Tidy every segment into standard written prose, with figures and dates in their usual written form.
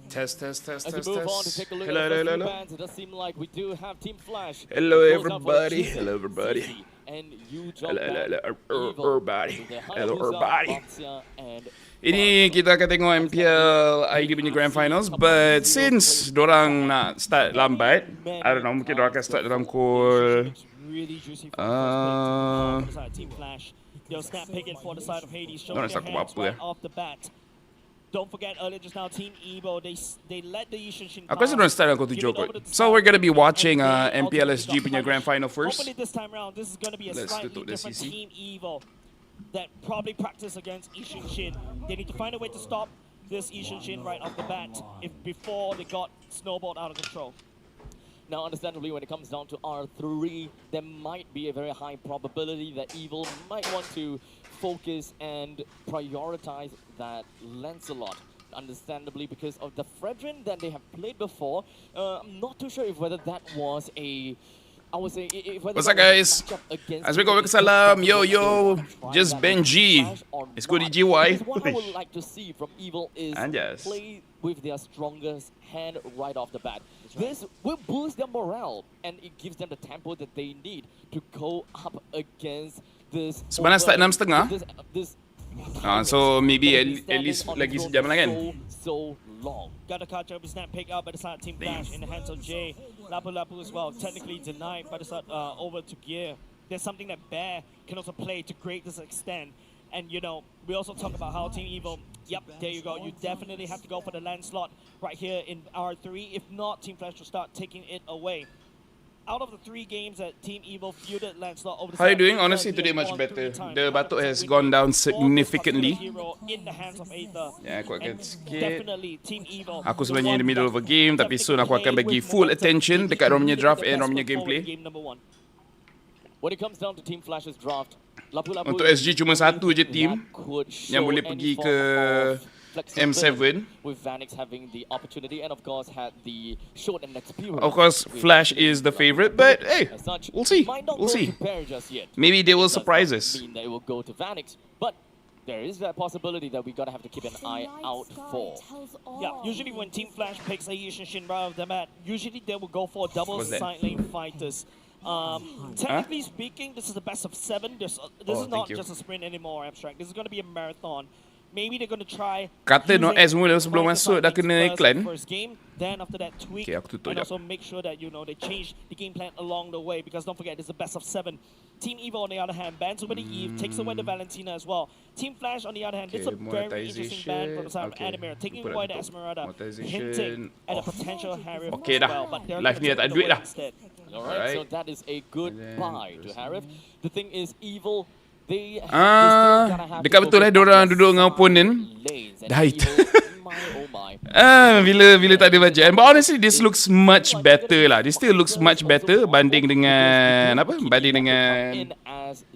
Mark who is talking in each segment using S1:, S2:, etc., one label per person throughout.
S1: Test.
S2: As we move on to take a look
S1: Hello,
S2: at the
S1: hello,
S2: first few
S1: hello.
S2: bands, it does seem like we do have Team Flash.
S1: Hello,
S2: It goes out for
S1: everybody.
S2: Juicy,
S1: Hello, everybody.
S2: Zizi, and you drop
S1: Hello,
S2: down
S1: hello,
S2: Evil.
S1: everybody.
S2: So they're
S1: Hello,
S2: Hayabusa,
S1: everybody.
S2: Baca, and
S1: Ini kita akan tengok MPL ID punya Granfinals, but since dorang nak start lambat, I don't know, mungkin dorang akan start dalam pukul
S3: Really juicy for the first pick for the side of Team Flash. They'll snap pick it for the side of Hades, showing
S1: Dorang
S3: their
S1: nak start
S3: hands
S1: apa
S3: right
S1: ya?
S3: off the bat. Don't forget earlier just now, Team Evo, they led the Yishin
S1: Aku rasa dorang start dalam pukul 7 kot. So we're gonna be watching MPLSG punya Grand Final first.
S3: Hopefully this time around, this is going to be a
S1: Let's
S3: slightly
S1: tutup the
S3: different
S1: CC.
S3: Team Evo that probably practice against Yishin Shin. They need to find a way to stop this Yishin Shin right off the bat before they got snowballed out of control.
S2: Now, understandably, when it comes down to R3, there might be a very high probability that Evil might want to focus and prioritize that Lancelot. Understandably, because of the Fredrin that they have played before, I'm not too sure if whether that was a... I would say,
S1: What's up, guys? Assalamualaikum. Yo. Just Benji. It's good to GY.
S2: What I would like to see from Evil is
S1: Anjas.
S2: play with their strongest hand right off the bat. This will boost their morale, and it gives them the tempo that they need to go up against this.
S1: Sebenarnya start 6:30.
S2: This
S1: So maybe at least lagi sejam lah kan?
S2: So long.
S3: Got a catch up, snap pick up by the side of Team Flash in the hands of Jay. Laphel as well, technically denied by the side over to Gear. There's something that Bear can also play to greatest extent. And you know, we also talk about how Team Evo, yep, there you go. You definitely have to go for the land slot right here in R3. If not, Team Flash will start taking it away. Out of the 3 games that Team Evo feuded Lancelot over the
S1: How are you
S3: side,
S1: doing?
S3: they
S1: Honestly, today
S3: won
S1: much
S3: 3
S1: better.
S3: times.
S1: The batuk has
S3: Winning
S1: gone down
S3: all this
S1: significantly.
S3: particular hero in the hands of Aether.
S1: Ya, aku akan
S3: And
S1: sikit.
S3: definitely Team Evo.
S1: Aku sebenarnya in the middle of a game, tapi soon aku akan bagi full attention dekat orang punya draft and orang punya gameplay.
S3: Game number 1.
S2: When it comes down to Team Flash's draft, Lapu-Lapu
S1: Untuk SG cuma satu je team
S2: that could
S1: yang
S2: show
S1: boleh
S2: any
S1: pergi
S2: form
S1: ke
S2: of
S1: M7.
S2: flexibility, with Vanix having the opportunity and of course had the short and experience.
S1: Of course,
S2: with
S1: Flash
S2: Vanix.
S1: is the favorite, but hey,
S2: As such,
S1: we'll see.
S2: might not
S1: We'll
S2: go
S1: see.
S2: to pair just yet.
S1: Maybe they will
S2: It does
S1: surprise
S2: not
S1: us.
S2: mean that it will go to Vanix, but there is that possibility that we gotta have to keep an eye out for.
S3: Yeah, usually when Team Flash picks a Yishin Shin right off the bat, usually they will go for double
S1: What's that?
S3: side lane fighters. Technically speaking, this is the best of 7. This
S1: Oh,
S3: is not
S1: thank you.
S3: just a sprint anymore, Abstract. This is going to be a marathon. Maybe they're going to try.
S1: Kata no
S3: using
S1: S semua sebelum
S3: Frank
S1: masuk dah kena
S3: first-
S1: iklan.
S3: First game, then after that tweak,
S1: Okay, aku tutup
S3: and
S1: jap.
S3: also make sure that you know they change the game plan along the way, because don't forget this is the best of 7. Team Evo on the other hand bans away the Eve, takes away the Valentina as well. Team Flash on the other hand, this is a
S1: Okay,
S3: very interesting ban from the side
S1: monetization.
S3: of Adamir, taking
S1: Aku
S3: away
S1: nak
S3: the
S1: tutup.
S3: Esmeralda,
S1: Monetization
S3: hinting at a
S1: off.
S3: potential Harriet
S1: Okay
S3: as
S1: dah.
S3: well, but they're
S1: Live ni dah
S3: gonna
S1: tak
S3: take
S1: duit
S3: it away
S1: dah.
S3: instead.
S2: Alright, so
S1: Alright.
S2: that is a good
S1: And then
S2: buy to
S1: terus
S2: Harif. The thing is, Evil, they still
S1: Ah,
S2: gotta have to
S1: dekat betul
S2: focus
S1: dorang
S2: on
S1: duduk dengan
S2: side
S1: opponent.
S2: lanes, and
S1: Dah hit.
S2: Evil, my oh my.
S1: Bila tak ada bacaan. But honestly, this looks much better lah. This still looks much better banding dengan banding dengan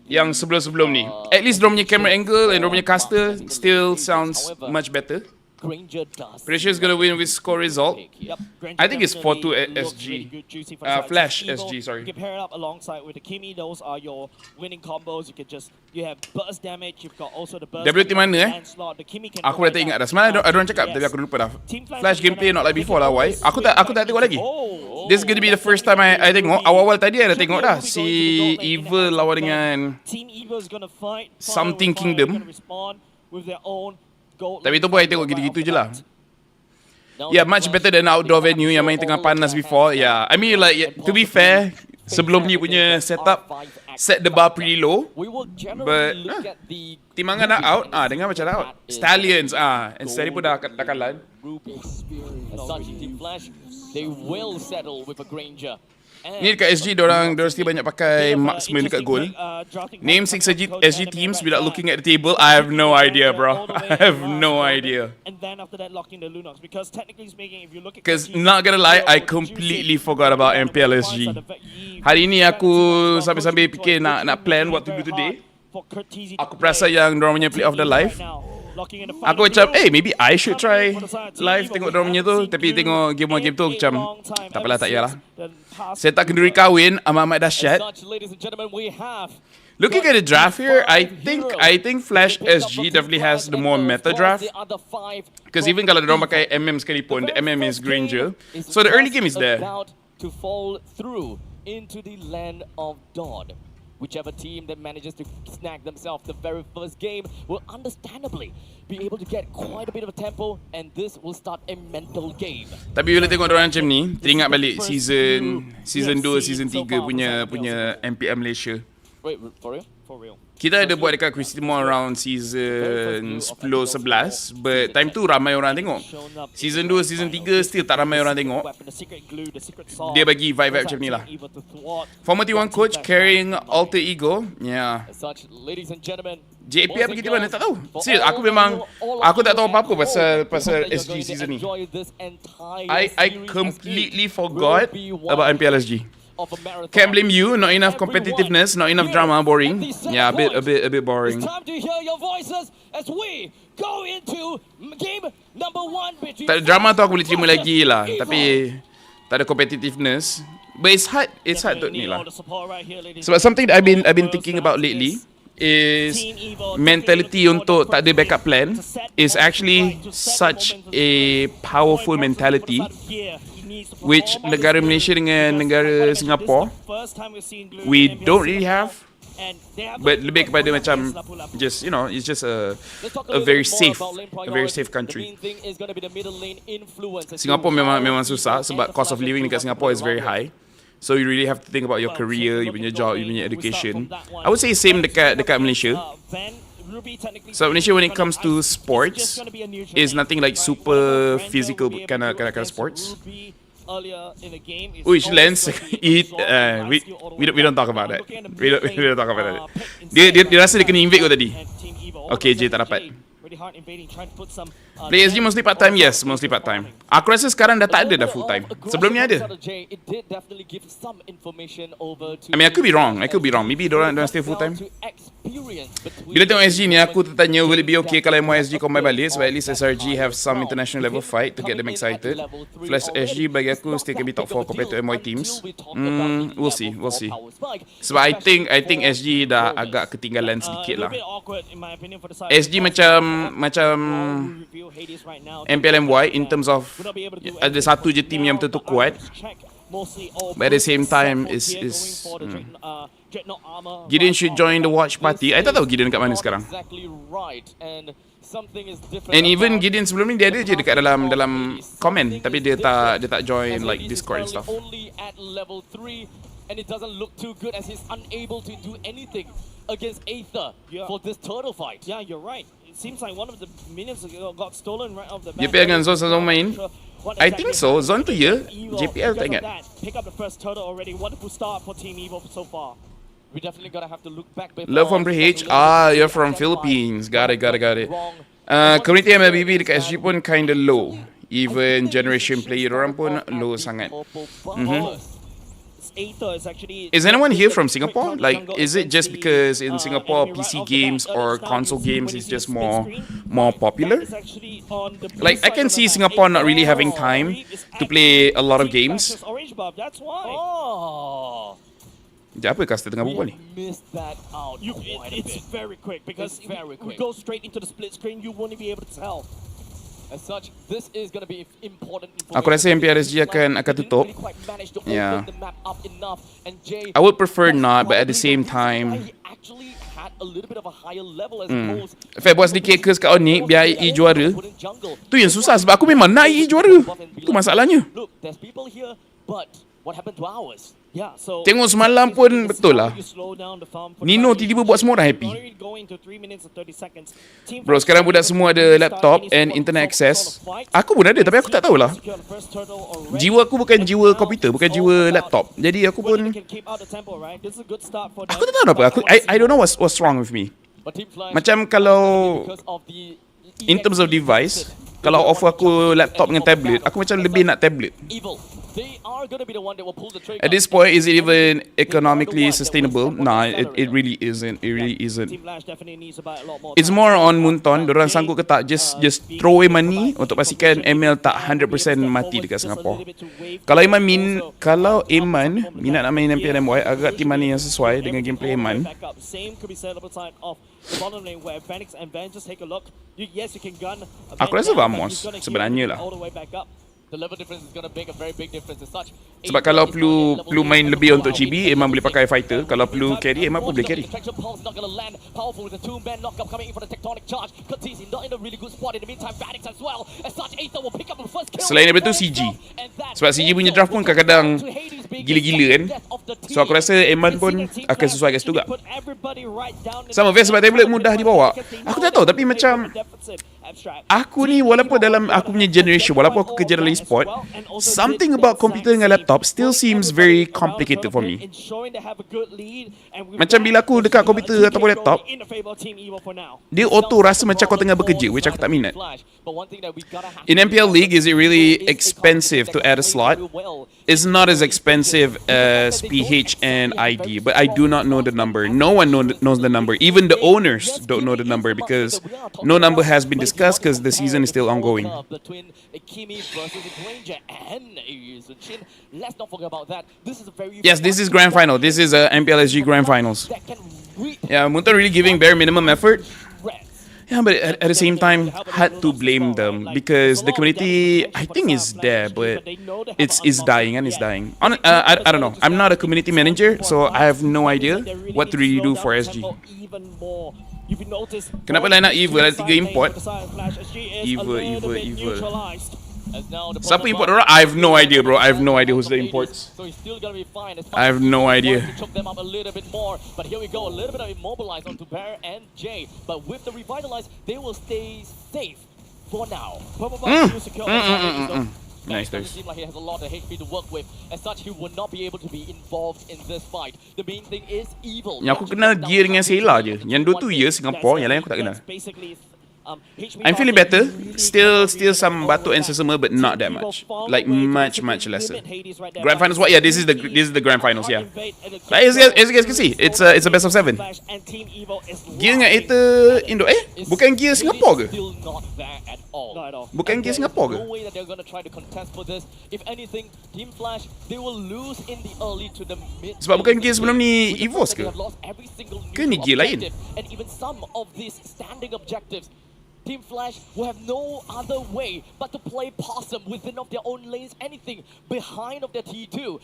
S1: yang sebelum-sebelum ni. At least dorang punya camera angle and dorang punya caster still sounds much better.
S2: Granger does.
S1: Pretty sure it's gonna win with score result.
S3: Yep,
S1: I think it's 4-2
S3: definitely looks
S1: SG.
S3: really good, juicy for the side.
S1: Flash
S3: Evil,
S1: SG, sorry.
S3: You can pair it up alongside with the Kimi. Those are your winning combos. You have burst damage. You've got also the burst.
S1: WT mana
S3: Landslot. The Kimi can
S1: Aku dah tak ingat dah. Semalam ada orang cakap tapi aku lupa dah. Flash gameplay not like before lah, why? Aku tak tengok lagi.
S3: Oh,
S1: This is gonna be the first time I tengok. Awal-awal tadi I dah tengok dah. Si Evil lawan dengan
S3: Team Evil is gonna fight.
S1: Something
S3: fire,
S1: Kingdom.
S3: gonna respond with their own gold.
S1: Tapi tu pun I tengok gitu-gitu je lah.
S2: Now
S1: Yeah,
S2: the
S1: much
S2: Flash,
S1: better than outdoor
S2: they
S1: venue yang main
S2: capture
S1: tengah
S2: all of
S1: panas
S2: their
S1: before.
S2: hands.
S1: Yeah, I mean like to be fair, sebelum ni punya setup set the bar pretty low.
S2: We will generally
S1: But,
S2: look at the
S1: Timbangan dah out, dengar macam dah out. Stallions, and Stallion pun dah kalah.
S2: Ruby. As such, Team Flash, they will settle with a Granger.
S1: Ni dekat SG dorang still banyak pakai marksman dekat goal. Name 6 SG teams without looking at the table. I have no idea, bro. I have no idea.
S3: And then after that, locking the Lunox, because technically speaking, if you look at
S1: Because not gonna lie, I completely forgot about MPLSG. Hari ni aku sambil-sambil fikir nak plan what to do today. Aku perasan yang dorang punya play of the live. Aku macam, maybe I should try live tengok dorang punya tu. Tapi tengok game tu macam, tak apalah, tak payahlah. Setup kenduri kahwin, amat-amat dahsyat.
S2: As such, ladies and gentlemen, we have
S1: Looking at the draft here, I think Flash SG definitely has the more meta draft. Because even kalau dorang pakai MM sekalipun, the MM is Granger. So the early game is there.
S2: About to fall through into the land of Dodd. Whichever team that manages to snag themselves the very first game will understandably be able to get quite a bit of a tempo, and this will start a mental game.
S1: Tapi bila tengok dorang macam ni, teringat balik season 2, season 3 punya MPL Malaysia.
S2: Wait, for real?
S3: For real.
S1: Kita ada buat dekat Christy Mall around season 10-11, but time tu ramai orang tengok. Season 2, season 3 still tak ramai orang tengok. Dia bagi vibe macam ni lah. Former T1 coach carrying alter ego. Yeah.
S2: As such, ladies and gentlemen,
S1: JPL pergi di mana? Tak tahu. Serius, aku tak tahu apa-apa pasal SG season ni. I completely forgot about MPL SG. Can't blame you. Not enough competitiveness, not enough drama. Boring. Yeah, a bit boring.
S2: It's time to hear your voices as we go into game number 1 between.
S1: Tak ada drama tu aku boleh terima lagi lah. Tapi tak ada competitiveness. But it's hard to ni lah. Sebab something that I've been thinking about lately is mentality untuk tak ada backup plan is actually such a powerful mentality, which negara Malaysia dengan negara Singapore we don't really have. But lebih kepada macam just it's just a very safe country. Singapore memang susah sebab cost of living dekat Singapore is very high. So you really have to think about your career, you punya job, you punya education. I would say same dekat Malaysia. So Malaysia, when it comes to sports, is nothing like super physical kind of sports. Which lens we don't talk about that. We don't talk about that. Dia rasa dia kena invade kau tadi. Okay, J tak dapat. Play SG mostly part time, yes, mostly part time. Aku rasa sekarang dah tak ada dah full time. Sebelum ni ada. I mean, I could be wrong. Maybe dorang stay full time. Bila tengok SG ni, aku tertanya, will it be okay kalau MYSG combine balik? Sebab at least SRG have some international level fight to get them excited. Flash SG bagi aku still can be top 4 compared to MY teams. We'll see. Sebab I think SG dah agak ketinggalan sedikit lah. SG macam MPLMY in terms of ada satu je team yang betul-betul kuat, but at the same time is Gideon should join the watch party. I tak tahu Gideon dekat mana sekarang. And even Gideon sebelum ni dia ada je dekat dalam komen, tapi dia tak join like Discord and stuff.
S2: And it doesn't look too good as he's unable to do anything against Aether for this turtle fight.
S3: Yeah, you're right. It seems like one of the minions got stolen right off the bat.
S1: JPL dengan Zone sama main. I think so. Zone tu ya. JPL tak ingat.
S3: Pick up the first turtle already. Wonderful start for Team Evo so far.
S2: We definitely gotta have to look back.
S1: Love from PH. You're from Philippines. Got it. Community MLBB dekat SG pun kinda low. Even generation player orang pun low sangat. Is anyone here from Singapore? Like, is it just because in Singapore PC games or console games is just more popular? Like, I can see Singapore not really having time to play a lot of games. Apa Caster tengah berbual ni?
S3: It's very quick because we go straight into the split screen. You won't be able to tell.
S2: As such, this is going to be important.
S1: Aku rasa MPRSG akan tutup. Yeah. I would prefer not, but at the same time, Fair buat sedikit curse kat Onic biar EE juara. Tu yang susah sebab aku memang nak EE juara. Tu masalahnya. Tengok semalam pun betul lah. Nino tiba-tiba buat semua orang happy. Bro, sekarang budak semua ada laptop and internet access. Aku pun ada tapi aku tak tahulah. Jiwa aku bukan jiwa komputer, bukan jiwa laptop. Jadi aku pun aku tak tahu apa. I don't know what's wrong with me. Macam kalau in terms of device, kalau offer aku laptop dengan tablet, aku macam lebih nak tablet.
S2: They are going to be the one that will pull the trigger.
S1: At this point, is it even economically sustainable? Nah, it really isn't. It really isn't.
S3: Team Flash definitely needs about a lot more
S1: It's
S3: time.
S1: more on Munton. Diorang sanggup ke tak just throw away money untuk pastikan ML tak 100% mati dekat Singapore. Kalau Iman minat nak main MPL MY, agak team mana yang sesuai dengan gameplay Iman.
S3: Same could be set up side of the bottom lane where Phoenix and Van just take a look. Yes, you can gun.
S1: Aku rasa Vamos sebenarnya lah.
S3: All the way back up.
S2: The level difference is going to make a very big difference as such.
S1: Sebab kalau perlu main lebih untuk chibi, Iman boleh pakai fighter. Kalau perlu carry, Iman pun boleh carry. Selain daripada tu CG. Sebab CG punya draft pun kadang-kadang gila-gila kan. So aku rasa Iman pun akan sesuai kat situ juga. Sama Vest sebab tablet mudah dibawa. Aku tak tahu tapi macam aku ni walaupun dalam aku punya generation, walaupun aku kerja dalam e-sport, something about computer dengan laptop still seems very complicated for me. Macam bila aku dekat komputer ataupun laptop, dia auto rasa macam kau tengah bekerja, which aku tak minat. In MPL League, is it really expensive to add a slot? It's not as expensive as PH and ID, but I do not know the number. No one knows the number. Even the owners don't know the number because no number has been discussed because the season is still ongoing. Yes, this is Grand Final. This is MPLSG Grand Finals. Yeah, Munton really giving bare minimum effort. Yeah, but at the same time, hard to blame them because the community, I think, is there, but it's dying and it's dying. I don't know. I'm not a community manager, so I have no idea what to really do for SG. Kenapa line up Evil ada 3 import? Evil. Siapa import orang? I have no idea, bro. I have no idea who's the imports. I have no idea.
S2: But here we go, a little bit of immobilized onto Bear and Jay. But with the revitalize, they will stay safe for now.
S1: Nice.
S2: Seems like he has a lot of HP to work with. As such, he would not be able to be involved in this fight. The main thing is Evil.
S1: Yang aku kenal Gear dengan Sela je. Yang 2 tu ya Singapore, yang lain aku tak kenal. I'm feeling better. Still some batuk and sesama, but not that much. Like much lesser. Grand finals, what? Yeah, this is the grand finals. Yeah. Like, as you guys can see, it's a best of 7. Gear dengan Aether Indo. Bukan Gear Singapore ke? Bukan Gear Singapore ke?
S2: No way that they're going to try to contest for this. If anything, Team Flash, they will lose in the early to the mid.
S1: Sebab bukan Gear sebelum ni Evos ke? Ke ni Gear lain?
S2: And even some of these standing objectives, Team Flash will have no other way but to play possum within of their own lanes, anything behind of their T2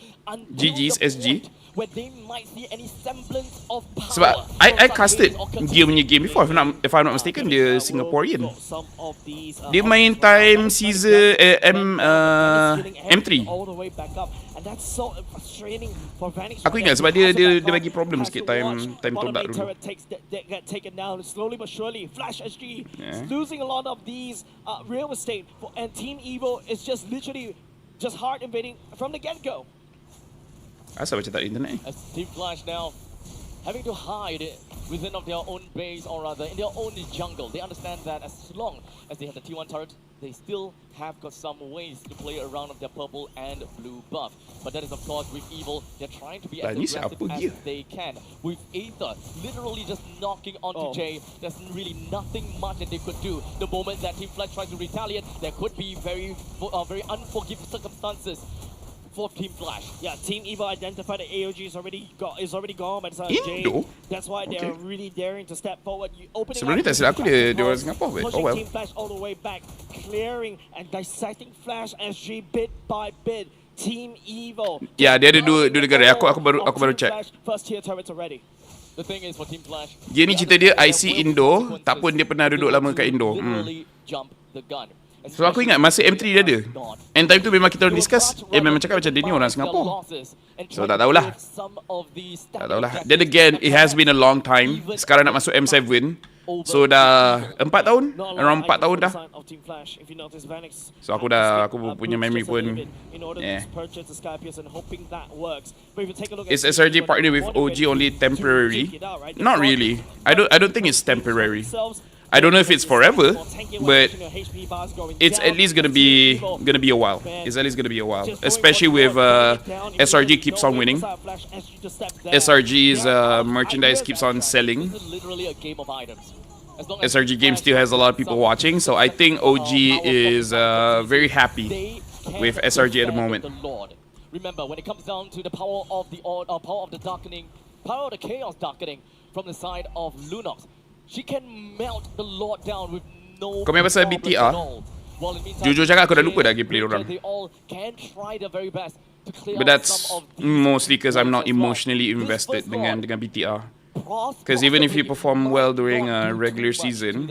S1: GG's SG
S2: where they might see any semblance of power.
S1: Sebab I casted Gear punya game before, if I'm not mistaken, dia Singaporean. Dia main time season M3. Aku ingat sebab dia bagi problem sikit time tolak dulu.
S3: Slowly but surely, Flash SG losing a lot of these real estate, and Team Evo is just literally just hard invading from the get-go.
S1: Asal macam tak ada internet ni?
S2: As Team Flash now having to hide within of their own base, or rather in their own jungle. They understand that as long as they have the T1 turret, they still have got some ways to play around of their purple and blue buff. But that is of course with Evil, they're trying to be as aggressive as they can. With Aether literally just knocking onto Jay, there's really nothing much that they could do. The moment that Team Flash tries to retaliate, there could be very unforgiving circumstances for Team Flash. Yeah, Team Evo identified that AOG is already gone by the side of Jay. That's why they're really daring to step forward.
S1: Sebelum ni tak silap aku dia orang Singapore. Oh well.
S3: Team Flash all the way back, clearing and dissecting Flash SG bit by bit. Team Evo.
S1: Ya, dia ada dua negara. Aku baru check.
S3: First tier turrets already.
S2: The thing is for Team Flash,
S1: dia ni cerita dia IC Indo, tak pun dia pernah duduk lama kat Indo.
S2: Jump the gun.
S1: So aku ingat masa M3 dia ada. And time tu memang kita orang discuss, memang cakap macam dia ni orang Singapore. So tak tahulah. Then again, it has been a long time. Sekarang nak masuk M7. So dah 4 tahun, around 4 tahun dah. So aku punya memory pun Is SRG partner with OG only temporary? Not really. I don't think it's temporary. I don't know if it's forever, but it's at least gonna be a while. It's at least gonna be a while, especially with SRG keeps on winning. SRG's merchandise keeps on selling.
S2: This is literally a game of items. As long as
S1: SRG game still has a lot of people watching, so I think OG is very happy
S2: they can
S1: with SRG at the moment.
S2: withstand the Lord. Remember, when it comes down to the power of the power of the darkening, power of the chaos darkening from the side of Lunox, she can melt the Lord down with no
S1: Kau main pasal
S2: problem
S1: BTR?
S2: at all. Well, in the meantime,
S1: Jujur cakap aku dah lupa dah gameplay
S2: Ranger,
S1: orang.
S2: They all can try their very best to clear
S1: But
S2: out
S1: that's
S2: some of these
S1: mostly because I'm not
S2: waves as well.
S1: emotionally
S2: This
S1: invested
S2: first
S1: dengan
S2: Lord,
S1: BTR.
S2: because
S1: Because even if you perform well during a regular season,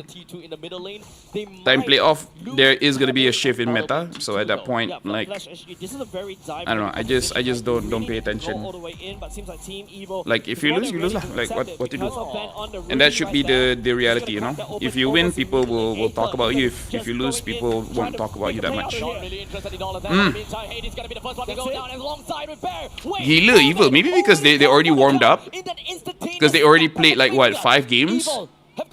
S1: time playoff, there is gonna be a shift in meta. So at that point, like, I don't know, I just don't pay attention. Like if you lose, you lose lah. Like what to do? And that should be the reality, you know. If you win, people will talk about you. If you lose, people won't talk about you that much. Gila, evil. Maybe because they already warmed up. Because they already played like what, 5 games?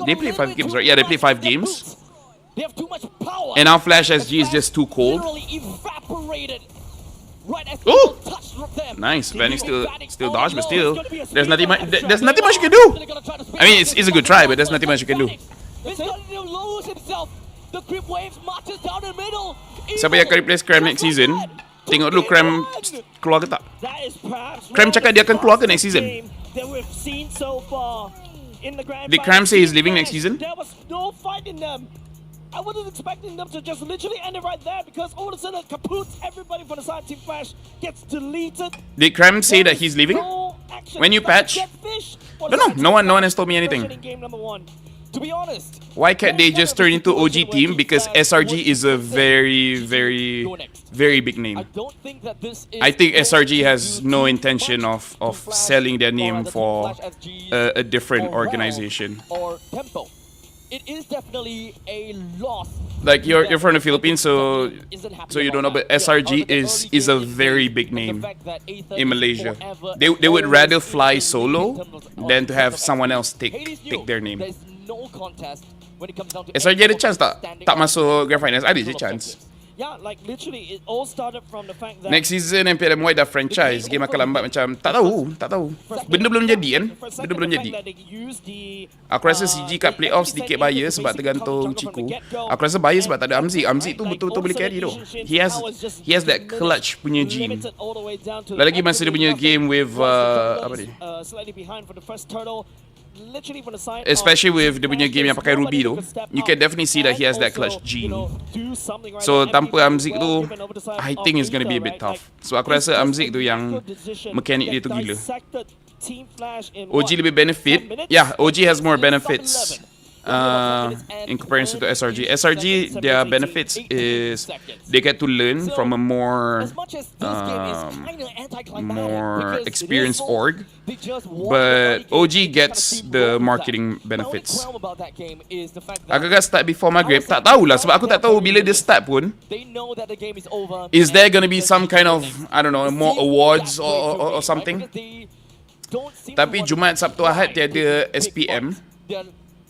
S1: They played 5 games, right? Yeah, they played 5 games.
S2: They have too much power.
S1: And now Flash SG is just too cold.
S2: Literally evaporated. Right as
S1: Ooh!
S2: people touched them.
S1: Nice. Vanny still dodge, but still,
S3: There's
S1: there's nothing much you can do. I mean, it's a good try, but there's nothing much you can do.
S2: He's going to lose himself. The creep waves marches down the middle.
S1: Siapa yang akan replace Cram next season? Tengok dulu Cram keluar ke tak. Cram cakap dia akan keluar ke next season? Did Cram say he's leaving next season?
S3: There was no fight in them. I wasn't expecting them to just literally end it right there because all of a sudden, kaput, everybody from the side of Team Flash gets deleted.
S1: Did Cram say that he's leaving? When you patch? No one has told me anything.
S2: To be honest,
S1: Why can't they just turn into OG team? Because SRG is a very big
S2: I
S1: name.
S2: don't think that this is
S1: I think SRG
S2: going
S1: has
S2: to do
S1: no
S2: too
S1: intention
S2: much
S1: of
S2: to Flash
S1: selling their
S2: or
S1: name
S2: the
S1: for
S2: Flash SG
S1: a different
S2: or
S1: organization.
S2: or Tempo. It is definitely a loss.
S1: Like you're from the Philippines, so you don't know, but SRG is a very big name in Malaysia. They would rather fly solo than to have someone else take their name.
S2: There's no contest when it comes down to
S1: SRG ada chance tak masuk Granfinals? Ada je chance.
S3: Yeah, like literally, it all started from the fact that
S1: Next season MPL MY dah franchise. Game akan lambat macam tak tahu. Benda belum jadi kan? Benda belum jadi. Aku rasa CG kat playoff sedikit bias sebab tergantung Chiku. Aku rasa bias sebab tak ada Amzik. Amzik tu betul-betul boleh carry tu. He has that clutch punya gene. Lagi masa dia punya game with apa ni? Especially with dia punya game yang pakai Ruby tu, you can definitely see that he has that clutch gene. So tanpa Amzik tu, I think it's gonna be a bit tough. So aku rasa Amzik tu yang mekanik dia tu gila. OG lebih benefit. Yeah, OG has more benefits in comparison to SRG. SRG, their benefits is they get to learn from a more experienced org, but OG gets the marketing benefits. Agak-agak start before maghrib, tak tahulah sebab aku tak tahu bila dia start pun. Is there gonna be some kind of, I don't know, more awards or something? Tapi Jumaat, Sabtu, Ahad tiada SPM.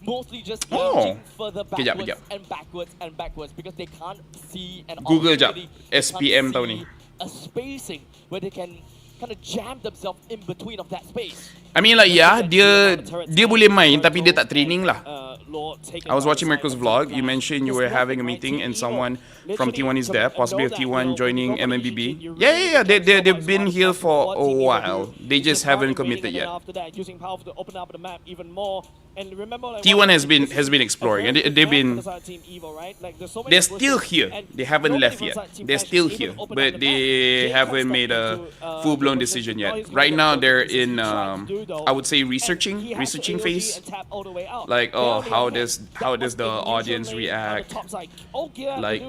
S2: Mostly just further
S1: Kejap.
S2: and backwards because they can't see and
S1: Google jap,
S2: obviously
S1: SPM
S2: can't
S1: tahun ni.
S2: see a spacing where they can kind of jam themselves in between of that space.
S1: I mean like dia boleh main tapi dia tak training lah. I was watching Mirko's vlog. You mentioned you were having a meeting and someone from T1 is there, possibly a T1 joining MMBB. Yeah. They've been here for a while. They just haven't committed yet. T1 has been exploring and they're still here. They haven't left yet. They're still here, but they haven't made a full-blown decision yet. Right now they're in I would say researching phase. Like, oh, how does the audience react? Like,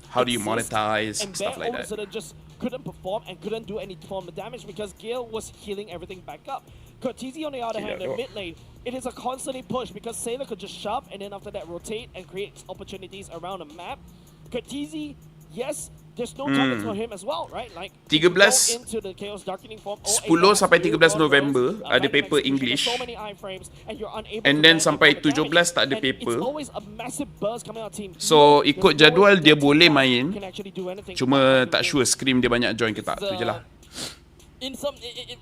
S1: how do you monetize, stuff like that.
S3: Just couldn't perform and couldn't do any form of damage because Gale was healing everything back up. Cortese on the other hand, in mid lane, it is a constantly push because Sailor could just shove and then after that rotate and create opportunities around the map. Cortese, yes, there's no targets for him as well, right? Like
S1: 13
S3: go into the Chaos Darkening form,
S1: 10
S3: 8
S1: sampai
S3: you
S1: 13
S3: got
S1: November
S3: those,
S1: ada
S3: lightning
S1: paper
S3: execution,
S1: English.
S3: so many iframes, and you're unable
S1: And
S3: to
S1: then
S3: land
S1: sampai
S3: the damage.
S1: 17 tak ada
S3: And
S1: paper.
S3: it's always a massive burst coming out team.
S1: So,
S3: There's
S1: ikut
S3: no
S1: jadual
S3: way
S1: dia
S3: that
S1: boleh
S3: team
S1: main,
S3: can actually do anything.
S1: cuma tak sure Scream dia banyak join ke tak. Tu je lah.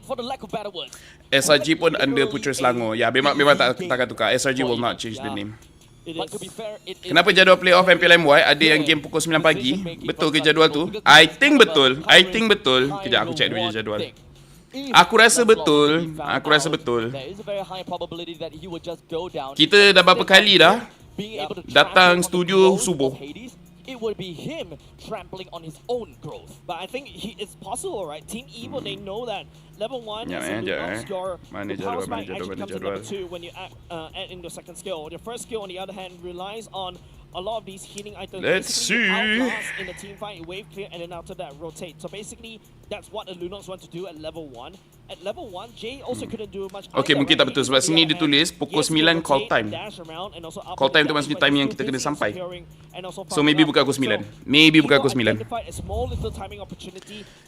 S2: For the lack of better words,
S1: SRG pun under Putra Selangor. Ya, memang takkan tukar. SRG will not change the name.
S3: It
S2: but
S3: is.
S2: to be fair, it is
S1: Kenapa jadual playoff MPLMY ada yang game pukul 9 pagi? Betul ke jadual tu? I think betul. Kejap aku check dulu je jadual. Aku rasa betul.
S2: There is a very high probability that he would just go down.
S1: Kita dah berapa kali dah
S2: Being able to
S1: datang
S2: trample on the
S1: studio
S2: growth
S1: subuh.
S2: of Hades, it would be him trampling on his own growth.
S3: But I think it's possible, right? Team Evo, they know that level 1
S1: Yeah,
S3: as a Lunox, your
S1: Mana
S3: the power
S1: jadual, mana
S3: spike actually
S1: jadual,
S3: comes in
S1: mana
S3: level 2 when you add in the second skill. Your first skill, on the other hand, relies on a lot of these healing items.
S1: Let's
S3: Basically, you
S1: see.
S3: outlast in the team fight, you wave clear, and then after that, rotate. So basically, that's what the Lunox want to do at level 1. At level 1, Jay also couldn't do much.
S1: Okay, mungkin tak betul sebab sini dia tulis pukul 9 call time. Call time tu maksudnya time yang kita kena sampai. So maybe bukan pukul 9. Maybe bukan pukul 9.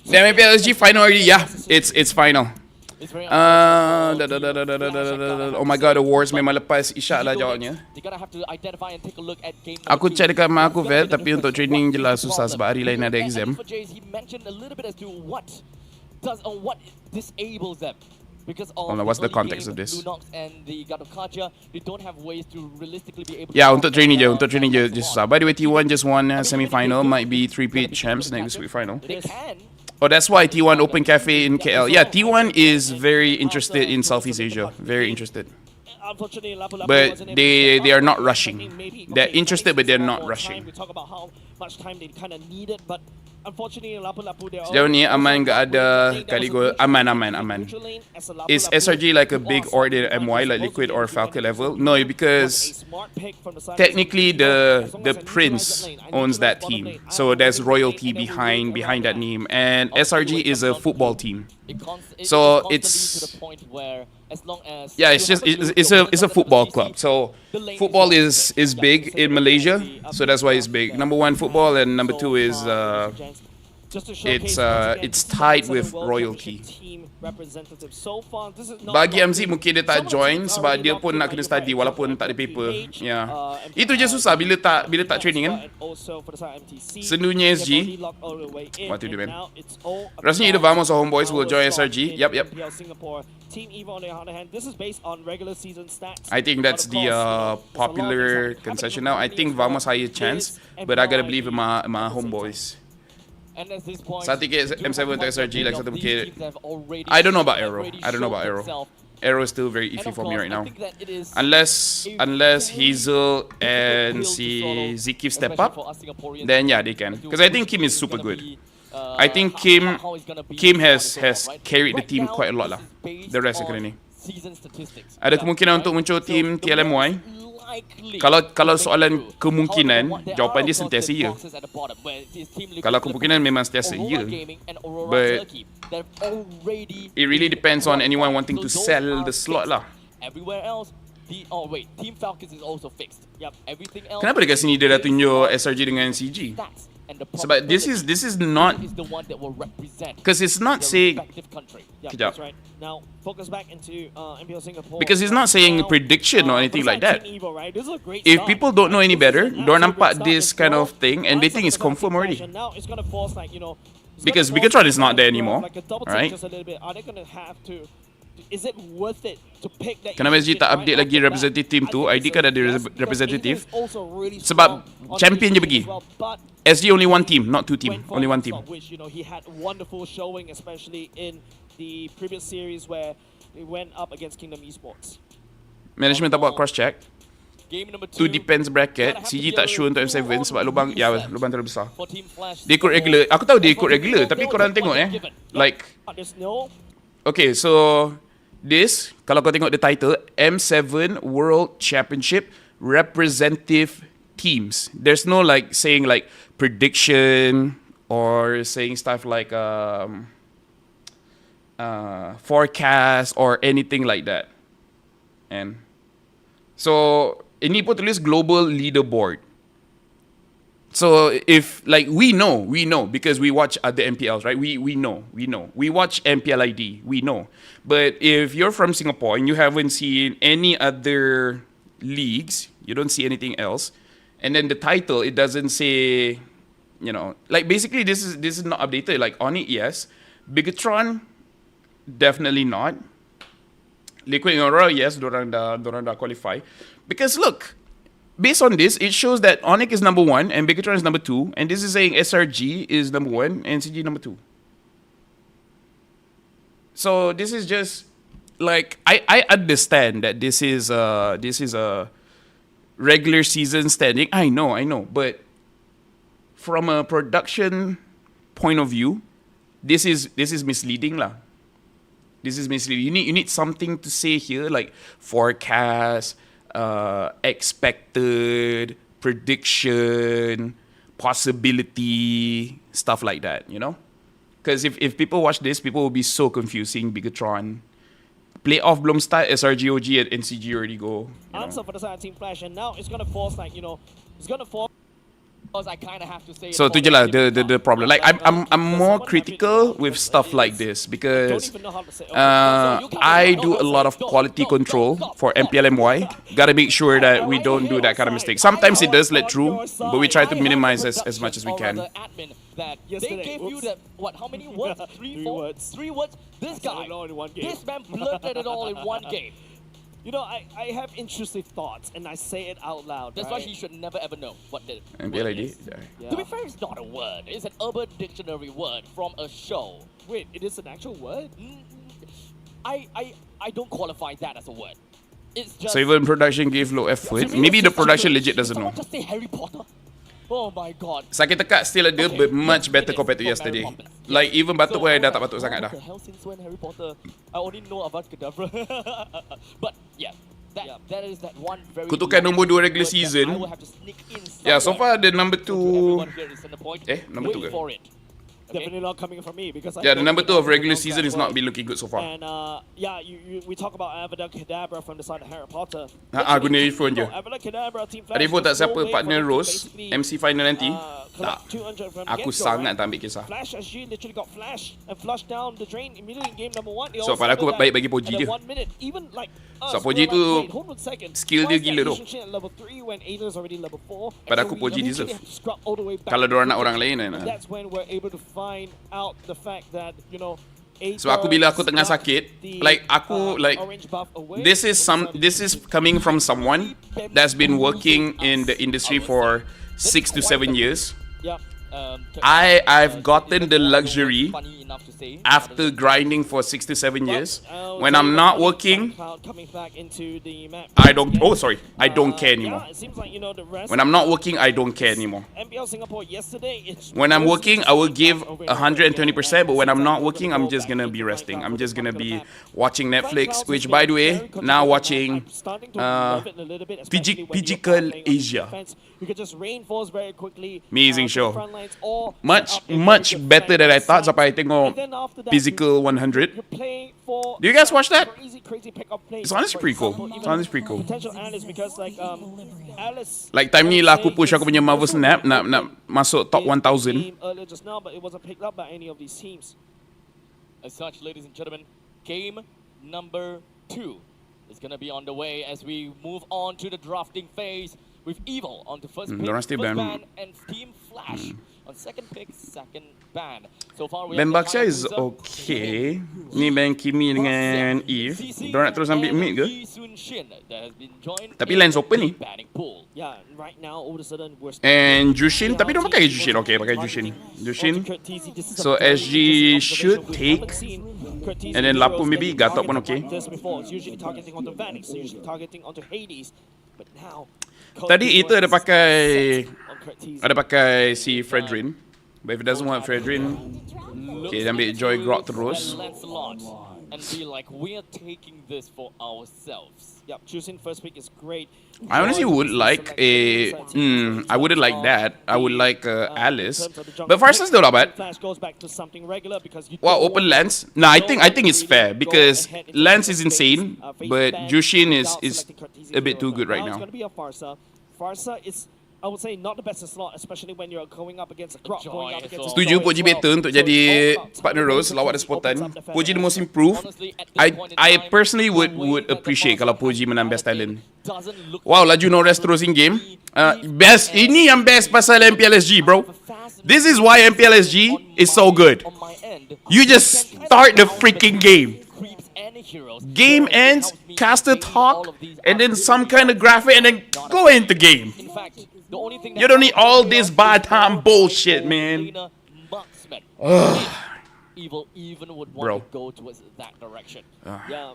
S1: Then MPLSG final already. Yeah, it's final.
S2: It's very
S1: Oh my god, awards memang lepas Isyak lah jawabnya.
S2: They're gonna have to identify and take a look at game
S1: Aku
S2: number
S1: check
S2: 2.
S1: dekat mak aku vet, tapi untuk training je lah susah sebab hari lain ada exam.
S2: For Jays, he mentioned a little bit as to what disables them. Because of
S1: What's the
S2: early
S1: context
S2: game,
S1: of this?
S2: Lunox and the Gadokaja, they don't have ways to realistically be able to...
S1: Ya, untuk training je susah. By the way, T1 just won semi-final, might be 3-peat champs next week final.
S2: They can.
S1: Oh, that's why T1 Open Cafe in KL. Yeah, T1 is very interested in Southeast Asia. Very interested. But they are not rushing. They're interested, but they're not rushing.
S3: We talk about how much time they kind of needed, but unfortunately, Lapu they're
S1: Sejauh ni aman gak ada kali gol. Aman. Is SRG like a big or the MY, like Liquid or Falcon level? No, because technically the prince owns that team, so there's royalty behind that name, and SRG is a football team. So it's
S2: to the point where as long as
S1: yeah, it's a football club. So football is big in Malaysia, so that's why it's big. Number 1 football, and number 2 is it's tied with royalty. Bagi MZ mungkin dia tak join sebab dia pun nak kena study walaupun tak ada paper. Ya. Itu je susah bila tak training kan. Senunya SG. What to do, man? Rasanya either Vamos or Homeboys will join SRG. Yep. I think that's the popular concession now. I think Vamos higher chance, but I gotta believe in my Homeboys.
S2: And at this point,
S1: Satu tiket M7 to SRG, like satu
S2: these
S1: tiket.
S2: teams have already
S1: I don't know about Arrow.
S2: already
S1: I don't know about
S2: shown
S1: Arrow.
S2: themselves.
S1: Arrow is still very
S2: And
S1: iffy
S2: of
S1: for me
S2: course,
S1: right
S2: I
S1: now.
S2: think that it is
S1: Unless Hazel and si Zikif step up, then yeah, they can. Because I think Kim is super good. I think Kim has carried the team quite a lot lah. The rest of ni. Ada kemungkinan untuk muncul team TLMY. Kalau soalan kemungkinan, jawapan dia sentiasa ya. Kalau kemungkinan memang sentiasa ya. But it really depends on anyone wanting to sell the slot lah.
S2: Everywhere else, Team Falcons is also fixed. Everything else.
S1: Kenapa dekat sini dia dah tunjuk SRG dengan CG? Sebab this is not, because it's not saying kejap.
S3: Now focus back into MPL Singapore.
S1: Because it's not saying prediction or anything like that. If people don't know any better, don't nampak this kind of thing and they think it's confirmed already. Because Bigatron is not there anymore, right?
S3: Is it worth it to pick that?
S1: Kenapa SG tak update lagi representative team tu? ID kan ada representative. Sebab champion je pergi. SG only one team, not two team. Only one team.
S3: Which he had wonderful showing, especially in the previous series where he went up against Kingdom Esports.
S1: Management tak buat cross check.
S2: Game number
S1: Tu
S2: 2.
S1: depends bracket. CG tak sure untuk M7 sebab lubang terlalu besar. Dia ikut regular. Aku tahu dia ikut regular, tapi korang tengok like okay, so this, kalau kau tengok the title, M7 World Championship Representative Teams. There's no like saying like prediction or saying stuff like forecast or anything like that. And so ini pun tulis global leaderboard. So if like we know because we watch other MPLs, right? We know. We watch MPLID, we know. But if you're from Singapore and you haven't seen any other leagues, you don't see anything else, and then the title it doesn't say, you know, like basically this is not updated. Like Onic, yes. Bigatron, definitely not. Liquid Aurora, yes, dorang dah qualify. Because look, based on this, it shows that Onic is number 1 and Bigatron is number 2, and this is saying SRG is number 1 and CG number 2. So this is just like I understand that this is a regular season standing. I know, but from a production point of view, this is misleading lah. This is misleading. You need something to say here, like forecast, expected, prediction, possibility, stuff like that, you know? Because if people watch this, people will be so confused seeing Bigatron. Playoff belum start, SRGOG and NCG already go.
S3: Answer for the side of Team Flash, and now it's gonna force it's gonna force.
S2: I kind of have to say
S1: So tu je lah the problem. Like I'm more critical with stuff like this because I do a lot of quality control for MPLMY. Gotta make sure that we don't do that kind of mistake. Sometimes it does let through, but we try to minimize as much as we can.
S2: That they gave you the how many words? Three words. This guy, this man blurted it all in one game.
S3: You know, I have intrusive thoughts, and I say it out loud.
S2: That's why he should never ever know what the
S1: MPL
S2: word
S1: ID.
S2: is. To be fair, it's not a word. It's an urban dictionary word from a show.
S3: Wait, it is an actual word?
S2: I don't qualify that as a word. It's just.
S1: So even production gave low effort. Maybe the production legit doesn't know.
S2: Just say Harry Potter. Oh my god.
S1: Sakit tekak still ada, but much better compared to yesterday. Like even batuk pun dah tak batuk sangat dah.
S2: What the hell, since when Harry Potter? I only know about Kadabra. But yeah, that is that one very.
S1: Kutukan nombor 2 regular season. Yeah, so far the number 2. Number 2 ke?
S3: Definitely not coming from me because
S1: the number 2 of regular season is not been looking good so far.
S3: And we talk about Abracadabra from the side of Harry Potter.
S1: Guna earphone je.
S3: Abracadabra Team Flash.
S1: Ada info tak siapa partner Rose MC final nanti? Tak. Aku sangat tak ambil kisah.
S3: Flash SG literally got flash and flushed down the drain immediately in game number 1.
S1: So pada aku baik bagi Poji dia.
S3: Even like
S1: So Poji tu skill dia gila tu. Pada aku Poji deserve. Kalau diorang nak orang lain
S3: that's when we're able to find out the fact that
S1: so aku bila aku tengah sakit, like aku like this is coming from someone that's been working in the industry for 6 to 7 years. I've gotten the luxury after grinding for 6 to 7 years. When I'm not working, I don't care anymore. When I'm not working, I don't care anymore. When I'm working, I will give 120%, but when I'm not working, I'm just gonna be resting. I'm just gonna be watching Netflix, which by the way, now watching Physical Asia. Amazing show. Much better than I thought sampai I tengok Physical 100. Do you guys watch that? It's honestly pretty cool. Like time ni lah aku push aku punya Marvel Snap nak masuk top 1000.
S2: As such, ladies and gentlemen, game number 2 is going to be on the way as we move on to the drafting phase with Evil on the first pick, first ban, and Team Flash on second pick, second ban. So far, we
S1: Ben Baksha is okay. Ni Ben Kimi dengan Eve. Diorang nak terus ambil mid ke? Tapi lens open ni. And Jushin, tapi diorang pakai Jushin. Okay, pakai Jushin. So SG should take. And then Laphel maybe, Gatok pun okay. Tadi itu ada pakai si Fredrin. But if it doesn't want Fredrin, okay, dia ambil Joy Grok terus.
S2: And be like, we're taking this for ourselves.
S3: Yep, choosing first pick is great.
S1: I honestly would like a. I wouldn't like that. I would like Alice. But Farsa's still not bad. Wow, open Lance. No, I think it's fair because Lance is insane, but Jushin is a bit too good right now.
S3: It's gonna be a Farsa. Farsa is I would say not the best slot, especially when you're going up against a crop, going up against a
S1: Setuju
S3: Story
S1: Poji
S3: as well.
S1: better untuk
S3: So
S1: jadi
S3: it's all about
S1: partner
S3: timing.
S1: Rose lawat ada
S3: Opens
S1: spotan.
S3: up the
S1: Poji the
S3: fair
S1: most
S3: area.
S1: improved. I personally would appreciate kalau Poji menang best talent. Wow, laju no rest terus in game. Best, ini yang best pasal MPLSG, bro. This is why MPLSG is so good. You just start the freaking game. Game ends, caster talk, and then some kind of graphic, and then go into game. You don't need all this bad time bullshit, man.
S2: Evil even would want
S1: Bro.
S2: to go towards that direction.
S3: Yeah,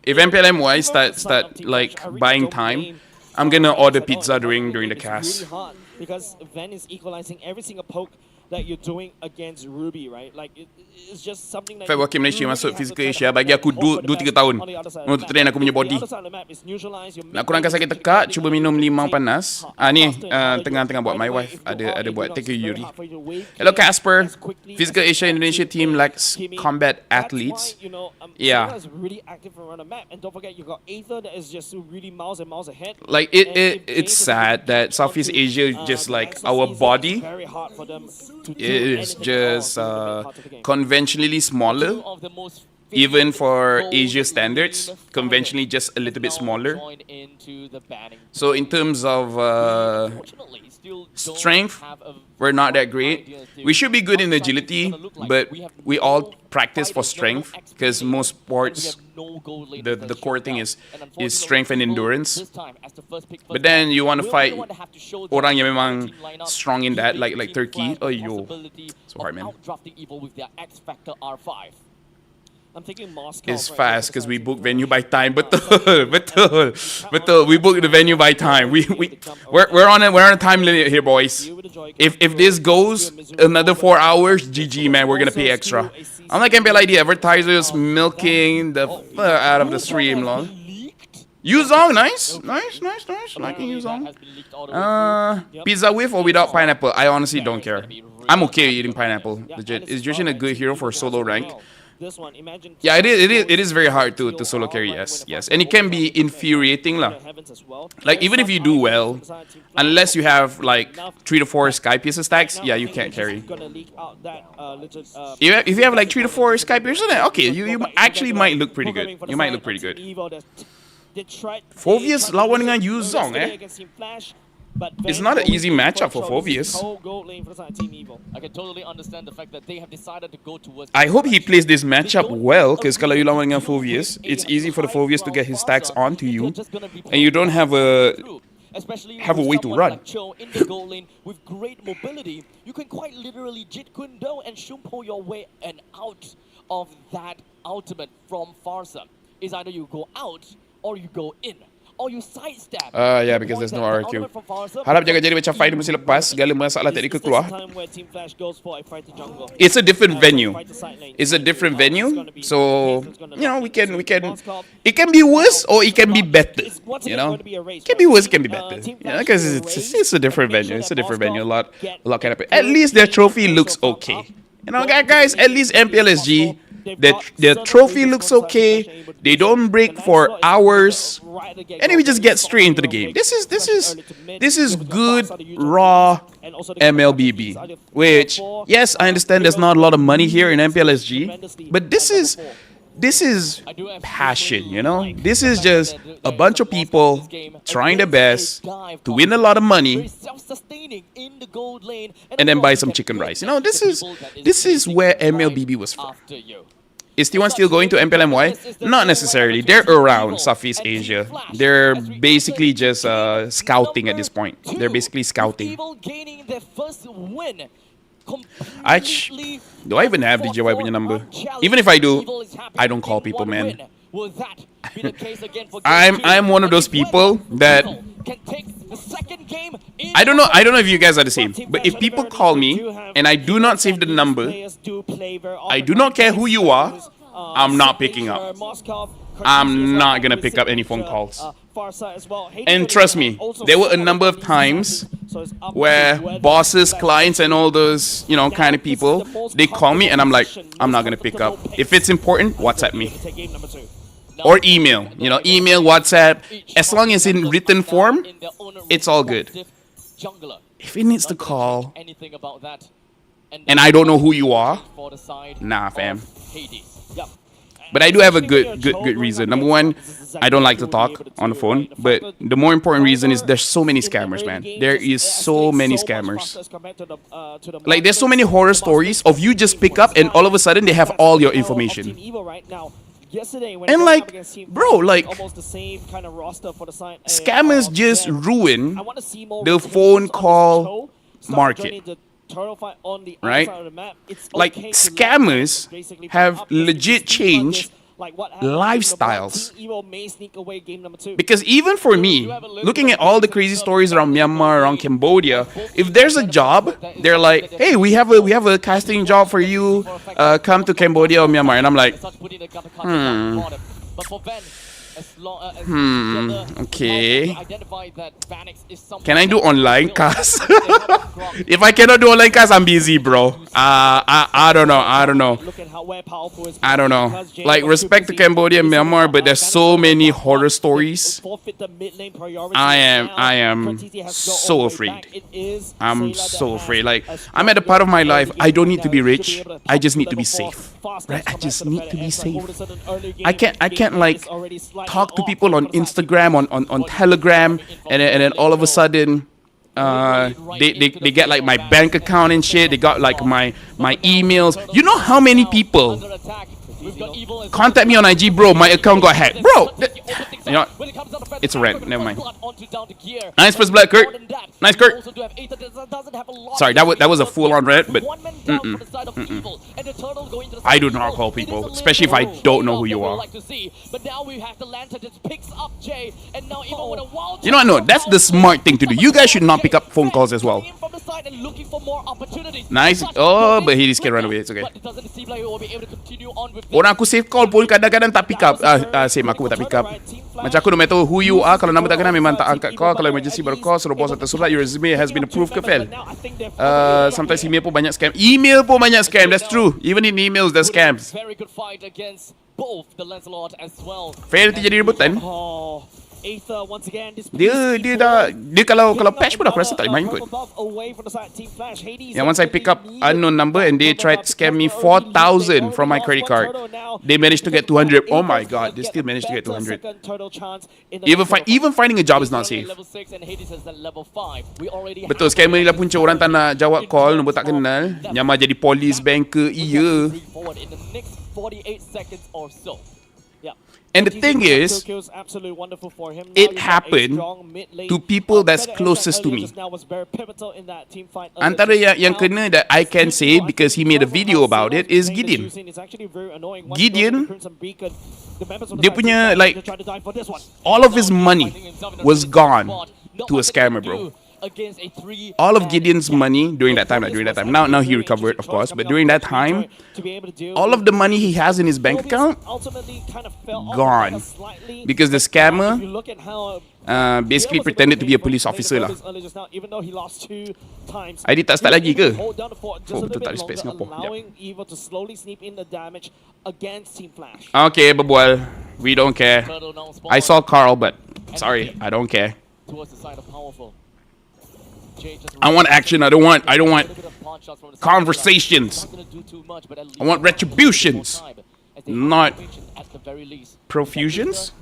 S1: If MPLMY start like buying time, I'm gonna order pizza during the
S3: it's
S1: cast.
S3: really hard because Ven is equalizing every single poke that you're doing against Ruby, right? Like it's just something that
S1: Fat
S3: you
S1: wakil Malaysia
S3: really
S1: masuk
S3: have to
S1: physical
S3: try to
S1: Asia, bagi aku
S3: hope for the
S1: 2-3
S3: best
S1: tahun
S3: on the other side of
S1: untuk
S3: the
S1: train
S3: map.
S1: aku punya
S3: The
S1: body.
S3: other side of the map is neutralize your
S1: Nak kurangkan sakit tekak, cuba minum limau panas. Ni tengah-tengah buat my wife ada buat take a Yuri. Hello Casper. Physical Asia Indonesia team lacks combat athletes. Yeah.
S3: Is really active around the map, and don't forget you got Aether that is just really miles and miles ahead.
S1: Like it's sad that Southeast Asia just like our body
S3: Very hard for them to do
S1: is
S3: anything
S1: just
S3: else. It's a bit hard to the game.
S1: conventionally smaller.
S2: Of the most
S1: Even for
S2: gold
S1: Asia standards,
S2: lead
S1: conventionally just a little bit
S2: now
S1: smaller.
S2: joined into the banning.
S1: So in terms of
S2: Unfortunately, still don't
S1: strength,
S2: have a
S1: we're not that great.
S2: idea as to
S1: We should be good in
S2: what
S1: agility,
S2: it's gonna look like.
S1: but we all
S2: no
S1: practice for
S2: fighters, no
S1: strength
S2: XP
S1: because most
S2: and we
S1: sports,
S2: have no gold lanes
S1: the
S2: that
S1: core
S2: show
S1: thing
S2: down.
S1: is
S2: And unfortunately,
S1: strength and
S2: Evil
S1: endurance.
S2: this time as the first pick,
S1: But
S2: first
S1: then
S2: back,
S1: you want to
S2: will
S1: fight
S2: be the one that have to show that
S1: orang yang
S2: their
S1: memang
S2: team lineup,
S1: strong in that, like
S2: Team
S1: Turkey.
S2: Flash,
S1: Oh
S2: the
S1: yo,
S2: possibility
S1: so hard,
S2: of
S1: man.
S2: outdrafting Evil with their X Factor R5.
S3: I'm thinking Moscow.
S1: It's
S3: right,
S1: fast
S3: because
S1: because we
S3: I
S1: book
S3: think
S1: venue
S3: we're
S1: by time.
S3: really
S1: Betul, betul. We book the venue by time. We're on a time limit here, boys. If this goes another 4 hours, GG man, we're gonna pay extra. Unlike MPLID advertisers milking the fuck out of the stream, lol. Yuzong, nice. Liking Yuzong. Pizza with or without pineapple? I honestly don't care. I'm okay eating pineapple. Legit. Is Jushin a good hero for solo rank?
S3: This one, imagine
S1: Yeah, it is very hard to solo carry, yes. And it can be infuriating lah. Like even if you do well, unless you have like 3 to 4 sky pieces stacks, yeah, you can't carry. If you have like 3 to 4 sky pieces, then okay, you actually might look pretty good. You might look pretty good. Phoveus lawan dengan Yuzong, eh? It's not an easy matchup for Phoveus.
S2: I can totally understand the fact that they have decided to go towards.
S1: I hope he plays this matchup well, because kalau you lawan dengan Phoveus, it's easy for the Phoveus to get his stacks onto you, and you don't have a way to run.
S2: In the goal lane with great mobility, you can quite literally Jit Kundo and Shumpo your way and out of that ultimate from Farsa. Is either you go out or you go in. Or you sidestep.
S1: Yeah, because there's no RQ. Harap jangan jadi macam fight musim lepas, segala masalah teknikal keluar. It's a different venue. It's a different venue, so you know we can. It can be worse or it can be better. You know, it can be worse, it can be better. You know, because it's a different venue. It's a different venue. A lot can happen. At least their trophy looks okay. You know, guys. At least MPLSG. Their trophy looks okay. They don't break for hours, and then we just get straight into the game. This is good raw MLBB. Which, yes, I understand there's not a lot of money here in MPLSG, but this is passion. You know, this is just a bunch of people trying their best to win a lot of money and then buy some chicken rice. You know, this is where MLBB was from. Is T1 still going to MPLMY? Not necessarily. They're around Southeast Asia. They're basically just scouting at this point. They're basically scouting. Do I even have DJY punya number? Even if I do, I don't call people, man. I'm one of those people that I don't know if you guys are the same, but if people call me and I do not save the number, I do not care who you are, I'm not picking up. I'm not gonna pick up any phone calls. And trust me, there were a number of times where bosses, clients, and all those, you know, kind of people, they call me and I'm like, I'm not gonna pick up. If it's important, WhatsApp me. Or email, you know, email, WhatsApp. As long as in written form, it's all good.
S2: jungler.
S1: if he needs to
S2: Not gonna change
S1: call,
S2: anything about that.
S1: and I don't know who you are,
S2: For the side
S1: nah,
S2: of
S1: fam.
S2: Hades.
S3: Yep.
S1: But I do have a good reason. Number one, I don't like to talk on the phone. But the more important reason is there's so many scammers, man. There is so many scammers. Like there's so many horror stories of you just pick up and all of a sudden they have all your information. And like, bro, like scammers just ruin the phone call market. Right? Like scammers have legit changed lifestyles. Because even for me, looking at all the crazy stories around Myanmar, around Cambodia, if there's a job, they're like, hey, we have a casting job for you, come to Cambodia or Myanmar. And I'm like, okay. Can I do online cast? If I cannot do online cast, I'm busy, bro. I don't know. Like, respect to Cambodia and Myanmar, but there's so many horror stories. I am so afraid. I'm so afraid. Like, I'm at a part of my life, I don't need to be rich. I just need to be safe. Right? I just need to be safe. I can't like talk to people on Instagram, on Telegram, and then all of a sudden they get like my bank account and shit. They got like my emails. You know how many people contact me on IG, bro? My account got hacked, bro. You know, it's a rant. Never mind. Nice first blood, Kurt. Nice, Kurt. Sorry, that was a full-on rant, but I do not call people, especially if I don't know who you are. You know what? No, that's the smart thing to do. You guys should not pick up phone calls as well. Nice. Oh, but Hades can run away. It's okay. Orang aku save call pun kadang-kadang tak pick up. Same, aku pun tak pick up. Macam aku no matter who you are, kalau nama tak kenal memang tak angkat call. Kalau emergency baru call, suruh bos atau surat, your resume has been approved ke fail. Sometimes email pun banyak scam. Email pun banyak scam, that's true. Even in emails, there's scams. Fail terjadi rebutan. Dia kalau patch pun aku rasa tak boleh main kot. Yeah, once I pick up unknown number and they tried to scam me 4,000 from my credit card, they managed to get 200. Oh my god, they still managed to get 200. Even finding a job is not safe. Betul, scammer ni lah punca orang tak nak jawab call, nombor tak kenal, nyamar jadi polis bank ke, iya. And the thing is, it happened to people that's closest to me. Antara yang kena that I can say because he made a video about it is Gideon. Gideon, dia punya like all of his money was gone to a scammer, bro. All of Gideon's money during that time. Now he recovered, of course, but during that time, all of the money he has in his bank account gone because the scammer basically pretended to be a police officer lah. ID tak start lagi ke? Oh, betul tak respect Singapore. Okay, berbual. We don't care. I saw Carl, but sorry, I don't care. I want action. I don't want conversations. I want retributions, not profusions.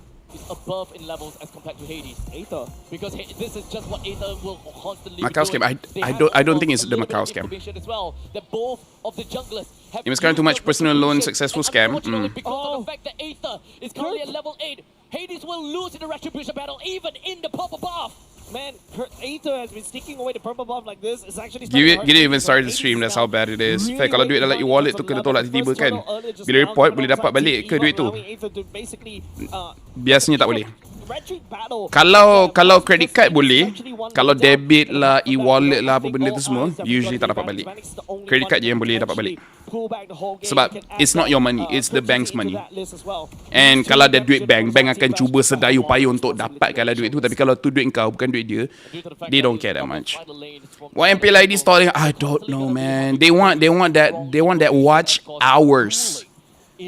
S2: Above in levels as compared to Hades. Aether, because this is just what Aether will constantly.
S1: Macau scam. I don't think it's the Macau scam. It was kind of too much personal loan successful scam.
S2: Because of the fact that Aether is currently at level 8, Hades will lose in the retribution battle, even in the purple buff.
S3: Man, Aether has been sticking away the purple buff like this. It's actually
S1: Give it even started the stream. That's how bad it is. Fair, kalau duit dalam e-wallet tu kena tolak tiba-tiba kan. Bila report boleh dapat balik ke duit tu? Biasanya tak boleh. Kalau credit card boleh, kalau debit lah, e-wallet lah, apa benda tu semua, usually tak dapat balik. Credit card je yang boleh dapat balik. Sebab it's not your money, it's the bank's money. And kalau ada duit bank akan cuba sedaya upaya untuk dapatkanlah duit tu. Tapi kalau tu duit kau, bukan duit dia, they don't care that much. Why Mplid stalling? I don't know, man. They want that watch hours.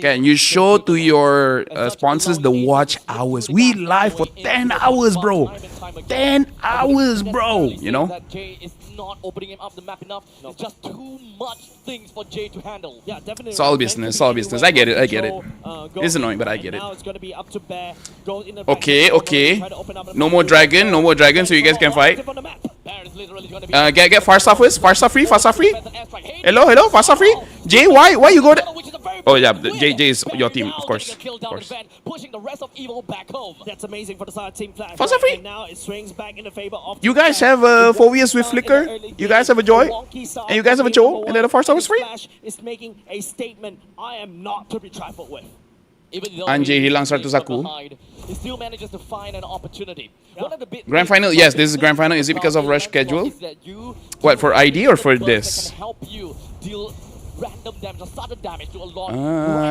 S1: Can you show to your sponsors the watch hours? We live for 10 hours, bro. 10 hours, bro. You know?
S2: That Jay is not opening him up the map enough. It's just too much things for Jay to handle.
S3: Yeah, definitely.
S1: It's all business, all business. I get it, I get it. It's annoying, but I get it.
S3: Now it's gonna be up to Bear. Goes in the
S1: Okay,
S3: back,
S1: okay.
S3: try to open up the
S1: No
S3: map.
S1: more dragon, no more dragon, so you guys can fight.
S3: On the map.
S2: Bear is literally gonna be
S1: Get Farsa first. Farsa free, Farsa free. Hello, hello, Farsa free. Jay, why you go there? Oh yeah, Jay is your team, of course. Of course.
S2: Pushing the rest of Evil back home.
S3: That's amazing for the side Team Flash.
S1: Fast and free.
S3: And now it swings back in the favor of
S1: You
S3: Team
S1: guys
S3: Flash.
S1: have a Phobias with Flicker. You guys have a Joy. And you guys have a Joe. And then the Farsa was free.
S3: Flash is making a statement. I am not to be trifled with.
S2: Even though
S1: Anjay
S2: he
S1: hilang
S2: is
S1: 100 aku.
S2: behind, he still manages to find an opportunity. One of the big
S1: Grand final, yes, this is grand final. Is it because of rush schedule? What, for ID or for this?
S2: Can help you deal random damage or sudden damage to a lot.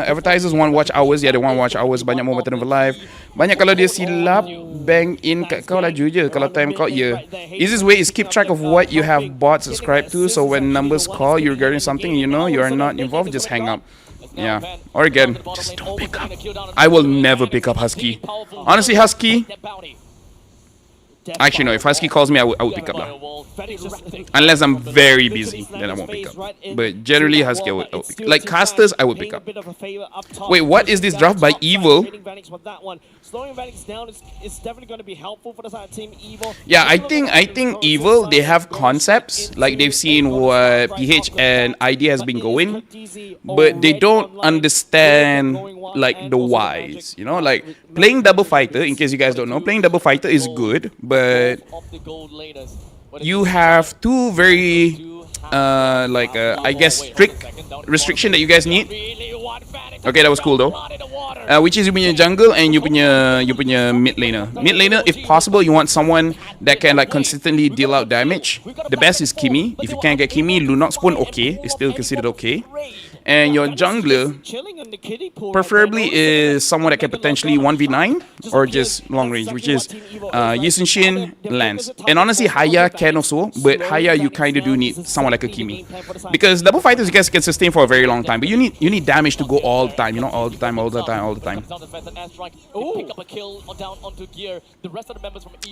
S1: Advertisers want watch hours. Yeah, they want watch hours. Banyak moment of live. Banyak kalau dia silap, bang in kat kau laju je. Kalau time kau, yeah. Easiest way is keep track of what you have bought, subscribed to. So when numbers call you regarding something, you know you are not involved, just hang up. Yeah. Or again, just don't pick up. I will never pick up Husky. Honestly, Husky. Actually, no. If Husky calls me, I would pick up lah. Unless I'm very busy, then I won't pick up. But generally, Husky, I would pick up. Like casters, I would pick up. Wait, what is this draft by Evil?
S3: Slowing Vanix down is definitely going to be helpful for the side Team Evil.
S1: Yeah, I think Evil, they have concepts. Like they've seen what PH and ID has been going, but they don't understand like the whys. You know, like playing double fighter. In case you guys don't know, playing double fighter is good, but you have two very I guess strict restriction that you guys need. Okay, that was cool though. Which is you punya jungle and you punya mid laner. Mid laner, if possible, you want someone that can like consistently deal out damage. The best is Kimi. If you can't get Kimi, Lunox Spoon, okay, it's still considered okay. And your jungler, preferably is someone that can potentially 1v9 or just long range, which is Yisenshin, Lance. And honestly, Haya can also, but Haya you kind of do need someone like a Kimi. Because double fighters you guys can sustain for a very long time, but you need damage to go all the time, you know, all the time.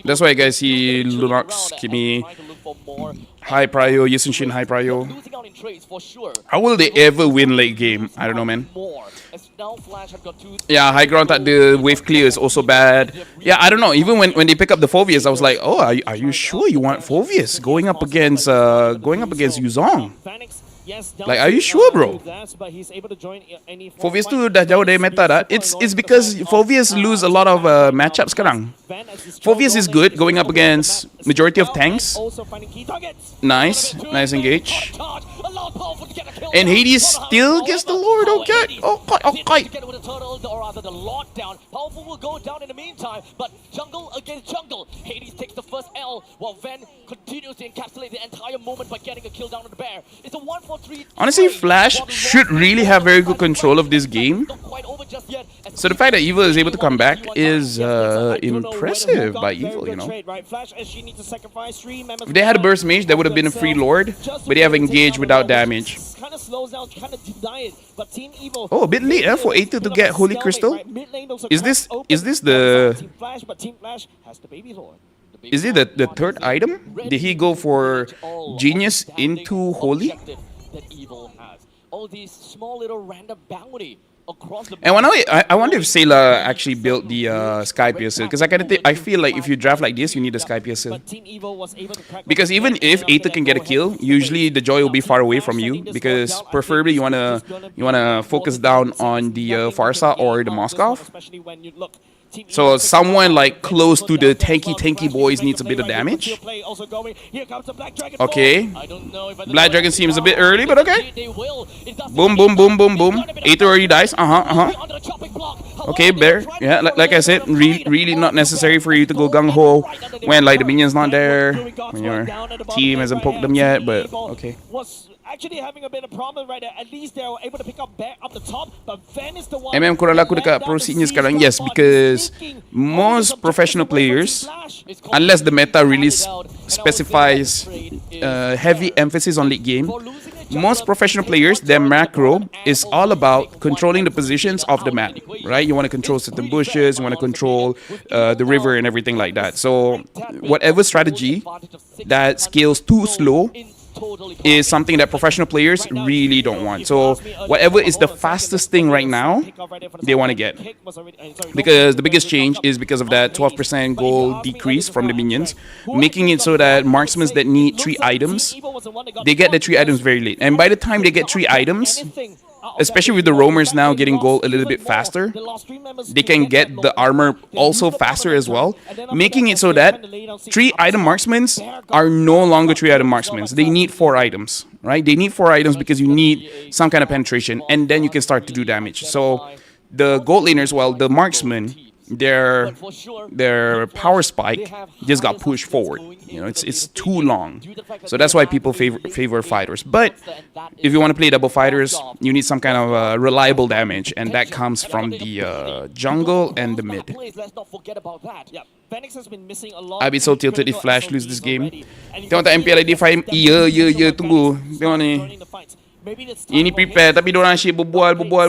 S1: That's why you guys see Lunox, Kimi, high prio, Yisenshin, high prio. How will they ever win late game? I don't know, man. Yeah, high ground at the wave clear is also bad. Yeah, I don't know. Even when they pick up the Phobias, I was like, oh, are you sure you want Phobias going up against Yuzong? Like, are you sure, bro? Phobias tu dah jauh dari meta dah. It's because Phobias lose a lot of matchups sekarang. Phobias is good going up against majority of tanks. Nice engage. And Hades still gets the Lord, okay. Okay.
S2: Powerful will go down in the meantime, but jungle against jungle. Hades takes the first L, while Ven continues to encapsulate the entire moment by getting a kill down on the bear. It's a 1-4-3.
S1: Honestly, Flash should really have very good control of this game. So the fact that Evil is able to come back is impressive by Evil, you know. If they had a burst mage, that would have been a free lord, but they have engaged without damage. Oh, a bit late for A2 to get Holy Crystal. Is this the third item? Did he go for Genius into Holy?
S2: All these small little random bounty across the
S1: and I wonder if Sayla actually built the Sky Piercer, because I feel like if you draft like this, you need a Sky Piercer. Because even if Aether can get a kill, usually the Joy will be far away from you, because preferably you wanna focus down on the Farsa or the Moskov. So someone like close to the tanky boys needs a bit of damage. Okay. Black Dragon seems a bit early, but okay. Boom, boom, boom, boom, boom. Aether already dies. Okay, Bear. Yeah, like I said, really not necessary for you to go gung-ho when like the minion's not there, when your team hasn't poked them yet, but okay.
S3: Actually having a bit of problem right there. At least they were able to pick up back up the top, but Van is the one.
S1: kurang laku dekat pro scene sekarang. Yes, because most professional players, unless the meta really specifies heavy emphasis on late game, most professional players, their macro is all about controlling the positions of the map, right? You want to control certain bushes, you want to control the river and everything like that. So whatever strategy that scales too slow is something that professional players really don't want. So whatever is the fastest thing right now, they want to get. Because the biggest change is because of that 12% gold decrease from the minions, making it so that marksmen that need 3 items, they get the 3 items very late. And by the time they get 3 items, especially with the roamers now getting gold a little bit faster, they can get the armor also faster as well, making it so that 3 item marksmen are no longer 3 item marksmen. They need 4 items, right? They need 4 items because you need some kind of penetration, and then you can start to do damage. So the gold laners, well, the marksmen, their power spike just got pushed forward. You know, it's too long. So that's why people favor fighters. But if you want to play double fighters, you need some kind of reliable damage, and that comes from the jungle and the mid. I'd be so tilted if Flash lose this game. Tengok tak MPL ID 5. Ya, tunggu. Tengok ni. Ini prepare tapi diorang asyik berbual.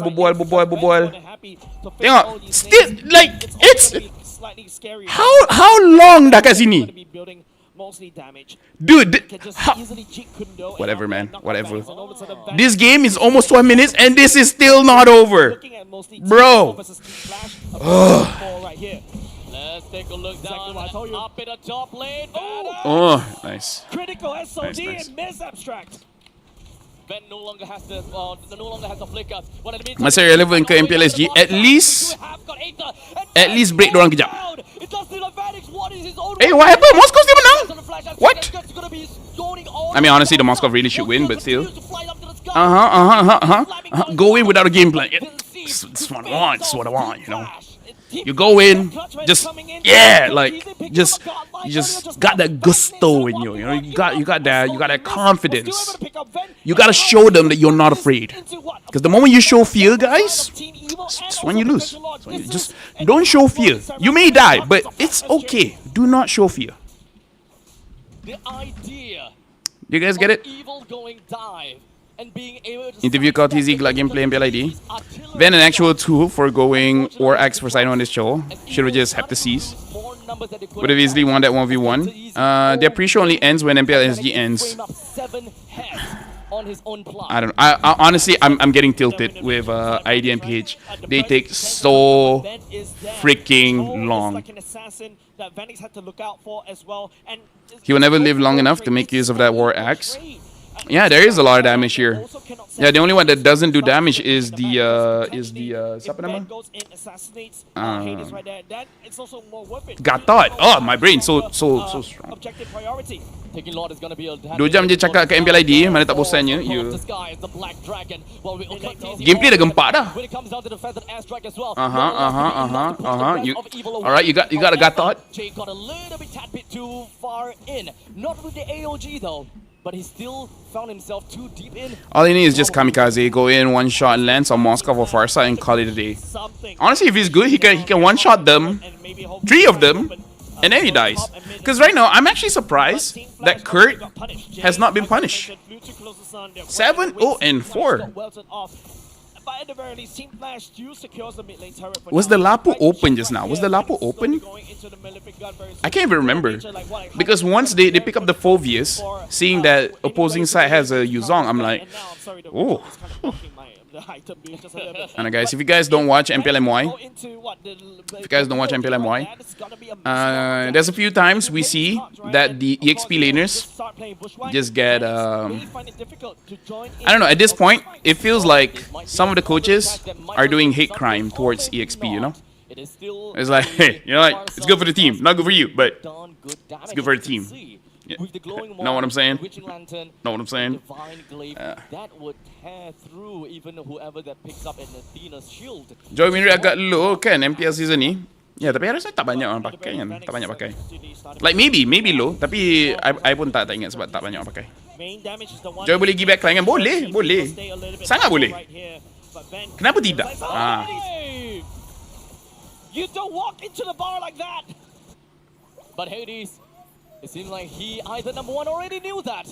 S1: Tengok, still like it's how long dah kat sini? Dude, whatever man, whatever. This game is almost 12 minutes and this is still not over. Bro.
S2: Let's take a look down up in the top lane.
S1: Oh, nice.
S3: Critical SOD
S1: Nice.
S3: and miss abstract.
S2: Ben no longer has the flicker.
S1: Masih relevant ke MPLSG, at least break dorang kejap. Hey, what happened? Moscow still menang? What? I mean, honestly, the Moscow really should win, but still. Go in without a game plan. It's what I want. It's what I want, you know. You go in, just you just got that gusto in you. You know, you got that confidence. You gotta show them that you're not afraid. Because the moment you show fear, guys, it's when you lose. So you just don't show fear. You may die, but it's okay. Do not show fear.
S2: The idea.
S1: You guys get it?
S2: Evil going dive.
S1: Interview called TZ Glug gameplay MPL ID. Then an actual tool for going or X for side on this show. Should have just Heptaseas. Would have easily won that 1v1. Their pre-show only ends when MPLSG ends. I don't know. I honestly, I'm getting tilted with ID and PH. They take so freaking long. He will never live long enough to make use of that war axe. Yeah, there is a lot of damage here. Yeah, the only one that doesn't do damage is the siapa nama? Got thought. Oh, my brain so strong. 2 jam je cakap kat MPL ID, mana tak bosannya. Gameplay dah gempak dah. Alright, you got a got thought.
S2: Not with the AOG though. But he still found himself too deep in.
S1: All he needs is just kamikaze, go in, one shot, lands on Moscow or Farsa and call it a day. Honestly, if he's good, he can one shot them, 3 of them, and then he dies. Because right now, I'm actually surprised that Kurt has not been punished. 7, 0, and 4. Was the Laphel open just now? Was the Laphel open? I can't even remember. Because once they pick up the Phobius, seeing that opposing side has a Yuzong, I'm like, oh. And guys, if you guys don't watch MPLMY, there's a few times we see that the EXP laners just get, I don't know, at this point, it feels like some of the coaches are doing hate crime towards EXP, you know? It's like, hey, you know, like, it's good for the team, not good for you, but it's good for the team. Yeah. Know what I'm saying? Know what I'm saying?
S2: That would tear through even whoever that picks up an Athena's shield.
S1: Joy win rate agak low kan MPL season ni. Ya, tapi harusnya tak banyak orang pakai kan. Tak banyak pakai. Like maybe low, tapi I pun tak ingat sebab tak banyak orang pakai. Joy boleh give back kan? Boleh. Sangat boleh. Kenapa tidak?
S3: You don't walk into the bar like that.
S2: But Hades, it seems like he either number 1 already knew that.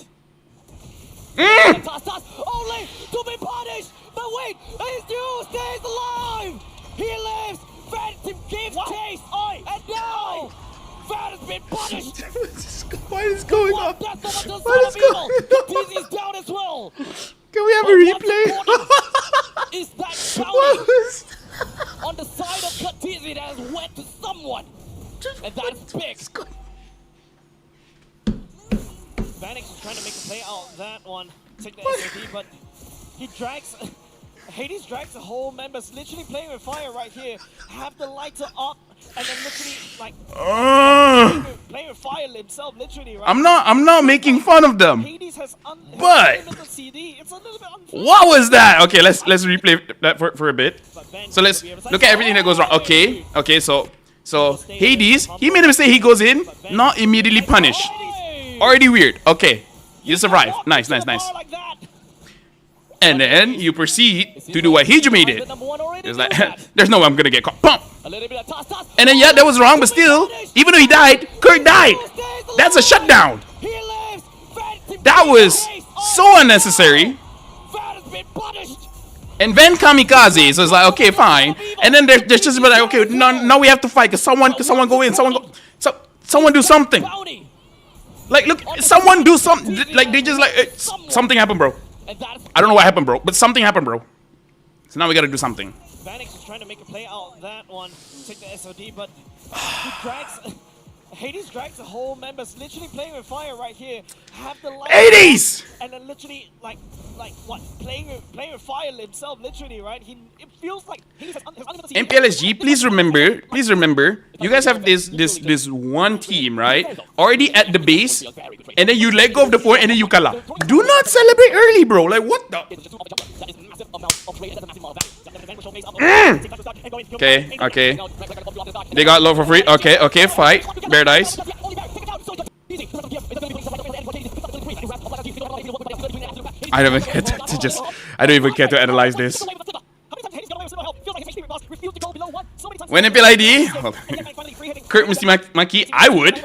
S2: Only to be punished. But wait, he still stays alive. He lives. Phantom gives chase. And now, Phantom has been punished.
S1: What is going on?
S2: What is
S1: What is going on?
S2: Dizzy is down as well.
S1: Can we have a replay?
S2: Is that
S1: What
S2: bounty
S1: was-
S2: on the side of Katizi that has went to someone? And that's big.
S3: Vanix is trying to make a play out of that one. Take the SOD, but he drags... Hades drags the whole members, literally playing with fire right here. Have the lighter up, and then literally, like, playing with fire himself, literally, right?
S1: I'm not making fun of them.
S3: Hades has
S1: But-
S3: the CD. It's a little bit unfair.
S1: What was that? Okay, let's replay that for a bit.
S3: But Ben
S1: So let's
S3: will be able to-
S1: look at everything that goes wrong. Okay, so Hades, he made a mistake, he goes in, not immediately punished. Already weird. Okay, you survive. Nice.
S3: Like that.
S1: And then you proceed to do what Hijime did. It's like, there's no way I'm gonna get caught. Pump.
S2: A little bit of toss.
S1: And then yeah, that was wrong, but still, even though he died, Kurt died. That's a shutdown.
S2: He lives. Phantom
S1: That was
S2: chase.
S1: so unnecessary.
S2: Phantom has been punished.
S1: And then kamikaze, so it's like, okay, fine. And then there's just like, okay, now we have to fight. Cause someone go in, someone do something.
S2: Bounty.
S1: Like, look, someone do something. Like, they just like, something happened, bro.
S2: And that's
S1: I don't know what happened, bro, but something happened, bro. So now we gotta do something.
S3: Vanix is trying to make a play out of that one. Take the SOD, but he drags... Hades drags the whole members, literally playing with fire right here. Have the light...
S1: Hades!
S3: And then literally, like what? Playing with fire himself, literally, right? It feels like Hades has unlimited...
S1: MPLSG, please remember, you guys have this one team, right? Already at the base, and then you let go of the fort, and then you kala. Do not celebrate early, bro. Like, what the? Okay. They got low for free. Okay, fight. Bear dice. I don't even care I don't even care to analyze this. When MPL ID, Kurt mesti maki, I would.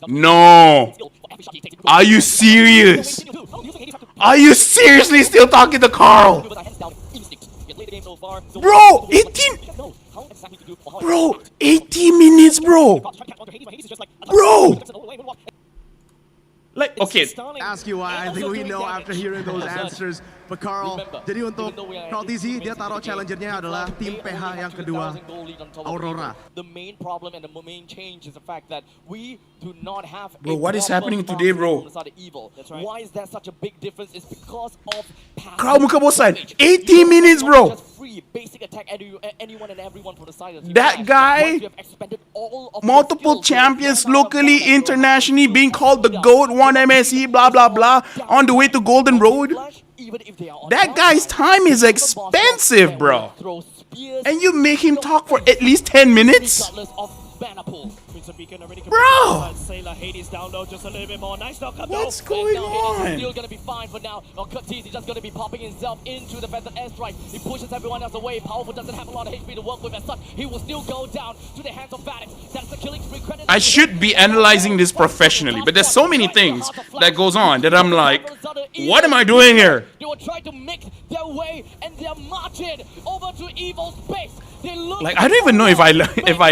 S1: No. Are you serious? Are you seriously still talking to Carl? Bro, 18. Bro, 18 minutes, bro. Bro. Like, okay.
S4: Ask you why. I think we know after hearing those answers. But Carl, jadi untuk Carl TZ, dia taruh challengernya adalah tim PH yang kedua, Aurora.
S2: The main problem and the main change is the fact that we do not have
S1: Bro, what is happening today, bro?
S3: That's right.
S2: Why is there such a big difference? It's because of
S1: Carl muka bosan. 18 minutes, bro.
S2: Just free basic attack anyone and everyone from the side of the
S1: That guy, multiple champions locally, internationally, being called the GOAT, 1 MSE, blah, blah, blah, on the way to Golden Road. That guy's time is expensive, bro. And you make him talk for at least 10 minutes? Bro!
S3: Hades down low just a little bit more. Nice knock up.
S1: What's going on?
S2: Still gonna be fine for now. Curtis is just gonna be popping himself into the Phantom airstrike. He pushes everyone else away. Powerful doesn't have a lot of HP to work with as such. He will still go down to the hands of Vanix. That's the killing spree.
S1: I should be analyzing this professionally, but there's so many things that goes on that I'm like, what am I doing here?
S2: They will try to make their way and they're marching over to Evil's base. They look
S1: Like, I don't even know if I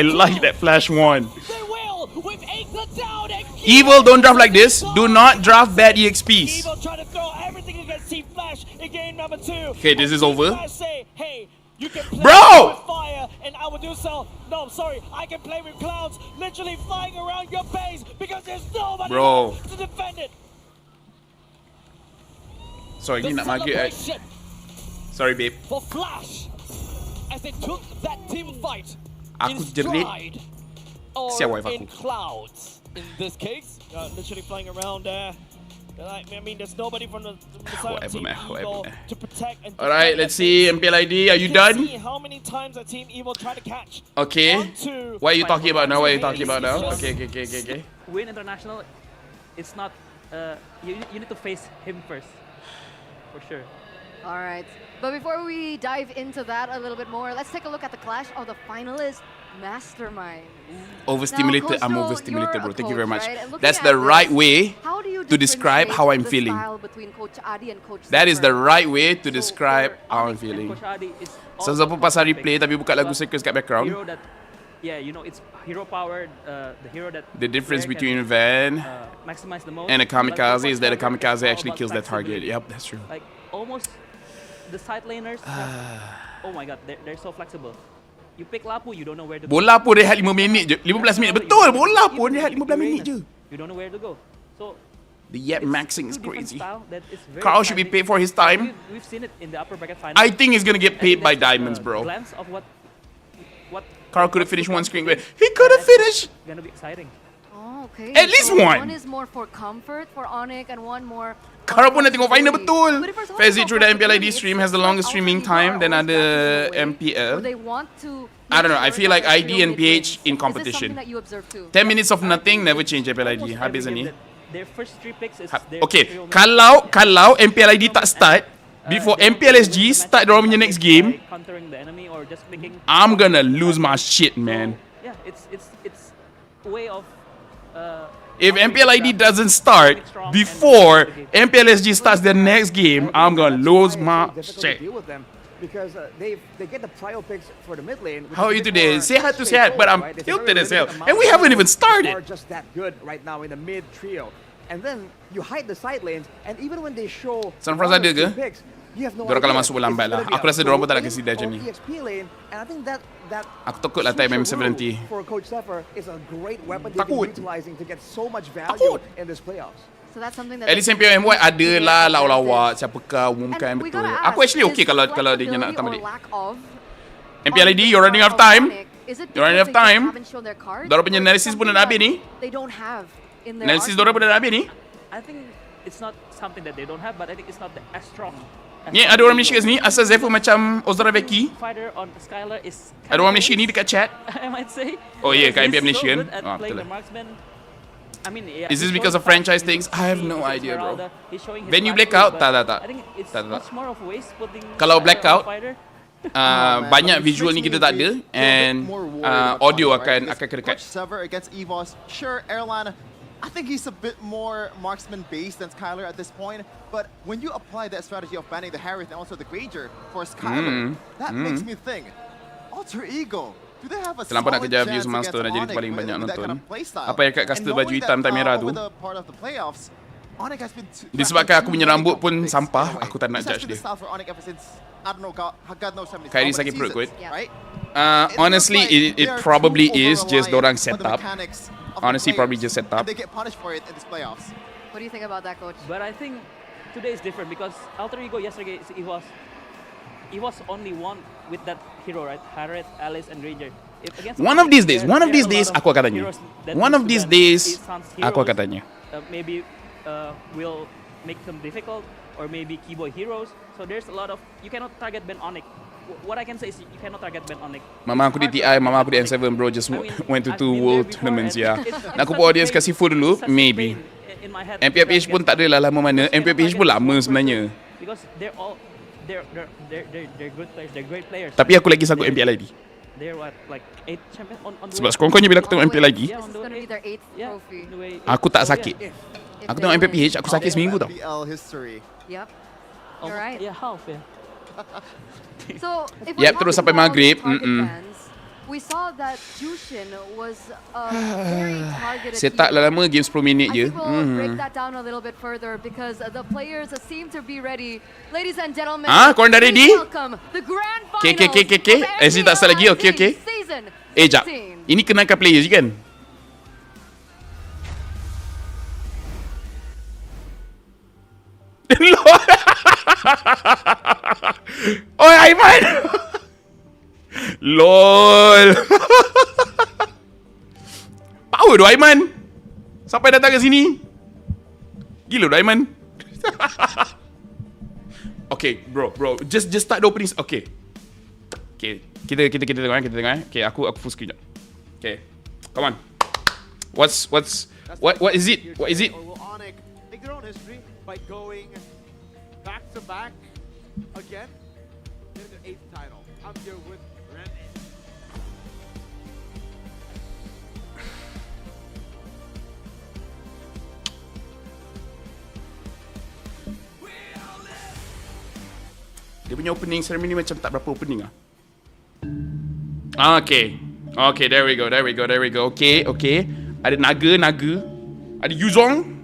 S1: like that Flash one.
S2: They will with Aether down and
S1: Evil, don't draft like this. Do not draft bad EXPs.
S3: Evil trying to throw everything against Team Flash in game number 2.
S1: Okay, this is over.
S3: Flash say, hey, you can play
S1: Bro!
S3: with fire, and I will do so. No, sorry, I can play with clouds, literally flying around your base because there's nobody
S1: Bro.
S3: left to defend it.
S1: Sorry,
S2: the
S1: ini nak market.
S2: celebration
S1: Sorry, babe.
S2: for Flash as they took that team fight in
S1: Aku jerit.
S2: stride or
S1: Siap wife
S2: in
S1: aku.
S2: clouds in this case.
S3: Literally flying around there. Like, I mean, there's nobody from the side
S1: Whatever,
S3: of Team
S1: man,
S3: Evil
S1: whatever.
S3: to protect and
S1: Alright,
S3: defend
S1: let's
S3: that
S1: see.
S3: base.
S1: MPL ID, are you
S3: can
S1: done?
S3: see how many times that Team Evil tried to catch.
S1: Okay.
S3: Onto
S1: What are you talking about now? What are you
S3: Hades.
S1: talking about now?
S3: It's just-
S1: Okay.
S5: Win international, it's not. You need to face him first, for sure.
S6: All right. But before we dive into that a little bit more, let's take a look at the clash of the finalists. mastermind.
S1: Overstimulated.
S6: Now,
S1: I'm
S6: Coach,
S1: overstimulated,
S6: you're
S1: bro.
S6: a
S1: Thank you very
S6: coach,
S1: much.
S6: right? And looking
S1: That's
S6: at
S1: the right
S6: this,
S1: way
S6: how do you
S1: to describe how I'm
S6: differentiate the
S1: feeling.
S6: style between Coach Adi and Coach
S1: That is the
S6: Zephyr?
S1: right way to
S5: So
S1: describe
S5: for
S1: how I'm
S5: Onic and
S1: feeling.
S5: Coach Adi, it's all
S1: Sesuatu
S5: about
S1: pasal
S5: topic.
S1: replay tapi buka lagu
S5: Because
S1: circus kat background.
S5: hero that, yeah, you know, it's hero powered. The hero that
S1: The difference
S5: player
S1: between
S5: can,
S1: Van
S5: maximize the most
S1: and a
S5: but for
S1: kamikaze is that a
S5: Coach Zephyr,
S1: kamikaze
S5: it's all
S1: actually
S5: about
S1: kills that target.
S5: flexibility.
S1: Yep, that's true.
S5: Like almost the side laners. Oh my god, they're so flexible. You pick Lapu, you don't know where to go.
S1: Bola pun rehat 5 minit je. 15 minit. Betul, bola pun rehat 15 minit je.
S5: You don't know where to go. So
S1: The yet
S5: it's
S1: maxing is
S5: two different
S1: crazy.
S5: style that is very
S1: Carl should be
S5: exciting.
S1: paid for his time.
S5: We've seen it in the upper bracket final.
S1: I think he's gonna get paid by diamonds, bro.
S5: Glance of what
S1: Carl could have finished one screen. He could have finished.
S5: Gonna be exciting.
S6: Oh, okay.
S1: At least
S6: So
S1: one.
S6: One is more for comfort for Onic and one more.
S1: Carl pun dah tengok final betul.
S6: But if we're talking
S1: Fezzi
S6: about
S1: through the MPLID
S6: flexibility,
S1: stream
S6: it's
S1: has the
S6: like
S1: longest streaming
S6: Alter Ego
S1: time
S6: are
S1: than
S6: always
S1: other
S6: backing away.
S1: MPL.
S6: Or they want to
S1: I don't know, I feel like ID and
S6: prioritize
S1: PH in
S6: mid-lanes.
S1: competition.
S6: Is this something that you observe too?
S1: 10 minutes of nothing never change MPLID.
S5: Almost
S1: Habis
S5: every
S1: ni.
S5: game that their first 3 picks is their
S1: Okay,
S5: trio main.
S1: kalau MPLID tak start before
S5: they don't
S1: MPLSG
S5: match
S1: start dorang punya
S5: up
S1: next
S5: by
S1: game,
S5: countering the enemy or just picking.
S1: I'm gonna lose my shit, man.
S5: Yeah, it's a way of.
S1: If MPLID doesn't start before MPLSG starts their next game, I'm gonna lose my shit.
S7: Because they get the prio picks for the mid lane.
S1: How are you today? Sehat to sehat, but I'm tilted as hell. And we haven't even started.
S7: Are just that good right now in the mid trio. And then you hide the side lanes, and even when they show
S1: San Francisco ada ke?
S7: picks, you have no
S1: Dorang kalau
S7: idea.
S1: masuk lambat
S7: It's
S1: lah.
S7: gonna be
S1: Aku
S7: a
S1: rasa dorang pun tak nak
S7: gold
S1: kasi
S7: lane
S1: dia macam
S7: or
S1: ni.
S7: EXP lane, and I think that
S1: Aku takut lah type M70.
S7: for Coach Zephyr is a great weapon they've
S1: Takut.
S7: been utilizing to get so much value
S1: Takut.
S7: in this playoffs.
S6: So that's something that
S1: At least MPL MY ada lah lawak-lawak. Siapakah umumkan betul. Aku actually okay kalau dia nak tambah dia. MPLID, you're running out of time. You're running out of time. Dorang punya analysis pun dah habis ni.
S6: They don't have in their
S1: Analysis dorang pun dah habis ni.
S5: I think it's not something that they don't have, but I think it's not as strong.
S1: Ni ada orang Malaysia kat sini. Asal Zephyr macam Ozra Becky.
S5: Fighter on Skylar is.
S1: Ada orang Malaysia ni dekat chat.
S5: I might say.
S1: Oh, yeah, kat
S5: He's
S1: MPL Malaysia
S5: so
S1: kan?
S5: good at
S1: Ah,
S5: playing
S1: betul
S5: the
S1: lah.
S5: marksman. I mean, yeah,
S1: Is this
S5: he's
S1: because
S5: showing
S1: of franchise
S5: flashes,
S1: things? I have
S5: he's
S1: no
S5: showing
S1: idea, bro.
S5: He's showing his
S1: Venue
S5: flashes,
S1: blackout?
S5: but
S1: Tak.
S5: I think it's
S1: Tak.
S5: much more of waste putting
S1: Kalau
S5: Skylar
S1: blackout,
S5: on fighter.
S1: Banyak visual ni kita tak ada. And audio akan kedekat.
S8: Coach Zephyr against EVOS. Sure, Airline, I think he's a bit more marksman-based than Skylar at this point. But when you apply that strategy of banning the Harith and also the Granger for Skylar, that makes me think, Alter Ego, do they have a
S1: Terlampau nak
S8: solid
S1: kejar
S8: chance
S1: views master
S8: against
S1: nak jadi
S8: Onic
S1: paling banyak
S8: with that
S1: nonton.
S8: kind of playstyle?
S1: Apa yang kat caster
S8: And
S1: baju
S8: knowing
S1: hitam
S8: that,
S1: tak merah tu.
S8: over the part of the playoffs, Onic has been
S1: Disebabkan aku punya rambut pun sampah, aku tak nak
S8: This has
S1: judge
S8: been the
S1: dia.
S8: style for Onic ever since, I don't know, God knows how many
S1: Kyrie
S8: how many
S1: sakit perut
S8: seasons,
S1: kot.
S6: Yeah.
S8: right?
S1: Honestly, it probably is just dorang set up. Honestly, probably just set up.
S8: And they get punished for it in this playoffs.
S6: What do you think about that, Coach?
S5: But I think today is different because Alter Ego yesterday he was only one with that hero, right? Harith, Alice, and Ranger. Against
S1: One of these days,
S5: there
S1: one of
S5: are
S1: these
S5: a lot
S1: days
S5: of
S1: aku akan tanya.
S5: heroes that
S1: One
S5: needs
S1: of
S5: to
S1: these
S5: ban.
S1: days
S5: It sounds
S1: aku akan
S5: heroes,
S1: tanya.
S5: Maybe will make them difficult, or maybe keyboard heroes. So there's a lot of you cannot target ban Onic. What I can say is you cannot target ban Onic.
S1: Mama aku di TI, mama aku di M7 bro, just went to 2 world tournaments ya. Nak aku buat audience kasih full dulu, maybe. MPLPH pun tak adalah lama mana. MPLPH pun lama sebenarnya.
S5: Because they're good players, they're great players.
S1: Tapi aku lagi sanggup MPLID.
S5: They're what, like 8 champion on the
S1: Sebab
S5: way?
S1: sekurang-kurangnya bila aku tengok MPL lagi,
S5: Yeah,
S6: This
S5: on
S6: is
S5: the
S6: going to
S5: way.
S6: be their 8th
S5: Yeah,
S6: trophy.
S5: on the way.
S1: aku tak
S5: So, yeah.
S1: sakit.
S6: If
S1: Aku
S6: they
S1: tengok
S6: win.
S1: MPLPH, aku sakit seminggu tau.
S8: BL history.
S6: Yep.
S5: Almost-
S6: You're right.
S5: Yeah, half, yeah.
S6: So, if
S1: Yep,
S6: we're
S1: terus
S6: talking
S1: sampai
S6: about
S1: maghrib,
S6: target bans, we saw that Jushin was a very targeted
S1: Set up
S6: hero.
S1: lah lama, game 10 minit
S6: I
S1: je.
S6: think we'll break that down a little bit further because the players seem to be ready. Ladies and gentlemen,
S1: Korang dah
S6: please
S1: ready?
S6: welcome the grand
S1: Okay,
S6: finals
S1: SG tak start lagi,
S6: of
S1: okay.
S6: season
S1: Jap.
S6: 16.
S1: Ini kenalkan players je kan? Oh, Aiman! LOL! Power tu Aiman! Sampai datang ke sini. Gila tu Aiman. Okay, bro. Just start the opening. Okay. Kita tengok Okay, aku full screen jap. Okay. Come on. What is it? What is it?
S9: Will Onic make their own history by going back to back again in their 8th title? I'm here with Renan.
S1: Dia punya opening ceremony macam tak berapa opening lah. Okay, there we go. Okay. Ada naga. Ada Yuzong.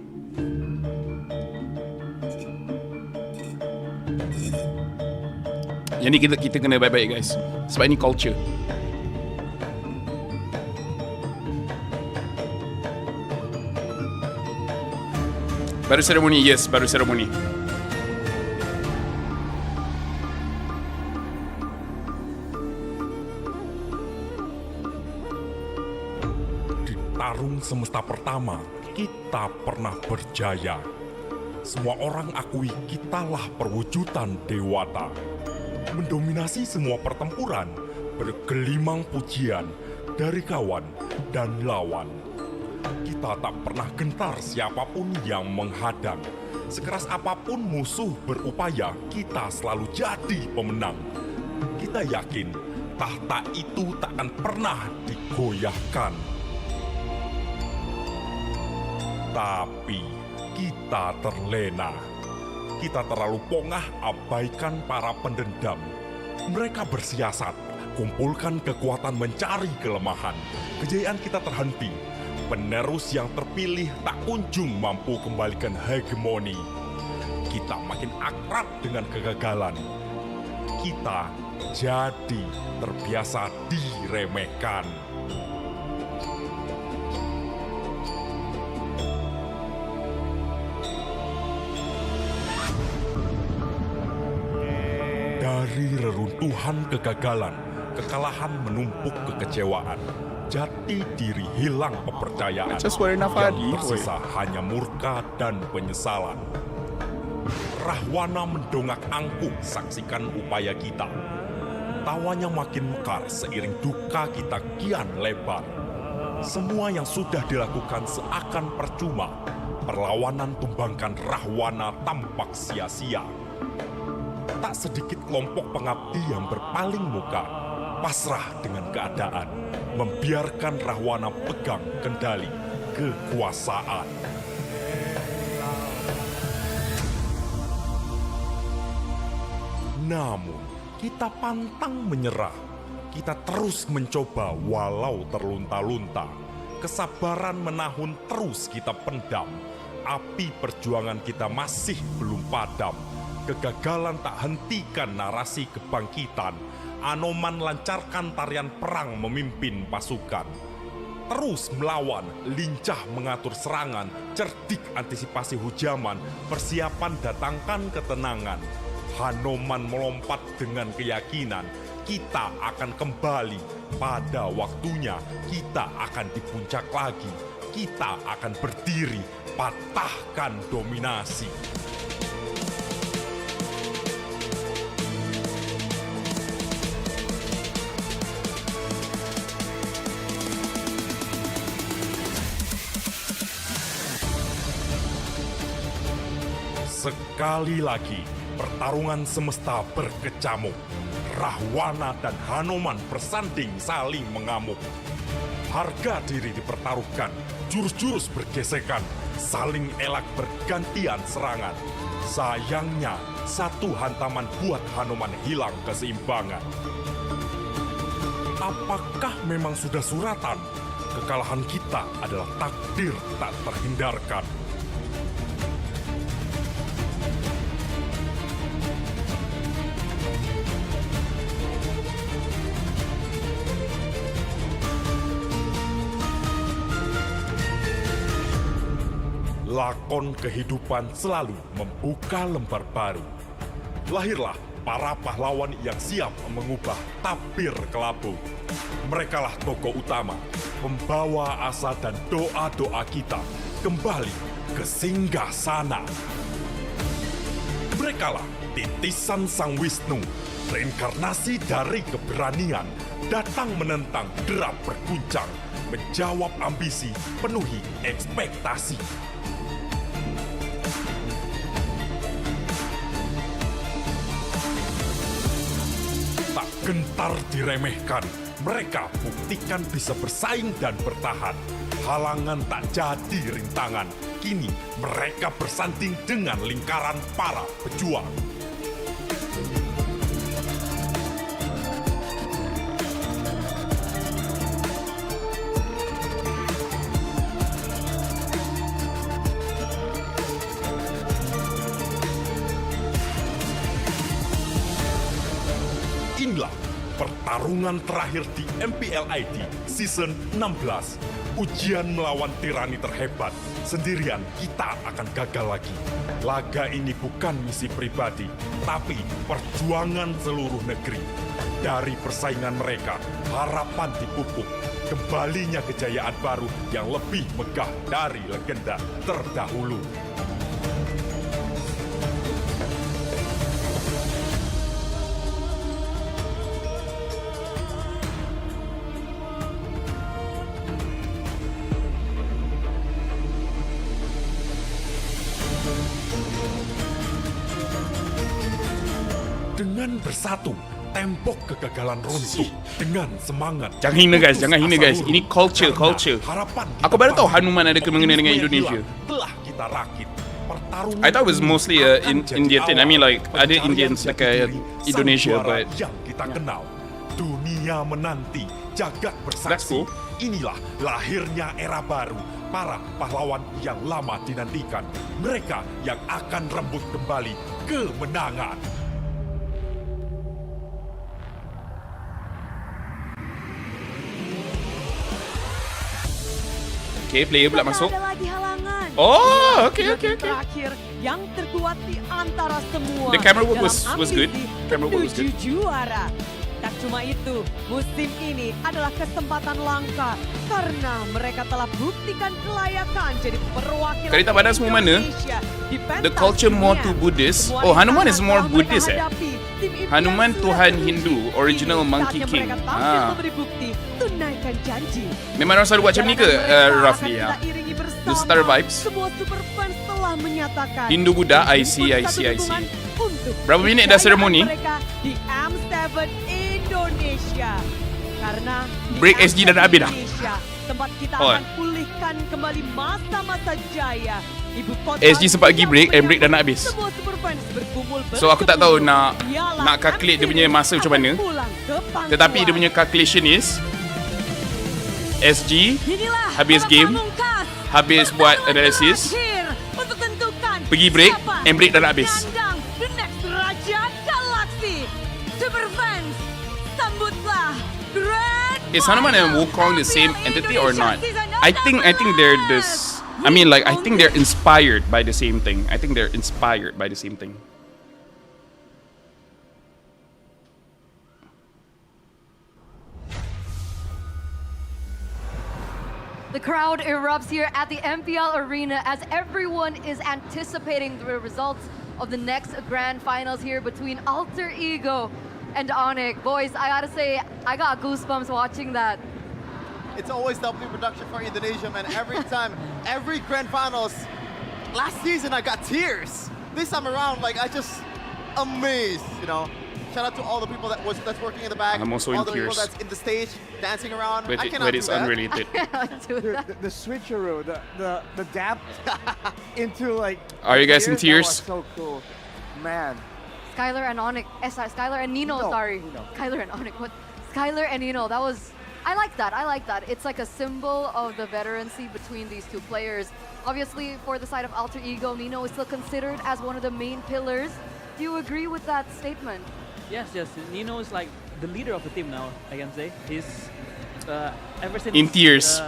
S1: Yang ni kita kena baik-baik guys. Sebab ini culture. Baru seremoni, yes, baru seremoni.
S10: Di tarung semesta pertama, kita pernah berjaya. Semua orang akui kitalah perwujudan dewata. Mendominasi semua pertempuran, bergelimang pujian dari kawan dan lawan. Kita tak pernah gentar siapapun yang menghadang. Sekeras apapun musuh berupaya, kita selalu jadi pemenang. Kita yakin tahta itu takkan pernah digoyahkan. Tapi kita terlena. Kita terlalu pongah abaikan para pendendam. Mereka bersiasat, kumpulkan kekuatan mencari kelemahan. Kejayaan kita terhenti. Penerus yang terpilih tak kunjung mampu kembalikan hegemoni. Kita makin akrab dengan kegagalan. Kita jadi terbiasa diremehkan. Dari reruntuhan kegagalan, kekalahan menumpuk kekecewaan. Jati diri hilang kepercayaan. Yang tersisa hanya murka dan penyesalan. Rahwana mendongak angkuh saksikan upaya kita. Tawanya makin mekar seiring duka kita kian lebar. Semua yang sudah dilakukan seakan percuma. Perlawanan tumbangkan Rahwana tampak sia-sia. Tak sedikit kelompok pengabdi yang berpaling muka, pasrah dengan keadaan, membiarkan Rahwana pegang kendali kekuasaan. Namun, kita pantang menyerah. Kita terus mencoba walau terlunta-lunta. Kesabaran menahun terus kita pendam. Api perjuangan kita masih belum padam. Kegagalan tak hentikan narasi kebangkitan. Anoman lancarkan tarian perang memimpin pasukan. Terus melawan, lincah mengatur serangan, cerdik antisipasi hujaman, persiapan datangkan ketenangan. Hanoman melompat dengan keyakinan, kita akan kembali pada waktunya, kita akan di puncak lagi, kita akan berdiri, patahkan dominasi. Sekali lagi, pertarungan semesta berkecamuk. Rahwana dan Hanoman bersanding saling mengamuk. Harga diri dipertaruhkan, jurus-jurus bergesekan, saling elak bergantian serangan. Sayangnya, satu hantaman buat Hanoman hilang keseimbangan. Apakah memang sudah suratan? Kekalahan kita adalah takdir tak terhindarkan. Lakon kehidupan selalu membuka lembar baru. Lahirlah para pahlawan yang siap mengubah tabir kelabu. Merekalah tokoh utama, pembawa asa dan doa-doa kita kembali ke singgasana. Merekalah titisan Sang Wisnu, reinkarnasi dari keberanian, datang menentang derap berguncang, menjawab ambisi, penuhi ekspektasi. Gentar diremehkan, mereka buktikan bisa bersaing dan bertahan. Halangan tak jadi rintangan, kini mereka bersanding dengan lingkaran para pejuang. pertarungan terakhir di MPL ID Season 16. Ujian melawan tirani terhebat. Sendirian kita akan gagal lagi. Laga ini bukan misi pribadi, tapi perjuangan seluruh negeri. Dari persaingan mereka, harapan dipupuk. Kembalinya kejayaan baru yang lebih megah dari legenda terdahulu. Dengan bersatu, tembok kegagalan runtuh dengan semangat.
S1: Jangan hina guys, jangan hina guys. Ini culture. Aku baru tahu Hanuman ada kemengena dengan Indonesia.
S10: Telah kita rakit. Pertarungan
S1: I thought it was mostly Indian thing. I mean like ada Indians dekat Indonesia, but
S10: yang kita kenal. Dunia menanti, jagat
S1: That's
S10: bersaksi.
S1: cool.
S10: Inilah lahirnya era baru. Para pahlawan yang lama dinantikan. Mereka yang akan rembut kembali kemenangan.
S1: Okay, player pula masuk.
S11: Ada lagi halangan.
S1: Oh, okay.
S11: Terakhir yang terkuat di antara semua.
S1: The camera work
S11: dalam
S1: was good.
S11: ambisi
S1: Camera work was
S11: menuju
S1: good.
S11: juara. Tak cuma itu, musim ini adalah kesempatan langka karena mereka telah buktikan kelayakan jadi perwakilan
S1: Karita pada semua mana?
S11: Indonesia di pentas
S1: The culture more to
S11: dunia.
S1: Buddhist.
S11: Semua
S1: Oh, Hanuman is
S11: rintangan
S1: more
S11: telah mereka
S1: Buddhist
S11: hadapi. Tim impian
S1: Hanuman
S11: sudah
S1: Tuhan
S11: teruji.
S1: Hindu, original
S11: Kini
S1: Monkey
S11: saatnya
S1: King.
S11: mereka tampil memberi bukti, tunaikan janji.
S1: Memang orang selalu buat macam ni ke? Roughly ya. The star vibes.
S11: Semua super fans telah menyatakan
S1: Hindu Buddha, I see. Berapa minit dah seremoni?
S11: Mereka di M7 Indonesia. Karena di
S1: Break SG dah nak habis dah.
S11: Indonesia, tempat kita
S1: Oh.
S11: akan pulihkan kembali masa-masa jaya. Ibu kota
S1: SG sempat pergi break, and break dah nak habis.
S11: Semua super fans berkumpul
S1: So aku tak tahu
S11: berkebun.
S1: nak calculate dia punya masa macam mana. Tetapi dia punya calculation is SG habis game, habis buat analysis,
S11: untuk tentukan
S1: pergi break,
S11: siapa
S1: and break dah nak habis.
S11: penyandang the next Raja Galaksi. Super fans, sambutlah Grand
S1: Is Hanuman and Wukong the same entity or not? I think they're this. I mean, like, I think they're inspired by the same thing.
S6: The crowd erupts here at the MPL Arena as everyone is anticipating the results of the next Grand Finals here between Alter Ego and Onic. Boys, I gotta say, I got goosebumps watching that.
S8: It's always W production for Indonesia, man. Every time, every Grand Finals. Last season, I got tears. This time around, like, I just amazed, you know. Shout out to all the people that's working in the back.
S1: I'm also
S8: all
S1: in
S8: the
S1: tears.
S8: people that's in the stage, dancing around.
S1: But
S8: I cannot
S1: it's
S8: do that.
S1: unrelated.
S7: The switcheroo, the dab into like.
S1: Are you guys in
S7: tears?
S1: tears?
S7: That was so cool, man.
S6: Skylar and Onic, Skylar and Nino, sorry. Skylar and Onic, what? Skylar and Nino, that was, I like that. It's like a symbol of the veterancy between these two players. Obviously, for the side of Alter Ego, Nino is still considered as one of the main pillars. Do you agree with that statement?
S5: Yes. Nino is like the leader of the team now, I can say. He's ever since
S1: In tears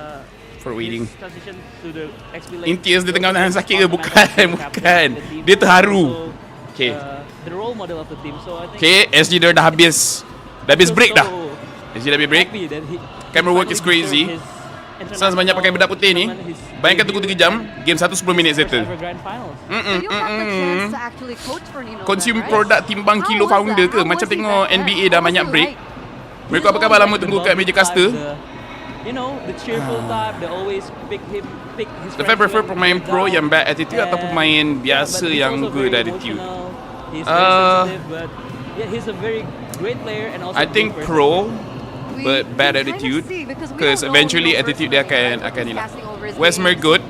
S1: for waiting.
S5: his transition to the XP lane.
S1: In tears dia tengah nahan sakit ke? Bukan. Dia terharu. Okay.
S5: The role model of the team. So I think
S1: Okay, SG dah habis. Dah habis break dah. SG dah habis break.
S5: happy that
S1: Camera work is crazy. Sans banyak pakai bedak putih ni. Bayangkan tunggu 3 jam, game 1 10 minit settle.
S6: So you got the chance to actually coach for Nino.
S1: Consume
S6: then, right?
S1: produk timbang
S6: How
S1: kilo
S6: was
S1: founder
S6: that?
S1: ke?
S6: How
S1: Macam
S6: was he
S1: tengok
S6: back then?
S1: NBA dah
S6: What was
S1: banyak
S6: he
S1: break.
S6: like?
S1: Mereka apa khabar lama tunggu kat meja caster?
S5: You know, the cheerful type, they always pick his
S1: Tapi prefer pemain pro yang bad attitude atau pemain biasa yang good attitude?
S5: He's very sensitive, but yeah, he's a very great player and also
S1: I think
S5: good person.
S1: pro but bad attitude, because eventually attitude dia akan hilang. Where's Mergood?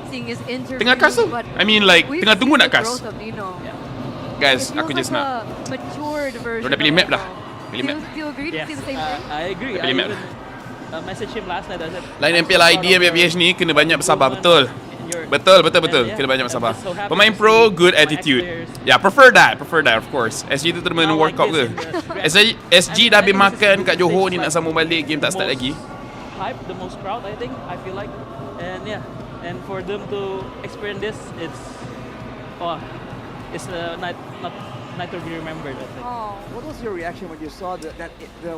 S1: Tengah cast tu. I mean like tengah tunggu nak cast. Guys, aku just nak. Dah pilih map dah. Pilih map.
S6: Do you agree to
S5: Yes,
S6: see the same thing?
S5: I agree. I
S1: Pilih map.
S5: even messaged him last night. I said,
S1: Lain MPL ID MPH ni kena banyak bersabar betul.
S5: you're...
S1: Betul.
S5: And, yeah,
S1: Kena banyak
S5: I'm
S1: sabar.
S5: just so happy
S1: Pemain
S5: to
S1: pro,
S5: see
S1: good
S5: my
S1: attitude.
S5: ex-players.
S1: Yeah, prefer that of course. SG tu terus
S5: Now
S1: workout
S5: like
S1: ke?
S5: this in the
S1: SG dah habis
S5: I think
S1: makan
S5: this
S1: kat
S5: is
S1: Johor ni
S5: like
S1: nak sambung balik, game tak
S5: the
S1: start
S5: most
S1: lagi.
S5: Hype, the most crowd, I think. I feel like, and yeah, and for them to experience this, it's a night to be remembered, I think.
S6: Oh.
S7: What was your reaction when you saw the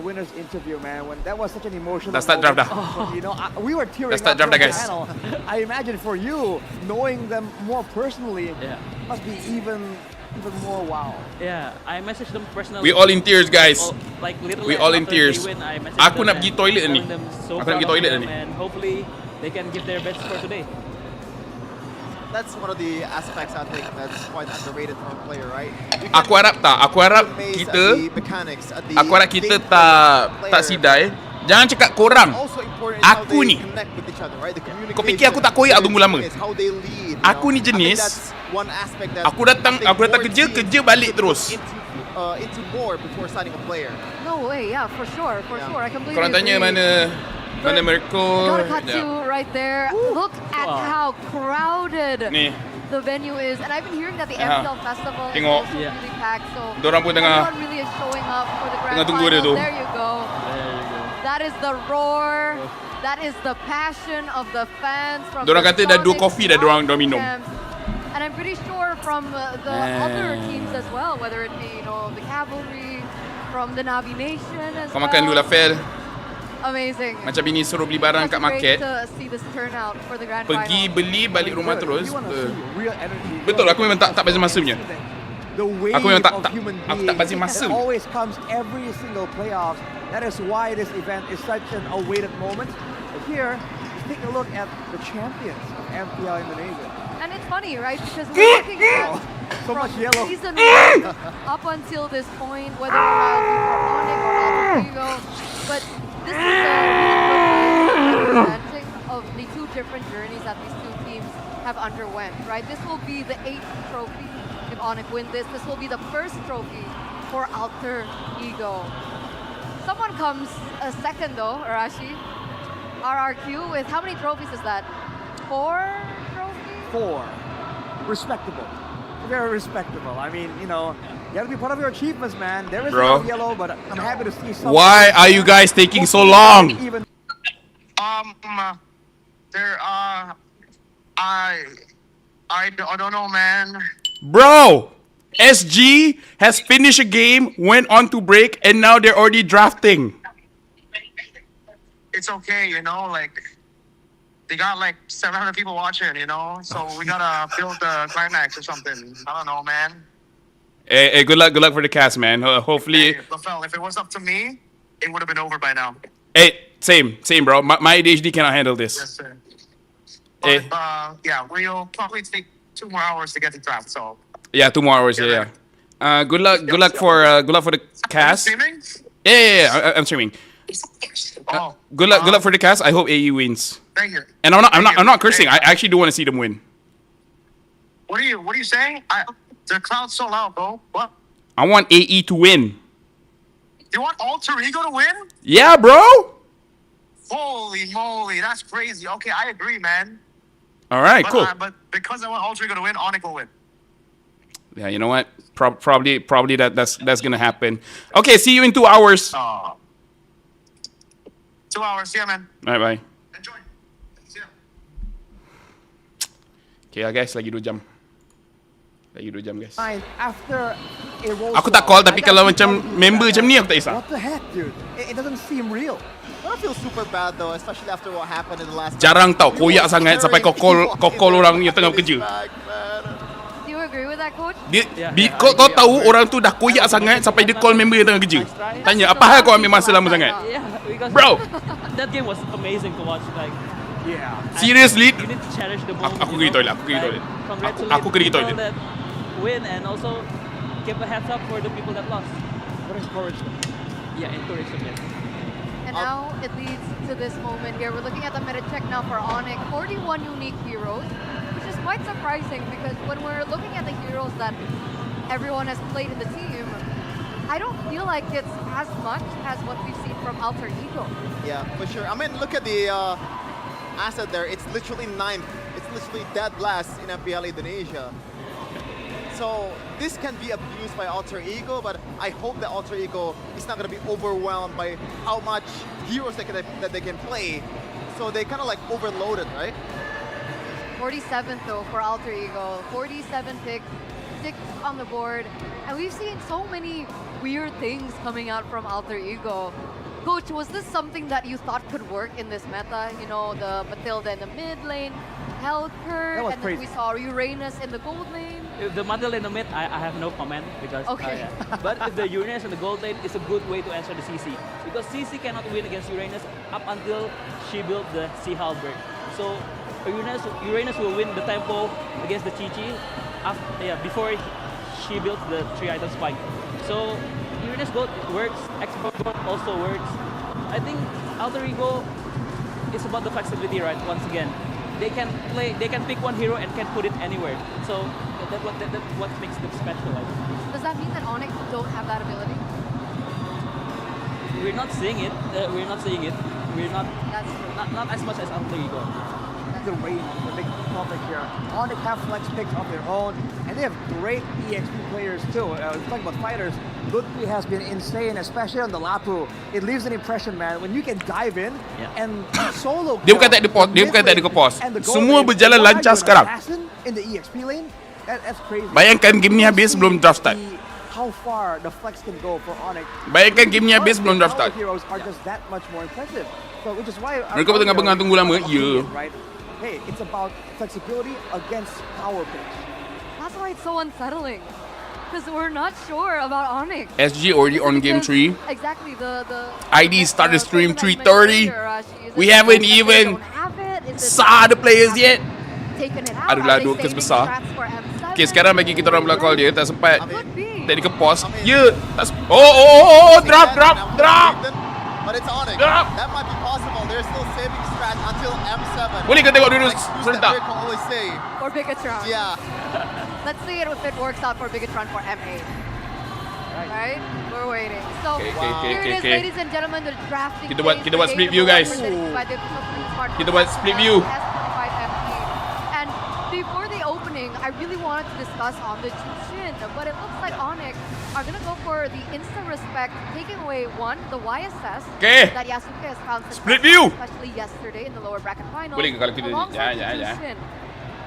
S7: winner's interview, man? When that was such an emotional
S1: Dah start draft
S7: moment.
S1: dah.
S7: You know, we were tearing
S1: Dah start
S7: up
S1: draft
S7: from
S1: dah,
S7: the
S1: guys.
S7: panel. I imagine for you, knowing them more personally,
S5: Yeah.
S7: must be even more wow.
S5: Yeah, I messaged them personally.
S1: We all in tears, guys.
S5: Like literally
S1: We all in
S5: after they
S1: tears.
S5: win, I messaged
S1: Aku
S5: them
S1: nak pergi
S5: and
S1: toilet ni.
S5: telling them so
S1: Aku nak
S5: proud
S1: pergi
S5: of
S1: toilet
S5: them
S1: ni.
S5: and hopefully they can give their best for today.
S8: That's one of the aspects I think that's quite underrated from a player, right?
S1: Aku harap kita tak sidai. Jangan cakap korang. Aku ni. Kau fikir aku tak koyak tunggu lama? Aku ni jenis, aku datang kerja balik terus.
S8: Into more before signing a player.
S6: No way, yeah, for sure. I completely
S1: Korang tanya
S6: agree.
S1: mana Merko.
S6: Gotta cut you right there. Look at how crowded
S1: Ni.
S6: the venue is, and I've been hearing that the
S1: Ah.
S6: MPL festival is
S1: Tengok.
S6: also really packed. So
S1: Dorang pun tengah-
S6: everyone really is showing up for the grand
S1: tengah tunggu dia
S6: finals.
S1: tu.
S6: There you go. That is the roar. That is the passion of the fans from
S1: Dorang
S6: the
S1: kata dah 2
S6: Sonic
S1: kopi dah dorang minum.
S6: camps. And I'm pretty sure from the other teams as well, whether it be the cavalry, from the Navi Nation as
S1: Kau makan dulu
S6: well.
S1: Laphel.
S6: Amazing.
S1: Macam bini suruh beli barang kat
S6: Such
S1: market.
S6: great to see this turnout for the grand
S1: Pergi
S6: final.
S1: beli balik rumah terus.
S7: You wanna see real energy.
S1: Betul, aku memang tak bagi masa punya.
S7: The wave
S1: Aku memang tak-
S7: of human
S1: aku tak bagi
S7: beings
S1: masa.
S7: that always comes every single playoffs. That is why this event is such an awaited moment. But here, take a look at the champions of MPL Indonesia.
S6: And it's funny, right? Because we're looking at
S7: So
S6: from
S7: much yellow.
S6: season 1 up until this point, whether it was Onic or Alter, but this is a representing of the two different journeys that these two teams have underwent, right? This will be the 8th trophy if Onic win this. This will be the first trophy for Alter Ego. Someone comes second though, Arashi. RRQ with how many trophies is that? 4 trophies?
S7: 4. Respectable. Very respectable. I mean, you have to be proud of your achievements, man. There is
S1: Bro.
S7: no yellow, but I'm happy to see some.
S1: Why are you guys taking so long?
S7: Even
S9: I don't know, man.
S1: Bro, SG has finished a game, went on to break, and now they're already drafting.
S9: It's okay, like they got like 700 people watching, so we gotta build the climax or something. I don't know, man.
S1: Hey, good luck for the cast, man. Hopefully,
S9: Hey, Laphel, if it was up to me, it would have been over by now.
S1: hey, same, bro. My ADHD cannot handle this.
S9: Yes, sir.
S1: Hey.
S9: But, yeah, we'll probably take 2 more hours to get the draft, so.
S1: Yeah, 2 more hours. Yeah. Good luck for the cast.
S9: Streaming?
S1: Yeah. I'm streaming.
S9: Oh,
S1: Good luck for the cast. I hope AE wins.
S9: thank you.
S1: And I'm not cursing.
S9: Thank
S1: I actually do want to see them win.
S9: What are you saying? The crowd's so loud, bro. What?
S1: I want AE to win.
S9: You want Alter Ego to win?
S1: Yeah, bro.
S9: Holy moly, that's crazy. Okay, I agree, man.
S1: All right,
S9: But,
S1: cool.
S9: but because I want Alter Ego to win, Onic will win.
S1: Yeah, you know what? Probably that's gonna happen. Okay, see you in 2 hours.
S9: 2 hours. See ya, man.
S1: Bye bye.
S9: Enjoy. See ya.
S1: Okay lah guys, lagi 2 jam. Guys.
S7: after a roll
S1: Aku tak
S7: swap,
S1: call, tapi
S7: I
S1: kalau
S7: got
S1: macam
S7: people
S1: member
S7: that-
S1: macam ni aku tak kisah.
S7: What the heck, dude? It doesn't seem real.
S8: I feel super bad though, especially after what happened in the last.
S1: Jarang tau koyak sangat sampai kau call orang yang tengah bekerja.
S6: Do you agree with that, Coach?
S1: Kau tahu orang tu dah koyak sangat sampai dia call member yang tengah kerja. Tanya, apa hal kau ambil masa lama sangat?
S5: Yeah, because
S1: Bro.
S5: that game was amazing to watch. Like,
S7: Yeah.
S1: Seriously?
S5: you need to cherish the moment.
S1: Aku
S5: you
S1: pergi
S5: know?
S1: toilet.
S5: Congratulate
S1: Aku pergi
S5: the
S1: toilet.
S5: people that win and also give a heads up for the people that lost.
S7: What encourage them?
S5: Yeah, encourage them. Yes.
S6: And now it leads to this moment here. We're looking at the meta check now for Onic. 41 unique heroes, which is quite surprising because when we're looking at the heroes that everyone has played in the team, I don't feel like it's as much as what we've seen from Alter Ego.
S8: Yeah, for sure. I mean, look at the asset there. It's literally 9th. It's literally dead last in MPL Indonesia. So this can be abused by Alter Ego, but I hope that Alter Ego is not going to be overwhelmed by how much heroes that they can play. So they kind of like overloaded, right?
S6: 47th though for Alter Ego. 47 picks, 6 on the board. And we've seen so many weird things coming out from Alter Ego. Coach, was this something that you thought could work in this meta? You know, the Matilda in the mid lane, Helker, and then we saw Uranus in the gold lane.
S5: The Matilda in the mid, I have no comment because.
S6: Okay.
S5: But the Uranus in the gold lane is a good way to answer the CC because CC cannot win against Uranus up until she built the Sea Halberd. So Uranus will win the tempo against the Chi-Chi before she built the 3-item spike. So Uranus gold works, Export gold also works. I think Alter Ego is about the flexibility, right? Once again, they can pick one hero and can put it anywhere. So that's what makes them special. I think.
S6: Does that mean that Onic don't have that ability?
S5: We're not seeing it. We're not seeing it. We're not.
S6: That's true.
S5: Not as much as Alter Ego.
S7: The range is a big topic here. Onic have flex picks of their own, and they have great EXP players too. Talking about fighters, Ludwig has been insane, especially on the Laphel. It leaves an impression, man. When you can dive in and solo.
S1: Dia bukan tak ada pause, dia bukan tak ada ke pause. Semua berjalan lancar sekarang.
S7: In the EXP lane, that's crazy.
S1: Bayangkan game ni habis sebelum draft start.
S7: How far the flex can go for Onic.
S1: Bayangkan game ni habis sebelum draft start.
S7: Heroes are just that much more impressive. So which is why
S1: mereka tengah bengang tunggu lama. Ya.
S7: Right? Hey, it's about flexibility against power pitch.
S6: That's why it's so unsettling. Because we're not sure about Onic.
S1: SG already on game 3.
S6: Exactly, the
S1: ID started stream 3:30. We haven't even saw the players yet. Aduhlah, 2 kes besar. Okay, sekarang bagi kita orang belakang dia. Tak sempat technical pause. Ya, drop.
S8: But it's Onic. That might be possible. They're still saving strat until M7.
S1: Boleh kita tengok dulu serentak?
S6: For Bigatron.
S8: Yeah.
S6: Let's see if it works out for Bigatron for M8. Right? We're waiting. So, here it is, ladies and gentlemen, the drafting.
S1: Kita buat split view, guys. Kita buat split view.
S6: And before the opening, I really wanted to discuss on the Jushin, but it looks like Onic are gonna go for the instant respect, taking away the YSS that Yasuke has found
S1: split view,
S6: especially yesterday in the lower bracket final.
S1: Boleh ke kalau kita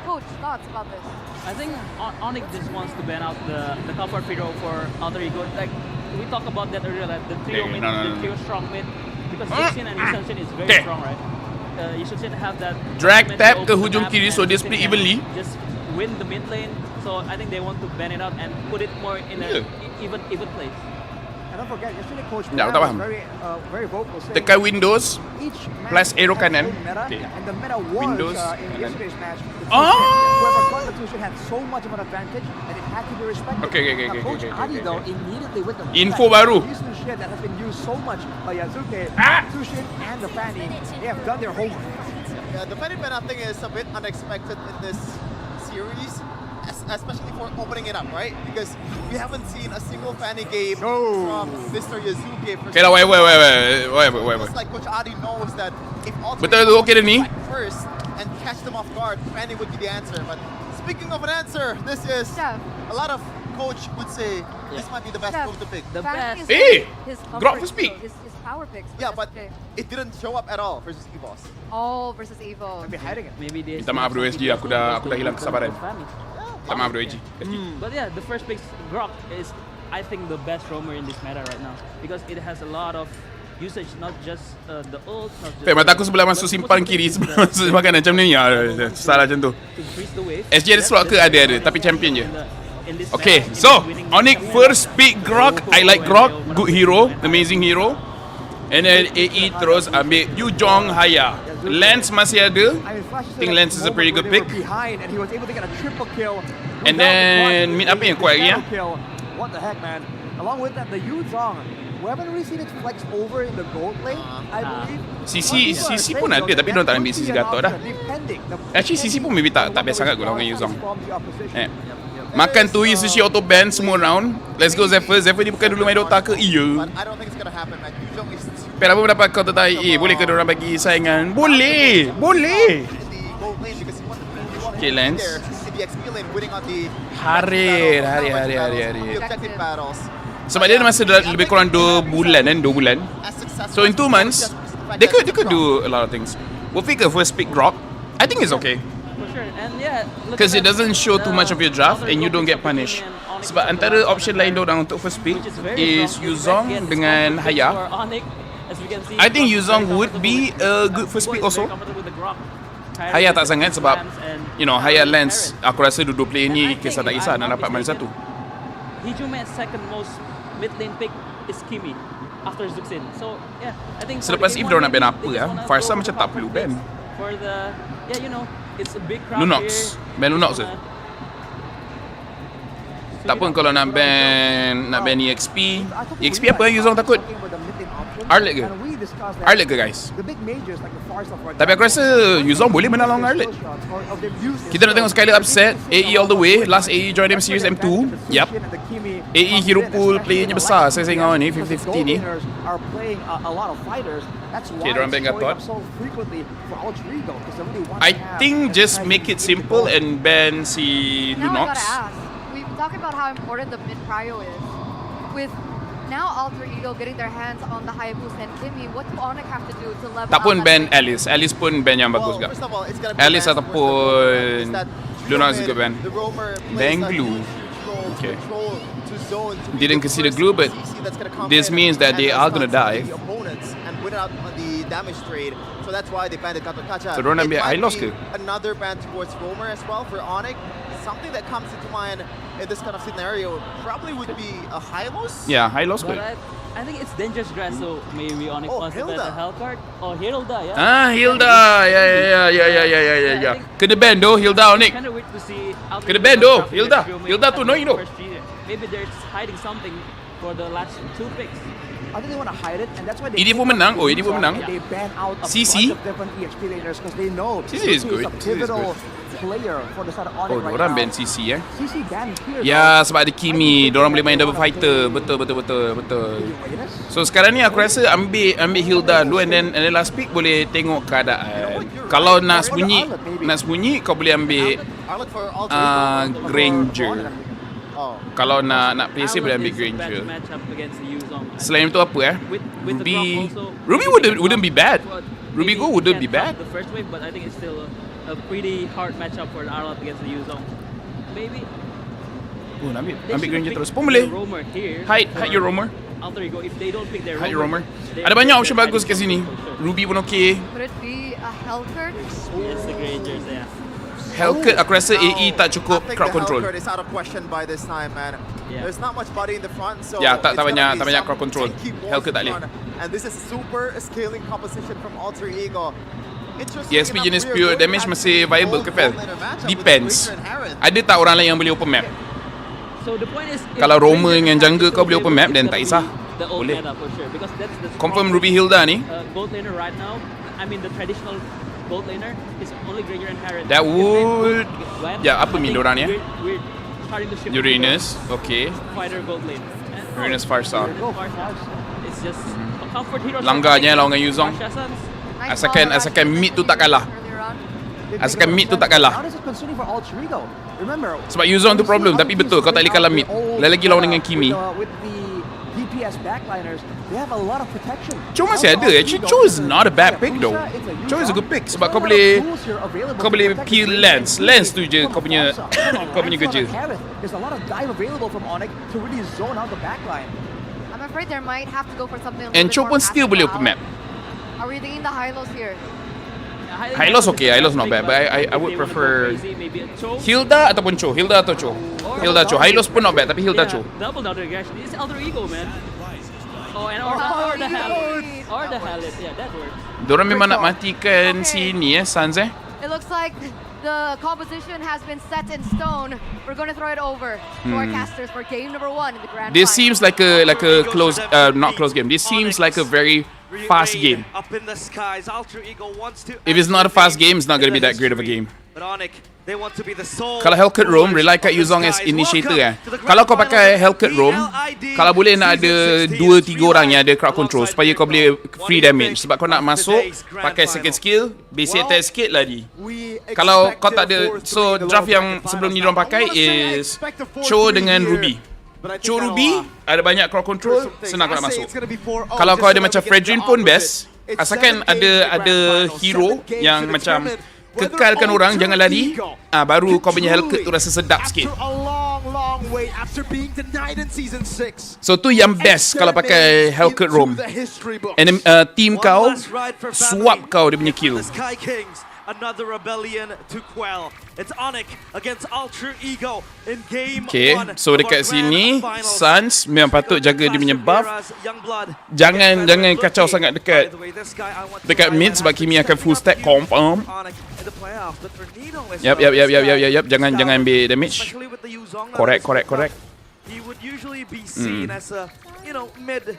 S6: Coach, thoughts about this?
S5: I think Onic just wants to ban out the comfort hero for Alter Ego. Like we talked about that earlier, like the trio mid, the trio strong mid, because Jushin and Yushin is very strong, right? Yushin have that
S1: drag tap ke hujung kiri, so they split evenly.
S5: Just win the mid lane. So I think they want to ban it out and put it more in a even place.
S7: And don't forget, yesterday Coach
S1: was
S7: very vocal saying
S1: tekan Windows plus arrow kanan.
S7: And the meta was
S1: Windows
S7: in yesterday's match. Whoever got the Tushin had so much of an advantage that it had to be respected.
S1: Okay.
S7: Coach Adi though immediately with the
S1: info baru.
S7: Shit that has been used so much by Yazuke, Tushin and the Fanny. They have done their homework.
S8: Yeah, the Fanny ban I think is a bit unexpected in this series, especially for opening it up, right? Because we haven't seen a single Fanny game from Mr. Yazuke.
S1: Okay, wait.
S8: It's like Coach Adi knows that if
S1: Betul okay ni
S8: first and catch them off guard, Fanny would be the answer. But speaking of an answer, this is a lot of coach would say this might be the best move to pick.
S5: The best.
S1: Grok to speak.
S6: His power picks.
S8: Yeah, but it didn't show up at all versus EVOS.
S6: Oh, versus Evo.
S7: Maybe hiding it.
S5: Maybe they.
S1: Minta maaf bro SG, aku dah hilang kesabaran. Minta maaf bro SG.
S5: But yeah, the first pick Grok is I think the best roamer in this meta right now because it has a lot of usage, not just the ult, not just.
S1: Mata aku sebelah masuk simpan kiri sebelah masuk makanan macam ni. Salah macam tu. SG ada slot ke? Ada, tapi champion je. Okay, so Onic first pick Grok. I like Grok, good hero, amazing hero. And then AE terus ambil Yujong Haya. Lance masih ada. I think Lance is a pretty good pick. And then mid apa yang kuat lagi ya?
S7: What the heck, man? Along with that, the Yuzong. We haven't really seen it flex over in the gold lane, I believe.
S1: CC pun ada, tapi diorang tak ambil CC Gatot dah. Actually CC pun maybe tak best sangat guna dengan Yuzong. Makan tu sushi auto ban semua round. Let's go Zephyr. Zephyr ni bukan dulu main Dota ke? Iya. Apa pendapat kau tentang EA? Boleh ke diorang bagi saingan? Boleh. Okay, Lance.
S8: There in the XP lane, winning on the
S1: Hari.
S8: the objective battles.
S1: Sebab dia masa lebih kurang 2 bulan kan, 2 bulan.
S8: As successful
S1: So in 2 months, they could do a lot of things. We'll pick a first pick drop. I think it's okay.
S5: For sure. And yeah,
S1: Because it doesn't show too much of your draft and you don't get punished. Sebab antara option lain diorang untuk first pick is Yuzong dengan Haya. I think Yuzong would be a good first pick also. Haya tak sangat sebab you know, Haya Lance, aku rasa dua player ni kisah tak kisah nak dapat mana satu.
S5: Hijume's second most mid lane pick is Kimi after Zuxin. So yeah, I think
S1: Selepas Eve diorang nak ban apa ya? Farsa macam tak perlu ban.
S5: For the yeah, you know, it's a big crowd
S1: Lunox. Ban Lunox je. Tak pun kalau nak ban EXP. EXP apa yang Yuzong takut? Arlet ke? Arlet ke guys? Tapi aku rasa Yuzong boleh menang lawan Arlet. Kita nak tengok Skyler upset. AE all the way. Last AE join them series M2. Yup. AE hero pool playernya besar. Saya tengok ni 50-50 ni. Okay, diorang ban Gatot. I think just make it simple and ban si
S6: Now I
S1: Lunox.
S6: gotta ask. We talk about how important the mid prio is. With now Alter Ego getting their hands on the Hayabusa and Kimi, what do Onic have to do to level
S1: Tak pun
S6: out
S1: ban
S6: that
S1: Alice. Alice pun ban yang bagus juga.
S8: First of all, it's gonna be
S1: Alice
S8: banned
S1: ataupun
S8: for that
S1: Lunox
S8: Roman-
S1: juga ban.
S8: the Romer
S1: Ban
S8: plays like
S1: glue.
S8: control,
S1: Okay.
S8: control to zone to be
S1: Didn't
S8: the
S1: consider
S8: first
S1: glue, but
S8: CC that's gonna come
S1: this
S8: in
S1: means that
S8: and
S1: they are gonna
S8: respond to
S1: die.
S8: the opponents and win out on the damage trade. So that's why they banned the Gatot Kacha.
S1: So, diorang
S8: It
S1: ambil
S8: might
S1: Hylos
S8: be
S1: ke?
S8: another ban towards Romer as well for Onic. Something that comes into mind in this kind of scenario probably would be a Hylos.
S1: Yeah, high loss
S5: But
S1: good.
S5: I think it's dangerous grass, so maybe Onyx wants to bet
S8: Hilda.
S5: the hell card. Oh, Hilda, yeah.
S1: Ah, Hilda. Yeah. Kena ban doh Hilda Onic.
S5: Kind of weird to see.
S1: Kena ban doh, Hilda. Hilda tu annoying doh.
S5: Maybe they're hiding something for the last 2 picks.
S7: I think they want to hide it, and that's why they
S1: ED pun menang. Oh, ED pun menang.
S7: They ban out a
S1: CC?
S7: bunch of different EXP laners because they know
S1: CC is good.
S7: a
S1: CC is
S7: pivotal
S1: good.
S7: player for the side of Onic
S1: Oh,
S7: right
S1: diorang
S7: now.
S1: ban CC eh.
S7: CC ban here.
S1: Ya, sebab ada Kimi, diorang boleh main double fighter. Betul. So sekarang ni aku rasa ambil Hilda dulu and then last pick boleh tengok keadaan. Kalau nak sembunyi kau boleh ambil
S8: Arlet for Alter Ego.
S1: Granger.
S8: Oh.
S1: Kalau nak play safe boleh ambil Granger. Selain itu apa Ruby wouldn't be bad. Ruby Go wouldn't be bad.
S5: The first wave, but I think it's still a pretty hard matchup for the Arlot against the Yuzong. Maybe
S1: Oh, ambil
S5: they should
S1: Granger
S5: pick
S1: terus pun boleh.
S5: the Roamer here.
S1: Hide your Roamer.
S5: Alter Ego, if they don't pick their
S1: Hide your Roamer.
S5: they-
S1: Ada banyak option
S5: they're
S1: bagus kat
S5: hiding
S1: sini.
S5: for sure.
S1: Ruby pun okay.
S6: Could it be a Hellcurt?
S5: Yes, the Grangers, yeah.
S1: Hellcut aku rasa AE tak cukup
S8: I think
S1: crowd
S8: the
S1: control.
S8: Hellcurt is out of question by this time, man.
S5: Yeah.
S8: There's not much body in the front, so
S1: Ya, tak
S8: it's gonna
S1: banyak
S8: be
S1: tak banyak
S8: some
S1: crowd control.
S8: tanky balls
S1: Hellcut tak
S8: in
S1: boleh.
S8: front. And this is super scaling composition from Alter Ego. Interesting
S1: ESP
S8: enough,
S1: jenis
S8: we are
S1: pure
S8: going
S1: damage
S8: back
S1: masih
S8: to
S1: viable
S8: old
S1: ke Fel?
S8: gold laner matchup with
S1: Depends.
S8: Granger and Harith.
S1: Ada tak orang lain yang boleh open map?
S5: So the point is, if
S1: Kalau Roamer
S5: Granger
S1: dengan
S5: and
S1: jungle
S5: Harris
S1: kau boleh
S5: is
S1: open map,
S5: able,
S1: then
S5: it's
S1: tak
S5: gonna
S1: kisah.
S5: be the old
S1: Boleh.
S5: meta for sure, because that's the
S1: Confirm
S5: strong-
S1: Ruby Hilda ni.
S5: Gold laner right now, I mean the traditional gold laner is only Granger and Harris.
S1: That
S5: If they
S1: would-
S5: both win,
S1: Ya, apa
S5: I
S1: ni
S5: think
S1: dorang ni,
S5: we're starting to shift
S1: Uranus,
S5: to
S1: okay.
S5: fighter gold lane.
S1: Uranus Farsa.
S5: It's just a comfort hero.
S1: Langgarnya lawan dengan Yuzong.
S6: Nice
S1: Asalkan mid tu tak kalah.
S6: earlier on.
S1: Asalkan mid tu tak kalah.
S7: Now this is concerning for Alter Ego. Remember,
S1: Sebab Yuzong tu problem, tapi betul kau tak boleh kalah mid. Lagi lawan dengan Kimi.
S7: With the DPS backliners, they have a lot of protection.
S1: Cho masih ada. Actually, Cho is not a bad pick though. Cho is a good pick sebab kau boleh peel Lance. Lance tu je kau punya kerja.
S7: There's a lot of dive available from Onic to really zone out the backline.
S6: I'm afraid there might have to go for something a little
S1: And
S6: bit
S1: Cho
S6: more
S1: pun still boleh open map.
S6: Are we thinking the Hylos here?
S1: Hylos okay, Hylos not bad, but I would prefer Hilda ataupun Cho. Hilda atau Cho. Hilda Cho. Hylos pun not bad, tapi Hilda Cho.
S5: Double down aggression. It's Alter Ego, man. Oh, and or the Hallet. Or the Hallet. Yeah, that works.
S1: Diorang memang nak matikan si ni Sans
S6: It looks like the composition has been set in stone. We're going to throw it over to our casters for game number 1 in the grand
S1: This
S6: final.
S1: seems like a close not close game. This seems like a very fast game.
S12: Up in the skies, Alter Ego wants to
S1: If it's not a fast game, it's not going to be that great of a game.
S12: But Onic
S1: Kalau Hellcat Roam, rely kat Yuzong as initiator Kalau kau pakai Hellcat Roam, kalau boleh nak ada 2-3 orang yang ada crowd control supaya kau boleh free damage. Sebab kau nak masuk, pakai second skill, basic attack sikit lari. Kalau kau tak ada, so draft yang sebelum ni diorang pakai is Cho dengan Ruby. Cho Ruby, ada banyak crowd control, senang kau nak masuk. Kalau kau ada macam Fredrin pun best, asalkan ada hero yang macam kekalkan orang, jangan lari, baru kau punya Hellcat tu rasa sedap sikit. So tu yang best kalau pakai Hellcat Roam. And then team kau swap kau dia punya kill.
S3: Another rebellion to quell. It's Onic against Ultra Ego in game 1.
S1: Okay, so dekat sini Suns memang patut jaga dia punya buff. Jangan kacau sangat dekat mid sebab Kimi akan full stack confirm. Yap. Jangan ambil damage. Correct.
S3: He would usually be seen as a, mid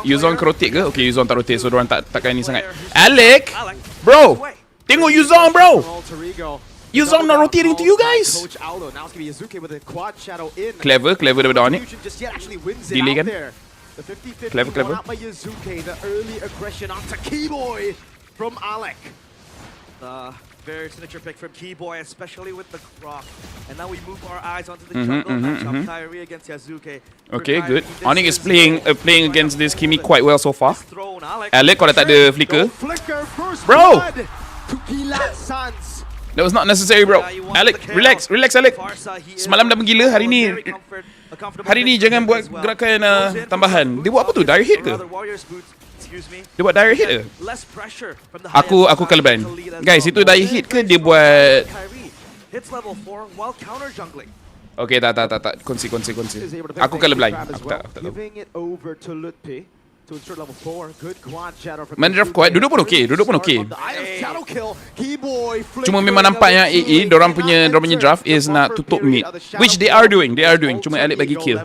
S1: Yuzong ke rotate ke? Okay, Yuzong tak rotate, so diorang takkan ni sangat. Alec! Bro! Tengok Yuzong, bro! Yuzong not rotating to you guys! Clever daripada Onic. Delay kan? Clever.
S3: Very signature pick from Keyboy, especially with the Croc. And now we move our eyes onto the jungle matchup. Kyrie against Yazuke.
S1: Okay, good. Onic is playing against this Kimi quite well so far. Alec, kau dah tak ada flicker. Bro! That was not necessary, bro. Alec, relax, Alec. Semalam dah menggila, hari ni jangan buat gerakan tambahan. Dia buat apa tu? Dire hit ke? Dia buat dire hit ke? Aku colorblind. Guys, itu dire hit ke dia buat... Okay, tak. Konsi. Aku colorblind. Aku tak tahu. Main draft kuat, duduk pun okey. Cuma memang nampak yang AE dorang punya draft is nak tutup mid, which they are doing. Cuma Alec bagi kill.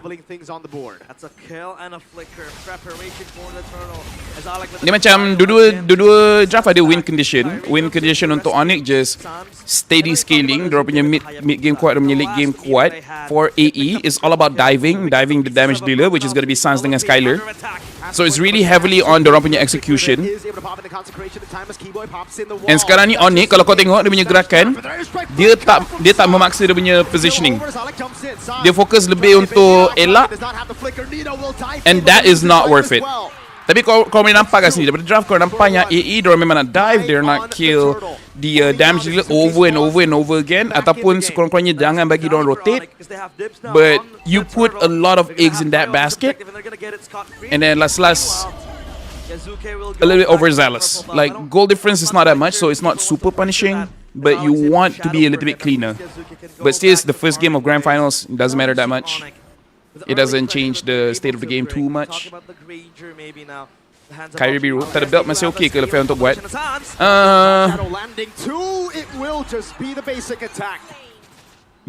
S1: Dia macam dua draft ada win condition untuk Onic just steady scaling. Dorang punya mid game kuat, dorang punya late game kuat. For AE is all about diving the damage dealer, which is going to be Suns dengan Skylar. So it's really heavily on dorang punya execution. And sekarang ni Onic, kalau kau tengok dia punya gerakan, dia tak memaksa dia punya positioning. Dia fokus lebih untuk elak, and that is not worth it. Tapi kau boleh nampak kat sini, daripada draft kau nampak yang AE diorang memang nak dive, they're not kill the damage dealer over and over again, ataupun sekurang-kurangnya jangan bagi diorang rotate. But you put a lot of eggs in that basket, and then last a little bit overzealous. Like, goal difference is not that much, so it's not super punishing, but you want to be a little bit cleaner. But still, it's the first game of Granfinals, it doesn't matter that much. It doesn't change the state of the game too much. Kyrie biru, tak ada belt masih okay ke Laphel untuk buat?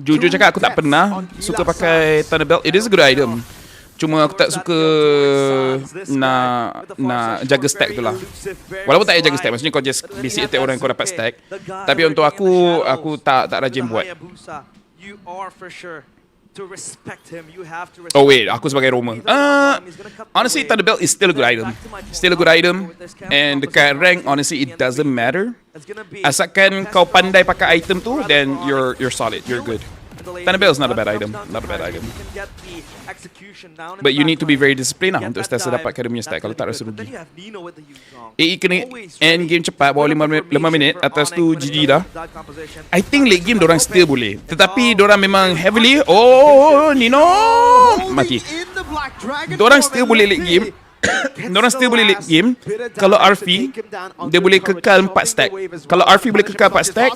S1: Jujur cakap aku tak pernah suka pakai Thunder Belt. It is a good item. Cuma aku tak suka nak jaga stack tu lah. Walaupun tak payah jaga stack, maksudnya kau just basic attack orang kau dapat stack. Tapi untuk aku tak rajin buat. Oh wait, aku sebagai Roma. Honestly, Thunder Belt is still a good item. And dekat rank, honestly, it doesn't matter. Asalkan kau pandai pakai item tu, then you're solid, you're good. Thunder Belt is not a bad item. But you need to be very disciplined lah untuk setiap dapatkan dia punya stack. Kalau tak rasa rugi. AE kena end game cepat, bawah 5 minit. Atas tu GG dah. I think late game dorang still boleh. Tetapi dorang memang heavily... Oh, Nino! Mati. Dorang still boleh late game. Kalau RV, dia boleh kekal 4 stack. Kalau RV boleh kekal 4 stack,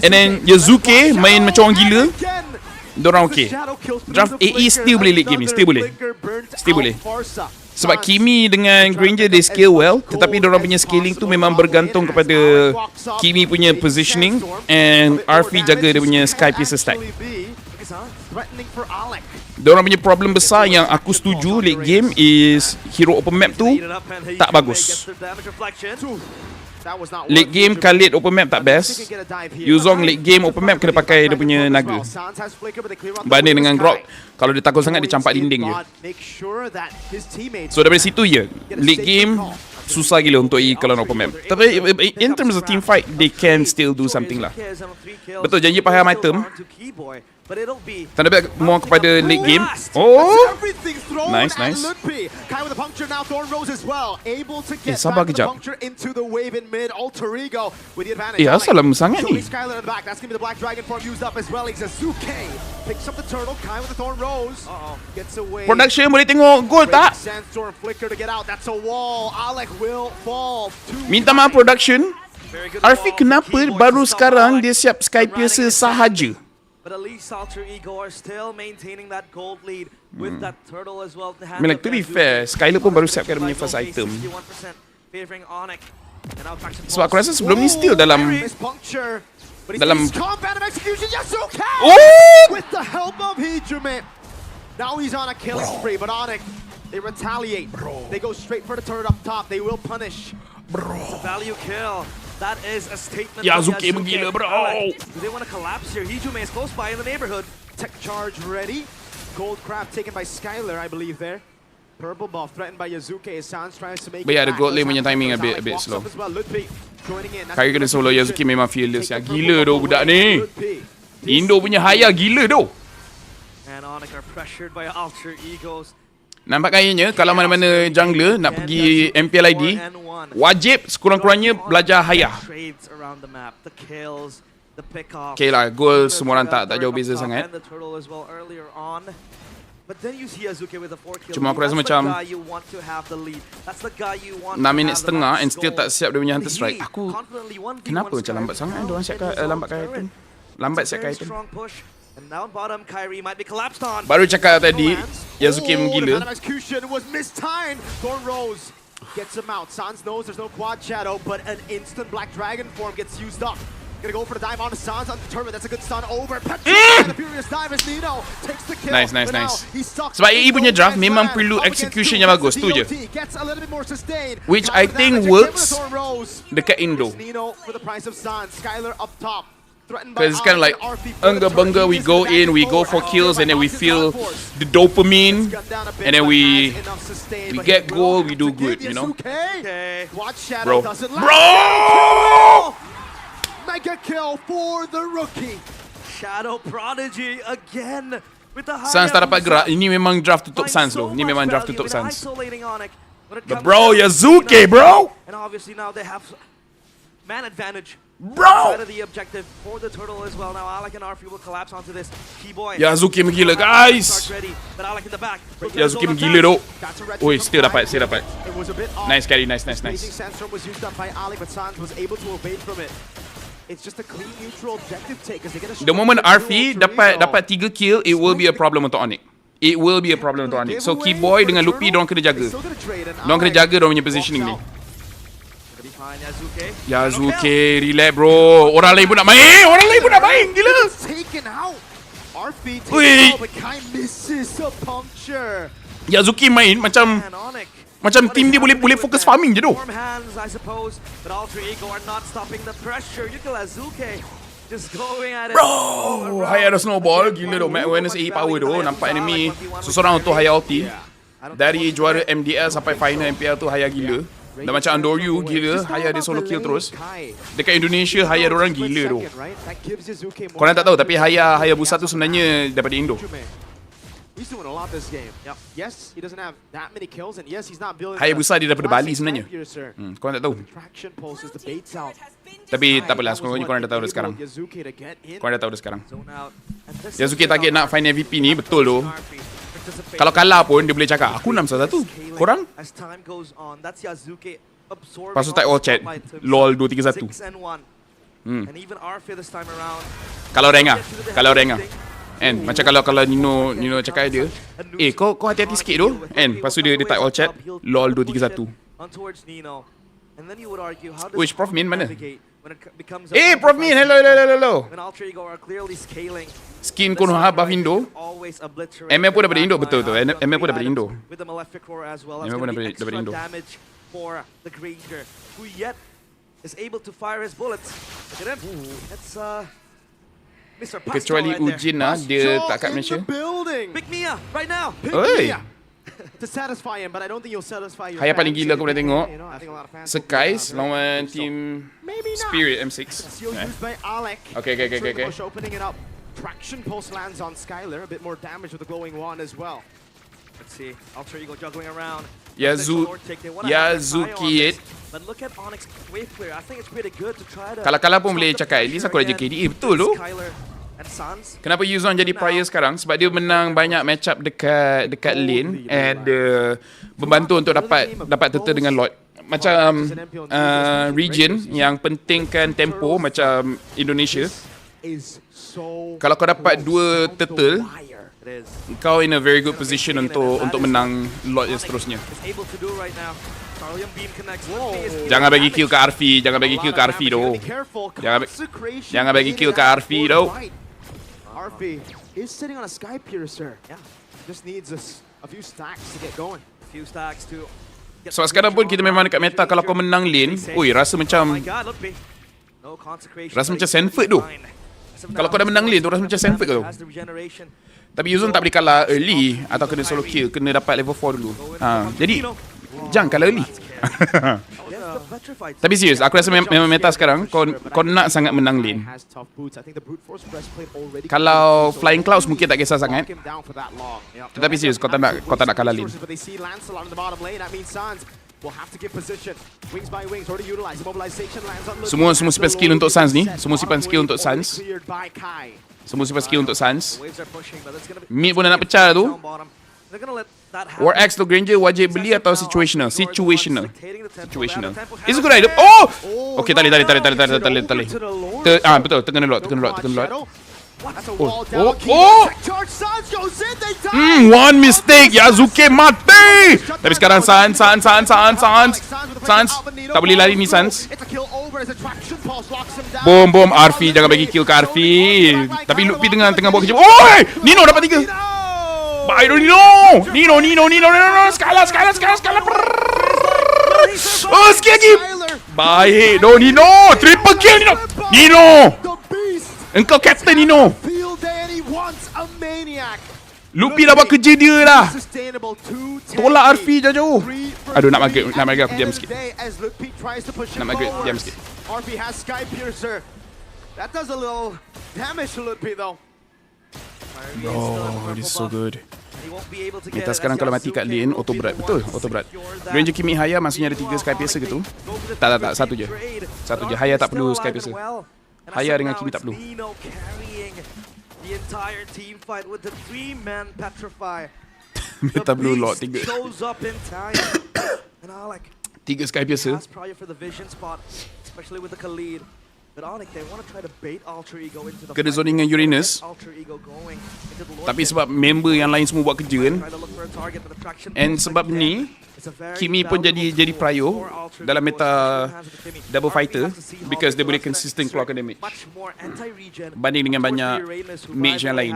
S1: and then Yazuke main macam orang gila, dorang okay. Draft AE still boleh late game ni, still boleh. Sebab Kimi dengan Granger they scale well, tetapi dorang punya scaling tu memang bergantung kepada Kimi punya positioning, and RV jaga dia punya Sky Pieces stack. Diorang punya problem besar yang aku setuju late game is hero open map tu tak bagus. Late game Khalid open map tak best. Yuzong late game open map kena pakai dia punya naga. Banding dengan Grok, kalau dia takut sangat dia campak dinding je. So daripada situ je, late game susah gila untuk kalau nak open map. Tapi in terms of team fight, they can still do something lah. Betul, janji pakai item. Tanda baik more kepada late game. Oh, nice. Sabar kejap. Asal lama sangat ni. Production boleh tengok gol tak? Minta maaf production. Arfi kenapa baru sekarang dia siap sky piercer sahaja?
S12: But at least Alter Ego are still maintaining that gold lead with that turtle as well.
S1: I mean, like, to be fair, Skyler pun baru siapkan dia punya first item. Sebab aku rasa sebelum ni still dalam
S4: oh! With the help of Hijime. Now he's on a killing spree, but Onic, they retaliate. They go straight for the turret up top. They will punish.
S12: It's a value kill. That is a statement.
S1: Yazuki menggila, bro.
S12: Do they want to collapse here? Hijime is close by in the neighborhood.
S4: Tech charge ready. Gold crab taken by Skyler, I believe there. Purple buff threatened by Yazuki as Sans tries to make
S1: but yeah, the gold lane punya timing a bit slow. Kaya kena solo Yazuki memang fearless ya. Gila doh budak ni. Indo punya haya gila doh.
S12: And Onic are pressured by Alter Egos.
S1: Nampak kayaknya kalau mana-mana jungler nak pergi MPLID, wajib sekurang-kurangnya belajar haya. Okay lah, goal semua orang tak jauh beza sangat. Cuma aku rasa macam 6 minit setengah and still tak siap dia punya hunter strike. Aku kenapa macam lambat sangat diorang siapkan lambat siapkan item. Baru cakap tadi Yazuki menggila.
S4: Gets him out. Sans knows there's no quad shadow, but an instant black dragon form gets used up. Gonna go for the dive on Sans on the turret. That's a good stun over. The furious dive as Nino takes the kill.
S1: Nice. Sebab EE punya draft memang perlu execution yang bagus tu je. Which I think works dekat Indo. Because it's kind of like bunga, we go in, we go for kills, and then we feel the dopamine, and then we get goal, we do good, you know? Bro!
S4: Mega kill for the rookie.
S12: Shadow Prodigy again with the high.
S1: Sans tak dapat gerak. Ini memang draft tutup Sans loh. Ini memang draft tutup Sans. But bro, Yazuki, bro!
S12: And obviously now they have man advantage.
S1: Bro!
S12: Side of the objective for the turtle as well. Now Alec and Arfi will collapse onto this key boy.
S1: Yazuki menggila, guys.
S12: But Alec in the back.
S1: Yazuki menggila doh. Oi, still dapat. Nice carry, nice.
S4: Sandstorm was used up by Alec, but Sans was able to evade from it. It's just a clean neutral objective take as they get a
S1: the moment Arfi dapat 3 kill, it will be a problem untuk Onic. It will be a problem untuk Onic. So Keyboy dengan Lupi diorang kena jaga. Diorang kena jaga diorang punya positioning ni. Yazuki, relax bro. Orang lain pun nak main. Gila. Ui. Yazuki main macam team dia boleh fokus farming je tu. Bro, Haya ada snowball. Gila tu. Mac awareness AE power tu. Nampak enemy seseorang untuk Haya ulti. Dari juara MDL sampai final MPL tu Haya gila. Dah macam Andoryu gila, Haya dia solo kill terus. Dekat Indonesia, Haya orang gila tu. Korang tak tahu, tapi Haya Busa tu sebenarnya daripada Indo. Haya Busa dia daripada Bali sebenarnya. Korang tak tahu. Tapi tak apalah, sekurang-kurangnya korang dah tahu dah sekarang. Yazuki target nak find MVP ni, betul tu. Kalau kalah pun dia boleh cakap aku 6-1 korang. Lepas tu type all chat LOL 2-3-1. Kalau rank lah kan macam kalau Nino cakap dia kau hati-hati sikit tu kan. Lepas tu dia type all chat LOL 2-3-1. Which Prof Min mana? Prof Min, hello. Skin Konoha buff Indo. ML pun daripada Indo, betul tu. ML pun daripada Indo.
S12: is able to fire his bullets. Look at him. It's Mr. Pastor
S1: Kecuali
S12: right there.
S1: Ujin lah, dia tak kat
S4: in
S1: Malaysia.
S4: the building.
S12: Pick Mia right now.
S1: Oi.
S4: To satisfy him, but I don't think you'll satisfy your
S1: Haya paling
S4: fans.
S1: gila aku pernah tengok.
S4: You know, I think a lot of fans
S1: Skies
S4: will be
S1: lawan
S4: so
S1: team
S4: maybe not.
S1: Spirit M6.
S4: Seal used by Alec.
S1: Okay.
S4: Push opening it up. Traction pulse lands on Skylar. A bit more damage with the glowing wand as well.
S12: Let's see. Alter Ego juggling around.
S1: Yazuki it.
S12: But look at Onyx wave clear. I think it's pretty good to try to
S1: Kalah-kalah pun boleh cakap, at least aku dah JKD. Betul tu.
S12: Skylar and Sans.
S1: Kenapa Yuzon jadi prior sekarang? Sebab dia menang banyak match up dekat lane and membantu untuk dapat turtle dengan Lord. Macam region yang pentingkan tempo macam Indonesia. Kalau kau dapat 2 turtle, kau in a very good position untuk menang Lord yang seterusnya. Jangan bagi kill ke Arfi, jangan bagi kill ke Arfi doh. Jangan bagi kill ke Arfi doh.
S4: Arfi is sitting on a sky piercer. Yeah, just needs a few stacks to get going.
S1: Sebab sekarang pun kita memang dekat meta, kalau kau menang lane, rasa macam Sanford tu. Kalau kau dah menang lane tu rasa macam Sanford tu. Tapi Yuzon tak boleh kalah early atau kena solo kill, kena dapat level 4 dulu. Jadi jangan kalah early. Tapi serius, aku rasa memang meta sekarang kau nak sangat menang lane. Kalau Flying Clouds mungkin tak kisah sangat. Tetapi serius, kau tak nak kalah lane. Semua simpan skill untuk Sans ni. Semua simpan skill untuk Sans. Mid pun dah nak pecah tu. War Axe atau Granger wajib beli atau situational? Situational. It's a good idea. Oh! Okay, tali. Betul, tekan lot. One mistake, Yazuki mati. Tapi sekarang Sans tak boleh lari ni Sans. Bom Arfi, jangan bagi kill ke Arfi. Tapi Lupi tengah buat kerja. Oi! Nino dapat 3. Bye Nino. Skala. Oh, sikit lagi. Baik, Nino. Triple kill Nino. Engkau captain Nino. Lupi dah buat kerja dia dah. Tolak Arfi jauh. Aduh, nak maghrib aku diam sikit.
S4: Arfi has sky piercer. That does a little damage to Lupi though.
S1: Oh, this is so good. Meta sekarang kalau mati kat lane, auto berat. Betul, auto berat. Ranger Kimi Haya maksudnya ada 3 sky piercer ke tu? Tak, satu je. Haya tak perlu sky piercer. Haya dengan Kimi tak perlu. Meta blue lot 3. 3 sky piercer. Kena zoning dengan Uranus. Tapi sebab member yang lain semua buat kerja kan. And sebab ni Kimi pun jadi prio dalam meta double fighter because dia boleh consistent keluarkan damage banding dengan banyak mage yang lain.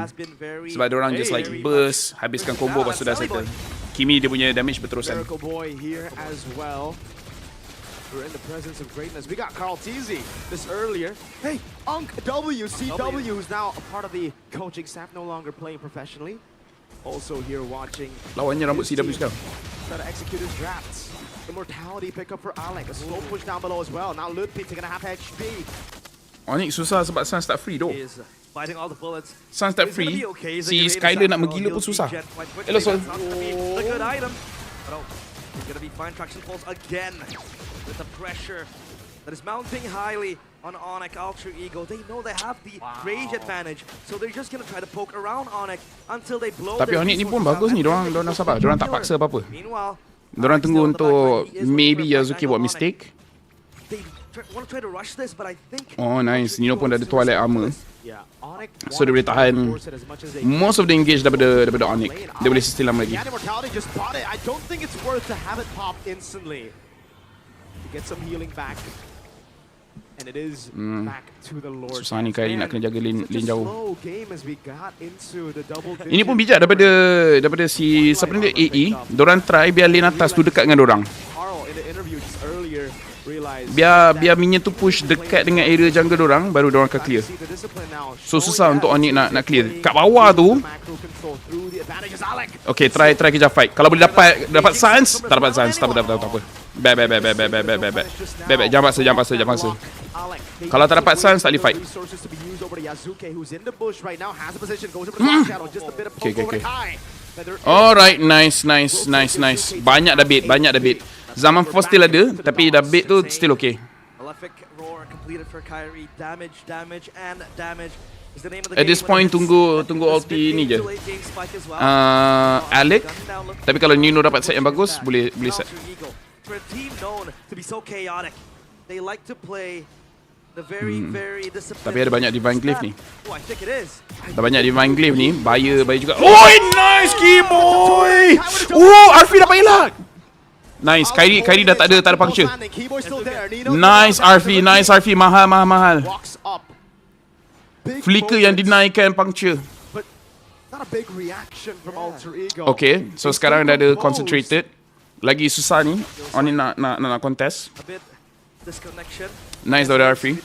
S1: Sebab dia orang just like burst, habiskan combo lepas tu dah settle. Kimi dia punya damage berterusan.
S4: We're in the presence of greatness. We got Carl TZ this earlier. Hey, WCW is now a part of the coaching staff, no longer playing professionally. Also here watching.
S1: Lawannya rambut CW sekarang.
S4: Try to execute his drafts. Immortality pickup for Alec. A slow push down below as well. Now Ludwig taking a half HP.
S1: Onic susah sebab Sans tak free doh.
S12: Fighting all the bullets.
S1: Sans tak free. Si Skyler nak menggila pun susah. Hello Sol.
S12: The good item. He's gonna be fine traction pulse again. With the pressure that is mounting highly on Onic Ultra Ego. They know they have the range advantage, so they're just gonna try to poke around Onic until they blow.
S1: Tapi Onic ni pun bagus ni, dorang sabar, dorang tak paksa apa-apa. Dorang tunggu untuk maybe Yazuki buat mistake. Oh nice, Nino pun dah ada Twilight Armor. So dia boleh tahan most of the engage daripada Onic. Dia boleh sustain lama lagi.
S4: Get some healing back. And it is back to the Lord.
S1: Susah ni kali nak kena jaga lane jauh. Ini pun bijak daripada si siapa ni AE. Dorang try biar lane atas tu dekat dengan dorang. Biar minion tu push dekat dengan area jungle dorang, baru dorang akan clear. So susah untuk Onic nak clear. Kat bawah tu, okay, try kejar fight. Kalau boleh dapat sans, tak dapat sans, tak apa. Back. Jangan paksa. Kalau tak dapat sans, tak boleh fight. Okay. Alright, nice. Banyak dah bait. Zaman 4 still ada, tapi dah bait tu still okay. At this point tunggu ulti ni je. Alec. Tapi kalau Nino dapat set yang bagus, boleh set. Tapi ada banyak Divine Glaive ni. Bahaya juga. Oh, nice Keyboy. Oh, Arfi dapat elak. Nice, Kyrie dah tak ada puncture. Nice Arfi, mahal. Flicker yang dinaikkan puncture. Okay, so sekarang dah ada concentrated. Lagi susah ni, Oni nak contest. Nice dari Arfi.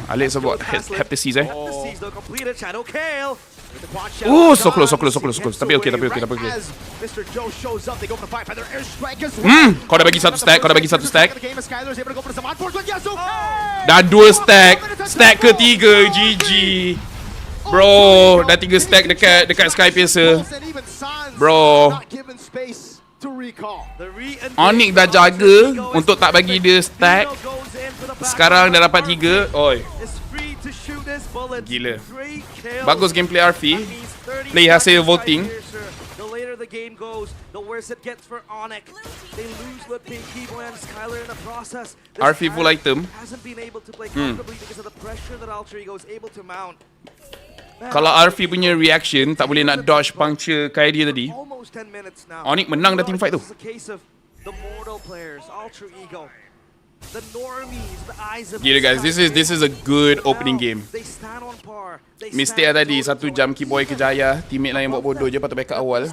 S1: Alex sebab heptasis so close. Tapi okay. Kau dah bagi satu stack. Dah 2 stack. Stack ketiga, GG. Bro, dah 3 stack dekat Sky Piercer. Bro, Onic dah jaga untuk tak bagi dia stack. Sekarang dah dapat 3. Oi, gila. Bagus gameplay Arfi. Play hasil voting. Arfi full item. Kalau Arfi punya reaction tak boleh nak dodge puncture Kyrie tadi, Onic menang dah teamfight tu. Gila guys, this is a good opening game. Mistake tadi 1 jam Keyboy kejaya, teammate lain buat bodoh je, patut backup awal.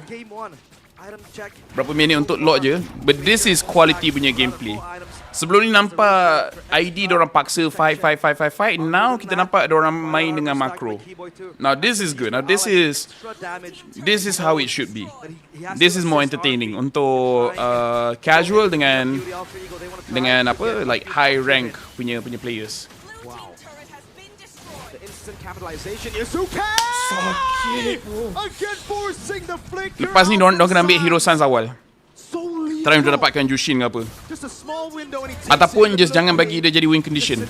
S1: Berapa minit untuk lock je. But this is quality punya gameplay. Sebelum ni nampak ID diorang paksa fight. Now kita nampak diorang main dengan makro. Now this is good. Now this is how it should be. This is more entertaining untuk casual dengan apa, like high rank punya players. Lepas ni diorang kena ambil hero sans awal. Try untuk dapatkan Jushin ke apa. Ataupun just jangan bagi dia jadi win condition.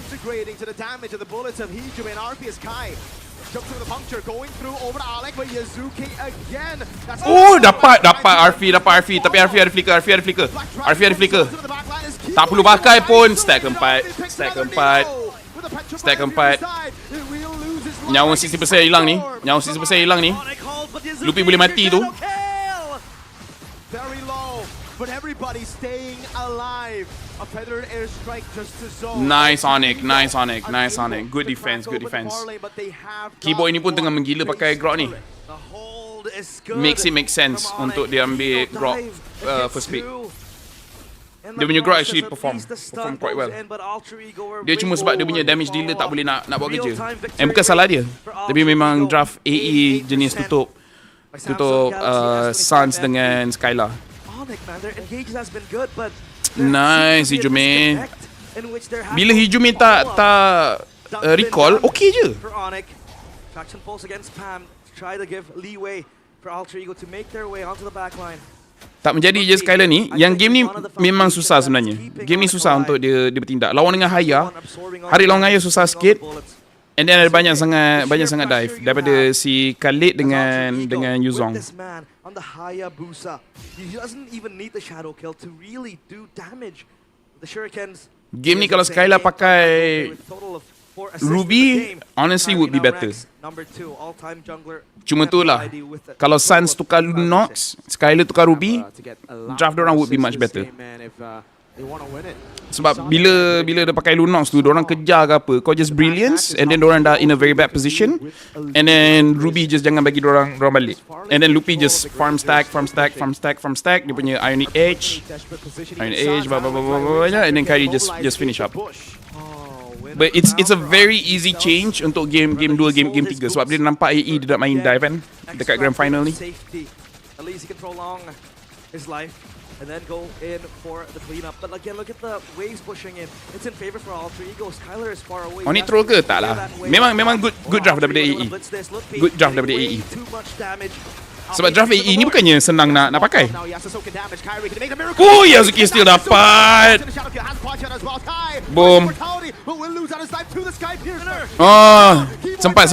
S1: Oh, dapat Arfi. Tapi Arfi ada flicker. Tak perlu pakai pun. Stack keempat. Nyawa 60% hilang ni. Lupi boleh mati tu. Nice Onic. Good defense. Keyboy ni pun tengah menggila pakai Grok ni. Makes sense untuk dia ambil Grok first pick. Dia punya Grok actually perform quite well. Dia cuma sebab dia punya damage dealer tak boleh nak buat kerja. Bukan salah dia. Tapi memang draft AE jenis tutup Suns dengan Skylar. Nice Hijume. Bila Hijume tak recall, okay je. Tak menjadi je Skylar ni. Yang game ni memang susah sebenarnya. Game ni susah untuk dia bertindak. Lawan dengan Haya, hari lawan Haya susah sikit. And then ada banyak sangat dive daripada si Khalid dengan Yuzong. Game ni kalau Skylar pakai Ruby, honestly would be better. Cuma tu lah, kalau Suns tukar Lunox, Skylar tukar Ruby, draft dorang would be much better.
S4: They want to win it.
S1: Sebab bila dia pakai Lunox tu, diorang kejar ke apa, kau just brilliance, and then diorang dah in a very bad position, and then Ruby just jangan bagi diorang balik, and then Lupi just farm stack, dia punya Ionic Edge, and then Kyrie just finish up. But it's a very easy change untuk game 2, game 3, sebab dia nampak AE dia nak main dive kan dekat grand final ni.
S12: At least he can prolong his life and then go in for the cleanup. But again, look at the waves pushing in. It's in favor for Alter Ego. Skylar is far away.
S1: Onic troll ke? Tak lah. Memang good draft daripada AE. Good draft daripada AE. Sebab draft AE ni bukannya senang nak pakai. Oh, Yazuki still dapat. Boom. Oh, sempat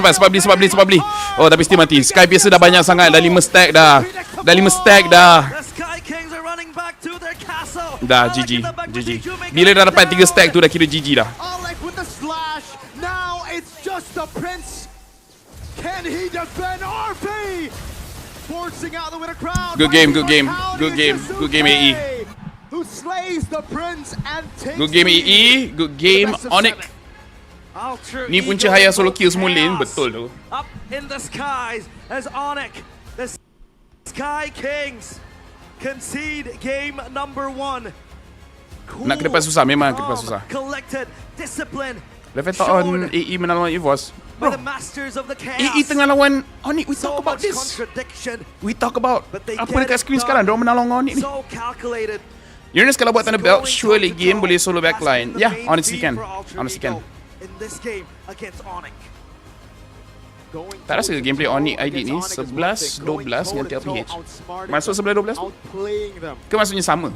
S1: beli. Oh, tapi still mati. Sky biasa dah banyak sangat, dah 5 stack dah. Dah GG. Bila dah dapat 3 stack tu dah kira GG dah. Good game AE. Good game AE, good game Onic. Ni punca haya solo kill semua lane, betul tu.
S12: Up in the skies as Onic, the Sky Kings concede game number 1.
S1: Nak ke depan susah, memang ke depan susah.
S12: Collected, discipline.
S1: Level on AE menang lawan EVOS. Bro, AE tengah lawan Onic, we talk about this. We talk about apa dekat screen sekarang, diorang menang lawan Onic ni. Uranus kalau buat tanda belt, surely game boleh solo backline. Yeah, honestly can. Tak rasa gameplay Onic ID ni 11-12 dengan TLPH. Masuk 11-12 tu? Ke maksudnya sama?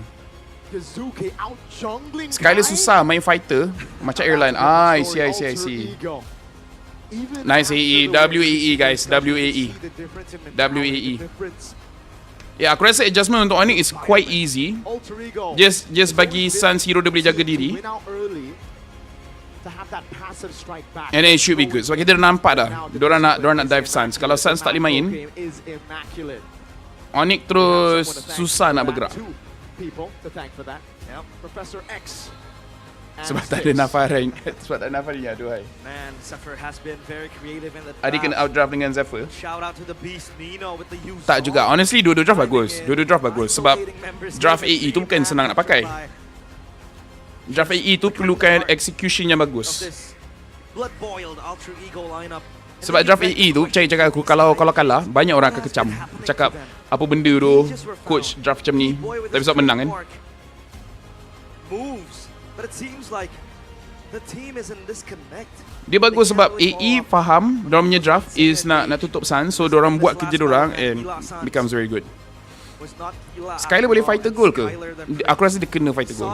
S1: Skylar susah main fighter macam airline. I see. Nice AE. WAE guys. WAE. Ya, aku rasa adjustment untuk Onic is quite easy. Just bagi Suns hero dia boleh jaga diri. And then it should be good. Sebab kita dah nampak dah Diorang nak dive Suns. Kalau Suns tak boleh main, Onic terus susah nak bergerak. Sebab tak ada Nafarin. Aduhai. Adi kena outdraft dengan Zephyr. Tak juga. Honestly, dua-dua draft bagus. Sebab draft AE tu bukan senang nak pakai. Draft AE tu perlukan execution yang bagus. Sebab draft AE tu, cakap aku, kalau kalah, banyak orang akan kecam. Cakap, apa benda tu, coach draft macam ni. Tapi sebab menang kan. Dia bagus sebab AE faham diorang punya draft is nak tutup Suns, so diorang buat kerja diorang and becomes very good. Skylar boleh fighter goal ke? Aku rasa dia kena fighter goal.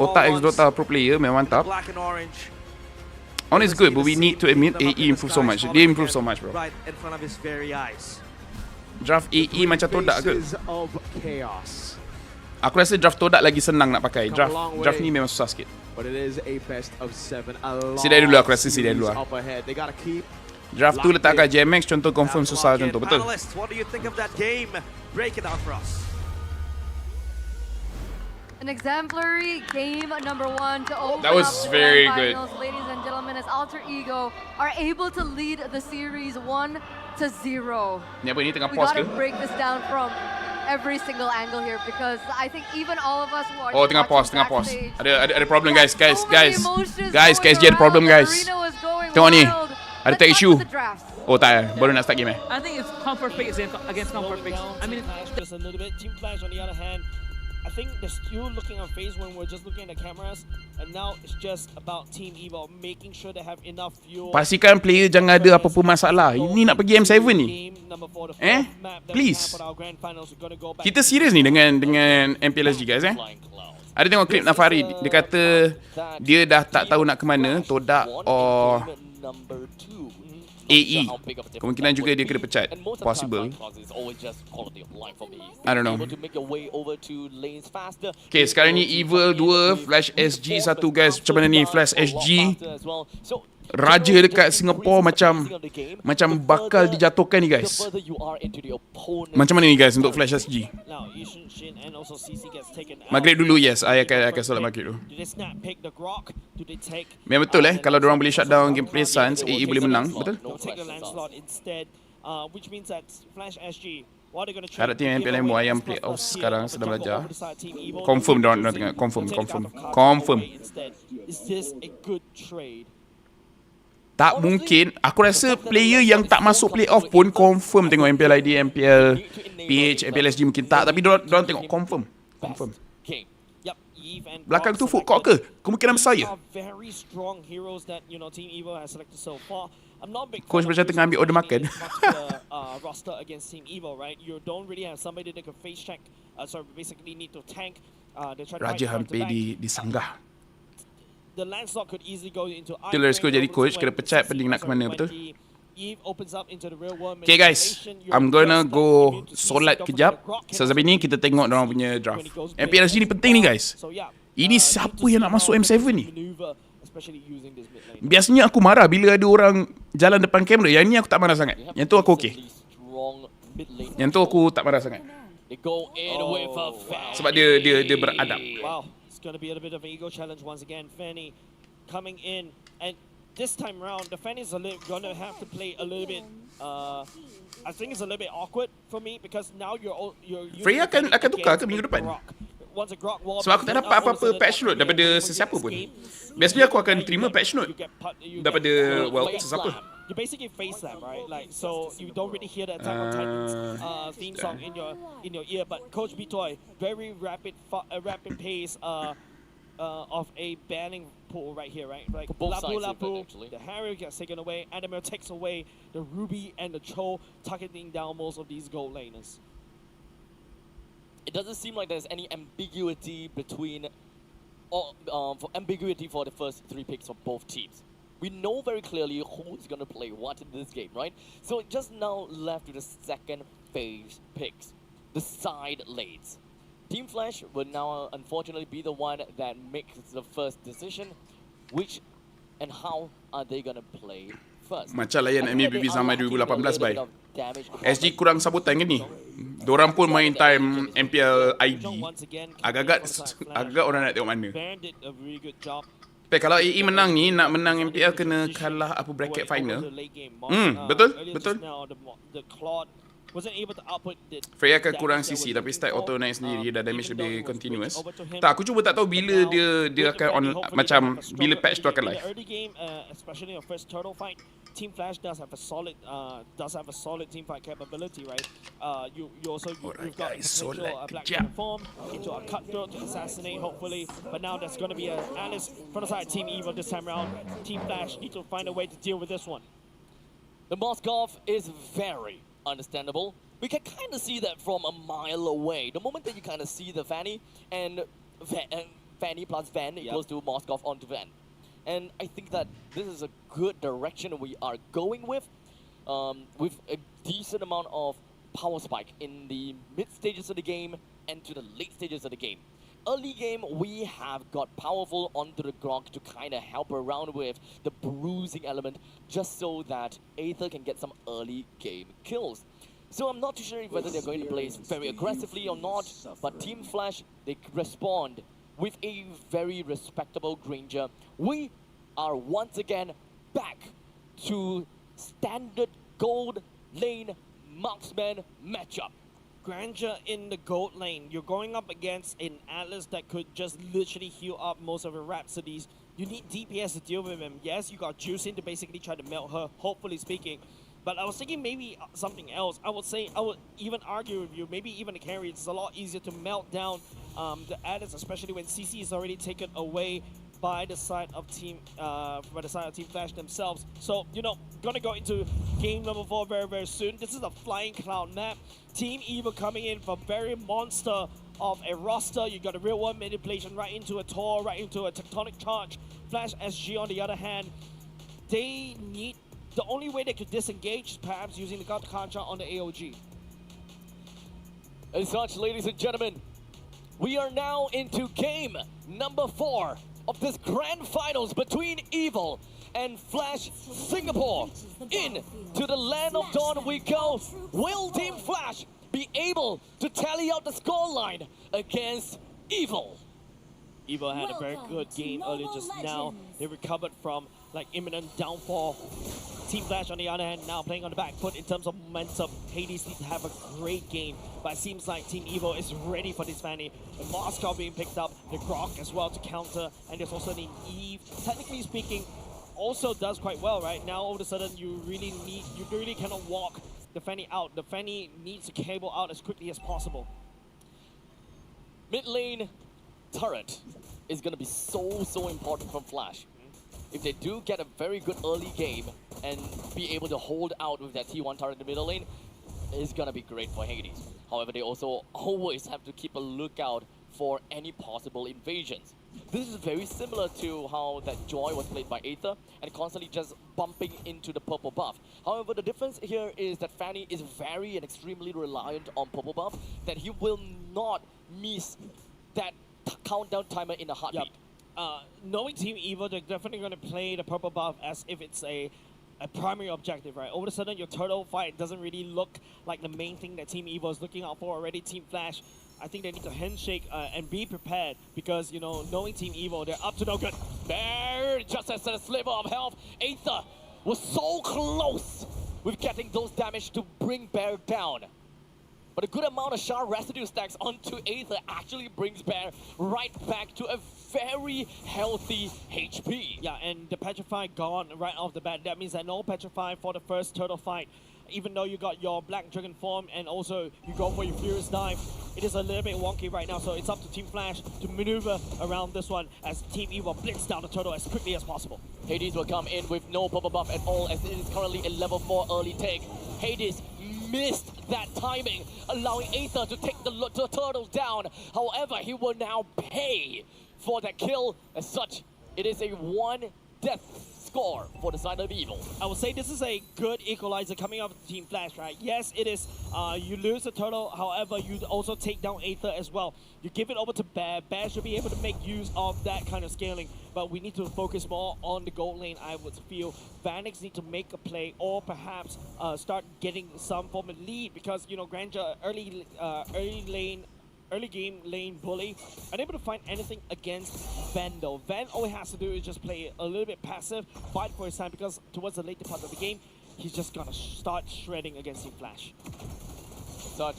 S1: Otak X Dota pro player memang mantap. Onic is good, but we need to admit AE improve so much. Dia improve so much, bro. Draft AE macam Todak ke? Aku rasa draft Todak lagi senang nak pakai. Draft ni memang susah sikit. Sidai dulu, aku rasa sidai dulu lah. Draft tu letak kat JMX, contoh confirm susah contoh, betul.
S6: An exemplary game number 1 to open
S1: That was
S6: up
S1: very
S6: the
S1: good.
S6: finals, ladies and gentlemen, as Alter Ego are able to lead the series 1-0.
S1: Ni apa ni tengah
S6: We
S1: pause
S6: gotta
S1: ke?
S6: break this down from every single angle here because I think even all of us who are
S1: Oh, tengah pause.
S6: backstage,
S1: Ada problem guys.
S6: so many emotions
S1: Guys,
S6: going
S1: KSG ada problem
S6: around.
S1: guys.
S6: The arena was going
S1: Tengok ni.
S6: wild.
S1: Ada
S6: Let's
S1: tech
S6: start
S1: issue.
S6: with the drafts.
S1: Oh tak, baru nak start game
S5: I think it's comfort pick against comfort picks. I mean,
S3: just a little bit. Team Flash, on the other hand, I think they're still looking on phase when we're just looking at the cameras, and now it's just about Team Evo making sure they have enough fuel.
S1: Pastikan player jangan ada apa-apa masalah. Ini nak pergi M7 ni. Please. Kita serius ni dengan MPLSG guys Ada tengok klip Nafari, dia kata dia dah tak tahu nak ke mana, Todak or AE. Kemungkinan juga dia kena pecat. Possible. I don't know. Okay, sekarang ni Evil 2, Flash SG 1 guys. Macam mana ni Flash SG? raja dekat Singapore macam bakal dijatuhkan ni guys. Macam mana ni guys untuk Flash SG?
S3: Now, Yushin Shin and also CC gets taken out.
S1: Maghrib dulu, yes. I akan solat maghrib dulu.
S3: Do they snap pick the Grok? Do they take?
S1: Memang betul kalau diorang boleh shutdown gameplay Suns, AE boleh menang, betul?
S3: They'll take the landslot instead, which means that Flash SG.
S1: Harap tim MPL MY yang playoff sekarang sedang belajar. Confirm diorang tengah confirm.
S3: Is this a good trade?
S1: Tak mungkin. Aku rasa player yang tak masuk playoff pun confirm tengok MPL ID, MPL PH, MPL SG mungkin tak. Tapi diorang tengok confirm. Belakang tu food court ke? Kemungkinan besar ya.
S3: Very strong heroes that Team Evo has selected so far. I'm not big
S1: Coach macam tengah ambil order makan.
S3: Roster against Team Evo, right? You don't really have somebody that can face check. Basically need to tank.
S1: Raja hampir disanggah.
S3: The landslot could easily go into.
S1: Itulah risiko jadi coach, kena pecat pening nak ke mana, betul? Okay guys, I'm gonna go solat kejap. So sampai ni kita tengok diorang punya draft. MPLSG ni penting ni guys. Ini siapa yang nak masuk M7 ni? Biasanya aku marah bila ada orang jalan depan kamera. Yang ni aku tak marah sangat. Yang tu aku okey. Yang tu aku tak marah sangat. Sebab dia beradab.
S3: Wow, it's gonna be a bit of an ego challenge once again. Fanny coming in, and this time round, the Fanny's gonna have to play a little bit. I think it's a little bit awkward for me because now you're
S1: Freya akan tukar ke minggu depan? Sebab aku tak dapat apa-apa patch note daripada sesiapa pun. Biasanya aku akan terima patch note daripada sesiapa.
S3: You basically face that, right? Like, so you don't really hear the Attack on Titans theme song in your ear. But Coach Bitoy, very rapid pace of a banning pool right here, right? Like Laphel, the Harry gets taken away, Adamir takes away the Ruby and the Cho, targeting down most of these gold laners.
S2: It doesn't seem like there's any ambiguity between, ambiguity for the first 3 picks of both teams. We know very clearly who's going to play what in this game, right? So just now left to the second phase picks, the side lanes. Team Flash will now unfortunately be the one that makes the first decision, which and how are they going to play first.
S1: Macam layan MVP sampai 2018 baik. SG kurang sabutan ke ni? Diorang pun main time MPL ID. Agak-agak orang nak tengok mana. Tapi kalau AE menang ni, nak menang MPL kena kalah apa bracket final. Betul. Freya akan kurang CC tapi stack auto naik sendiri dan damage lebih continuous. Tak, aku cuba tak tahu bila dia akan macam bila patch tu akan live.
S3: Team Flash does have a solid team fight capability, right? You've got potential black uniform into a cutthroat to assassinate, hopefully. But now there's going to be an Alice from the side Team Evo this time around. Team Flash need to find a way to deal with this one.
S2: The Moskov is very understandable. We can kind of see that from a mile away. The moment that you kind of see the Fanny and Fanny plus Van equals to Moskov onto Van. And I think that this is a good direction we are going with a decent amount of power spike in the mid stages of the game and to the late stages of the game. Early game, we have got powerful onto the Grok to kind of help around with the bruising element just so that Aether can get some early game kills. So I'm not too sure whether they're going to play very aggressively or not, but Team Flash, they respond with a very respectable Granger. We are once again back to standard gold lane marksman matchup.
S3: Granger in the gold lane. You're going up against an Atlas that could just literally heal up most of her Rhapsodies. You need DPS to deal with him. Yes, you got Juice in to basically try to melt her, hopefully speaking. But I was thinking maybe something else. I would even argue with you, maybe even a carry. It's a lot easier to melt down the Atlas, especially when CC is already taken away by the side of Team Flash themselves. So, gonna go into game number 4 very, very soon. This is a Flying Cloud map. Team Evo coming in for very monster of a roster. You got a real one manipulation right into a Tor, right into a tectonic charge. Flash SG on the other hand, they need the only way they could disengage is perhaps using the God Contra on the AOG.
S2: As such, ladies and gentlemen, we are now into game number 4 of this grand finals between Evil and Flash Singapore. In to the land of dawn we go. Will Team Flash be able to tally out the scoreline against Evil?
S3: Evil had a very good game earlier just now. They recovered from like imminent downfall. Team Flash, on the other hand, now playing on the back foot in terms of momentum. Hades needs to have a great game, but it seems like Team Evil is ready for this Fanny. The Moscow being picked up, the Grok as well to counter, and there's also the Eve. Technically speaking, also does quite well, right? Now all of a sudden you really cannot walk the Fanny out. The Fanny needs to cable out as quickly as possible.
S2: Mid lane turret is going to be so important from Flash. If they do get a very good early game and be able to hold out with that T1 turret in the middle lane, it's going to be great for Hades. However, they also always have to keep a lookout for any possible invasions. This is very similar to how that Joy was played by Aether and constantly just bumping into the purple buff. However, the difference here is that Fanny is very and extremely reliant on purple buff, that he will not miss that countdown timer in a heartbeat.
S3: Yep. Knowing Team Evil, they're definitely going to play the purple buff as if it's a primary objective, right? All of a sudden, your turtle fight doesn't really look like the main thing that Team Evil is looking out for already. Team Flash, I think they need to handshake and be prepared because, you know, knowing Team Evil, they're up to no good.
S2: Bear just as a sliver of health. Aether was so close with getting those damage to bring Bear down. But a good amount of Shard residue stacks onto Aether actually brings Bear right back to a very healthy HP.
S3: Yeah, and the Petrify gone right off the bat. That means that no Petrify for the first turtle fight. Even though you got your Black Dragon form and also you go for your Furious Dive, it is a little bit wonky right now, so it's up to Team Flash to maneuver around this one as Team Evil blitz down the turtle as quickly as possible.
S2: Hades will come in with no purple buff at all as it is currently a level 4 early take. Hades missed that timing, allowing Aether to take the turtle down. However, he will now pay for that kill. As such, it is a 1 death score for the side of Evil.
S3: I would say this is a good equalizer coming out of Team Flash, right? Yes, it is. You lose the turtle, however, you also take down Aether as well. You give it over to Bear. Bear should be able to make use of that kind of scaling, but we need to focus more on the gold lane, I would feel. Vanix need to make a play or perhaps start getting some form of lead because, you know, Grandeur early game lane bully, unable to find anything against Van though. Van, all he has to do is just play a little bit passive, bide for his time because towards the later part of the game, he's just gonna start shredding against Team Flash.
S2: Such,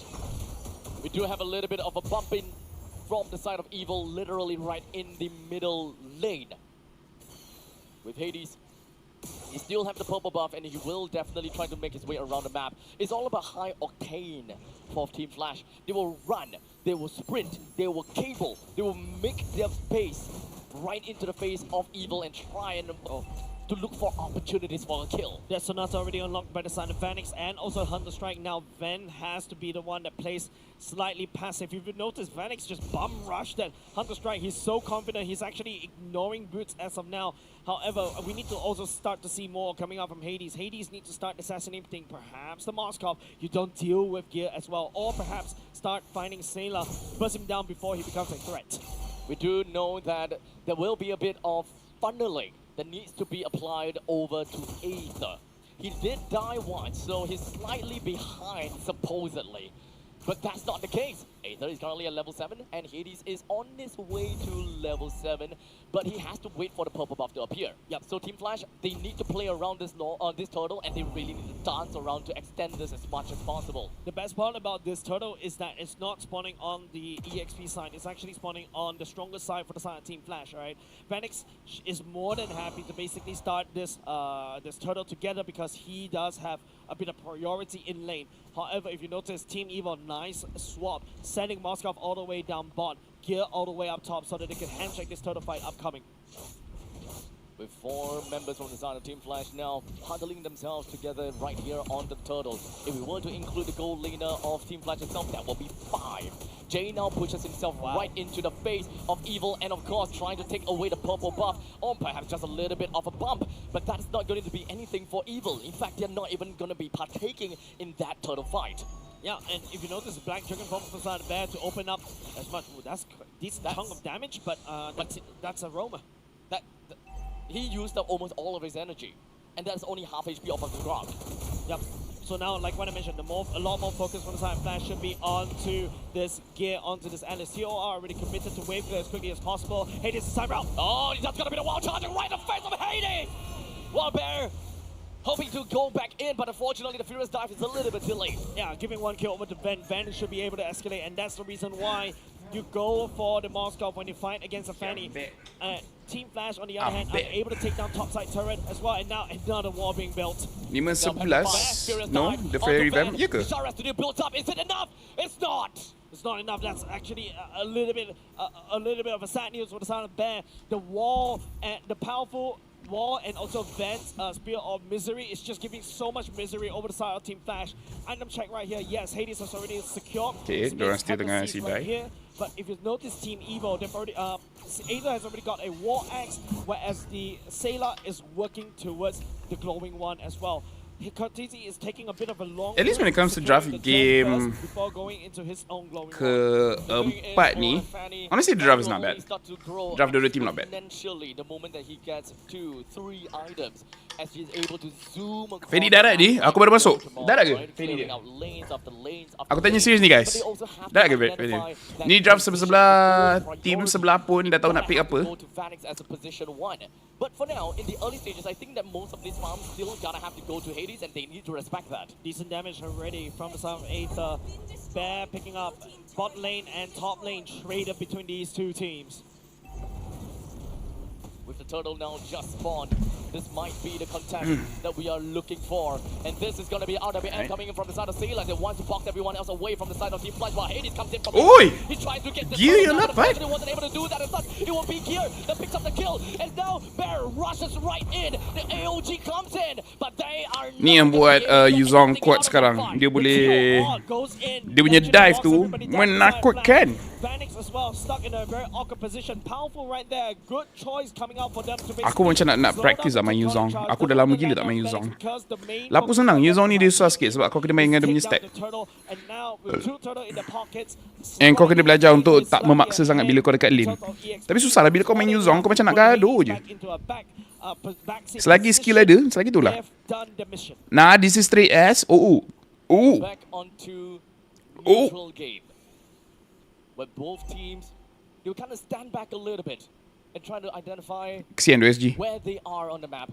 S2: we do have a little bit of a bump in from the side of Evil, literally right in the middle lane. With Hades, he still have the purple buff and he will definitely try to make his way around the map. It's all about high octane for Team Flash. They will run, they will sprint, they will cable, they will make their space right into the face of Evil and try and to look for opportunities for a kill.
S3: That Sonata already unlocked by the side of Vanix and also Hunter Strike. Now Ven has to be the one that plays slightly passive. If you notice, Vanix just bum rushed that Hunter Strike. He's so confident, he's actually ignoring Boots as of now. However, we need to also start to see more coming out from Hades. Hades needs to start assassinating perhaps the Moskov. You don't deal with gear as well. Or perhaps start finding Sailor, burst him down before he becomes a threat.
S2: We do know that there will be a bit of funneling that needs to be applied over to Aether. He did die once, so he's slightly behind, supposedly. But that's not the case. Aether is currently at level 7, and Hades is on his way to level 7, but he has to wait for the purple buff to appear. Yep. So Team Flash, they need to play around this turtle, and they really need to dance around to extend this as much as possible.
S3: The best part about this turtle is that it's not spawning on the EXP side, it's actually spawning on the strongest side for the side of Team Flash, alright? Vanix is more than happy to basically start this this turtle together because he does have a bit of priority in lane. However, if you notice, Team Evil, nice swap, sending Moskov all the way down bot, gear all the way up top so that they can handshake this turtle fight upcoming.
S2: With 4 members from the side of Team Flash now huddling themselves together right here on the turtle. If we were to include the gold laner of Team Flash itself, that will be 5. Jay now pushes himself right into the face of Evil and of course trying to take away the purple buff or perhaps just a little bit of a bump. But that's not going to be anything for Evil. In fact, they're not even going to be partaking in that turtle fight.
S3: Yeah, and if you notice, Black Dragon forms from the side of Bear to open up as much. Ooh, that's a decent chunk of damage, but that's a Roma.
S2: he used up almost all of his energy. And that's only half HP of a Grok.
S3: Yep. So now, like what I mentioned, a lot more focus from the side of Flash should be onto this gear, onto this Alice. TOR already committed to wave clear as quickly as possible. Hades is time out.
S2: Oh, that's gonna be the wall charging right in the face of Hades! Well, Bear hoping to go back in, but unfortunately the Furious Dive is a little bit delayed.
S3: Yeah, giving one kill over to Ven. Ven should be able to escalate, and that's the reason why you go for the Moskov when you fight against a Fanny. Team Flash, on the other hand, are able to take down topside turret as well, and now another wall being built.
S1: 5-11. No, the Fairy Vamp. Ya ke?
S2: Built up. Is it enough? It's not.
S3: It's not enough. That's actually a little bit of a sad news for the side of Bear. The wall and the powerful wall and also Ven's Spear of Misery is just giving so much misery over the side of Team Flash. Item check right here. Yes, Hades has already secured.
S1: Okay, diorang still tengah si
S3: right
S1: die.
S3: here. But if you notice Team Evo, they've already Aether has already got a War Axe, whereas the Sailor is working towards the glowing one as well. Cortese is taking a bit of a long.
S1: At least when it comes to draft game
S3: before going into his own glowing
S1: keempat ni, honestly the draft is not bad. Draft dua team not bad.
S2: The moment that he gets 2, 3 items, as he's able to zoom across.
S1: Fedi darat ni, aku baru masuk. Darat ke Fedi dia? Aku tanya serius ni guys. Darat ke Fedi? Ni draft sebelah team sebelah pun dah tahu nak pick apa.
S2: But for now, in the early stages, I think that most of these farms still gonna have to go to Hades, and they need to respect that.
S3: Decent damage already from the side of Aether. Bear picking up bot lane and top lane traded between these two teams.
S2: With the turtle now just spawned, this might be the contact that we are looking for. And this is going to be RWM coming in from the side of Sailor. They want to box everyone else away from the side of Team Flash, while Hades comes in from
S1: Oi!
S2: He tries to get the
S1: Gear
S2: turtle
S1: na
S2: down,
S1: dapat.
S2: but wasn't able to do that as such. It will be Gear that picks up the kill. And now Bear rushes right in. The AOG comes in, but they are not.
S1: Ni yang buat Yuzong kuat sekarang. Dia boleh, dia punya dive tu menakutkan.
S3: Vanix as well, stuck in a very awkward position. Powerful right there. Good choice coming out for them to
S1: Aku macam nak practice lah main Yuzong. Aku dah lama gila tak main Yuzong. Lapu senang, Yuzong ni dia susah sikit sebab kau kena main dengan dia punya stack. And kau kena belajar untuk tak memaksa sangat bila kau dekat lane. Tapi susah lah bila kau main Yuzong, kau macam nak gaduh je. Selagi skill ada, selagi tu lah. Nah, this is straight S.
S2: Back onto neutral game, where both teams, you kind of stand back a little bit and try to identify
S1: Kesian tu SG.
S2: where they are on the map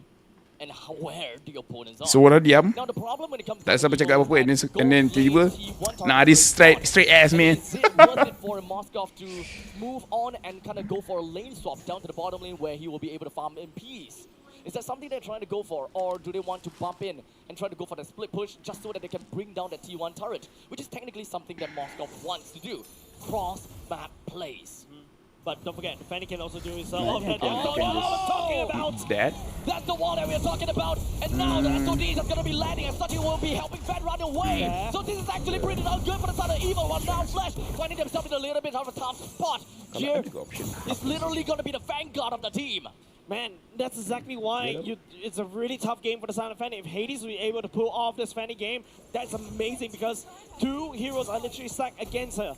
S2: and where the opponents are.
S1: So orang diam.
S2: Now the problem when it comes
S1: Tak siapa cakap apa-apa, and then tiba-tiba, nah, this straight ass man.
S2: Is it worth it for Moskov to move on and kind of go for a lane swap down to the bottom lane where he will be able to farm in peace? Is that something they're trying to go for, or do they want to bump in and try to go for the split push just so that they can bring down the T1 turret, which is technically something that Moskov wants to do. Cross map plays.
S3: But don't forget, Fanny can also do his all of that. That's what I was talking about.
S1: Dad.
S2: That's the wall that we're talking about. And now the SODs are going to be landing, and such will be helping Fan run away.
S3: Yeah.
S2: So this is actually pretty good for the side of Evil. One now Flash finding themselves in a little bit of a tough spot. Here is literally going to be the vanguard of the team.
S3: Man, that's exactly why it's a really tough game for the side of Fanny. If Hades will be able to pull off this Fanny game, that's amazing because two heroes are literally stacked against her.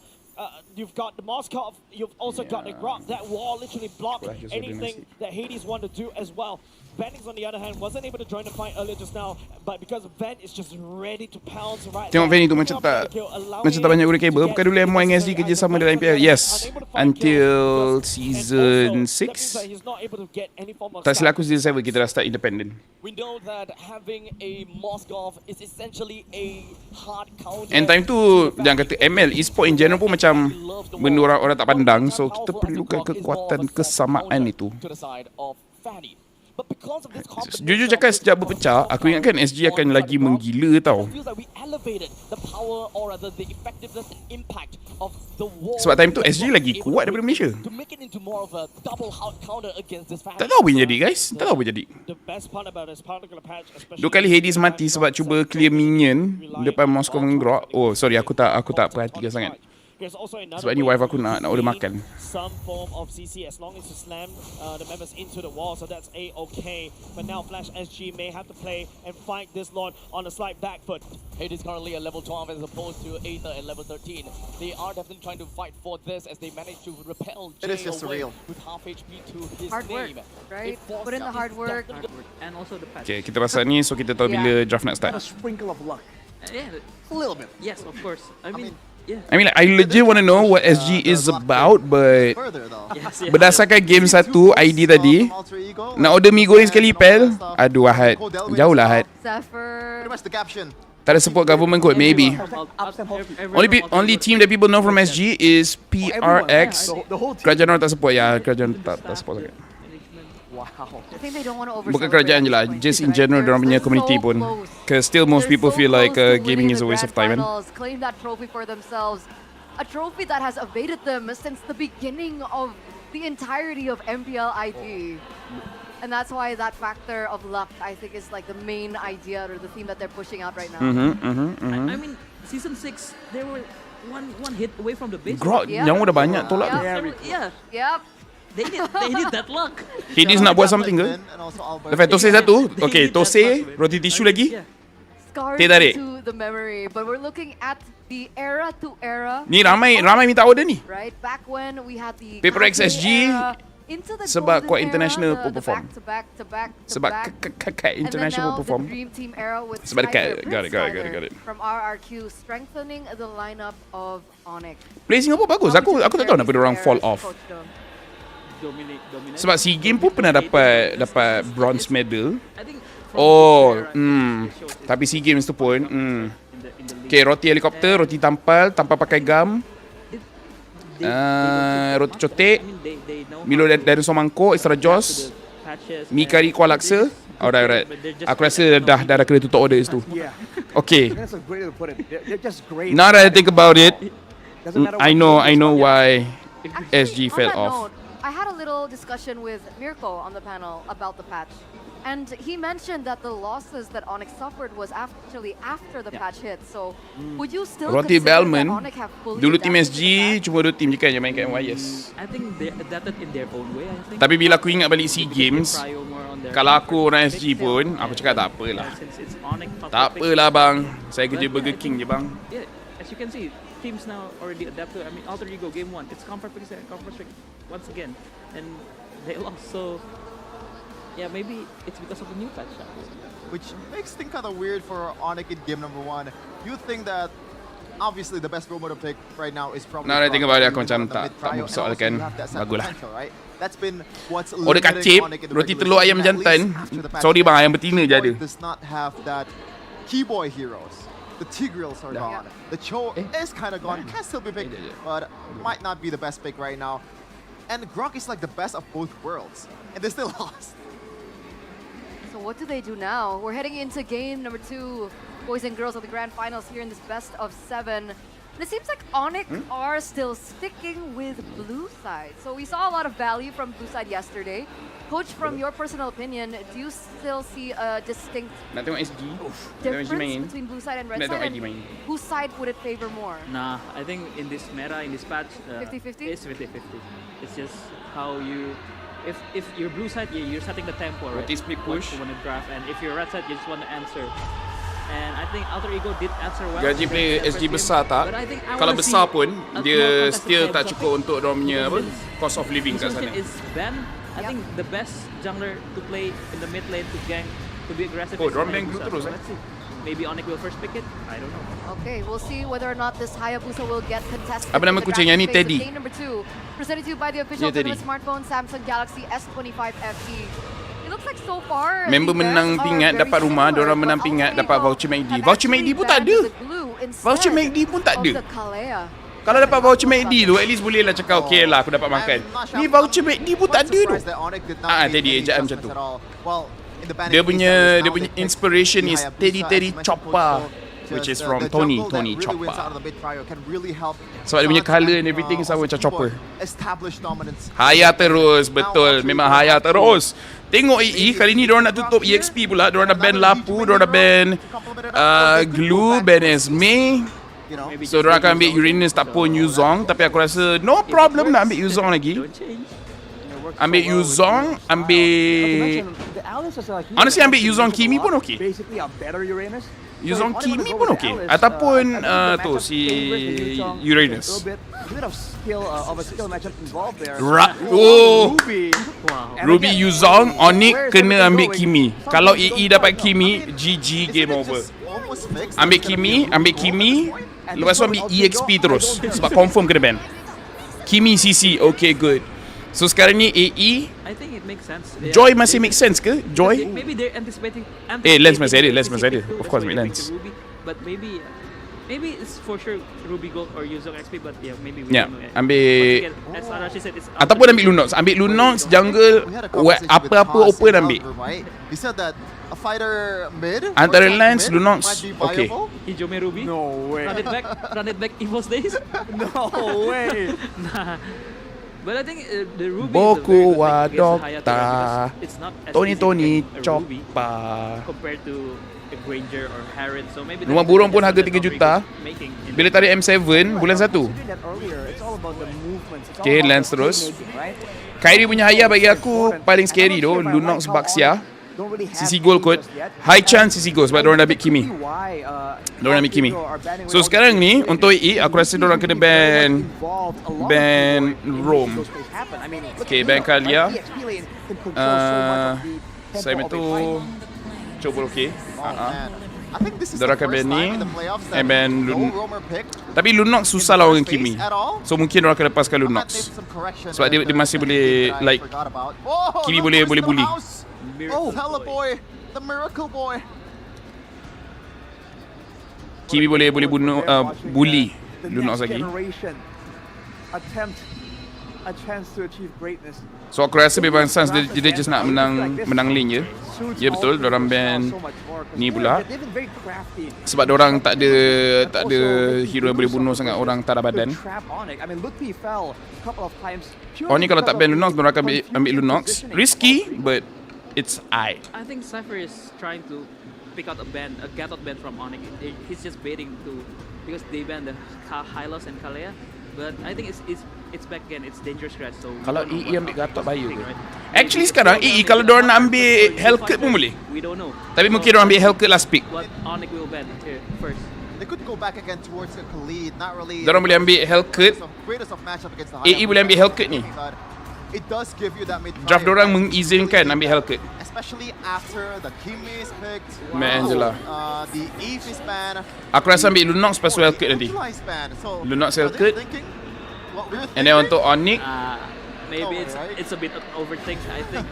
S3: You've got the Moskov, you've also got the Grok. That wall literally blocked anything that Hades wanted to do as well. Vanix, on the other hand, wasn't able to join the fight earlier just now, but because Van is just ready to pounce right
S1: Tengok Fanny tu macam tak banyak guna kabel. Bukan dulu MY dengan SD kerja sama dalam MPL. Yes, until season 6. Tak silap aku season 7 kita dah start independent.
S2: We know that having a Moskov is essentially a hard counter.
S1: And time tu jangan kata ML e-sport in general pun macam benda orang tak pandang, so kita perlukan kekuatan kesamaan itu. Jujur cakap sejak berpecah, aku ingatkan SG akan lagi menggila tau. Sebab time tu SG lagi kuat daripada Malaysia. Tak tahu apa yang jadi guys, tak tahu apa yang jadi. 2 kali Hades mati sebab cuba clear minion depan Moskov dengan Grok. Oh sorry, aku tak perhatikan sangat.
S3: There's also another
S1: Sebab ni
S3: way
S1: wife
S3: for
S1: aku
S3: you to
S1: nak order
S3: gain
S1: makan.
S3: some form of CC as long as you slam the members into the wall, so that's A-okay. But now Flash SG may have to play and fight this Lord on a slight back foot.
S2: It is currently at level 12 as opposed to Aether at level 13. They are definitely trying to fight for this as they manage to repel
S8: It is
S2: Jay
S8: just
S2: away
S8: surreal.
S2: with half HP to his
S6: Hard work,
S2: name.
S6: right?
S2: It forced
S6: Put in the
S2: out
S6: hard
S2: his
S6: work.
S2: definite-
S5: And also the patch.
S1: Okay, kita pasal ni, so kita tahu bila draft nak
S7: And a
S1: start.
S7: sprinkle of luck.
S5: Yeah,
S7: A little bit.
S5: yes, of course. I mean, yeah.
S1: I mean, like, I legit want to know what SG is about, but
S8: Further though.
S5: Yes, yeah.
S1: berdasarkan game 1 ID tadi, nak order mi goreng sekali pel, aduh Ahad, jauh lah Ahad.
S6: Zephyr.
S8: Pretty much the caption.
S1: Tak ada support government kot, maybe.
S5: Everyone
S1: Only team that people know from SG is PRX.
S7: The whole team.
S1: Kerajaan orang tak support, ya, kerajaan tak support sangat.
S7: Wow.
S6: I think they don't want to over.
S1: Bukan kerajaan je lah, just in general dorang punya community pun. Cause still most people feel like gaming is a waste of time.
S6: Claim that trophy for themselves. A trophy that has evaded them since the beginning of the entirety of MPL ID. And that's why that factor of luck, I think, is like the main idea or the theme that they're pushing out right now.
S5: I mean, season 6, they were one hit away from the base.
S1: Grok, nyawa dah banyak tolak tu.
S5: Yeah,
S6: Yep.
S5: they need that luck.
S1: Hades nak buat something ke? Lepas Tose satu, okay, Tose, roti tisu lagi.
S6: Scars
S1: Teh tarik.
S6: to the memory, but we're looking at the era to era.
S1: Ni ramai minta order ni.
S6: Right, back when we had the
S1: Paper X
S6: golden
S1: SG,
S6: era, into the
S1: sebab
S6: golden
S1: kuat
S6: era,
S1: international
S6: the
S1: perform.
S6: back to back.
S1: Sebab kat international perform.
S6: And then now the Dream Team era with
S1: Sebab dekat.
S6: Skyler,
S1: Got
S6: Prince
S1: it.
S6: Skyler from RRQ, strengthening the lineup of Onic.
S1: Play Singapore bagus. Aku tak tahu kenapa orang fall off.
S5: Dominate.
S1: Sebab SEA Games pun pernah dapat bronze medal.
S5: I think
S1: Tapi SEA Games tu pun okay, roti helikopter, roti tampal pakai gam, roti cotek, Milo dari somangkok, extra jos, mi kari kuah laksa. Alright. Aku rasa dah kena tutup order situ.
S7: Yeah.
S1: Okay.
S7: That's a great way to put it. They're just great.
S1: Now that I think about it,
S7: Doesn't matter what
S1: I know why SG
S6: on
S1: fell
S6: that
S1: off.
S6: note, I had a little discussion with Mirko on the panel about the patch. And he mentioned that the losses that Onic suffered was actually after the patch hit. So, would you still
S1: Roti
S6: consider that
S1: Bellman,
S6: Onic have fully
S1: dulu tim
S6: adapted to
S1: SG
S6: the patch?
S1: cuma 2 tim je kan yang main kat MYS.
S5: I think they adapted in their own way. I think.
S1: Tapi bila aku ingat balik SEA Games,
S5: Prio more on their
S1: kalau aku orang SG pun, aku cakap tak apalah.
S5: since it's Onic,
S1: Tak apalah bang, saya kerja Burger King je bang.
S5: Yeah, as you can see, teams now already adapted. I mean, Alter Ego game 1, it's Comfort Pick and Comfort Pick once again, and they lost. So yeah, maybe it's because of the new patch.
S8: Which makes things kind of weird for Onic in game number 1. You think that obviously the best role model pick right now is probably
S1: Now that I think about it, aku
S8: Rock,
S1: macam
S8: the
S1: tak
S8: mid-prio, and
S1: mempersoalkan.
S8: also you have that set
S1: Bagus lah.
S8: potential, right? That's been what's
S1: Order
S8: limiting
S1: kacip,
S8: Onic in the
S1: roti
S8: regular
S1: telur
S8: season,
S1: ayam
S8: at least
S1: jantan.
S8: after the patch
S1: Sorry
S8: hit.
S1: bang, ayam betina je ada.
S8: Does not have that keyboy heroes. The Tigreals are gone. The Cho is kind of gone. Can still be picked, but might not be the best pick right now. And Grok is like the best of both worlds, and they still lost.
S6: So what do they do now? We're heading into game number 2, boys and girls of the Granfinals here in this best of 7. And it seems like Onic are still sticking with blue side. So we saw a lot of value from blue side yesterday. Coach, from your personal opinion, do you still see a distinct
S1: Nak tengok SG. Nak tengok SG
S6: difference
S1: main.
S6: between blue side and red
S1: Nak tengok
S6: side?
S1: ID main.
S6: And whose side would it favor more?
S5: Nah, I think in this meta, in this patch,
S6: 50-50?
S5: it's 50-50. It's just how you. If you're blue side, you're setting the tempo, right?
S1: Roti split
S5: What
S1: push.
S5: you want to draft, and if you're red side, you just want to answer. And I think Alter Ego did answer well.
S1: Gaji play
S5: Their
S1: SG
S5: first
S1: besar
S5: game.
S1: tak?
S5: But I think I
S1: Kalau
S5: wanna
S1: besar
S5: see
S1: pun,
S5: a
S1: dia
S5: more contested
S1: still tak
S5: players
S1: cukup untuk dorang punya apa, cost of living kat sana.
S5: Is Ben. I think the best jungler to play in the mid lane to gank, to be aggressive.
S1: Oh,
S5: is
S1: dorang bank
S5: Hayabusa.
S1: blue terus,
S5: So let's see. Maybe Onic will first pick it. I don't know.
S6: Okay, we'll see whether or not this Hayabusa will get contested.
S1: Apa nama
S6: in the
S1: kucing yang ni?
S6: draft phase of
S1: Teddy.
S6: Game number 2, presented to you by the official
S1: Yeah, Teddy.
S6: tournament smartphone Samsung Galaxy S25 FE. It looks like so far
S1: Member
S6: the
S1: menang
S6: bears are
S1: pingat
S6: very
S1: dapat rumah,
S6: similar,
S1: diorang
S6: but
S1: menang pingat
S6: Alter
S1: dapat
S6: Ego
S1: voucher McD.
S6: have
S1: Voucher
S6: actually
S1: McD pun tak
S6: banned
S1: ada.
S6: the glue
S1: Voucher
S6: instead
S1: McD pun tak
S6: of
S1: ada.
S6: the Kalea.
S1: Kalau dapat voucher McD tu, at least boleh lah cakap okay lah aku dapat makan. Ni voucher McD pun tak ada tu. Teddy ejaan macam tu. Dia punya inspiration is Teddy Chopper, which is from Tony Chopper. Sebab dia punya colour and everything sama macam Chopper. Haya terus, betul. Memang haya terus. Tengok EE, kali ni diorang nak tutup EXP pula. Diorang dah ban Laphel, diorang dah ban Glue, ban Esme.
S8: you know.
S5: Maybe
S1: So
S5: just
S1: diorang akan
S5: take
S1: ambil Uranus tak pun Yuzong, tapi aku rasa no
S5: If it
S1: problem nak
S5: works,
S1: ambil Yuzong lagi.
S5: Don't change.
S1: Ambil Yuzong, ambil honestly ambil Yuzong Kimi pun okey.
S7: Basically a better Uranus.
S1: Yuzong Kimi pun okey. Ataupun tu si Uranus.
S7: A bit of skill of a skill matchup involved there.
S1: Ruby
S7: Ruby
S1: Yuzong, Onic kena ambil Kimi. Kalau EE dapat Kimi, GG game over.
S8: Almost fixed.
S1: Ambil Kimi, lepas tu ambil EXP terus sebab confirm kena ban. Kimi CC, okay good. So sekarang ni AE,
S5: I think it makes sense.
S1: Joy masih make sense ke? Joy?
S5: Maybe they're anticipating.
S1: Lens masih ada. Of course, make Lens.
S5: Ruby, but maybe it's for sure Ruby Gold or Yuzong XP, but yeah, maybe we
S1: Yeah,
S5: don't know.
S1: ambil
S5: As Arashi said, it's
S1: ataupun ambil Lunox. Ambil Lunox, jungle,
S8: We had a conversation with
S1: apa-apa
S8: Haas
S1: open
S8: in
S1: ambil.
S8: Alpha, right? He said that a fighter mid
S1: Antara
S8: or
S1: Lance,
S8: mid
S1: Lunox,
S8: might be
S1: okay.
S8: viable.
S5: Hijome Ruby.
S7: No way.
S5: Run it back Evil's days.
S7: No way.
S5: Nah. But I think the Ruby
S1: Boku
S5: is a very good
S1: wa
S5: pick against Hayate
S1: Dokta.
S5: because it's not as
S1: Tony
S5: easy to
S1: Tony
S5: pick a Ruby
S1: Choppa.
S5: compared to a Granger or Harrod. So maybe
S1: Rumah
S5: that's
S1: burung pun
S5: the
S1: harga 3
S5: difference that
S1: juta.
S5: Rodrigo's making in
S1: Bila tarik M7 bulan 1. Okay, Lance terus. Kairi punya haya bagi aku paling scary doh. Lunox Baxia. CC Gold kot. High chance CC Gold sebab diorang dah ambil Kimi. Diorang ambil Kimi. So sekarang ni untuk EE aku rasa diorang kena ban Rome. Okay, ban Kalia. Simon tu cuba okay.
S8: I think this is
S1: Diorang
S8: the
S1: akan
S8: first
S1: ban ni
S8: time in the playoffs that
S1: and ban
S8: no
S1: Lun.
S8: roamer pick.
S1: Tapi Lunox susah lawan dengan Kimi.
S8: At all.
S1: So mungkin diorang akan lepaskan
S8: I might
S1: Lunox.
S8: make some correction
S1: Sebab dia
S8: there.
S1: masih boleh
S8: That I
S1: like
S8: forgot about. Oh,
S1: Kimi
S8: look
S1: boleh
S8: who's in the
S1: bully.
S8: house. Oh, Teleboy, the miracle boy.
S1: Kimi boleh bunuh bully Lunox lagi.
S7: Attempt a chance to achieve greatness.
S1: So aku rasa memang Suns dia just nak menang lane je. Ya betul, diorang ban ni pula. Sebab diorang tak ada hero yang boleh bunuh sangat orang tak ada badan. Oni kalau tak ban Lunox, diorang akan ambil Lunox. Risky, but it's I
S5: think Cypher is trying to pick out a get out ban from Onic. He's just baiting because they ban the Hylos and Kalea. But I think it's back again. It's dangerous scratch. So
S1: kalau EE ambil Gatot bahaya ke? Actually sekarang EE kalau diorang nak ambil Hellcut pun boleh.
S5: We don't know.
S1: Tapi mungkin diorang ambil Hellcut last pick.
S5: What Onic will ban here first.
S8: They could go back again towards the Khalid, not really.
S1: Diorang boleh ambil Hellcut.
S8: Greatest of matchup against the
S1: EE boleh ambil Hellcut ni.
S8: It does give you that mid
S1: Draft diorang mengizinkan ambil Hellcut.
S8: Especially after the Kimi is picked.
S1: Man je lah.
S8: The Eve is banned.
S1: Aku rasa ambil Lunox lepas tu Hellcut nanti. Lunox Hellcut. And then untuk Onic.
S5: Maybe it's a bit of overthink.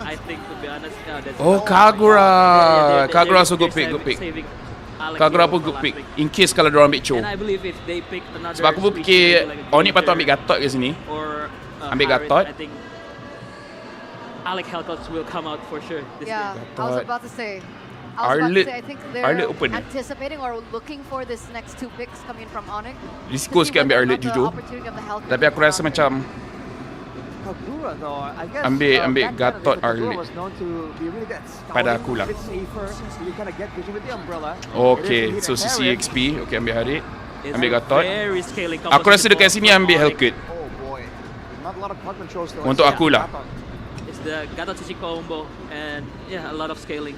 S5: I think to be honest. That's
S1: Kagura. Kagura so good pick.
S5: saving Alec
S1: Kagura
S5: here
S1: pun
S5: for
S1: good
S5: last
S1: pick. In case kalau diorang ambil Cho.
S5: And I believe if they pick another
S1: Sebab aku pun fikir Onic patut ambil Gatot ke sini.
S5: or
S1: ambil
S5: Harrod,
S1: Gatot.
S5: I think Alec Hellcuts will come out for sure this
S6: Yeah,
S5: game.
S6: I was about to say.
S1: Arlet-
S6: I think
S1: Arlet
S6: they're
S1: open eh?
S6: anticipating or looking for this next 2 picks coming from Onic.
S1: Risiko sikit ambil Arlet jujur. Tapi aku rasa macam ambil Gatot Arlet. Pada aku lah. Okay, so CC XP. Okay, ambil Harit.
S5: It's
S1: Ambil
S5: a
S1: Gatot.
S5: very scaling
S1: Aku rasa
S5: composition
S1: dekat
S5: for
S1: sini ambil
S5: Onic.
S1: Hellcut. Untuk aku lah.
S5: It's the Gatot CC combo and yeah, a lot of scaling.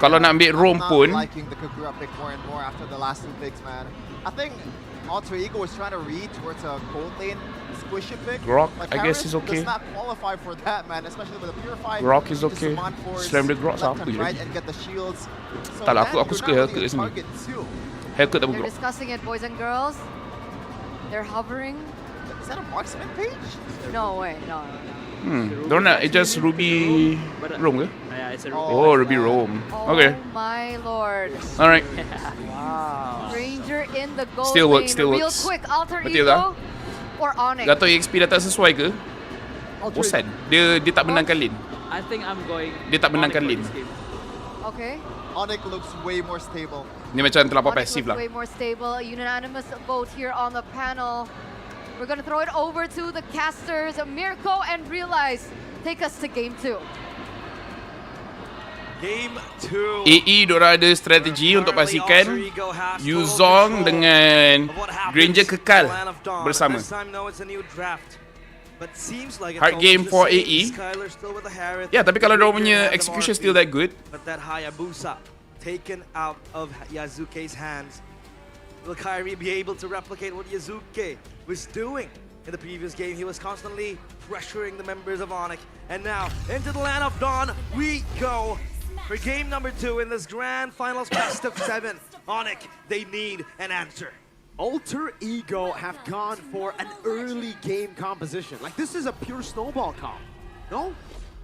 S1: Kalau nak ambil Rome
S8: I'm not
S1: pun,
S8: liking the Kagura pick more and more after the last 2 picks, man. I think Alter Ego was trying to read towards a gold lane squishy pick.
S1: Grok,
S8: Like
S1: I guess
S8: Harris
S1: is okay.
S8: does not qualify for that, man, especially with a purified.
S1: Grok is
S8: just
S1: okay.
S8: summon force,
S1: Slam the Grok
S8: left
S1: siapa
S8: and
S1: je
S8: right
S1: lagi?
S8: and get the shields. So
S1: Tak lah,
S8: then
S1: aku
S8: you're
S1: suka
S8: not
S1: Hellcut
S8: really a
S1: sini.
S8: target too.
S1: Hellcut tak
S6: They're
S1: bergerak.
S6: discussing it, boys and girls. They're hovering.
S8: Is that a marksman page?
S6: No way, no.
S1: Diorang nak adjust Ruby Rome ke?
S5: Yeah, it's a
S1: Oh, Ruby Rome. Okay.
S6: My lord.
S1: Alright.
S6: Ranger in the gold
S1: Still
S6: lane.
S1: works, still
S6: Real
S1: works.
S6: quick, Alter
S1: Betul
S6: Ego or Onic.
S1: Gatot EXP dah tak sesuai ke? Bosan. Dia tak menangkan lane.
S5: I think I'm going.
S1: Dia tak menangkan
S5: Onic
S1: lane.
S5: for this game.
S6: Okay.
S8: Onic looks way more stable.
S1: Ni macam terlampau
S6: Onic
S1: pasif
S6: looks
S1: lah.
S6: way more stable. A unanimous vote here on the panel. We're gonna throw it over to the casters, Mirko and Realize. Take us to game 2.
S12: Game 2.
S1: AE diorang ada strategi untuk pastikan Yuzong dengan Granger kekal bersama. Hard game for AE. Ya, tapi kalau diorang punya execution still that good.
S12: But that Hayabusa taken out of Yazuke's hands. Will Kyrie be able to replicate what Yazuke was doing in the previous game? He was constantly pressuring the members of Onic. And now, into the land of Dawn we go. For game number 2 in this grand finals best of 7, Onic, they need an answer.
S4: Alter Ego have gone for an early game composition. Like, this is a pure snowball comp. No?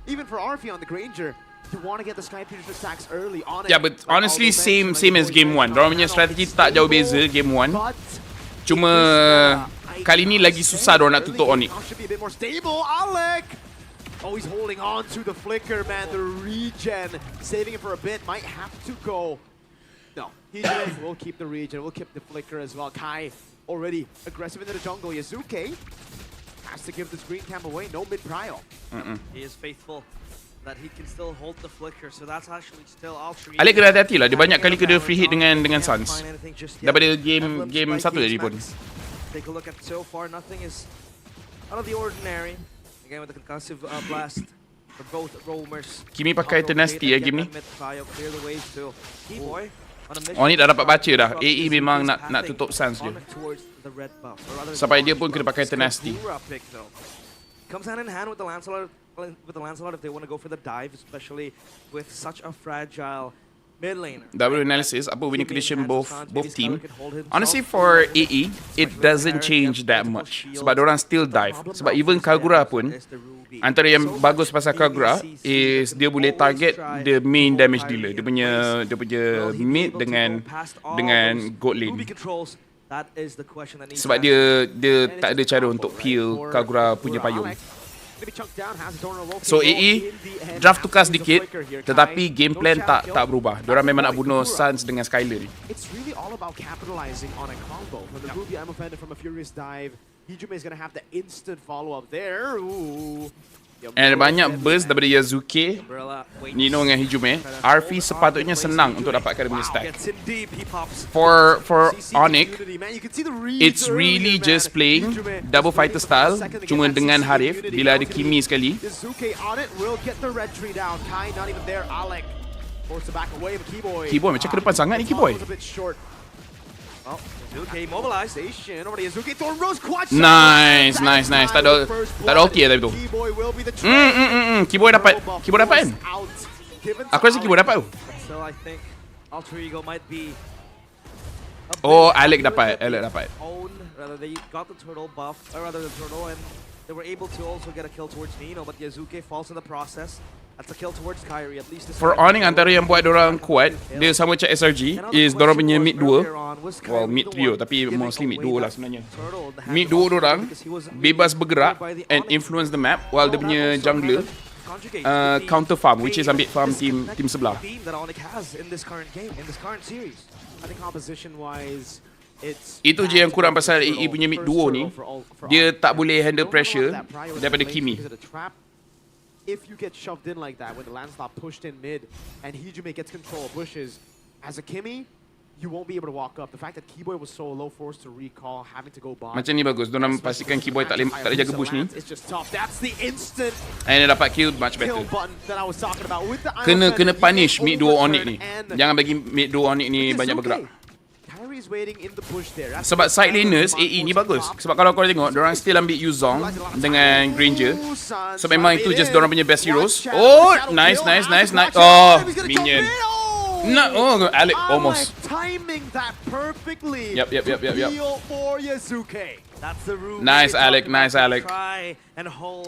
S4: Even for Arfi on the Granger, you want to get the Skypiercer stacks early. Onic,
S1: Yeah, but honestly same as game 1. Diorang punya strategi tak jauh beza game 1. Cuma kali ni lagi susah diorang nak tutup Onic.
S4: Should be a bit more stable. Alec! Oh, he's holding on to the flicker, man. The regen, saving it for a bit, might have to go. No, we'll keep the regen, we'll keep the flicker as well. Kai already aggressive into the jungle. Yazuke has to give this green cam away. No mid prio.
S12: He is faithful that he can still hold the flicker, so that's actually still Ultra.
S1: Alec kena hati-hati lah. Dia banyak kali kena free hit dengan Suns. Daripada game 1 tadi pun.
S12: Take a look at so far, nothing is out of the ordinary. Again with the concussive blast for both roamers.
S1: Kimi pakai tenacity ya game ni.
S12: Clear the waves to Keyboy.
S1: Onic dah dapat baca dah. AE memang nak tutup Suns dia. Sampai dia pun kena pakai tenacity.
S12: Comes hand in hand with the Lancelot if they want to go for the dive, especially with such a fragile mid laner.
S1: Double analysis, apa winning condition both team. Honestly for AE, it doesn't change that much. Sebab diorang still dive. Sebab even Kagura pun, antara yang bagus pasal Kagura is dia boleh target the main damage dealer. Dia punya mid dengan gold lane. Sebab dia tak ada cara untuk peel Kagura punya payung. So AE draft tukar sedikit, tetapi game plan tak berubah. Diorang memang nak bunuh Suns dengan Skyler ni.
S4: It's really all about capitalizing on a combo. From the Ruby, I'm offended from a furious dive. Hijume is going to have the instant follow-up there. Ooh.
S1: And banyak burst daripada Yazuke, Nino dengan Hijume. Arfi sepatutnya senang untuk dapatkan dia punya stack. For Onic, it's really just playing double fighter style, cuma dengan Harif bila ada Kimi sekali. Keyboy macam ke depan sangat ni Keyboy. Nice. Tak ada ulti tadi tu. Keyboy dapat kan? Aku rasa Keyboy dapat tu. Oh, Alec dapat.
S12: They were able to also get a kill towards Nino, but Yazuke falls in the process. That's a kill towards Kyrie. At least
S1: for Onic, antara yang buat dorang kuat, dia sama macam SRG, is dorang punya mid duo. Well, mid trio, tapi mostly mid duo lah sebenarnya. Mid duo dorang bebas bergerak and influence the map, while dia punya jungler counter farm, which is ambil farm team sebelah. Itu je yang kurang pasal AE punya mid duo ni. Dia tak boleh handle pressure daripada Kimi.
S4: If you get shoved in like that when the Lancelot pushed in mid and Hijume gets control of bushes, as a Kimi, you won't be able to walk up. The fact that Keyboy was so low forced to recall, having to go by.
S1: Macam ni bagus. Diorang pastikan Keyboy tak boleh jaga bush ni.
S4: It's just tough. That's the instant
S1: and dia dapat kill much better.
S4: That I was talking about with the
S1: kena punish mid duo Onic ni. Jangan bagi mid duo Onic ni banyak bergerak. Sebab side laners AE ni bagus. Sebab kalau korang tengok, diorang still ambil Yuzong dengan Granger. So memang itu just diorang punya best heroes. Oh, nice. Oh, minion. Oh, Alec almost.
S4: Timing that perfectly.
S1: Yep.
S4: For Yazuke.
S1: Nice Alec.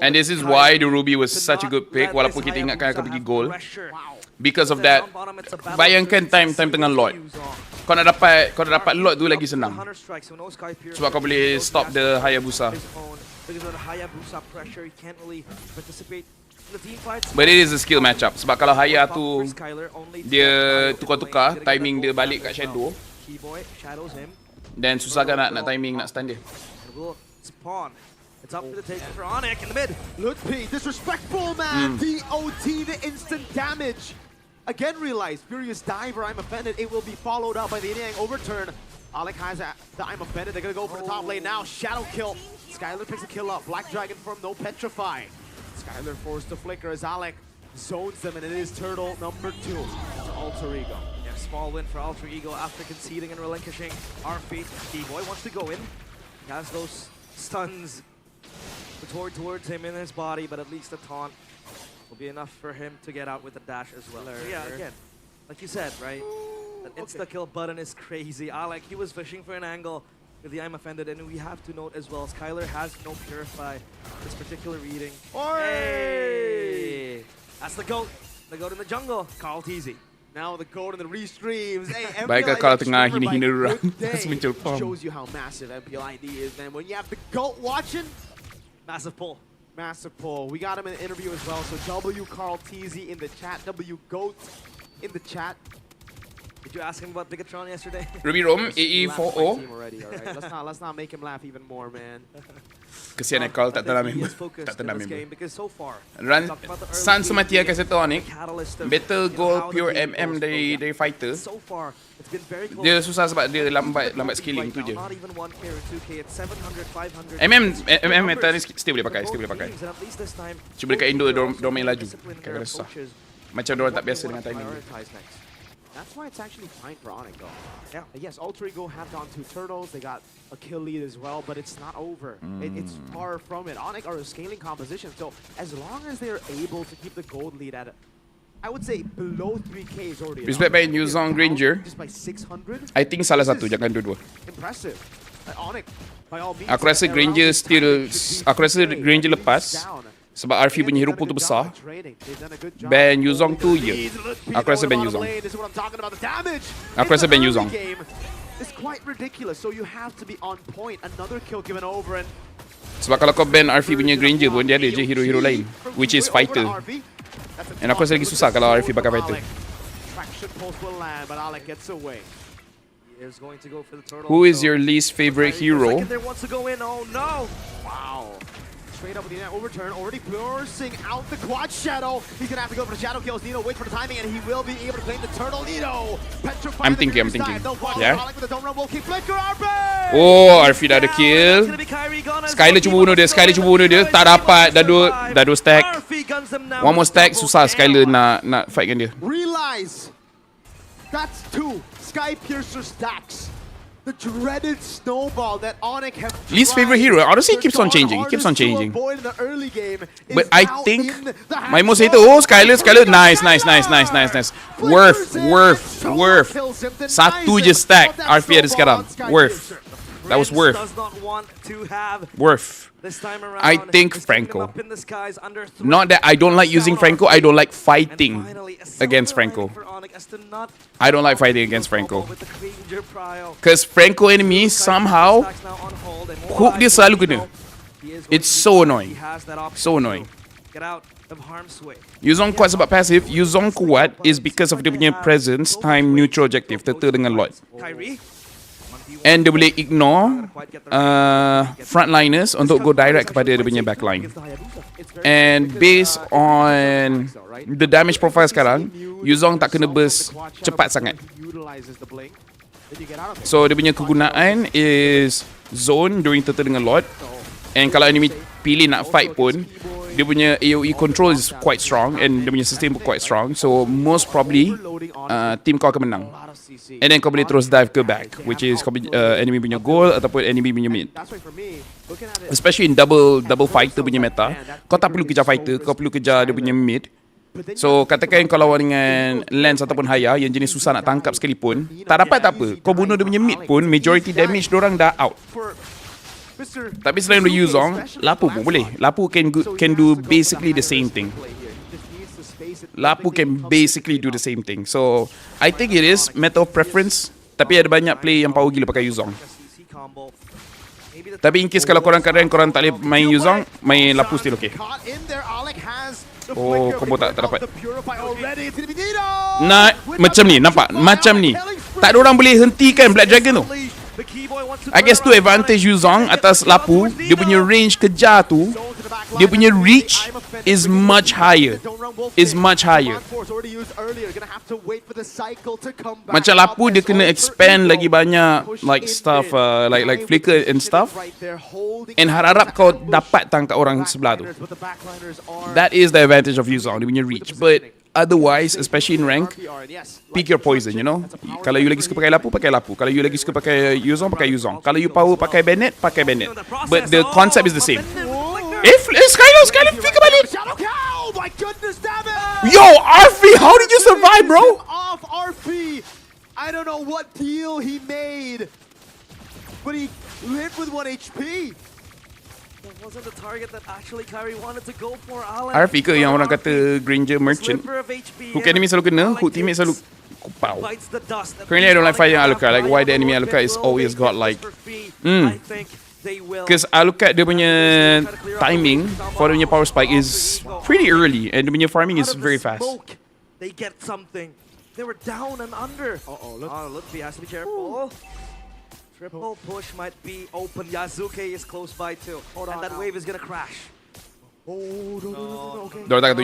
S1: And this is why the Ruby was such a good pick. Walaupun kita ingatkan akan pergi goal. Because of that, bayangkan time tengah Lord. Kau nak dapat Lord tu lagi senang. Sebab kau boleh stop the Hayabusa. But it is a skill matchup. Sebab kalau Haya tu dia tukar-tukar timing dia balik kat Shadow, then susah kan nak timing, nak stun dia.
S12: It's up for the take for Onic in the mid.
S4: Look, P, disrespectful, man. DOT, the instant damage. again realized, Furious Diver, I'm offended. It will be followed up by the Yin Yang overturn. Alec has the I'm offended. They're going to go for the top lane now. Shadow kill. Skylar picks a kill up. Black Dragon from no Petrify. Skylar forced to flicker as Alec zones them, and it is turtle number 2 to Alter Ego.
S12: Yeah, small win for Alter Ego after conceding and relinquishing Arfi. D-Boy wants to go in. He has those stuns towards him in his body, but at least the taunt will be enough for him to get out with the dash as well. Yeah, again, like you said, right? That insta-kill button is crazy. Alec, he was fishing for an angle with the I'm offended, and we have to note as well, Skylar has no Purify this particular reading. Hey! That's the GOAT in the jungle, Carl TZ.
S4: Now the GOAT in the restreams. Hey,
S1: Baiklah kalau tengah hina-hina orang. Muncul form.
S4: Shows you how massive MPLID is, man. When you have the GOAT watching,
S12: massive pull.
S4: Massive pull. We got him in the interview as well. So W Carl TZ in the chat, W GOAT in the chat.
S12: Did you ask him about Bigatron yesterday?
S1: Ruby Rom, AE40.
S4: Let's not make him laugh even more, man.
S1: Kesian Ekal tak tenang member. Tak tenang member. Run Sun semati akan satu Onic. Better goal pure MM dari fighter. Dia susah sebab dia lambat scaling tu je. MM meta ni still boleh pakai, Cuba dekat Indo dorang main laju. Kadang-kadang susah. Macam dorang tak biasa dengan timing.
S4: That's why it's actually fine for Onic, though. Yeah. Yes, Alter Ego have gone 2 turtles. They got a kill lead as well, but it's not over. It's far from it. Onic are a scaling composition, so as long as they're able to keep the gold lead at, I would say, below 3K is already
S1: Respect by Yuzong Granger.
S4: Just by 600.
S1: I think salah satu, jangan dua-dua.
S4: Impressive. Onic, by all means.
S1: Aku rasa Granger lepas. Sebab RV punya hero pool tu besar. Ban Yuzong tu je. Aku rasa ban Yuzong.
S4: It's quite ridiculous. So you have to be on point. Another kill given over, and
S1: sebab kalau kau ban RV punya Granger pun dia ada je hero-hero lain, which is fighter. And aku rasa lagi susah kalau RV pakai fighter. Who is your least favorite hero?
S4: Wow. Straight up with the overturn, already forcing out the quad shadow. He's gonna have to go for the shadow kills. Nino waits for the timing, and he will be able to claim the turtle. Nino,
S1: I'm thinking. Yeah. Oh, Arfi dah ada kill. Skylar cuba bunuh dia, tak dapat. Dah dua stack. One more stack, susah Skylar nak fight dengan dia.
S4: Realize that's 2 Sky Piercer stacks. The dreaded snowball that Onic have
S1: least favorite hero, honestly, keeps on changing. But I think my most hated, Skylar, nice. Worth. Satu je stack RP ada sekarang. Worth. That was worth. I think Franco. Not that I don't like using Franco, I don't like fighting against Franco. Because Franco enemy somehow hook dia selalu kena. It's so annoying. Yuzong kuat sebab passive. Yuzong kuat is because of dia punya presence, time, neutral objective, Turtle dengan Lloyd. And dia boleh ignore frontliners untuk go direct kepada dia punya backline. And based on the damage profile sekarang, Yuzong tak kena burst cepat sangat. So dia punya kegunaan is zone during Turtle dengan Lord. And kalau enemy pilih nak fight pun, dia punya AoE control is quite strong and dia punya sustain pun quite strong. So most probably team kau akan menang. And then kau boleh terus dive ke back, which is enemy punya goal ataupun enemy punya mid. Especially in double fighter punya meta, kau tak perlu kejar fighter, kau perlu kejar dia punya mid. So katakan kau lawan dengan Lance ataupun Haya yang jenis susah nak tangkap sekalipun, tak dapat tak apa, kau bunuh dia punya mid pun majority damage diorang dah out. Tapi selain dari Yuzong, Laphel pun boleh. Laphel can do basically the same thing. So I think it is matter of preference. Tapi ada banyak play yang power gila pakai Yuzong. Tapi in case kalau korang kat rank korang tak boleh main Yuzong, main Laphel still okay. Oh, combo tak dapat. Nah, macam ni, nampak? Macam ni. Tak ada orang boleh hentikan Black Dragon tu. I guess tu advantage Yuzong atas Laphel. Dia punya range kejar tu, dia punya reach is much higher. is much higher. Macam Lapu dia kena expand lagi banyak like stuff like flicker and stuff, and harap kau dapat tangkap orang sebelah tu. That is the advantage of Yuzong, dia punya reach. But otherwise, especially in rank, pick your poison, you know. Kalau you lagi suka pakai Lapu, pakai Lapu. Kalau you lagi suka pakai Yuzong, pakai Yuzong. Kalau you power pakai Bennett, pakai Bennett. But the concept is the same. Skylar flicker balik.
S4: Oh my goodness, damn it!
S1: Yo, Arfi, how did you survive, bro?
S4: Off Arfi. I don't know what deal he made, but he lived with 1 HP.
S12: That wasn't the target that actually Kyrie wanted to go for. Alan.
S1: Arfi ke yang orang kata Granger Merchant? Hook enemy selalu kena, hook teammate selalu kupau. Currently I don't like fighting Alucard. Like why the enemy Alucard is always got like because Alucard dia punya timing for dia punya power spike is pretty early and dia punya farming is very fast.
S12: They get something. They were down and under. Look, he has to be careful. Triple push might be open. Yazuke is close by too. And that wave is gonna crash.
S4: No.
S1: Diorang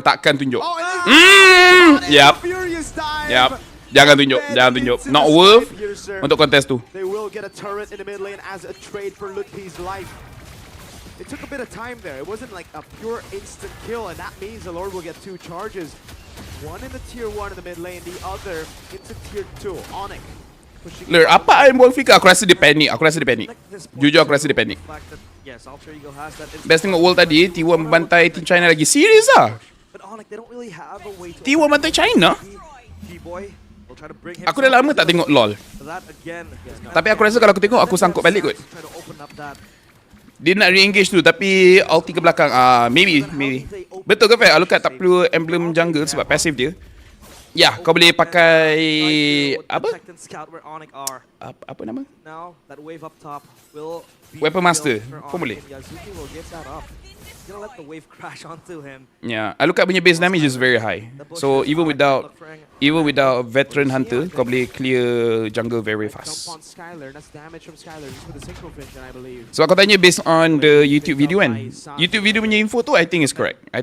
S1: takkan tunjuk. Yep. Jangan tunjuk. Not worth untuk kontes tu.
S4: They will get a turret in the mid lane as a trade for Lutpi's life. It took a bit of time there. It wasn't like a pure instant kill, and that means the Lord will get 2 charges. One in the tier 1 in the mid lane, the other into tier 2. Onic.
S1: Lur, apa yang buat flicker? Aku rasa dia panik. Jujur aku rasa dia panik. Best tengok world tadi, T1 membantai Team China lagi. Serius lah? T1 bantai China? Aku dah lama tak tengok LOL. Tapi aku rasa kalau aku tengok, aku sangkut balik kot. Dia nak re-engage tu, tapi ulti ke belakang. Maybe. Betul ke Fat? Alucard tak perlu emblem jungle sebab passive dia. Ya, kau boleh pakai apa nama? Weapon Master pun boleh. Ya, Alucard punya base damage is very high. So even without veteran hunter, kau boleh clear jungle very fast. So aku tanya based on the YouTube video kan. YouTube video punya info tu I think is correct. I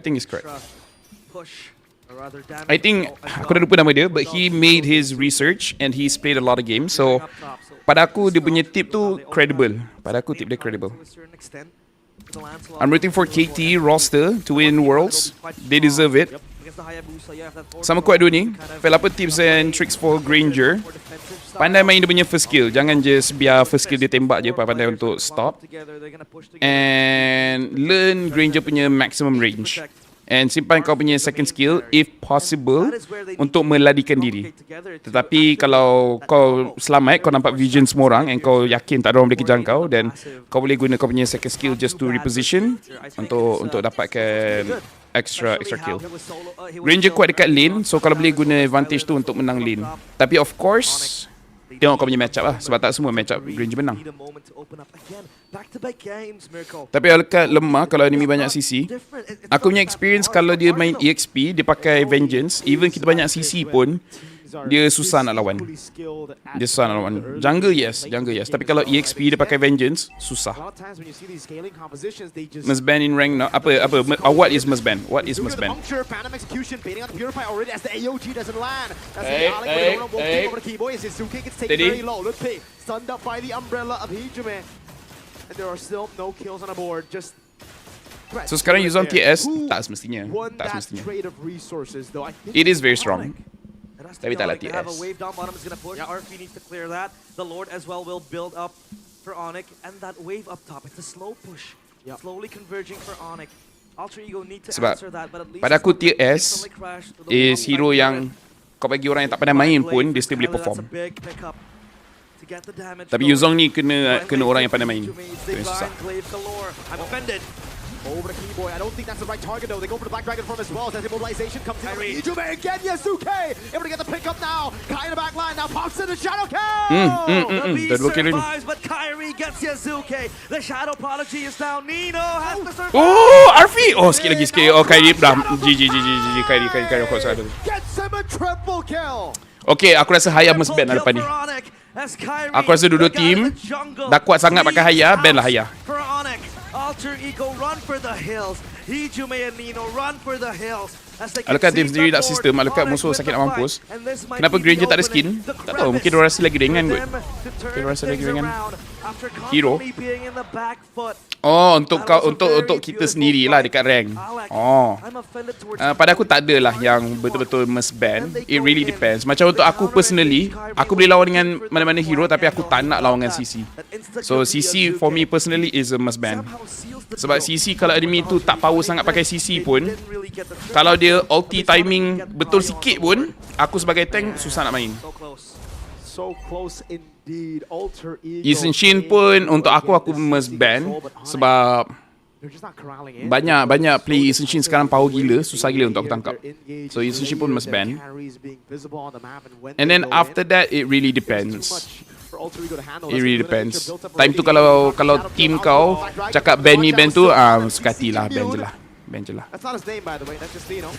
S1: think aku dah lupa nama dia, but he made his research and he's played a lot of games. So pada aku dia punya tip tu credible. I'm rooting for KT roster to win Worlds. They deserve it. Sama kuat dua ni. Fel apa tips and tricks for Granger? Pandai main dia punya first skill. Jangan just biar first skill dia tembak je, pandai untuk stop. And learn Granger punya maximum range. And simpan kau punya second skill if possible untuk melarikan diri. Tetapi kalau kau selamat, kau nampak vision semua orang and kau yakin tak ada orang boleh kejar kau, then kau boleh guna kau punya second skill just to reposition untuk dapatkan extra kill. Ranger kuat dekat lane, so kalau boleh guna advantage tu untuk menang lane. Tapi of course tengok kau punya matchup lah, sebab tak semua matchup Ranger menang. Tapi Alucard lemah kalau enemy banyak CC. Aku punya experience kalau dia main EXP, dia pakai Vengeance, even kita banyak CC pun dia susah nak lawan. Jungle yes. Tapi kalau EXP dia pakai Vengeance, susah. Must ban in rank now. What is must ban? Steady.
S4: Stunned up by the umbrella of Hijime. And there are still no kills on the board. Just
S1: so sekarang use on TS tak semestinya. It is very strong. Tapi tak lah TS.
S12: Wave down bottom is gonna push. RP needs to clear that. The Lord as well will build up for Onic, and that wave up top. It's a slow push. Slowly converging for Onic. Alter Ego need to answer that, but at least
S1: pada aku TS is hero yang kau bagi orang yang tak pandai main pun dia still boleh perform. Tapi Yuzong ni kena orang yang pandai main. Itu yang susah.
S4: Over the Keyboy. I don't think that's the right target though. They go for the Black Dragon form as well. As immobilization comes in. Hijime again. Yasuke able to get the pick up now. Kai in the back line now pops in the shadow kill.
S12: The beast survives, but Kyrie gets Yasuke. The shadow prodigy is down. Nino has to survive.
S1: Oh, Arfi. Oh, sikit lagi. Oh, Kyrie dah. GG. Kyrie.
S4: Gets him a triple kill.
S1: Okay, aku rasa Haya must ban depan ni. Aku rasa dua-dua team dah kuat sangat pakai Haya, ban lah Haya.
S12: Alter Ego run for the hills. Hijume and Nino run for the hills.
S1: Alucard team sendiri tak sistem, Alucard musuh sakit nak mampus. Kenapa Granger tak ada skin? Tak tahu, mungkin diorang rasa lagi ringan kot. Mungkin diorang rasa lagi ringan. Hero. Oh, untuk kita sendirilah dekat rank. Oh. Pada aku tak adalah yang betul-betul must ban. It really depends. Macam untuk aku personally, aku boleh lawan dengan mana-mana hero tapi aku tak nak lawan dengan CC. So CC for me personally is a must ban. Sebab CC kalau enemy tu tak power sangat pakai CC pun, kalau dia ulti timing betul sikit pun, aku sebagai tank susah nak main.
S4: So close indeed. Alter Ego.
S1: S16 pun untuk aku must ban sebab banyak play S16 sekarang power gila, susah gila untuk aku tangkap. So S16 pun must ban. And then after that it really depends. It really depends. Time tu kalau team kau cakap ban ni ban tu, suka hatilah, ban je lah. Ban je lah.
S4: That's not his name, by the way. That's just Dino.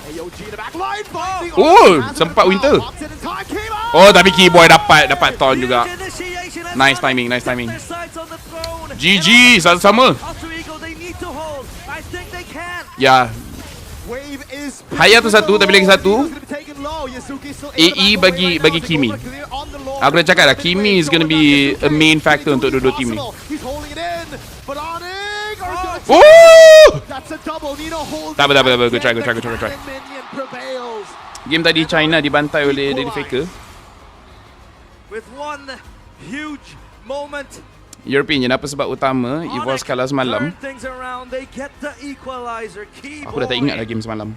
S4: AOG in the back line.
S1: Oh, sempat Winter. Oh, tapi Keyboy dapat taunt juga. Nice timing, nice timing. GG, sama-sama. Ya. Haya tu satu, tapi lagi satu. AE bagi Kimi. Aku dah cakap dah, Kimi is gonna be a main factor untuk dua-dua team ni. Oh! Tak apa. Go try. Game tadi China dibantai oleh dari Faker.
S12: With one huge moment.
S1: European je apa sebab utama EVOS kalah semalam. Aku dah tak ingat dah game semalam.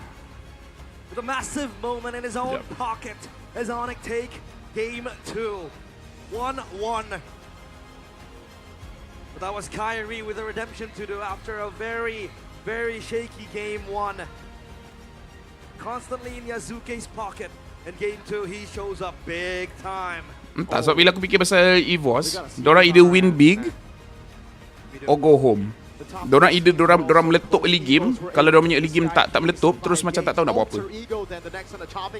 S12: With a massive moment in his own pocket as Onic take game 2. 1-1. But that was Kyrie with a redemption to do after a very, very shaky game 1. Constantly in Yazuke's pocket. And game 2 he shows up big time.
S1: Tak, sebab bila aku fikir pasal EVOS, dorang either win big or go home. Dorang either dorang meletup early game. Kalau dorang punya early game tak meletup, terus macam tak tahu nak buat apa.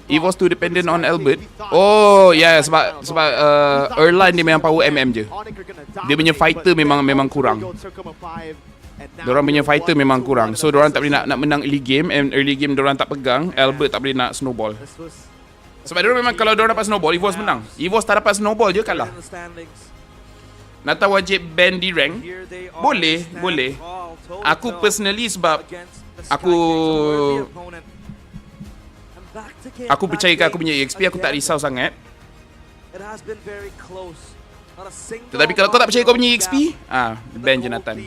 S1: EVOS tu dependent on Albert. Oh yeah, sebab Erlan dia memang power MM je. Dia punya fighter memang kurang. Dorang punya fighter memang kurang. So dorang tak boleh nak menang early game, and early game dorang tak pegang, Albert tak boleh nak snowball. Sebab dia memang kalau dia dapat snowball, EVOS menang. EVOS tak dapat snowball je kalah. Nata wajib ban di rank? Boleh. Aku personally sebab aku percayakan aku punya EXP, aku tak risau sangat. Tetapi kalau kau tak percaya kau punya EXP, ban je Nathan.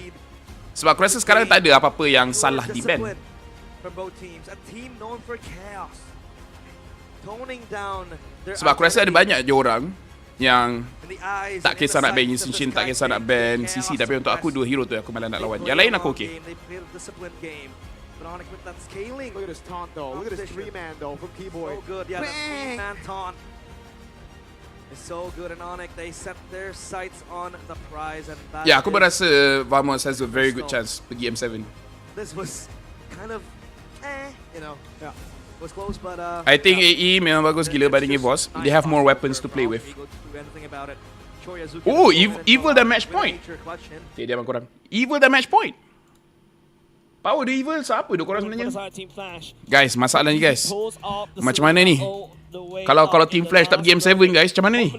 S1: Sebab aku rasa sekarang tak ada apa-apa yang salah di ban. Sebab aku rasa ada banyak je orang yang tak kisah nak ban S16, tak kisah nak ban CC, tapi untuk aku dua hero tu aku malah nak lawan. Yang lain aku okey. Ya, aku berasa Vamos has a very good chance pergi M7. I think AE memang bagus gila banding EVOS. They have more weapons to play with. Oh, Evil dah match point. Okay, dia memang kurang. Evil dah match point. Power the Evil siapa dia korang sebenarnya? Guys, masalah ni guys. Macam mana ni? Kalau Team Flash tak pergi M7 guys, macam mana ni?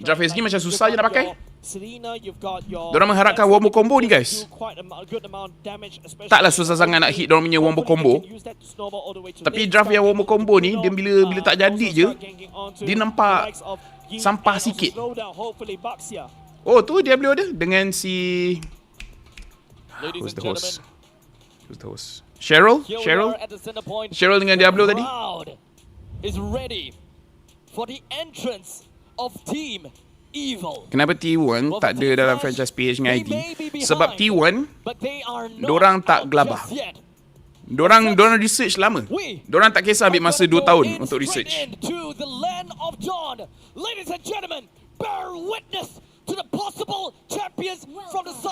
S1: Draft SG macam susah je nak pakai. Diorang mengharapkan wombo combo ni guys. Taklah susah sangat nak hit diorang punya wombo combo. Tapi draft yang wombo combo ni, dia bila tak jadi je, dia nampak sampah sikit. Oh tu Diablo dia dengan si Who's the host? Cheryl dengan Diablo tadi. Kenapa T1 tak ada dalam franchise PH dengan ID? Sebab T1 dorang tak gelabah. Dorang research lama. Dorang tak kisah ambil masa 2 tahun untuk research.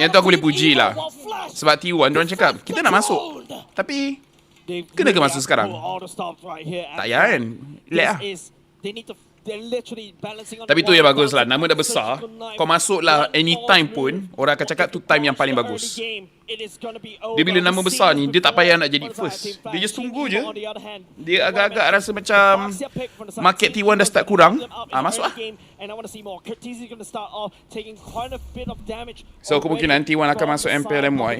S1: Yang tu aku boleh puji lah. Sebab T1 diorang cakap kita nak masuk, tapi kena ke masuk sekarang? Tak payah kan. Relax lah.
S3: they're literally balancing on
S1: Tapi
S3: the
S1: tu yang
S3: wall.
S1: bagus lah. Nama dah besar. Kau masuk lah anytime pun, orang akan cakap tu time yang paling bagus. Dia bila nama besar ni, dia tak payah nak jadi first. Dia just tunggu je. Dia agak-agak rasa macam market T1 dah start kurang. Masuk lah. So kemungkinan T1 akan masuk MPL MY.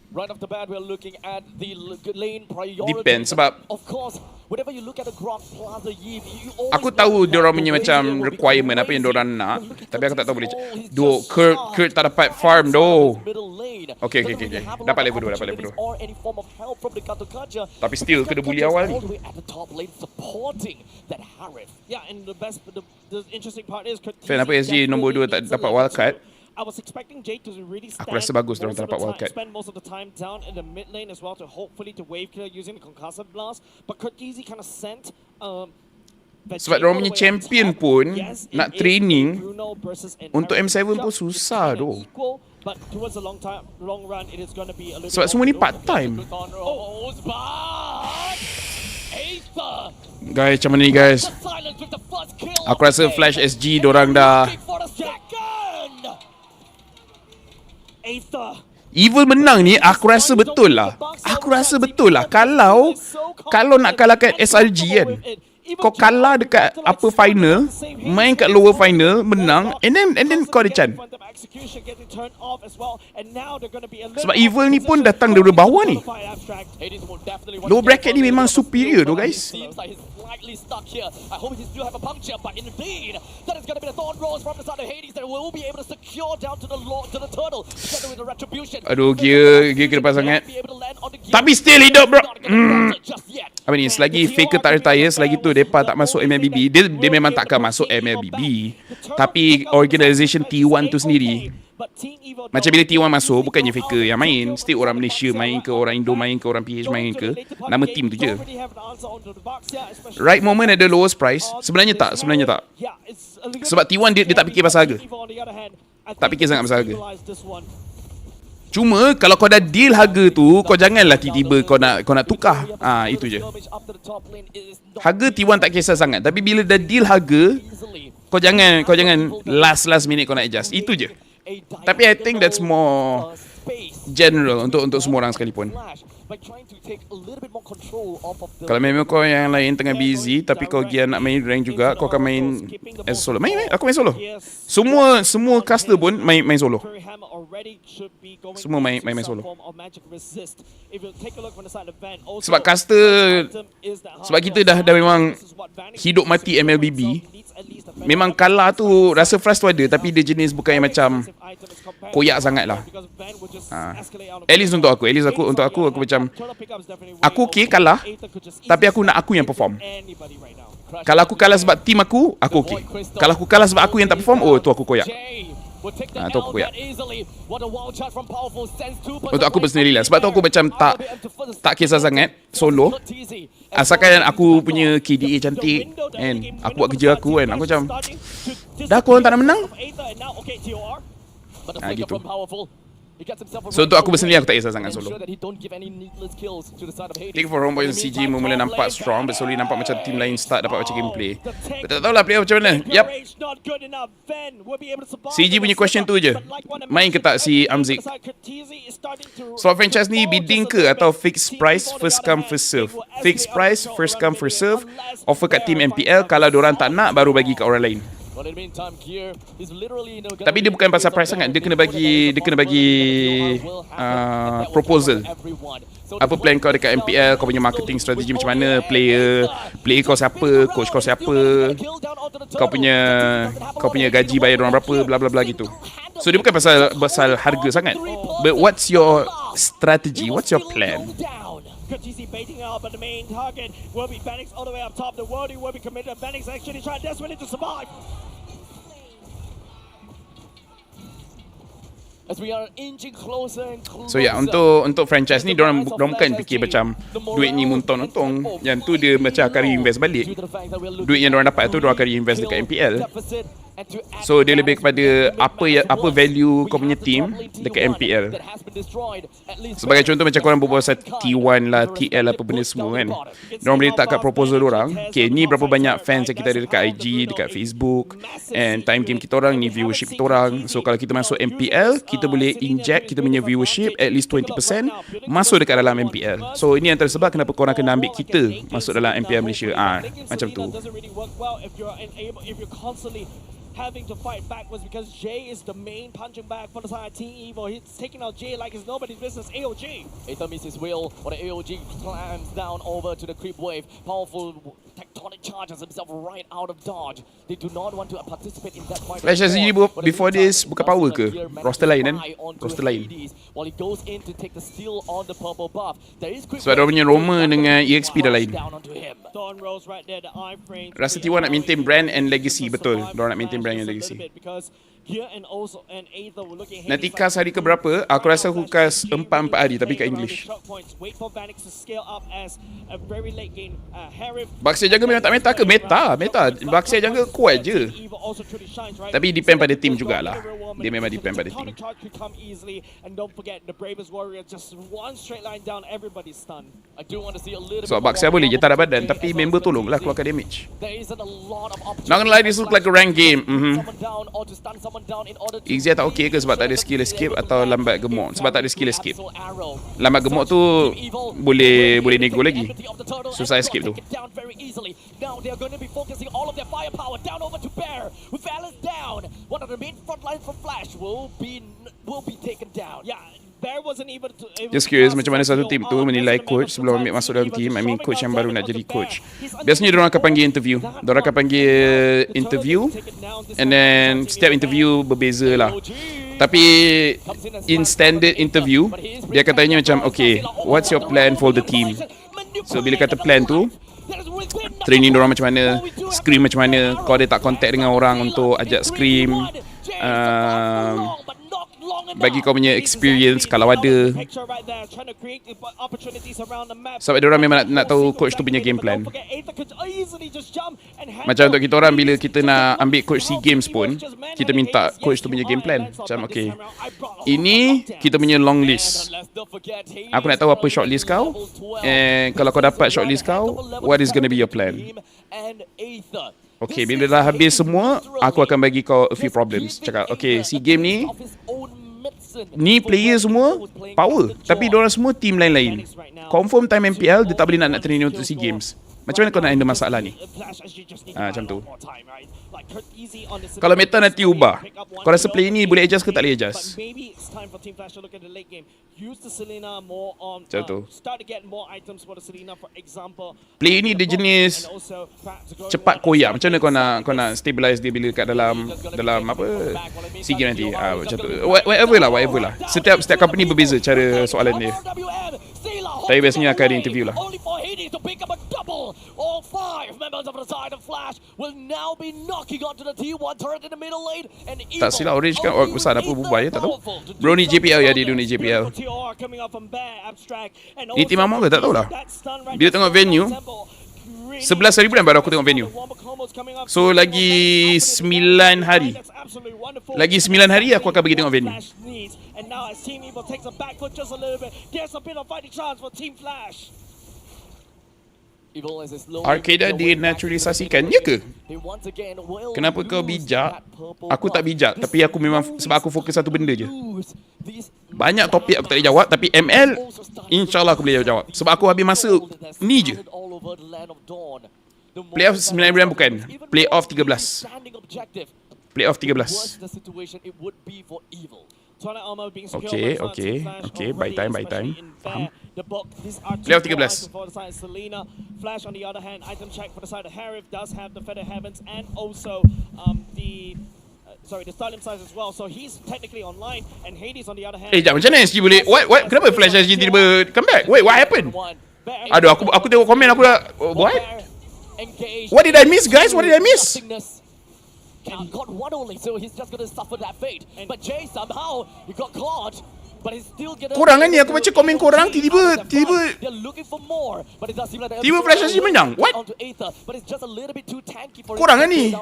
S2: Right off the bat, we're looking at the lane priority.
S1: Depends sebab
S2: Of course, whenever you look at the Grand Plaza, you
S1: aku tahu diorang punya macam requirement apa yang diorang nak, tapi aku tak tahu boleh. Duh, Kurt tak dapat farm doh. Okay. Dapat level 2, dapat level 2. Tapi still kena bully awal ni. Fan apa SG nombor 2 tak dapat wildcard?
S3: I was expecting Jade to really
S1: Aku rasa bagus diorang tak dapat wildcard.
S3: spend most of the time down in the mid lane as well to hopefully to wave clear using the concussive blast, but Kurtizi kind of sent
S1: Sebab diorang punya champion pun nak training untuk M7 pun susah doh.
S3: But towards the long run, it is going to be a little
S1: Sebab semua ni part time. Guys, macam mana ni guys? Aku rasa Flash SG diorang dah Evil menang ni aku rasa betul lah. Kalau nak kalahkan SRG kan, kau kalah dekat upper final, main kat lower final, menang, and then kau ada chance. Sebab Evil ni pun datang dari bawah ni. Low bracket ni memang superior tu guys. Aduh, gear kena pasang sangat. Tapi still hidup bro. Apa ni, selagi Faker tak retire, selagi tu depa tak masuk MLBB, dia memang takkan masuk MLBB. Tapi organisation T1 tu sendiri, macam bila T1 masuk, bukannya Faker yang main, still orang Malaysia main ke, orang Indo main ke, orang PH main ke, nama team tu je. Right moment ada lowest price? Sebenarnya tak. Sebab T1 dia tak fikir pasal harga. Tak fikir sangat pasal harga. Cuma kalau kau dah deal harga tu, kau janganlah tiba-tiba kau nak tukar. Itu je. Harga T1 tak kisah sangat, tapi bila dah deal harga, kau jangan last minute kau nak adjust. Itu je. Tapi I think that's more general untuk semua orang sekalipun. Kalau memang kau yang lain tengah busy tapi kau gian nak main rank juga, kau akan main as solo. Aku main solo. Semua caster pun main solo. Semua main solo. Sebab caster, sebab kita dah memang hidup mati MLBB, memang kalah tu rasa frust tu ada, tapi dia jenis bukan yang macam koyak sangat lah. At least untuk aku macam aku okay kalah, tapi aku nak aku yang perform. Kalau aku kalah sebab team aku okay. Kalau aku kalah sebab aku yang tak perform, tu aku koyak. Tu aku koyak. Untuk aku personally lah. Sebab tu aku macam tak kisah sangat solo, asalkan aku punya KDA cantik kan, aku buat kerja aku kan, aku macam dah korang tak nak menang, gitu. So untuk aku personally, aku tak kisah sangat solo. Take for Homeboy and CG mula nampak strong, but slowly nampak macam team lain start dapat baca gameplay. But tak tahulah player macam mana. Yup, CG punya question tu je, main ke tak si Amzik. Slot franchise ni bidding ke atau fixed price first come first serve? Fixed price first come first serve, offer kat team MPL, kalau diorang tak nak baru bagi kat orang lain. Tapi dia bukan pasal price sangat, dia kena bagi proposal. Apa plan kau dekat MPL, kau punya marketing strategi macam mana, player kau siapa, coach kau siapa, kau punya gaji bayar orang berapa, bla bla bla gitu. So dia bukan pasal harga sangat. But what's your strategy? What's your plan?
S3: Kurtizi baiting out, but the main target will be Fenix all the way up top. The world will be committed. Fenix actually trying desperately to survive.
S2: As we are inching closer and closer.
S1: So untuk franchise ni dorang bukan fikir macam duit ni muntong-muntong. Yang tu dia macam akan reinvest balik. Duit yang dorang dapat tu dorang akan reinvest dekat MPL. So dia lebih kepada apa value kau punya team dekat MPL. Sebagai contoh macam korang berbual pasal T1 lah, TL apa benda semua kan. Diorang boleh letak kat proposal orang, okay, ni berapa banyak fans yang kita ada dekat IG, dekat Facebook, and time game kita orang, ni viewership kita orang. So kalau kita masuk MPL, kita boleh inject kita punya viewership at least 20% masuk dekat dalam MPL. So ini antara sebab kenapa korang kena ambil kita masuk dalam MPL Malaysia. Macam tu.
S3: Having to fight back was because Jay is the main punching bag for the side of Team Evo. He's taking out Jay like it's nobody's business. AOG.
S2: Aether misses Will, but the AOG climbs down over to the creep wave. Powerful tectonic charges himself right out of dodge. They do not want to participate in that fight.
S1: Flash SG before this buka power ke? Roster lain kan? Roster lain.
S2: While he goes in to take the steal on the purple buff. There is quick.
S1: Sebab dia punya Roma dengan EXP dah lain.
S3: Thorn rolls right there, the iframe.
S1: Rasa T1 nak maintain brand and legacy, betul. Diorang nak maintain brand and legacy. Nanti cast hari ke berapa? Aku rasa aku cast 4 hari tapi kat English. Baxia Jungle memang tak meta ke? Meta. Baxia Jungle kuat je. Tapi depend pada team jugalah. Dia memang depend pada team. So Baxia boleh je tak ada badan, tapi member tolonglah keluarkan damage. Not gonna lie, this look like a rank game. Easy tak okay ke sebab tak ada skill escape atau lambat gemuk? Sebab tak ada skill escape. Lambat gemuk tu boleh nego lagi. Susah escape tu. Just curious macam mana satu tim tu menilai coach sebelum ambil masuk dalam team. I mean coach yang baru nak jadi coach. Biasanya diorang akan panggil interview. Diorang akan panggil interview, and then setiap interview berbeza lah. Tapi in standard interview, dia akan tanya macam, okay, what's your plan for the team? So bila kata plan tu, training diorang macam mana, scrim macam mana, kau ada tak contact dengan orang untuk ajak scrim, bagi kau punya experience kalau ada. Sebab diorang memang nak tahu coach tu punya game plan. Macam untuk kita orang, bila kita nak ambil coach SEA Games pun, kita minta coach tu punya game plan. Macam okay, ini kita punya long list. Aku nak tahu apa short list kau, and kalau kau dapat short list kau, what is gonna be your plan? Okay, bila dah habis semua, aku akan bagi kau a few problems. Cakap, okay, SEA Game ni player semua power, tapi diorang semua team lain-lain. Confirm time MPL dia tak boleh nak training untuk SEA Games. Macam mana kau nak handle masalah ni? Macam tu. Kalau meta nanti ubah, kau rasa play ni boleh adjust ke tak boleh adjust? Macam tu. Play ni dia jenis cepat koyak. Macam mana kau nak stabilize dia bila kat dalam apa SEA Games nanti? Macam tu. Whatever lah. Setiap company berbeza cara soalan dia. Tapi biasanya akan ada interview lah.
S2: All 5 members of the side of Flash will now be knocking onto the T1 turret in the middle lane. And
S1: tak silap Orange kan org besar apa berubah ya, tak tahu. Bro ni JPL ya, dia ni JPL. Ni tim Amok ke tak tahulah. Bila tengok venue 11 hari bulan baru aku tengok venue. So lagi 9 hari. Lagi 9 hari aku akan pergi tengok venue. Arcada dinaturalisasikan, ya ke? Kenapa kau bijak? Aku tak bijak, tapi aku memang sebab aku fokus satu benda je. Banyak topik aku tak boleh jawab, tapi ML InsyaAllah aku boleh jawab. Sebab aku habis masa ni je. Playoff 9 bulan bukan, Playoff 13. Playoff 13. Okay, by time. Faham. Playoff 13.
S3: Flash on the other hand, item check for the side of Harif does have the Feather Heavens and also the Stalin size as well. So he's technically online and Hades on the other hand.
S1: Macam mana SG boleh? What? Kenapa Flash SG tiba-tiba come back? Wait, what happened? Aduh, aku tengok komen aku dah what? What did I miss, guys? What did I miss?
S2: And he got one only, so he's just gonna suffer that fate. But Jay somehow he got caught.
S1: Korang kan ni, aku baca komen korang, tiba-tiba Flash SG menang. What? Korang kan ni.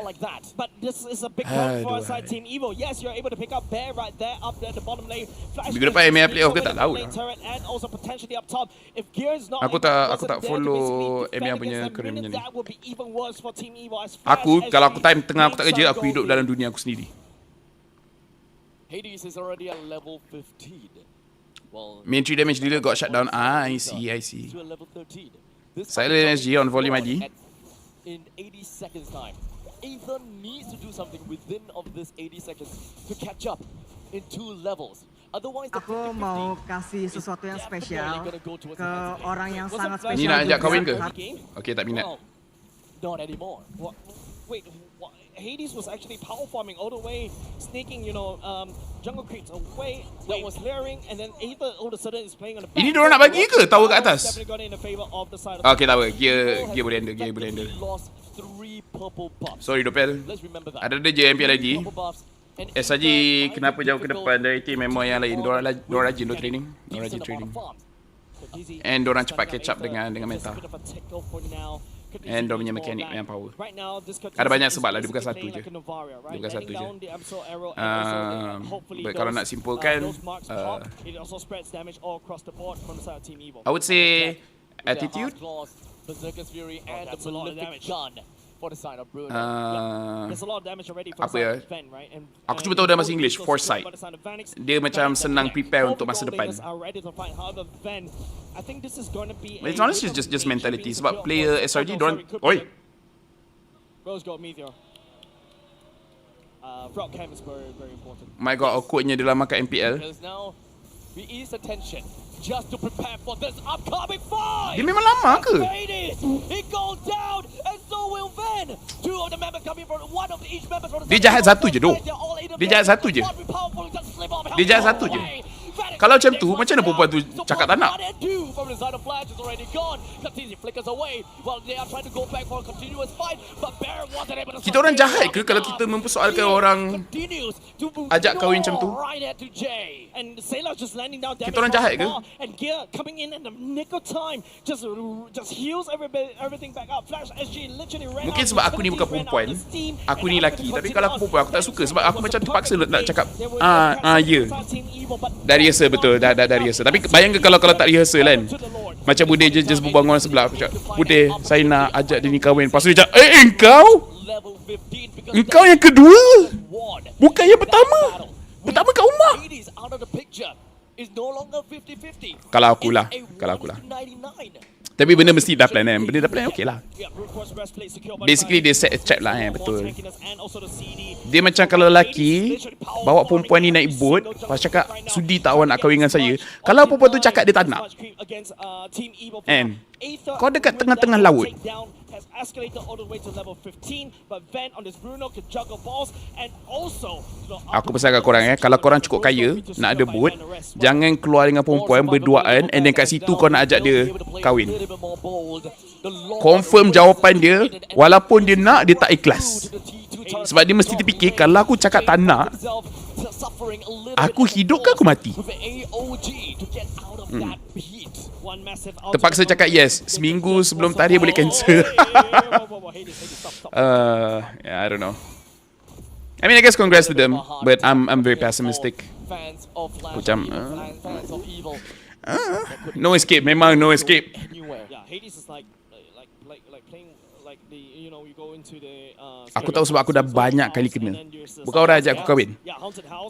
S3: But this is a big one for side Team Evo. Yes, you're able to pick up Bear right there up at the bottom lane.
S1: Minggu depan ML playoff ke tak tahu lah.
S3: And also potentially up top. If Gear is not
S1: Aku tak follow ML punya career macam ni.
S3: that would be even worse for Team Evo as
S1: Kalau aku time tengah aku tak kerja, aku hidup dalam dunia aku sendiri.
S2: Hades is already at level 15. Well,
S1: Main 3 damage dealer got shut down. I see.
S2: to a level 13.
S1: Silent SG on volume ID.
S2: In 80 seconds time, Ethan needs to do something within of this 80 seconds to catch up in 2 levels. Otherwise, the
S11: Aku
S2: 50-50
S11: mau kasih sesuatu yang spesial ke orang yang sangat spesial.
S1: Ni nak ajak
S11: juga.
S1: kahwin ke? Okay, tak minat.
S2: Well, not anymore.
S3: Wait, Hades was actually power farming all the way, sneaking, jungle creeps away. That was clearing, and then Aether all of a sudden is playing on the back.
S1: Ini diorang nak bagi ke tower kat atas?
S3: Definitely got in the favor of the side of
S1: Okay, tak apa. Gear boleh handle.
S2: Lost 3 purple buffs.
S1: Sorry, Dopel.
S2: Let's remember that.
S1: Ada je MPL lagi.
S2: Purple buffs, and
S1: SG kenapa jauh ke depan dari team member yang lain? Diorang rajin training. And diorang cepat catch up dengan meta. And diorang punya mekanik yang power. Ada banyak sebab lah, dia bukan satu je. But kalau nak simpulkan, I would say attitude.
S2: That's a lot of damage for the side of Bruno.
S1: Apa ya? Aku cuma tahu dalam bahasa English, foresight. Dia macam senang prepare untuk masa depan. But it's honestly just mentality. Sebab player SRG, diorang... Oi!
S3: Rose got Meteor. Rock Cam is very important.
S1: My god, awkwardnya dia lama kat MPL.
S2: Because now we ease the tension just to prepare for this upcoming fight.
S1: Dia memang lama ke?
S2: He goes down and so will Van. 2 of the members coming from one of each member from the
S1: Dia jahat satu je, doh. Dia jahat satu je. Dia jahat satu je. Kalau macam tu, macam mana perempuan tu cakap tak nak? Kita orang jahat ke kalau kita mempersoalkan orang ajak kahwin macam tu? Kita orang jahat ke? Mungkin sebab aku ni bukan perempuan, aku ni lelaki. Tapi kalau aku perempuan, aku tak suka sebab aku macam terpaksa nak cakap ya. Dah rehearsal betul, dah rehearsal. Tapi bayangkan kalau tak rehearsal kan. Macam Bude just berbual dengan orang sebelah. Aku cakap, Bude, saya nak ajak dia ni kahwin. Lepas tu dia cakap, engkau yang kedua, bukan yang pertama. Pertama kat rumah. Kalau akulah. Tapi benda mesti dah plan kan. Benda dah plan okey lah. Basically dia set a trap lah betul. Dia macam kalau lelaki bawa perempuan ni naik boat, lepas cakap sudi tak awak nak kahwin dengan saya. Kalau perempuan tu cakap dia tak nak, and kau dekat tengah-tengah laut, aku pesan kat korang kalau korang cukup kaya nak ada boat, jangan keluar dengan perempuan berduaan and then kat situ kau nak ajak dia kahwin. Confirm jawapan dia, walaupun dia nak, dia tak ikhlas. Sebab dia mesti terfikir, kalau aku cakap tak nak, aku hidup ke aku mati? Terpaksa cakap yes. Seminggu sebelum tarikh boleh cancel. I don't know. I mean, I guess congrats to them, but I'm very pessimistic. Macam no escape, memang no escape. Aku tahu sebab aku dah banyak kali kena. Bukan orang ajak aku kahwin,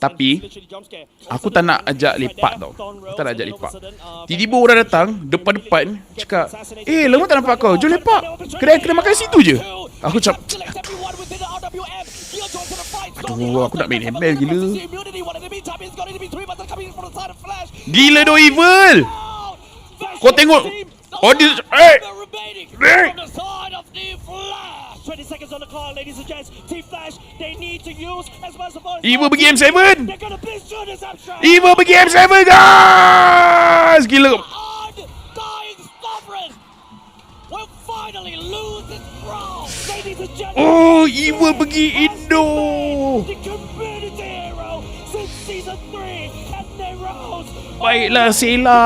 S1: tapi aku tak nak ajak lepak tau. Aku tak nak ajak lepak. Tiba-tiba orang datang depan-depan cakap, lama tak nampak kau, jom lepak. Kedai makan situ je. Aku cakap, aduh, aku nak main ML gila. Gila do evil. Kau tengok audience,
S3: 20 seconds on the clock, ladies and gents. Team Flash, they need to use as much as possible.
S1: Evil pergi M7.
S3: They're gonna blitz through this abstract.
S1: Evil pergi M7, guys. Gila.
S3: Undying sovereign will finally lose this round, ladies and gentlemen.
S1: Oh, Evil pergi Indo.
S3: The community hero since season 3, and they rose
S1: Baiklah Sela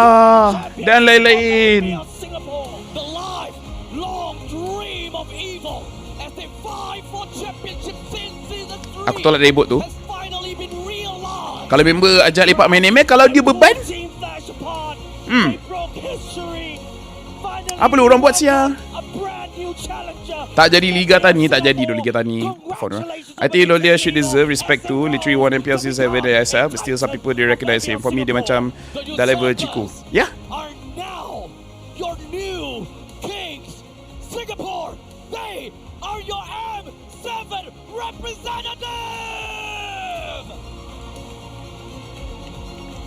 S1: dan lain-lain.
S2: Singapore, the life long dream of evil as they fight for championship since season 3
S1: Aku tolak debut tu.
S2: has finally been realized.
S1: Kalau member ajak lepak main ML, kalau dia beban,
S2: Team Flash apart,
S1: Hmm.
S2: they broke history. Finally,
S1: apa lu orang buat sia?
S2: a brand new challenger.
S1: Tak jadi Liga Tani, tak jadi tu Liga Tani. I think Lolia should deserve respect too. Literally won MPL season 7 dari ISL, but still some people they recognize him. For me, dia macam dah level Chico. Yeah.
S2: Are now your new kings. Singapore, they are your M7 representative.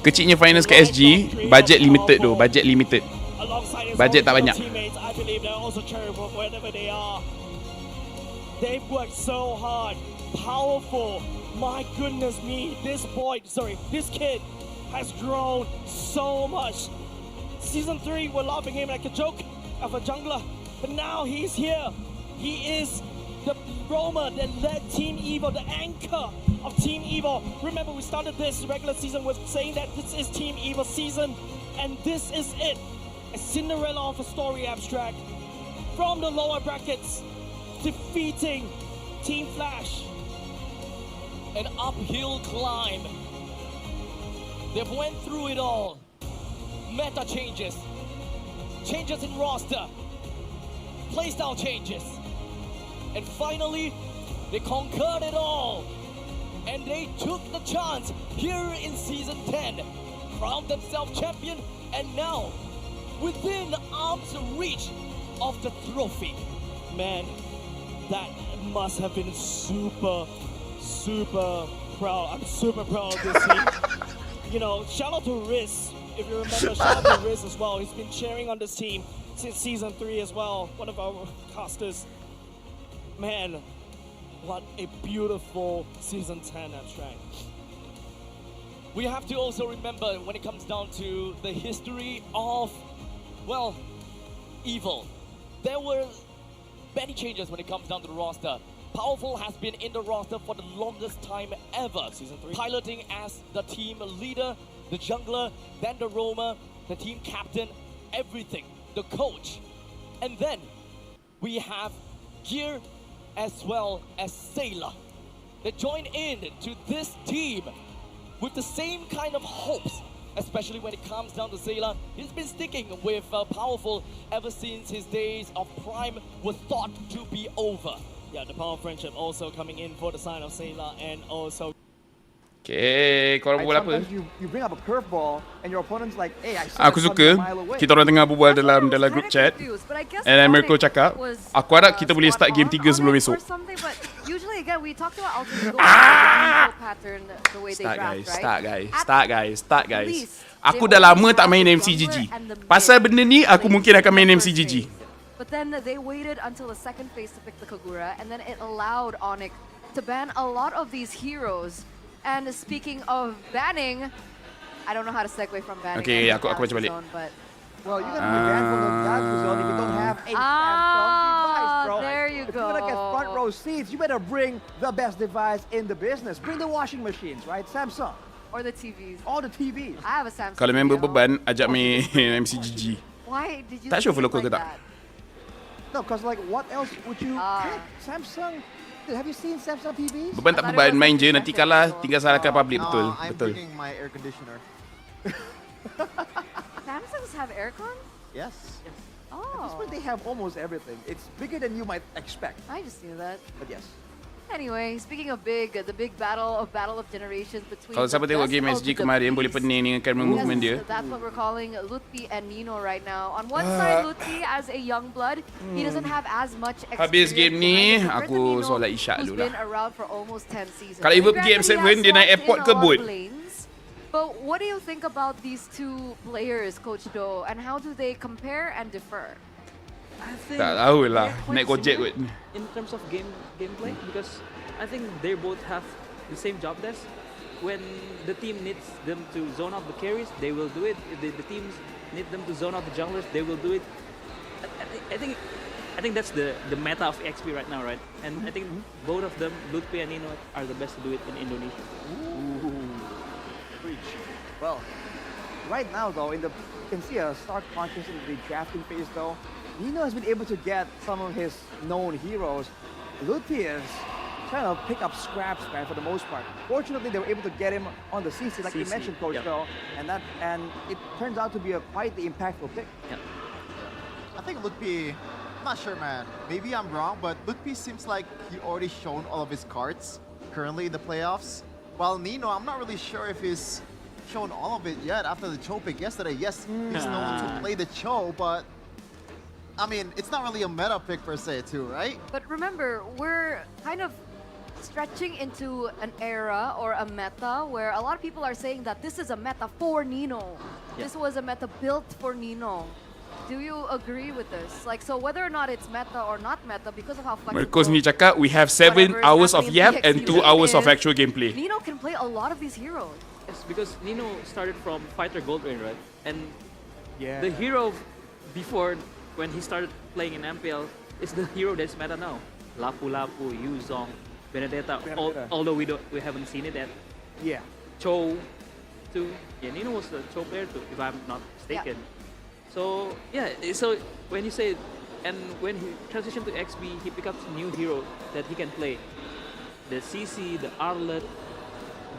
S1: Kecilnya finance ke SG, budget limited tu, budget limited.
S3: Alongside his
S1: Budget tak
S3: own
S1: banyak.
S3: teammates, I believe they're also cheering for wherever they are. They've worked so hard, powerful. My goodness me, this kid has grown so much. Season 3, we're laughing him like a joke of a jungler, but now he's here. He is the roamer that led Team Evo, the anchor of Team Evo. Remember, we started this regular season with saying that this is Team Evo season, and this is it. A Cinderella of a story abstract from the lower brackets, defeating Team Flash.
S2: An uphill climb. They've went through it all. Meta changes. Changes in roster. Playstyle changes. And finally, they conquered it all. And they took the chance here in Season 10. Crowned themselves champion, and now, within arm's reach of the trophy.
S3: Man, that must have been super proud. I'm super proud of this team. You know, shout out to Riz. If you remember, shout out to Riz as well. He's been cheering on this team since Season 3 as well. One of our casters. Man, what a beautiful Season 10 abstract.
S2: We have to also remember when it comes down to the history of, well, Evil. There were many changes when it comes down to the roster. Powerful has been in the roster for the longest time ever.
S3: Season 3.
S2: Piloting as the team leader, the jungler, then the roamer, the team captain, everything, the coach. And then we have Gear as well as Sailor. They join in to this team with the same kind of hopes, especially when it comes down to Sailor. He's been sticking with Powerful ever since his days of Prime was thought to be over.
S3: Yeah, the power of friendship also coming in for the side of Sailor, and also
S1: Okay, korang berbual apa?
S7: Sometimes you bring up a curveball and your opponent's like, hey, I see
S1: Aku
S7: that
S1: suka
S7: coming a mile away.
S1: kita orang tengah berbual dalam group chat. And then Mirko cakap, aku harap kita boleh start game 3 sebelum esok.
S6: Usually again we talked about ultimate goal pattern, the way they draft, right?
S1: Start guys. Aku dah lama tak main MCGG. Pasal benda ni aku mungkin akan main MCGG.
S6: But then they waited until the second phase to pick the Kagura, and then it allowed Onic to ban a lot of these heroes. And speaking of banning, I don't know how to segue from banning.
S1: Okay, aku baca balik.
S7: Well, you're gonna be banned from the Galaxy Zone if you don't have a Samsung device, bro.
S6: There you
S7: If
S6: go.
S7: you wanna get front row seats, you better bring the best device in the business. Bring the washing machines, right? Samsung.
S6: Or the TVs.
S7: All the TVs.
S6: I have a Samsung.
S1: Kalau member
S6: TV at
S1: beban, ajak main MCGG.
S6: Why did you?
S1: Tak sure
S6: think
S1: local ke
S6: like
S1: tak?
S6: that?
S7: No, because like what else would you pick? Samsung. Dude, have you seen Samsung TVs?
S1: Beban tak beban, main je. Nanti kalah, tinggal salahkan public. Betul.
S8: I'm
S1: Betul.
S8: bringing my air conditioner.
S6: Samsungs have aircon?
S8: Yes.
S7: At this
S6: Oh,
S7: point, they have almost everything. It's bigger than you might expect,
S6: I just knew that.
S7: but yes.
S6: Anyway, speaking of big, the big battle of generations between.
S1: Kalau siapa
S6: the
S1: tengok
S6: best
S1: game
S6: of
S1: SG
S6: the
S1: kemarin, boleh
S6: beast.
S1: pening dengan camera movement dia.
S6: Yes, that's what we're calling Lutfi and Nino right now. On one side, Lutfi as a young blood, he doesn't have as much experience.
S1: Habis game ni,
S6: compared to
S1: aku
S6: Nino,
S1: solat isyak
S6: who's
S1: dulu lah.
S6: been around for almost 10 seasons.
S1: Kalau Evo
S6: Granted,
S1: game
S6: he
S1: 7,
S6: has
S1: dia naik
S6: swapped
S1: airport
S6: in a
S1: ke
S6: lot
S1: boat?
S6: of lanes. But what do you think about these two players, Coach Do, and how do they compare and differ?
S5: I think
S1: Tak tahu lah,
S5: they're quite
S1: naik Gojek
S5: similar
S1: kot.
S5: in terms of gameplay, because I think they both have the same job desk. When the team needs them to zone out the carries, they will do it. If the teams need them to zone out the junglers, they will do it. I think that's the meta of XP right now, right? And I think both of them, Lutfi and Nino, are the best to do it in Indonesia.
S7: Preach. Well, right now, though, you can see a stark contrast in the drafting phase, though. Nino has been able to get some of his known heroes. Ludwig is trying to pick up scraps, man, for the most part. Fortunately, they were able to get him on the CC, like you mentioned, Coach Phil, and it turns out to be a quite the impactful pick.
S5: Yeah.
S8: I think Ludwig, I'm not sure, man. Maybe I'm wrong, but Ludwig seems like he already shown all of his cards currently in the playoffs. While Nino, I'm not really sure if he's shown all of it yet after the Cho pick yesterday. Yes, he's known to play the Cho, but I mean, it's not really a meta pick per se too, right?
S6: But remember, we're kind of stretching into an era or a meta where a lot of people are saying that this is a meta for Nino.
S5: Yeah.
S6: This was a meta built for Nino. Do you agree with this? Like, so whether or not it's meta or not meta, because of how flexible...
S1: Marcos ni cakap, we have 7 hours of yap and 2 hours of actual gameplay.
S6: Nino can play a lot of these heroes.
S5: Yes, because Nino started from fighter gold range, right? And
S7: Yeah.
S5: the hero before, when he started playing in MPL, is the hero that's meta now. Laphel, Yuzong, Benedetta. Although we haven't seen it yet.
S7: Yeah.
S5: Cho, too. Yeah, Nino was the Cho player too, if I'm not mistaken. So yeah, so when you say, and when he transitioned to XP, he picked up new hero that he can play. The CC, the Arlet,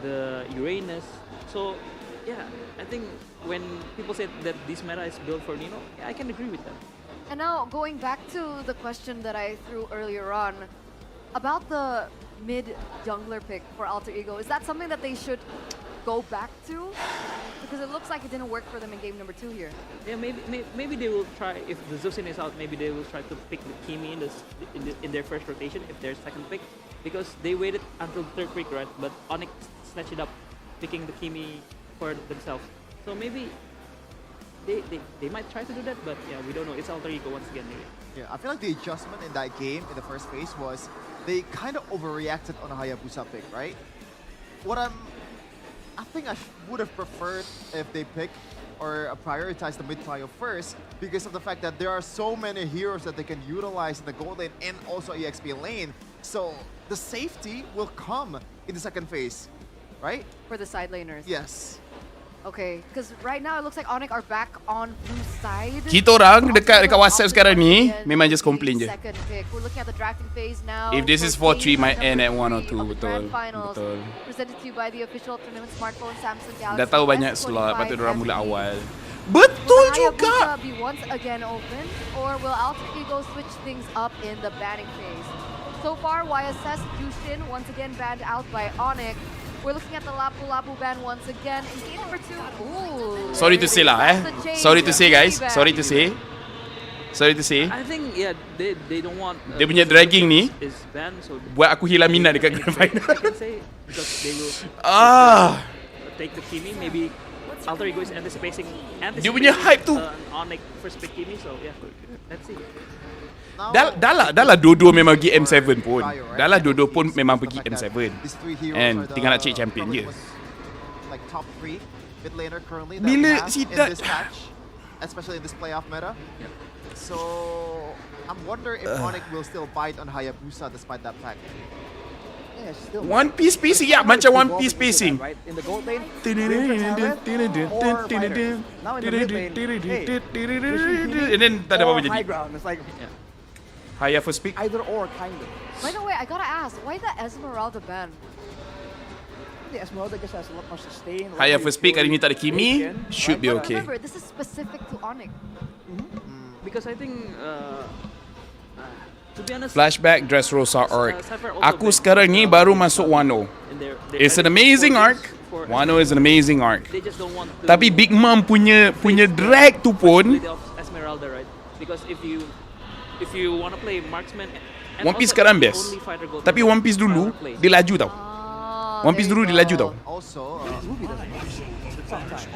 S5: the Uranus. So yeah, I think when people say that this meta is built for Nino, yeah, I can agree with that.
S6: And now, going back to the question that I threw earlier on, about the mid jungler pick for Alter Ego, is that something that they should go back to? Because it looks like it didn't work for them in game number 2 here.
S5: Yeah, maybe they will try, if the Zusin is out, maybe they will try to pick the Kimi in their first rotation, if their second pick. Because they waited until third pick, right? But Onic snatched it up, picking the Kimi for themselves. So maybe they might try to do that, but yeah, we don't know. It's Alter Ego once again, maybe.
S8: Yeah, I feel like the adjustment in that game in the first phase was they kind of overreacted on a Hayabusa pick, right? I think I would have preferred if they pick or prioritize the mid trio first, because of the fact that there are so many heroes that they can utilize in the gold lane and also EXP lane. So the safety will come in the second phase, right?
S6: For the side laners.
S8: Yes.
S6: Okay, because right now it looks like Onic are back on blue side.
S1: Kita orang dekat WhatsApp sekarang ni memang just complain je.
S6: Second pick. We're looking at the drafting phase now.
S1: If this is 4-3, might end at 1 or 2. Betul. Betul.
S6: Presented to you by the official tournament smartphone Samsung Galaxy.
S1: Dah tahu banyak slot, patut orang mula awal. Betul juga.
S6: Will be once again open, or will Alter Ego switch things up in the banning phase? So far, YSS Jushin once again banned out by Onic. We're looking at the Lapu ban once again in game number 2. Ooh.
S1: Sorry to say lah, Sorry to say, guys. Sorry to say.
S5: I think yeah, they don't want.
S1: Dia punya dragging ni
S5: is banned, so
S1: buat aku hilang minat dekat Granfinals.
S5: I can say because they will take the Kimi. Maybe Alter Ego is anticipating
S1: dia punya hype tu.
S5: Onic first pick Kimi, so yeah, let's see.
S1: Dah lah dua-dua memang pergi M7 pun. Dah lah dua-dua pun memang pergi M7. And tinggal nak cek champion je.
S8: Like top 3 mid laner currently that
S1: Bila
S8: we have
S1: si
S8: in this patch, especially in this playoff meta. So I'm wondering if Onic will still bite on Hayabusa despite that fact.
S7: Yeah, still
S1: One piece spacing, yeah, macam one piece spacing.
S7: Right? In the gold lane,
S1: and then tak ada apa-apa
S7: high
S1: jadi.
S7: ground. It's like
S1: Haya first pick.
S7: either or, kind of.
S6: By the way, I gotta ask, why the Esmeralda ban?
S7: The Esmeralda just has a lot more sustain.
S1: Haya first pick, hari ni tak ada Kimi, should be
S6: But
S1: okay.
S6: remember, this is specific to Onic.
S5: Because I think to be honest,
S1: Flashback Dressrosa arc. Aku sekarang ni baru masuk Wano. It's an amazing arc. Wano is an amazing arc.
S5: they just don't want to
S1: Tapi Big Mom punya drag tu pun
S5: play the Esmeralda, right? Because if you want to play marksman and
S1: One Piece
S5: also
S1: sekarang best.
S5: only fighter gold,
S1: Tapi One Piece dulu dia laju tau. One Piece dulu dia laju tau.
S8: Also,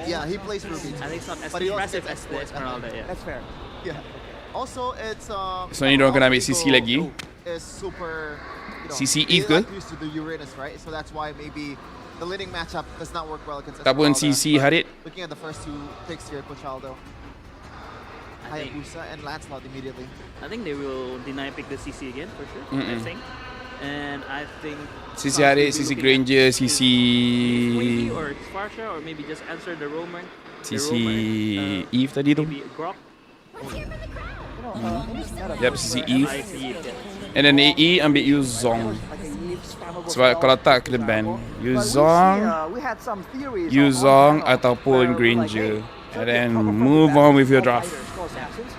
S8: yeah, he plays Ruby.
S5: I think it's not as
S8: But he also
S5: impressive
S8: gets
S5: as the Esmeralda, yeah.
S7: That's fair.
S8: Yeah. Also, it's
S1: So ni diorang kena ambil CC lagi.
S8: Is super,
S1: CC
S8: they
S1: Eve ke?
S8: like used to the Uranus, right? So that's why maybe the leading matchup does not work well against
S1: Tak pun
S8: Esmeralda.
S1: CC
S8: But
S1: Harit.
S8: Looking at the first 2 picks here, Cochaldo, Hayabusa, and Lancelot immediately.
S5: I think they will deny pick the CC again for sure. I think, and I think
S1: CC
S5: South
S1: Harit,
S5: will be
S1: CC
S5: looking
S1: Granger,
S5: at
S1: CC
S5: Wavy or Farsha, or maybe just answer the roamer
S1: CC Eve tadi tu.
S5: Maybe Grok.
S1: Yep, CC Eve.
S5: I see it. Yeah.
S1: And then AE ambil Yuzong.
S7: Like a Eve spammable
S1: Sebab
S7: spell,
S1: kalau tak kena
S7: for
S1: ban.
S7: example. But
S1: Yuzong,
S7: we had some theories
S1: Yuzong
S7: on
S1: ataupun
S7: where we're like,
S1: Granger.
S7: hey,
S1: And
S7: should
S1: then
S7: be a proper
S1: move
S7: fighters,
S1: on with your
S7: all
S1: draft.
S7: fighters, no assassins.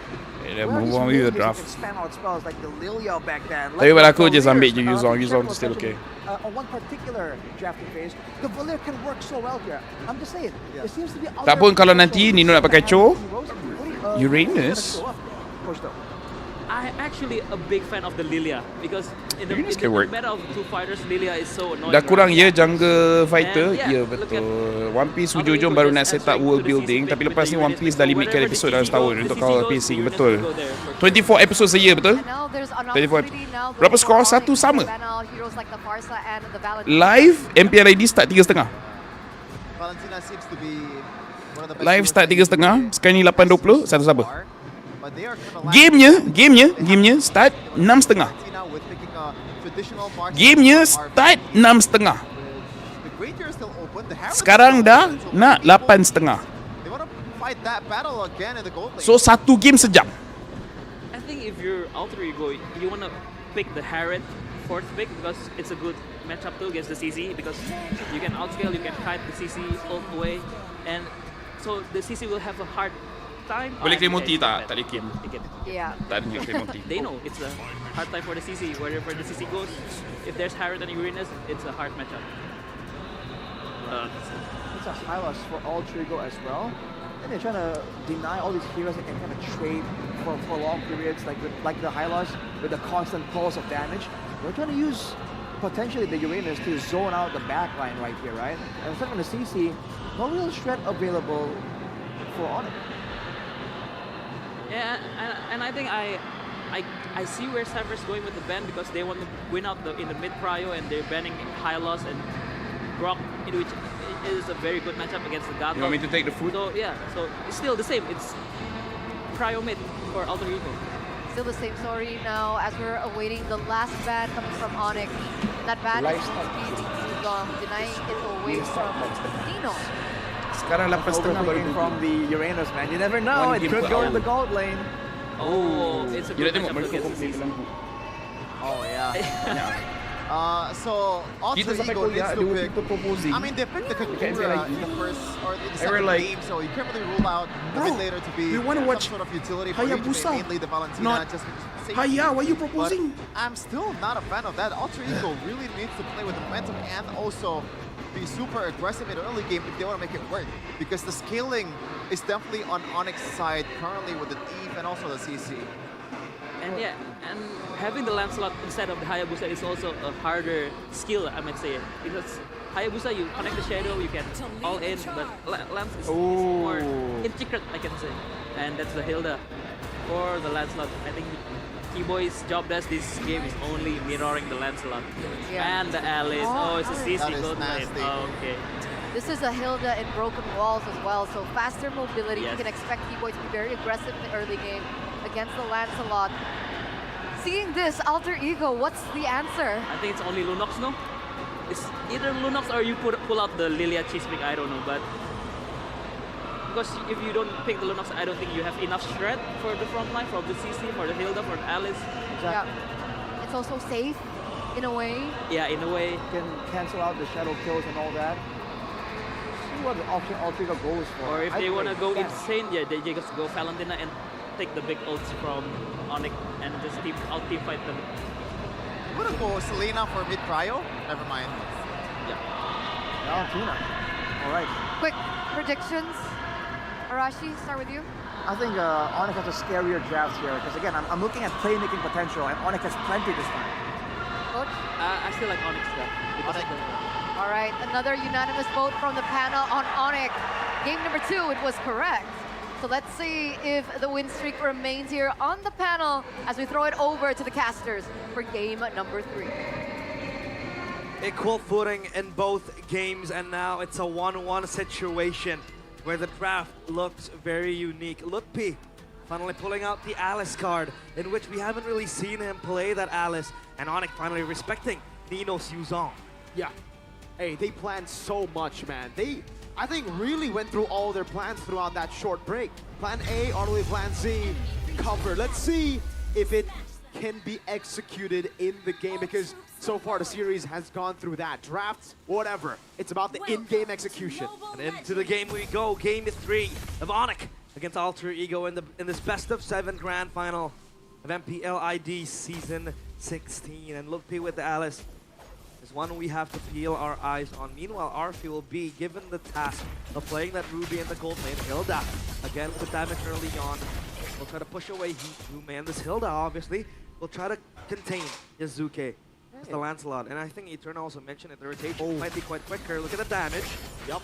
S1: And then
S7: Where
S1: move
S7: these
S1: on with your
S7: mages who
S1: draft.
S7: can spam out spells like the Lilia back then.
S1: Tapi pada aku just ambil je
S7: Valier,
S1: Yuzong.
S7: Valier
S1: Yuzong
S7: was
S1: still
S7: actually,
S1: okay.
S7: On one particular drafting phase, the Valier can work so well here. I'm just saying, there seems to be
S1: Tak pun kalau
S7: other
S1: nanti
S7: potential
S1: Nino nak pakai Cho,
S7: heroes.
S1: Uranus.
S7: Push though.
S5: I'm actually a big fan of the Lilia because in the
S1: Uranus can work.
S5: meta of two fighters, Lilia is so annoying.
S1: Dah kurang
S5: right?
S1: ya jungle fighter.
S5: And
S1: Ya
S5: yeah, look
S1: betul. One Piece
S5: Although
S1: hujung-hujung
S5: you
S1: baru
S5: could
S1: nak
S5: just
S1: set up
S5: answer
S1: world
S5: to the
S1: building.
S5: CC
S1: Tapi
S5: with
S1: lepas
S5: the
S1: ni One
S5: Uranus,
S1: Piece dah
S5: so
S1: limitkan
S5: wherever
S1: episod
S5: the
S1: dalam
S5: CC
S1: setahun
S5: goes,
S1: untuk
S5: the
S1: kawal
S5: CC goes,
S1: pacing.
S5: Uranus
S1: Betul.
S5: will go there for sure.
S1: 24 episode seya betul.
S6: And now there's an
S1: 24.
S6: opportunity now
S1: Berapa
S6: going
S1: skor?
S6: for
S1: Satu
S6: Onic
S1: sama.
S6: to ban out heroes like the Farsa and the Valentina.
S1: Live MPLID start 3.5.
S8: Valentina seems to be one of the best
S1: Live
S8: heroes
S1: start
S8: in the
S1: 3.5. Sekarang ni 8.20. Satu sama.
S8: But they are
S1: Gamenya start 6.5.
S8: Valentina with picking a traditional marksman
S1: Gamenya
S8: from RP.
S1: start 6.5.
S8: The Granger is still open. The Harrow is
S1: Sekarang
S8: still
S1: dah
S8: open, so
S1: nak
S8: people-
S1: 8.5.
S8: They want to fight that battle again in the gold lane.
S1: So satu game sejam.
S5: I think if you're alter ego, you wanna pick the Harriet fourth pick because it's a good matchup too against the CC because you can outscale, you can kite the CC ult away, and so the CC will have a hard time.
S1: Boleh claim
S5: okay,
S1: multi
S5: it's not
S1: tak?
S5: bad.
S1: Tak boleh claim.
S5: They can.
S6: Yeah.
S1: Tak ada claim multi.
S5: They know it's a hard time for the CC. Wherever the CC goes, if there's Harriet and Uranus, it's a hard matchup.
S7: It's a high loss for all Trigo as well. And they're trying to deny all these heroes that can kind of trade for long periods, like the high loss with the constant pulse of damage. They're trying to use potentially the Uranus to zone out the back line right here, right? And instead of the CC, no real shred available for Onic.
S5: Yeah, and I think I see where Cypher's going with the ban because they want to win out in the mid prio and they're banning Hylos and Grok, in which is a very good matchup against the God.
S1: You want me to take the food?
S5: So yeah, so it's still the same. It's prio mid for Alter Ego.
S6: Still the same story now as we're awaiting the last ban coming from Onic. That ban is being denying it away from Nino.
S1: Sekarang 8.5 baru
S7: Overtaking from the Uranus, man. You never know.
S1: One
S7: It
S1: game
S7: could
S1: per
S7: go in
S1: hour.
S7: the gold lane.
S5: Oh, it's a
S1: You
S5: good
S1: nak tengok
S5: matchup
S1: mereka
S5: against the
S1: komplain
S5: CC.
S1: lampu.
S8: Oh yeah.
S1: Ya.
S8: So
S1: Kita
S8: Alter
S1: sampai
S8: Ego needs
S1: kuliah
S8: to
S1: ada
S8: pick.
S1: people proposing.
S8: I mean, they picked the
S1: can't say
S8: Kakura
S1: like-
S8: in the first or in the
S1: They were
S8: second
S1: like,
S8: game, so you can't really rule out a
S1: "Bro,
S8: bit later to be
S1: we wanna
S8: some
S1: watch
S8: sort of utility for each
S1: Hayabusa,
S8: main, mainly the Valentina.
S1: not
S8: just because of safety.
S1: Haya, why you
S8: But
S1: proposing?
S8: I'm still not a fan of that. Alter Ego really needs to play with the momentum and also be super aggressive in the early game if they want to make it work. Because the scaling is definitely on Onyx's side currently with the Eve and also the CC.
S5: And yeah, and having the Lancelot instead of the Hayabusa is also a harder skill, I might say. Because Hayabusa, you connect the shadow, you can all in, but Lance is more intricate, I can say. And that's the Hilda for the Lancelot. I think Keyboy's job desk this game is only mirroring the Lancelot.
S6: Yeah.
S5: And the Alice. Oh, it's a CC
S8: That is
S5: gold lane.
S8: nasty.
S5: Oh, okay.
S6: This is a Hilda in broken walls as well, so faster mobility. You
S5: Yes.
S6: can expect Keyboy to be very aggressive in the early game against the Lancelot. Seeing this, Alter Ego, what's the answer?
S5: I think it's only Lunox, no? It's either Lunox or you pull out the Lilia Chismic, I don't know, but because if you don't pick the Lunox, I don't think you have enough shred for the front line, for the CC, for the Hilda, for the Alice.
S6: Yeah. It's also safe in a way.
S5: Yeah, in a way.
S7: Can cancel out the shadow kills and all that. See what the option Alter Ego goes for.
S5: Or if
S7: I
S5: they want to
S7: think
S5: go
S7: that's-
S5: insane, yeah, they just go Valentina and take the big ults from Onic and just out team fight them.
S8: I'm gonna go Selena for mid prio. Never mind.
S7: Valentina. All right.
S6: Quick predictions. Arashi, start with you.
S7: I think Onic has a scarier draft here because again, I'm looking at playmaking potential and Onic has plenty this time.
S6: Coach?
S5: I still like Onyx though. Because of the,
S6: All right, another unanimous vote from the panel on Onic. Game number 2, it was correct. So let's see if the win streak remains here on the panel as we throw it over to the casters for game number 3.
S12: Equal footing in both games, and now it's a 1-1 situation where the draft looks very unique. Lutpi finally pulling out the Alice card, in which we haven't really seen him play that Alice, and Onic finally respecting Nino's Yuzong.
S4: Yeah. Hey, they planned so much, man. I think, really went through all their plans throughout that short break. Plan A all the way to Plan Z covered. Let's see if it can be executed in the game, because so far the series has gone through that. Drafts, whatever. It's about the in-game execution.
S12: And into the game we go. Game 3 of Onic against Alter Ego in this best of 7 grand final of MPLID Season 16. And Laphel with the Alice is one we have to peel our eyes on. Meanwhile, Arfi will be given the task of playing that Ruby in the gold lane. Hilda, again with the damage early on. We'll try to push away Yume, and this Hilda, obviously, will try to contain Yazuke. It's the Lancelot, and I think Eterna also mentioned it. The rotation might be quite quicker. Look at the damage.
S4: Yup,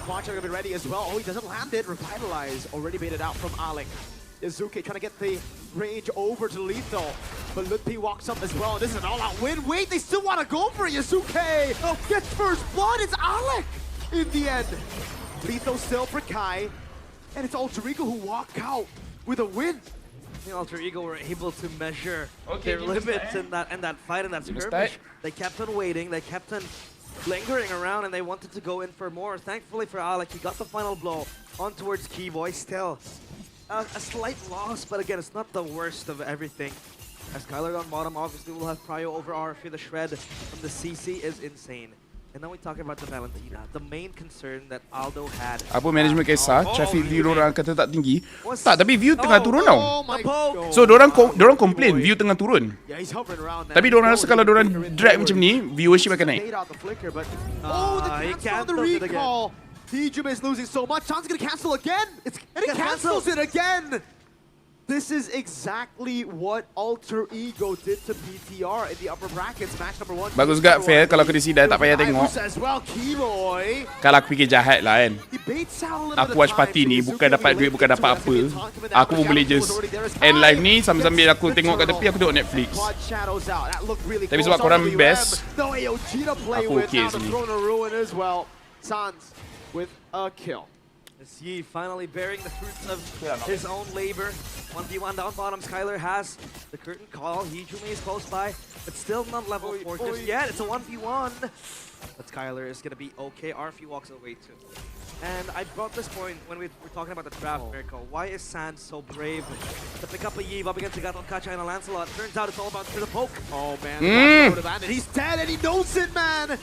S4: Quacha gonna be ready as well. Oh, he doesn't land it. Revitalize already baited out from Alec. Yazuke trying to get the range over to Lethal, but Laphel walks up as well. This is an all-out win. Wait, they still want to go for it. Yazuke gets first blood. It's Alec in the end. Lethal still for Kai, and it's Alter Ego who walk out with a win.
S12: I think Alter Ego were able to measure their limits in that fight, in that skirmish. They kept on waiting, they kept on lingering around, and they wanted to go in for more. Thankfully for Alec, he got the final blow on towards Keyboy. Still a slight loss, but again, it's not the worst of everything. As Skylar on bottom obviously will have prio over RFA. The shred from the CC is insane. And now we talk about the Valentina. The main concern that Aldo had.
S1: Apa management kisah, traffic view orang kata tak tinggi. Tak, tapi view tengah turun tau. So dorang complain view tengah turun. Tapi dorang rasa kalau dorang drag macam ni, viewership akan naik.
S4: Oh, the cancel the recall. Hijime is losing so much. Chan's gonna cancel again. And it cancels it again. This is exactly what Alter Ego did to BTR in the upper brackets, match number 1.
S1: Bagus gak fair kalau kena sidai tak payah tengok. Kalau aku fikir jahat lah kan. Aku watch party ni bukan dapat duit, bukan dapat apa. Aku pun boleh just end live ni sambil-sambil aku tengok kat tepi, aku tengok Netflix. Tapi sebab korang best, aku okay sini.
S4: Sans with a kill.
S12: Yi finally bearing the fruits of his own labor. 1v1 down bottom. Skylar has the curtain call. Hijime is close by, but still not level 4 just yet. It's a 1v1. But Skylar is going to be okay. Arfi walks away too. And I brought this point when we were talking about the draft, Mirko. Why is Sans so brave to pick up a Yi up against Gato Kacha and a Lancelot? Turns out it's all about the poke.
S4: Oh man, he's dead and he knows it, man.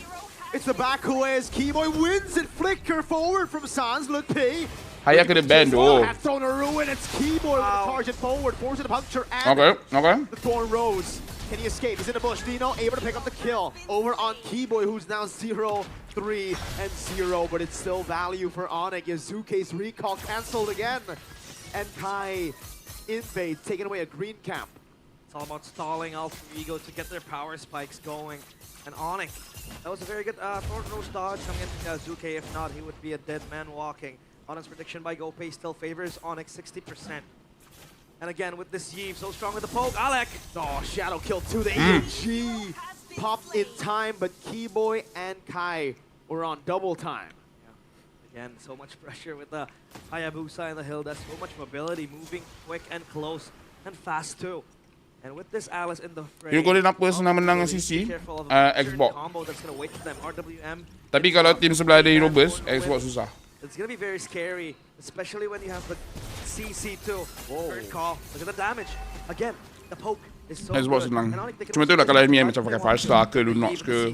S4: It's the back away as Keyboy wins it. Flicker forward from Sans. Laphel.
S1: Haya kena bend oh.
S4: Thrown a ruin. It's Keyboy with the target forward. Forcing a puncture and the Thorn Rose. Can he escape? He's in the bush. Dino able to pick up the kill over on Keyboy, who's now 0, 3, and 0. But it's still value for Onic. Yazuke's recall cancelled again. And Kai invades, taking away a green camp.
S12: It's all about stalling Alter Ego to get their power spikes going. And Onic, that was a very good Thorn Rose dodge coming into Yazuke. If not, he would be a dead man walking. Onic's prediction by GoPay still favors Onic 60%. And again, with this Yi, so strong with the poke, Alec!
S4: Oh, shadow kill to the AOG. Popped in time, but Keyboy and Kai were on double time.
S12: Yeah. Again, so much pressure with the Hayabusa and the Hilda. So much mobility, moving quick and close and fast too. And with this Alice in the fray,
S1: you golden apa senang menang CC Xbox. Tapi kalau tim sebelah ada Robust, Xbox susah.
S12: It's gonna be very scary, especially when you have the CC too. Third call. Look at the damage. Again, the poke is so
S1: Xbox
S12: good.
S1: senang. Cuma tu lah kalau enemy macam pakai Fire Star ke Lunox ke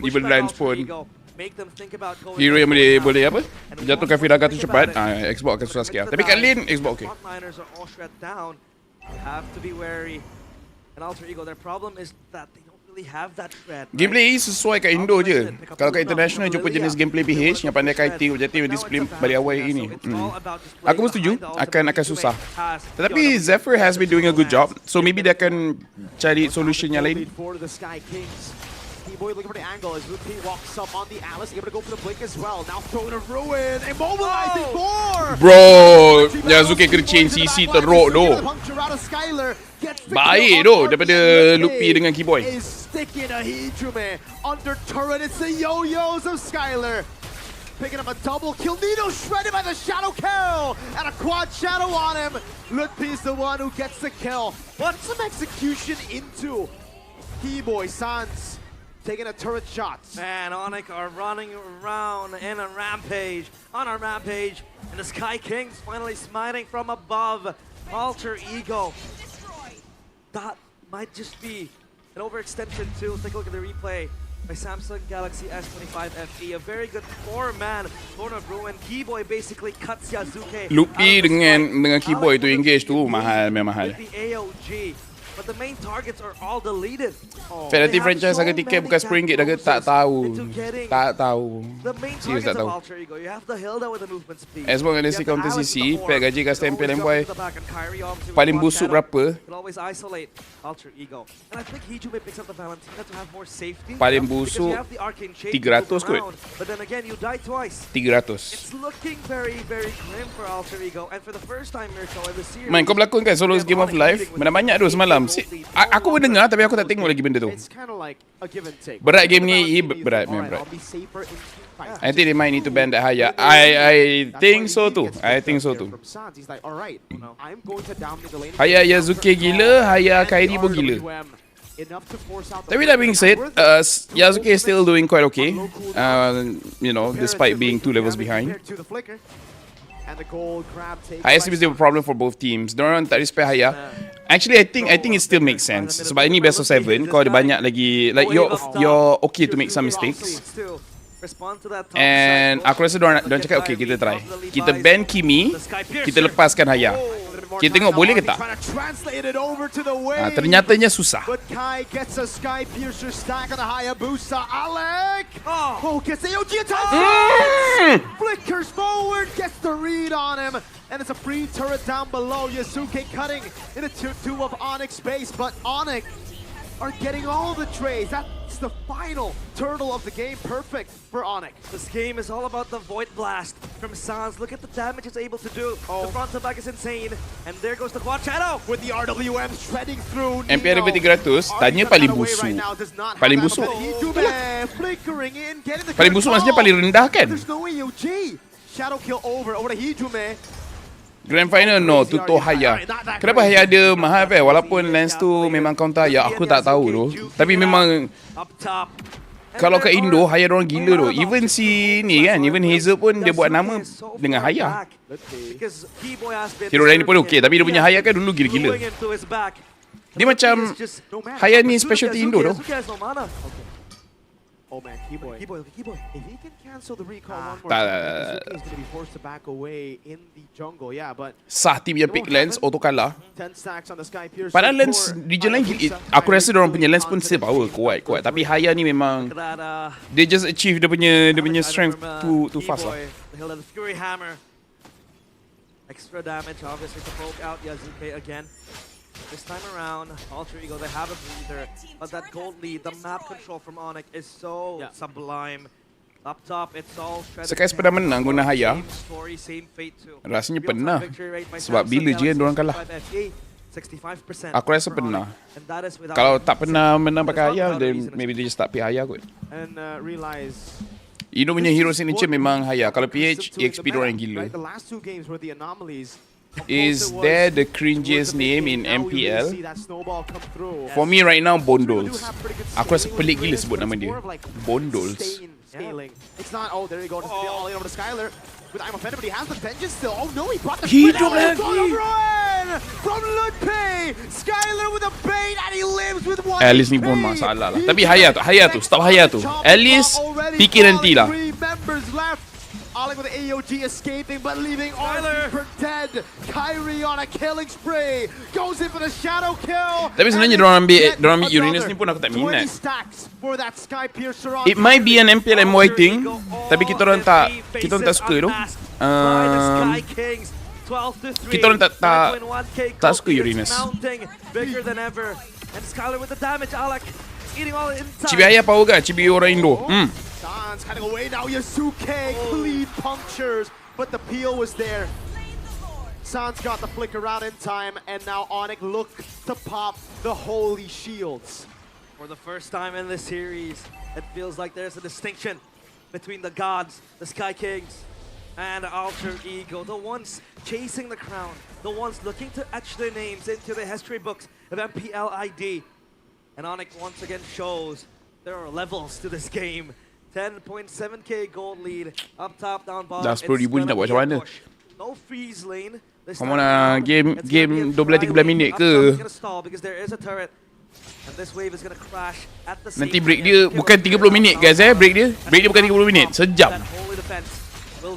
S1: Evil Lens pun. Hero yang boleh apa? Jatuhkan Firaga tu cepat, Xbox akan susah sikit. Tapi kat lane, Xbox okay.
S12: You have to be wary. And Alter Ego, their problem is that they don't really have that threat.
S1: Gameplay sesuai kat Indo je. Kalau kat international jumpa jenis gameplay BH yang pandai kiting, objektif, disiplin balik awal ini. Aku pun setuju akan susah. Tetapi Zephyr has been doing a good job. So maybe dia akan cari solution yang lain.
S4: Keyboy looking for the angle as Laphel walks up on the Alice, able to go for the blink as well. Now throwing a ruin, immobilizing four.
S1: Bro, Yazuke kena change CC teruk tu. Baik tu daripada Laphel dengan Keyboy.
S4: Is sticking a Hijime under turret. It's the yo-yos of Skylar. Picking up a double kill. Nino shredded by the shadow kill and a quad shadow on him. Laphel's the one who gets the kill. What's some execution into Keyboy Sans? taking a turret shot.
S12: Man, Onic are running around in a rampage, on a rampage, and the Sky Kings finally smiting from above. Alter Ego. That might just be an overextension too. Let's take a look at the replay by Samsung Galaxy S25 FE. A very good 4-man Lord of Ruin. Keyboy basically cuts Yazuke.
S1: Lupi dengan keyboard tu engage tu mahal, memang mahal.
S12: With the AOG. But the main targets are all deleted.
S1: Fanatic franchise harga tiket bukan RM10 dah ke? Tak tahu. Tak tahu.
S12: The main
S1: Serius tak
S12: targets of
S1: tahu.
S12: Alter Ego. You have the Hilda with the movement speed.
S1: As long as dia counter CC, pack gaji kat stempel yang boy.
S12: Paling
S1: Paling busuk berapa?
S12: always isolate Alter Ego. And I think Hijume picks up the Valentina to have more safety.
S1: Paling
S12: Because you
S1: busuk
S12: have the Arcane Shade
S1: 300
S12: to move
S1: kot.
S12: around, But then again, you die twice.
S1: 300.
S12: It's looking very, very grim for Alter Ego. And for the first time, Mirko, in the series...
S1: Man, kau berlakon kan solo game of life? Mana banyak tu semalam. Aku pun dengar tapi aku tak tengok lagi benda tu.
S4: It's kind of like a give and take.
S1: Berat game ni, berat, memang berat.
S4: I'll be safer in team fights.
S1: I think they might need to ban that Haya. I think so too. I think so too.
S4: From Sans, he's like, all right, I'm going to dominate the lane.
S1: Haya Yazuke gila, Haya Kairi pun gila.
S4: Enough to force out the
S1: Tapi that being said, Yazuke is still doing quite okay. You know, despite being 2 levels behind.
S4: To the flicker. And the gold grab take
S1: Haya seems to be a problem for both teams. Diorang tak respect Haya. Actually, I think it still makes sense. Sebab ini best of 7. Kau ada banyak lagi, like you're okay to make some mistakes. And aku rasa diorang cakap, okay, kita try. Kita ban Kimi, kita lepaskan Haya. Kita tengok boleh ke tak? Ternyatanya susah.
S4: But Kai gets a Sky Piercer stack on the Hayabusa. Alec! Oh, gets the AOG attack! Flickers forward, gets the read on him. And it's a free turret down below. Yasuke cutting into 2 of Onyx space, but Onyx are getting all the trades. That's the final turtle of the game. Perfect for Onyx.
S12: This game is all about the Void Blast from Sans. Look at the damage it's able to do. The front to back is insane. And there goes the Quad Shadow.
S4: With the RWM shredding through.
S1: MPL level 300, tanya paling busuk. Paling busuk.
S4: Flickering in, getting the
S1: Paling busuk maksudnya paling rendah kan?
S4: There's no AOG. Shadow kill over to Hijume.
S1: Grand Final no, tutup Haya. Kenapa Haya ada mahal kan? Walaupun lens tu memang counter Haya, aku tak tahu tu. Tapi memang kalau kat Indo, Haya orang gila tu. Even si ni kan, even Hazel pun dia buat nama dengan Haya. Hero lain pun okey, tapi dia punya Haya kan dulu gila-gila. Dia macam Haya ni specialty Indo tu.
S4: Oh man, Keyboy. If he can cancel the recall one more
S1: Tak.
S4: time, Yasuke is going to be forced to back away in the jungle. Yeah, but
S1: Sah team punya pick lens auto kalah.
S4: 10 stacks on the Sky Piercer.
S1: Padahal lens region lain aku rasa dia orang punya lens pun still power kuat. Tapi Haya ni memang dia just achieve dia punya strength too fast lah.
S12: The Fury Hammer. Extra damage obviously to poke out Yazuke again. This time around, Alter Ego, they have a breather, but that gold lead, the map control from Onic is so sublime. Up top, it's all
S1: Sekali pernah menang guna Haya. Rasanya pernah. Sebab bila je diorang kalah. Aku rasa pernah. Kalau tak pernah menang pakai Haya, then maybe they just tak pick Haya kot.
S4: And realize
S1: Indo punya hero signature memang Haya. Kalau PH, EXP diorang yang gila.
S4: the last 2 games were the anomalies.
S1: Is there the cringiest name in MPL? For me right now, Bondols. Aku rasa pelik gila sebut nama dia. Bondols.
S4: It's not. Oh, there you go. Just all over to Skylar. But I'm offended, but he has the vengeance still. Oh no, he brought the
S1: Hidup lagi.
S4: From Ludpe. Skylar with a bait and he lives with 1
S1: Alice ni pun masalah lah. Tapi Haya tu. Stop Haya tu. Alice, fikir nantilah.
S4: 3 members left. Alec with the AOG escaping, but leaving Arthur for dead. Kyrie on a killing spree. Goes in for the shadow kill.
S1: Tapi sebenarnya diorang ambil Uranus ni pun aku tak minat. It might be an MPL MY thing, tapi kita orang tak suka tu. Kita orang tak suka Uranus. Cibi Haya power kan? Cibi orang Indo.
S4: Sans cutting away now. Yasuke clean punctures, but the peel was there. Sans got the flicker out in time, and now Onic look to pop the holy shields.
S12: For the first time in this series, it feels like there's a distinction between the gods, the Sky Kings, and Alter Ego, the ones chasing the crown, the ones looking to etch their names into the history books of MPL ID. And Onic once again shows there are levels to this game. 10.7k gold lead. Up top, down bottom.
S1: Dah 10,000 ni nak buat macam mana?
S12: No freeze lane. This
S1: Kamu
S12: time
S1: nak
S12: around,
S1: game
S12: it's gonna be a
S1: 12-13
S12: tri-lane.
S1: minit
S12: Up top is
S1: ke?
S12: gonna stall because there is a turret. And this wave is gonna crash at the same
S1: Nanti
S12: time.
S1: break dia bukan 30 minit guys break dia. Break dia bukan 30 minit, sejam.
S12: That holy defense. Will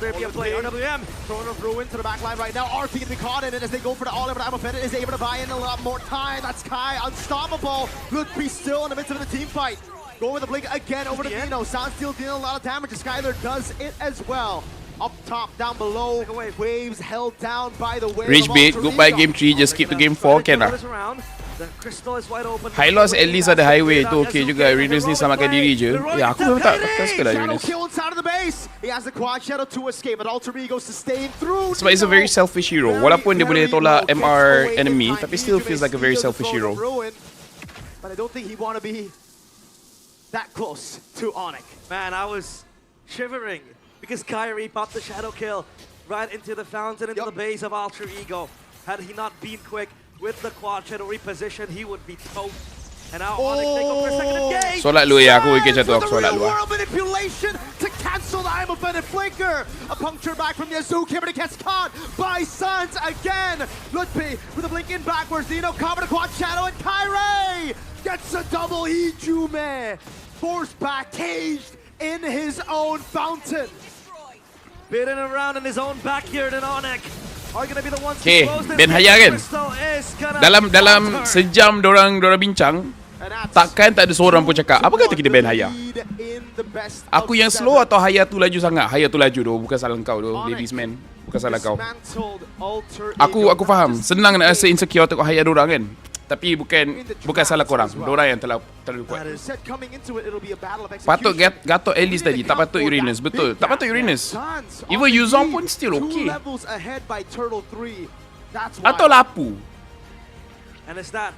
S12: there be a play? RWM.
S4: Throne of Ruin to the back line right now. RT gonna be caught in it as they go for the all-in, but Mplid is able to buy in a lot more time. That's Kai, unstoppable. Ludwig still in the midst of the team fight. Go with the blink again over to Nino. Sound Steel dealing a lot of damage. Skylar does it as well. Up top, down below, waves held down by the wave.
S1: Rage bait, goodbye game 3, just skip to game 4 can lah. High loss at least ada highway tu okay juga. Arenas ni selamatkan diri je. Ya aku memang tak suka dah Arenas.
S4: Kill inside of the base. He has the quad shadow to escape, but Alter Ego sustained through.
S1: Sebab he's a very selfish hero. Walaupun dia boleh tolak MR enemy, tapi still feels like a very selfish hero.
S4: But I don't think he want to be that close to Onic.
S12: Man, I was shivering because Kyrie popped the shadow kill right into the fountain, into the base of Alter Ego. Had he not been quick with the quad shadow reposition, he would be toast. And now Onic take over second engage.
S1: Solat lu ya, aku fikir macam tu, aku solat lu.
S4: World manipulation to cancel the I'm offended flicker. A puncture back from Yazuki, but it gets caught by Suns again. Ludwig with a blink in backwards. Nino covered a quad shadow, and Kyrie gets a double Ijume. Forced back, caged in his own fountain.
S12: Bitten around in his own backyard, and Onic are gonna be the ones
S1: Okay,
S12: who close this.
S1: Ben Haya kan?
S12: Crystal is gonna
S1: Dalam
S12: falter.
S1: sejam dorang bincang, takkan tak ada seorang pun cakap, apa kata kita ban Haya? Aku yang slow atau Haya tu laju sangat? Haya tu laju tu, bukan salah kau tu, ladies man. Bukan salah kau. Aku faham, senang nak rasa insecure tengok Haya dorang kan? Tapi bukan salah korang. Dorang yang terlalu kuat. Patut Gatot at least tadi, tak patut Uranus. Betul, tak patut Uranus. Even Yuzong pun still okay. Atau Lapu.
S12: And it's that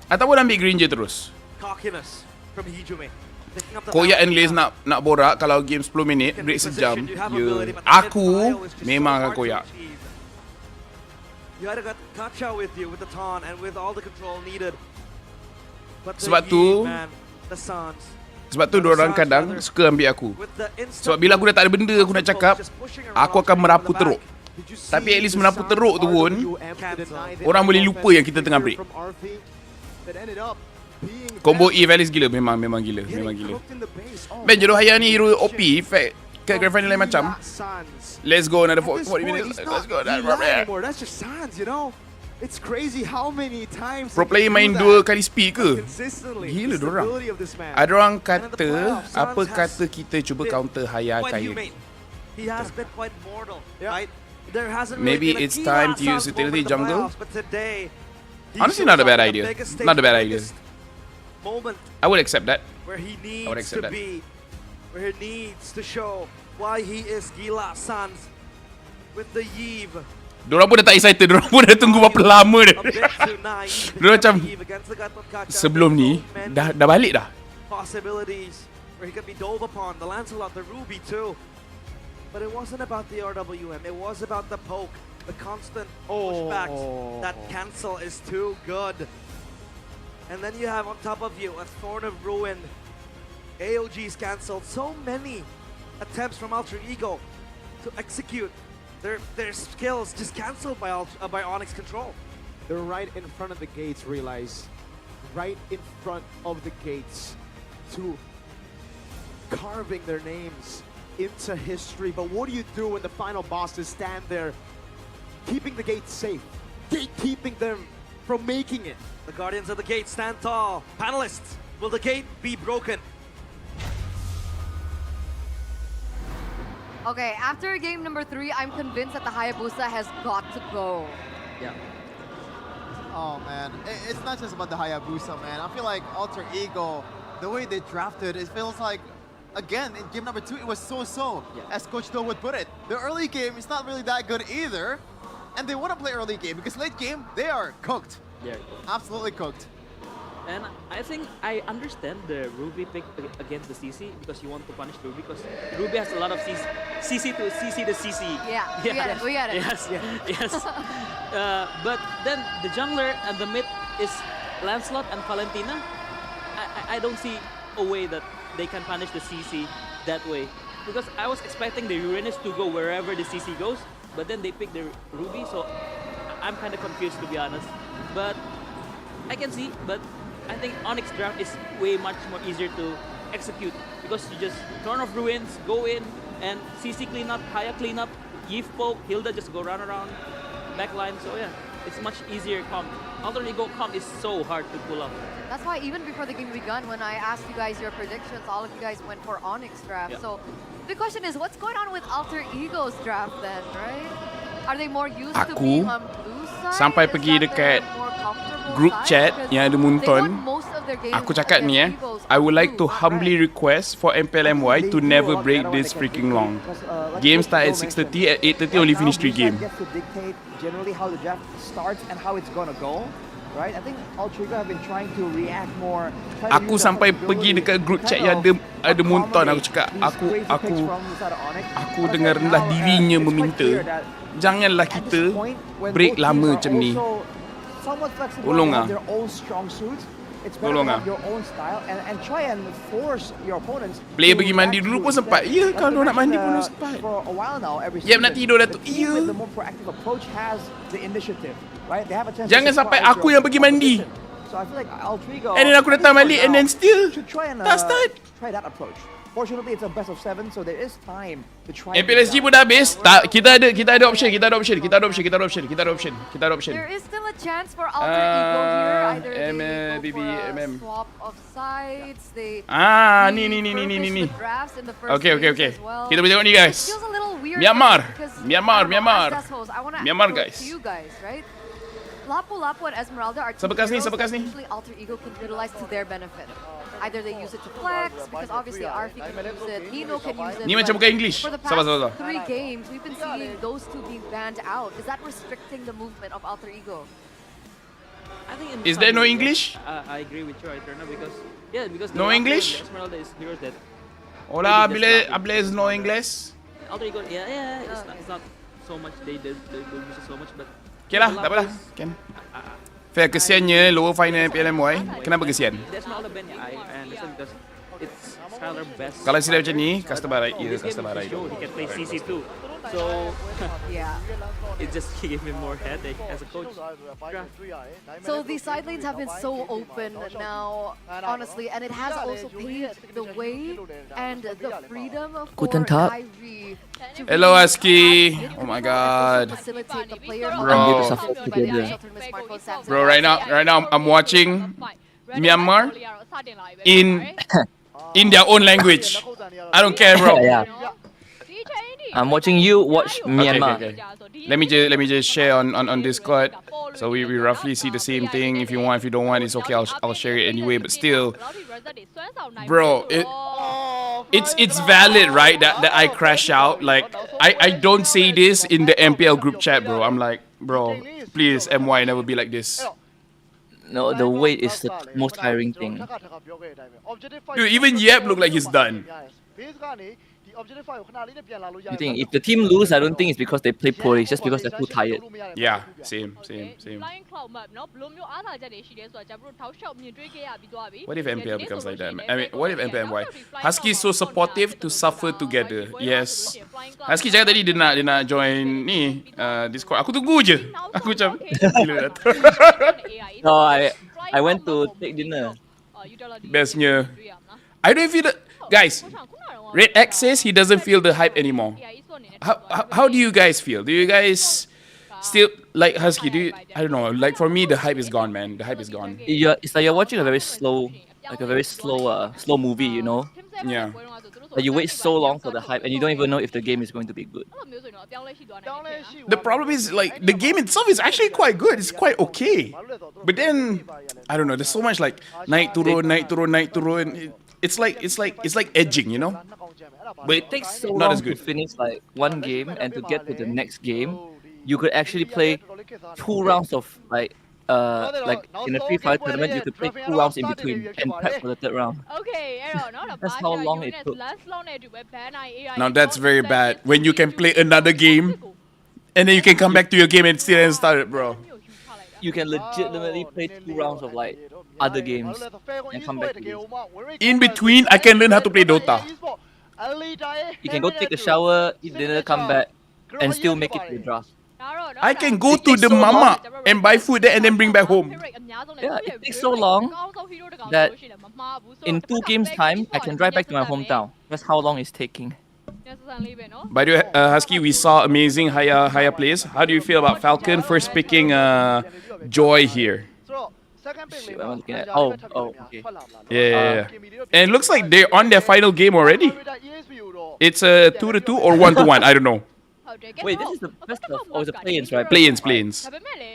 S1: Ataupun ambil Green je terus.
S12: cockiness from Ijume. Picking up the
S1: Koyak and
S12: balance
S1: Lace
S12: now.
S1: nak borak kalau game 10 minit, break sejam. Aku memang akan koyak.
S12: You had got Kacha with you with the taunt and with all the control needed. But
S1: Sebab tu-
S12: the Suns,
S1: Sebab tu diorang kadang suka ambil aku.
S12: with the
S1: Sebab bila aku dah tak ada benda aku nak cakap, aku akan merapu teruk. Tapi at least merapu teruk tu pun, orang boleh lupa yang kita tengah break. Combo E Valis gila, memang gila. Ben Jodoh Haya ni hero OP, fact kat Granfinals lain macam. Let's go another 40 minutes. Let's go.
S4: That's just Sans, you know. It's crazy how many times
S1: Pro player main 2 kali speed ke? Gila dorang. Ada orang kata, apa kata kita cuba counter Haya
S12: when you
S1: kaya.
S12: made, he has been quite mortal, right? There hasn't
S1: Maybe
S12: really been a
S1: it's
S12: key
S1: time
S12: last
S1: to use
S12: round
S1: utility
S12: moment in the
S1: jungle.
S12: playoffs, but today, he
S1: Honestly,
S12: shows
S1: not a bad
S12: up on the
S1: idea.
S12: biggest
S1: Not a
S12: stage,
S1: bad
S12: the
S1: idea.
S12: biggest moment
S1: I would accept that.
S12: where he
S1: would
S12: needs
S1: accept
S12: to
S1: that.
S12: be, where he needs to show why he is Gila Sans with the Yves.
S1: Diorang pun dah tak excited, diorang pun dah tunggu berapa lama dah.
S12: A bit too naive.
S1: Diorang macam,
S12: Yves against the Gatot Kacha.
S1: sebelum ni,
S12: So many
S1: dah balik dah.
S12: possibilities where he could be dove upon, the Lancelot, the Ruby too. But it wasn't about the RWM, it was about the poke, the constant pushbacks. That cancel is too good. And then you have on top of you a Thorn of Ruin. AOG's cancelled. So many attempts from Alter Ego to execute their skills just cancelled by Onyx control.
S4: They're right in front of the gates, realize. Right in front of the gates to carving their names into history. But what do you do when the final bosses stand there keeping the gates safe, gatekeeping them from making it?
S12: The Guardians of the Gate stand tall. Panelists, will the gate be broken?
S6: Okay, after game number 3, I'm convinced that the Hayabusa has got to go.
S5: Yeah.
S8: Oh man, it's not just about the Hayabusa, man. I feel like Alter Ego, the way they drafted, it feels like, again, in game number 2, it was so-so, as Coach Do would put it. The early game is not really that good either, and they want to play early game because late game, they are cooked.
S5: Yeah.
S8: Absolutely cooked.
S5: And I think I understand the Ruby pick against the CC because you want to punish Ruby because Ruby has a lot of CC to CC the CC.
S6: Yeah, we get it.
S5: Yes, yes. But then the jungler and the mid is Lancelot and Valentina. I don't see a way that they can punish the CC that way. Because I was expecting the Uranus to go wherever the CC goes, but then they picked the Ruby, so I'm kind of confused, to be honest. But I can see, but I think Onyx draft is way much more easier to execute because you just turn off ruins, go in, and CC cleanup, Haya cleanup, Yif poke, Hilda just go run around, backline. So yeah, it's much easier comp. Alter Ego comp is so hard to pull off.
S6: That's why even before the game begun, when I asked you guys your predictions, all of you guys went for Onyx draft.
S5: Yeah.
S6: So the question is, what's going on with Alter Ego's draft then, right? Are they more used to being on blue side?
S1: sampai
S6: Is
S1: pergi
S6: that
S1: dekat
S6: their more comfortable
S1: group
S6: side?
S1: chat
S6: Because
S1: yang ada
S6: they
S1: Munton,
S6: won most of their games
S1: aku cakap ni
S6: against Egos
S1: I would
S6: on
S1: like to
S6: blue, on
S1: humbly
S6: red.
S1: request for MPLMY to never break this freaking long. Game start at 6:30, at 8:30 only finish 3 game.
S7: Gets to dictate generally how the draft starts and how it's gonna go. Right? I think Alter Ego have been trying to react more. trying to
S1: Aku
S7: use their
S1: sampai
S7: flexibility
S1: pergi dekat group
S7: to
S1: chat
S7: kind
S1: yang
S7: of
S1: ada Munton, aku
S7: accommodate
S1: cakap
S7: these crazy
S1: aku
S7: picks from the side of Onic.
S1: aku
S7: But I
S1: dengar
S7: think
S1: rendah
S7: now,
S1: dirinya
S7: it's quite
S1: meminta,
S7: clear that
S1: janganlah
S7: at
S1: kita
S7: this point, when
S1: break
S7: both teams
S1: lama
S7: are
S1: macam ni.
S7: also somewhat flexible,
S1: Tolong
S7: they have
S1: ah.
S7: their own strong suits. It's better
S1: Tolong
S7: to have
S1: ah.
S7: your own style and try and force your opponents.
S1: Player
S7: to
S1: pergi mandi
S7: react
S1: dulu
S7: to
S1: pun
S7: it.
S1: sempat. Ya,
S7: Like
S1: kalau
S7: we
S1: nak mandi
S7: mentioned,
S1: pun sempat.
S7: For a while now, every
S1: Yap, nak
S7: season,
S1: tidur dah tu.
S7: the team
S1: Ya.
S7: with the more proactive approach has the initiative, right? They have a chance
S1: Jangan
S7: to
S1: sampai
S7: surprise
S1: aku
S7: your
S1: yang pergi mandi.
S7: opposition. So I feel like Alter Ego,
S1: And then aku
S7: at
S1: datang
S7: this
S1: balik
S7: point
S1: and then
S7: now,
S1: still
S7: should try and
S1: tak start.
S7: try that approach. Fortunately, it's a best of 7, so there is time to try.
S1: MPLSG pun dah habis. Tak, kita ada option, kita ada option.
S6: There is still a chance for Alter Ego here. Either they go for a swap of sides, they
S1: Ni.
S6: repurpose the drafts in the first
S1: Okay.
S6: games as well.
S1: Kita boleh tengok ni guys.
S6: It feels a little weird
S1: Myanmar.
S6: because
S1: Myanmar,
S6: I don't know,
S1: Myanmar.
S6: as host, I wanna
S1: Myanmar,
S6: go
S1: guys.
S6: to you guys, right? Lapu and Esmeralda are two
S1: Siapa kas ni?
S6: heroes
S1: Siapa kas
S6: that
S1: ni?
S6: usually Alter Ego can utilize to their benefit. Either they use it to flex, because obviously Arfi can use it, Nino can use it.
S1: Ni macam
S6: but
S1: bukan English.
S6: For the
S1: Sabar.
S6: past 3 games, we've been seeing those two being banned out. Is that restricting the movement of Alter Ego?
S5: I think in
S1: Is
S5: some
S1: there no
S5: ways,
S1: English?
S5: I agree with you, Eterna, because because
S1: No
S5: the Laphel
S1: English?
S5: and the Esmeralda is heroes that
S1: Hola,
S5: maybe just
S1: hables no inglés.
S5: Alter Ego, it's not so much they don't use it so much, but
S1: Okay lah,
S5: the
S1: tak apalah.
S5: Laphel is-
S1: Kan. Fair, kesiannya lower final MPLMY. Kenapa kesian?
S5: The Esmeralda ban, I understand because it's Skylar best.
S1: Kalau sila macam ni, customer right. Ya,
S5: This game
S1: customer
S5: he
S1: right.
S5: showed he can play CC too, so
S6: Yeah.
S5: it just gave me more headache as a coach.
S6: So these side lanes have been so open now, honestly, and it has also paved the way and the freedom for
S13: Guten Tag.
S6: Kyrie to
S1: Hello,
S6: really
S1: Aski.
S6: pass
S1: Oh my
S6: and also
S1: god.
S6: facilitate the players
S1: Bro.
S6: on
S1: I'm
S6: the
S1: going to
S6: field
S13: suffer
S6: by the
S13: together.
S6: actual tournament smartphone Samsung.
S1: Bro, right now I'm watching Myanmar in their own language. I don't care, bro.
S13: Yeah. I'm watching you watch Myanmar.
S1: Okay. Let me just share on Discord, so we roughly see the same thing. If you want, if you don't want, it's okay. I'll share it anyway. But still, bro, it's valid, right? That I crash out. Like I don't say this in the MPL group chat, bro. I'm like, bro, please, MY never be like this.
S13: No, the wait is the most tiring thing.
S1: Dude, even Yep look like he's done.
S13: You think if the team lose, I don't think it's because they play poorly, it's just because they're too tired.
S1: Yeah, same. What if MPL becomes like that, man? I mean, what if MPL Husky is so supportive to suffer together. Yes. Husky cakap tadi dia nak join ni Discord. Aku tunggu je. Aku macam gila datang.
S13: No, I went to take dinner.
S1: Bestnya. I don't feel the guys. Red X says he doesn't feel the hype anymore. How do you guys feel? Do you guys still like Husky? I don't know. Like for me, the hype is gone, man. The hype is gone.
S13: It's like you're watching a very slow movie, you know?
S1: Yeah.
S13: Like you wait so long for the hype and you don't even know if the game is going to be good.
S1: The problem is like the game itself is actually quite good. It's quite okay. But then I don't know. There's so much like naik turun. It's like edging, you know. But
S13: It takes so
S1: not
S13: long
S1: as
S13: to
S1: good.
S13: finish like one game and to get to the next game. You could actually play 2 rounds of like in a Free Fire tournament, you could play 2 rounds in between and prep for the 3rd round. That's how long it took.
S1: Now that's very bad. When you can play another game and then you can come back to your game and still hasn't started, bro.
S13: You can legitimately play 2 rounds of like other games and come back to this.
S1: In between, I can learn how to play Dota.
S13: You can go take a shower, eat dinner, come back, and still make it to the draft.
S1: I can go to the mama and buy food there and then bring back home.
S13: Yeah, it takes so long that in 2 games time, I can drive back to my hometown. That's how long it's taking.
S1: By the way, Husky, we saw amazing higher plays. How do you feel about Falcon first picking Joy here?
S13: Shit, what am I looking at? Oh, okay.
S1: Yeah. And it looks like they're on their final game already. It's a 2-2 or 1-1. I don't know.
S13: Wait, this is the best of. Oh, it's the play-ins, right?
S1: Play-ins.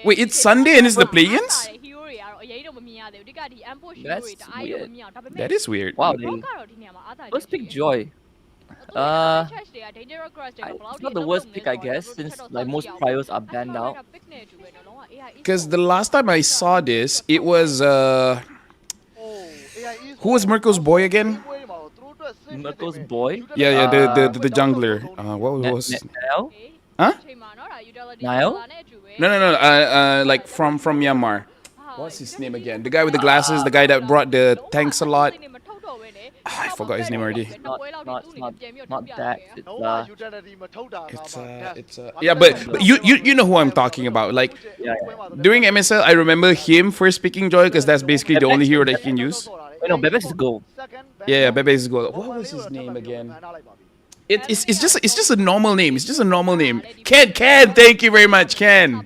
S1: Wait, it's Sunday and it's the play-ins?
S13: That's weird.
S1: That is weird.
S13: Wow, first pick Joy. It's not the worst pick, I guess, since like most priors are banned out.
S1: Because the last time I saw this, it was who was Mirko's boy again?
S13: Mirko's boy?
S1: Yeah, the jungler. What was?
S13: Nile?
S1: Huh?
S13: Nile?
S1: No. Like from Myanmar. What's his name again? The guy with the glasses, the guy that brought the tanks a lot. I forgot his name already.
S13: Not that.
S1: It's yeah, but you know who I'm talking about. Like during MSL, I remember him first picking Joy because that's basically the only hero that he can use.
S13: Wait, no, Bebes is gold.
S1: Yeah, Bebes is gold. What was his name again? It's just a normal name. It's just a normal name. Ken, thank you very much, Ken.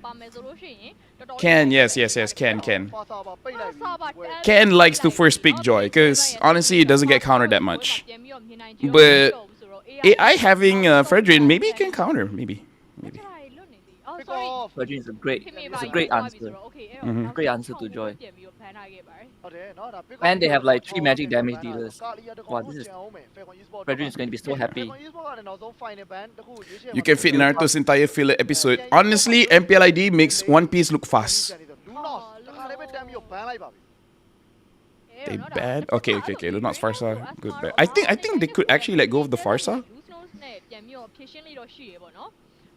S1: Ken, yes, Ken. Ken likes to first pick Joy because honestly, it doesn't get countered that much. But AI having Fredrin, maybe it can counter, maybe.
S13: Fredrin is a great answer. Great answer to Joy. And they have like 3 magic damage dealers. Wow, Fredrin is going to be so happy.
S1: You can fit Naruto's entire filler episode. Honestly, MPLID makes One Piece look fast. They banned? Okay. Lunar's Farsa. Good ban. I think they could actually let go of the Farsa.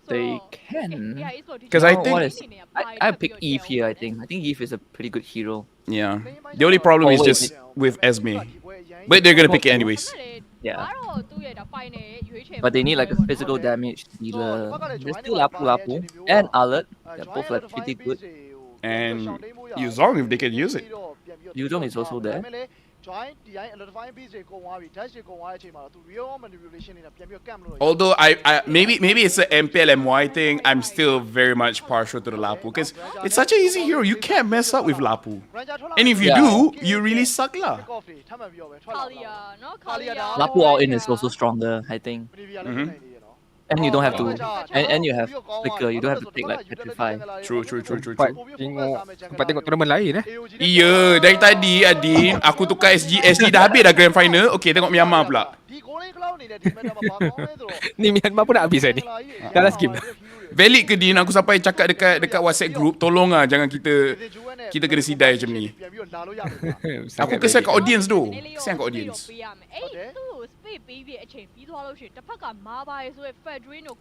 S13: They can.
S1: Because I think
S13: I pick Eve here. I think Eve is a pretty good hero.
S1: Yeah. The only problem is just with Esme. But they're gonna pick it anyways.
S13: Yeah. But they need like a physical damage dealer. There's still Lapu and Alert. They're both like pretty good.
S1: And Yuzong if they can use it.
S13: Yuzong is also there.
S1: Although I maybe it's an MPL-MY thing, I'm still very much partial to the Lapu because it's such an easy hero. You can't mess up with Lapu. And if you do, you really suck lah.
S13: Lapu all in is also stronger, I think. And you don't have to, and you have flicker. You don't have to take like petrify.
S1: True.
S14: Sempat tengok tournament lain
S1: Iya, dari tadi Adin, aku tukar SG dah habis dah grand final. Okay, tengok Myanmar pula.
S14: Ni Myanmar pun nak habis ni. Dah last game.
S1: Valid ke Din, aku sampai cakap dekat WhatsApp group, tolong lah jangan kita kena sidai macam ni. Aku kesian kat audience tu. Kesian kat audience.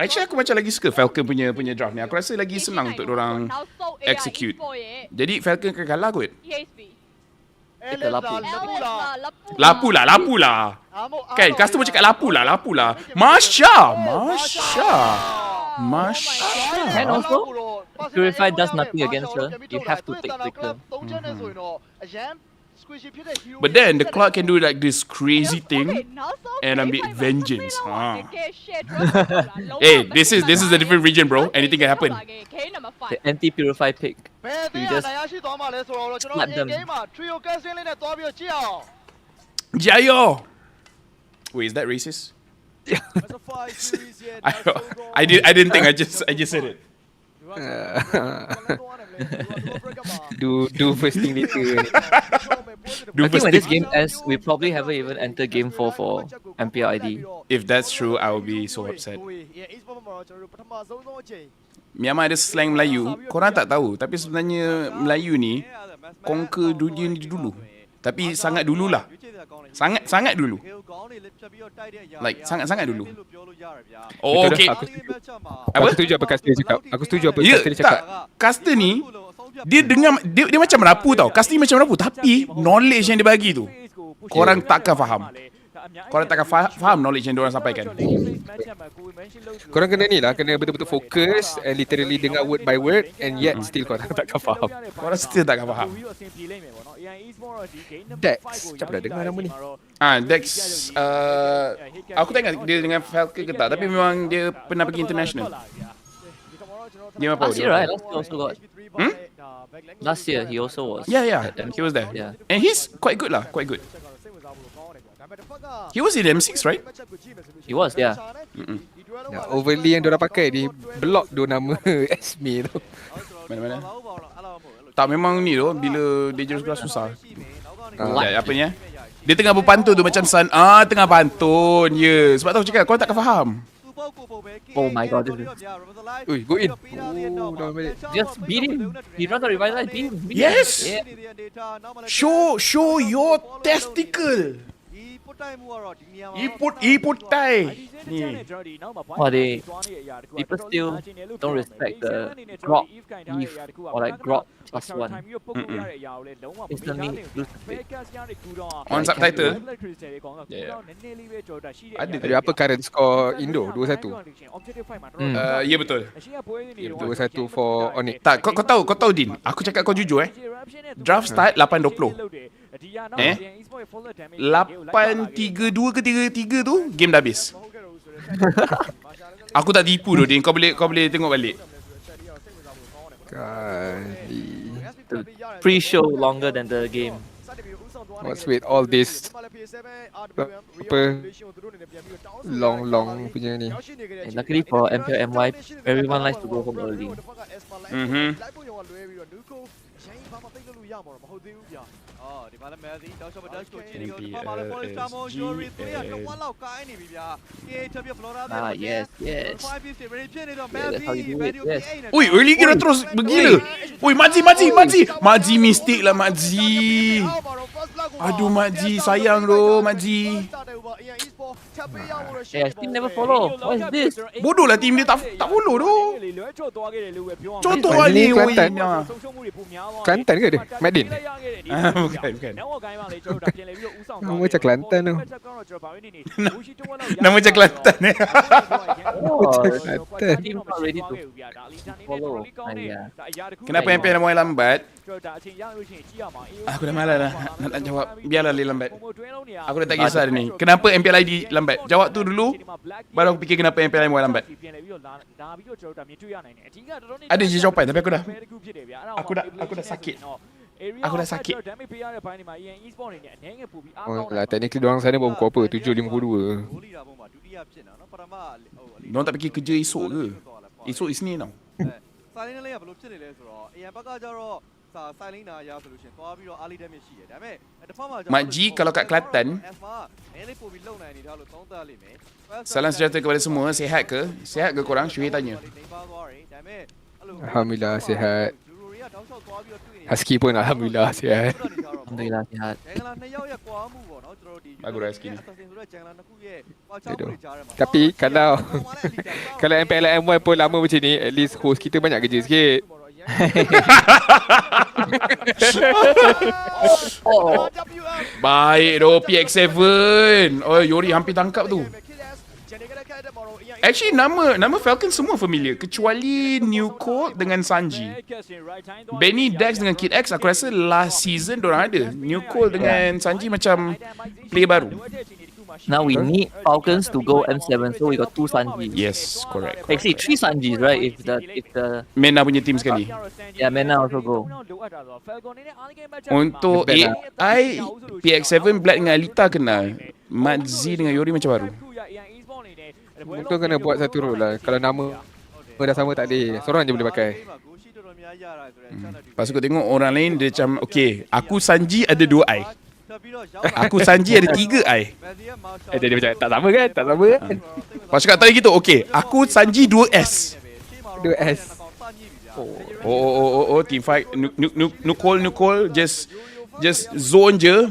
S1: Actually aku macam lagi suka Falcon punya draft ni. Aku rasa lagi senang untuk orang execute. Jadi Falcon akan kalah kot.
S13: Kita
S1: Lapu lah. Kan, customer cakap lapu lah. Masya.
S13: And also, Purify does nothing against her. You have to take flicker.
S1: But then the clock can do like this crazy thing and I mean vengeance. Hey, this is a different region, bro. Anything can happen.
S13: The anti-purify pick. You just slap them.
S1: Jayo! Wait, is that racist? I didn't think. I just said it.
S14: do first thing later.
S13: I think when this game ends, we probably haven't even entered game 4 for MPLID.
S1: If that's true, I will be so upset. Myanmar ada slang Melayu, korang tak tahu. Tapi sebenarnya Melayu ni conquer dunia ni dulu. Tapi sangat dululah. Sangat dulu. Like sangat dulu. Oh, okay.
S14: Aku setuju apa Caster cakap.
S1: Tak, Caster ni Dia dengar dia macam merapu tau. Custody macam merapu, tapi knowledge yang dia bagi tu korang takkan faham. Korang takkan faham knowledge yang diorang sampaikan.
S14: Korang kena ni lah, kena betul-betul fokus and literally dengar word by word and yet still korang takkan faham.
S1: Korang still takkan faham.
S14: Dex, macam dah dengar nama ni.
S1: Dex, aku tak ingat dia dengan Falcon ke tak, tapi memang dia pernah pergi international. Dia apa?
S13: Last year, right? Last year also got. Last year he also was.
S1: Yeah, he was there.
S13: Yeah.
S1: And he's quite good lah, quite good. He was in M6, right?
S13: He was, yeah.
S14: Ya, overlay yang diorang pakai di block dua nama Esme tu.
S1: Mana-mana? Tak, memang ni tu, bila Dangerous Glass susah. Apa ni dia tengah berpantun tu macam Sun. Tengah pantun. Sebab tu aku cakap, korang takkan faham.
S13: Oh my god, this is...
S14: Ui, go in.
S13: Just beat him. He runs out revitalize, beat him.
S1: Yes!
S13: Yeah.
S1: Show your testicle. Iputai. Ni.
S13: Wah, people still don't respect the Grok Eve or like Grok +1. Instantly lose the faith.
S1: On subtitle.
S14: Yeah. Ada apa current score Indo? 2-1.
S1: Ya betul.
S14: 2-1 for Onic.
S1: Tak, kau tahu Din. Aku cakap kau jujur Draft start 8:20. 8:32 ke 3:3 tu game dah habis. Aku tak tipu tu Din. Kau boleh tengok balik.
S13: The pre-show longer than the game.
S14: What's with all this apa long punya ni.
S13: And luckily for MPL MY, everyone likes to go home early. Yes. Yeah, that's how you do it. Yes.
S1: Ui, early kira terus bergila. Ui, Maji mistake lah Maji. Aduh Maji, sayang doh Maji.
S13: Yeah, team never follow. What is this?
S1: Bodoh lah team dia tak follow doh. Contoh lah ni.
S14: Kelantan ke dia? Madin?
S1: Bukan.
S14: Nama macam Kelantan tu.
S1: Nama macam Kelantan
S13: Team not ready to follow.
S1: Kenapa MPL MY lambat? Aku dah malas dah nak jawab. Biarlah dia lambat. Aku dah tak kisah ni. Kenapa MPL ID lambat? Jawab tu dulu. Baru aku fikir kenapa MPL MY lambat. Ada je jawapan tapi aku dah sakit. Aku dah sakit.
S14: Oh lah, technically diorang sana baru pukul apa? 7.52.
S1: Diorang tak fikir kerja esok ke? Esok Isnin tau. Mak G kalau kat Kelantan, salam sejahtera kepada semua. Sihat ke? Sihat ke korang? Syuhir tanya.
S14: Alhamdulillah sihat. Husky pun Alhamdulillah sihat.
S13: Alhamdulillah sihat.
S1: Bagus lah Husky ni.
S14: Tapi kalau MPL MY pun lama macam ni, at least host kita banyak kerja sikit.
S1: Baik doh PX7. Oh, Yori hampir tangkap tu. Actually nama Falcon semua familiar kecuali New Cold dengan Sanji. Benny Dex dengan Kid X aku rasa last season dorang ada. New Cold dengan Sanji macam player baru.
S13: Now we need Falcons to go M7, so we got 2 Sanjis.
S1: Yes, correct.
S13: Actually 3 Sanjis, right? If the
S1: Mena punya team sekali.
S13: Yeah, Mena also go.
S1: Untuk AI PX7 Black dengan Alita kenal. Madzi dengan Yori macam baru.
S14: Mungkin kena buat satu rule lah. Kalau nama dah sama tak boleh. Seorang je boleh pakai.
S1: Lepas tu kau tengok orang lain dia macam okay, aku Sanji ada 2 eye. Aku Sanji ada 3 eye.
S14: Dia macam tak sama kan? Tak sama kan?
S1: Lepas tu kat tadi gitu, okay, aku Sanji 2S.
S14: 2S.
S1: Oh, team fight. Nukol, just zone je.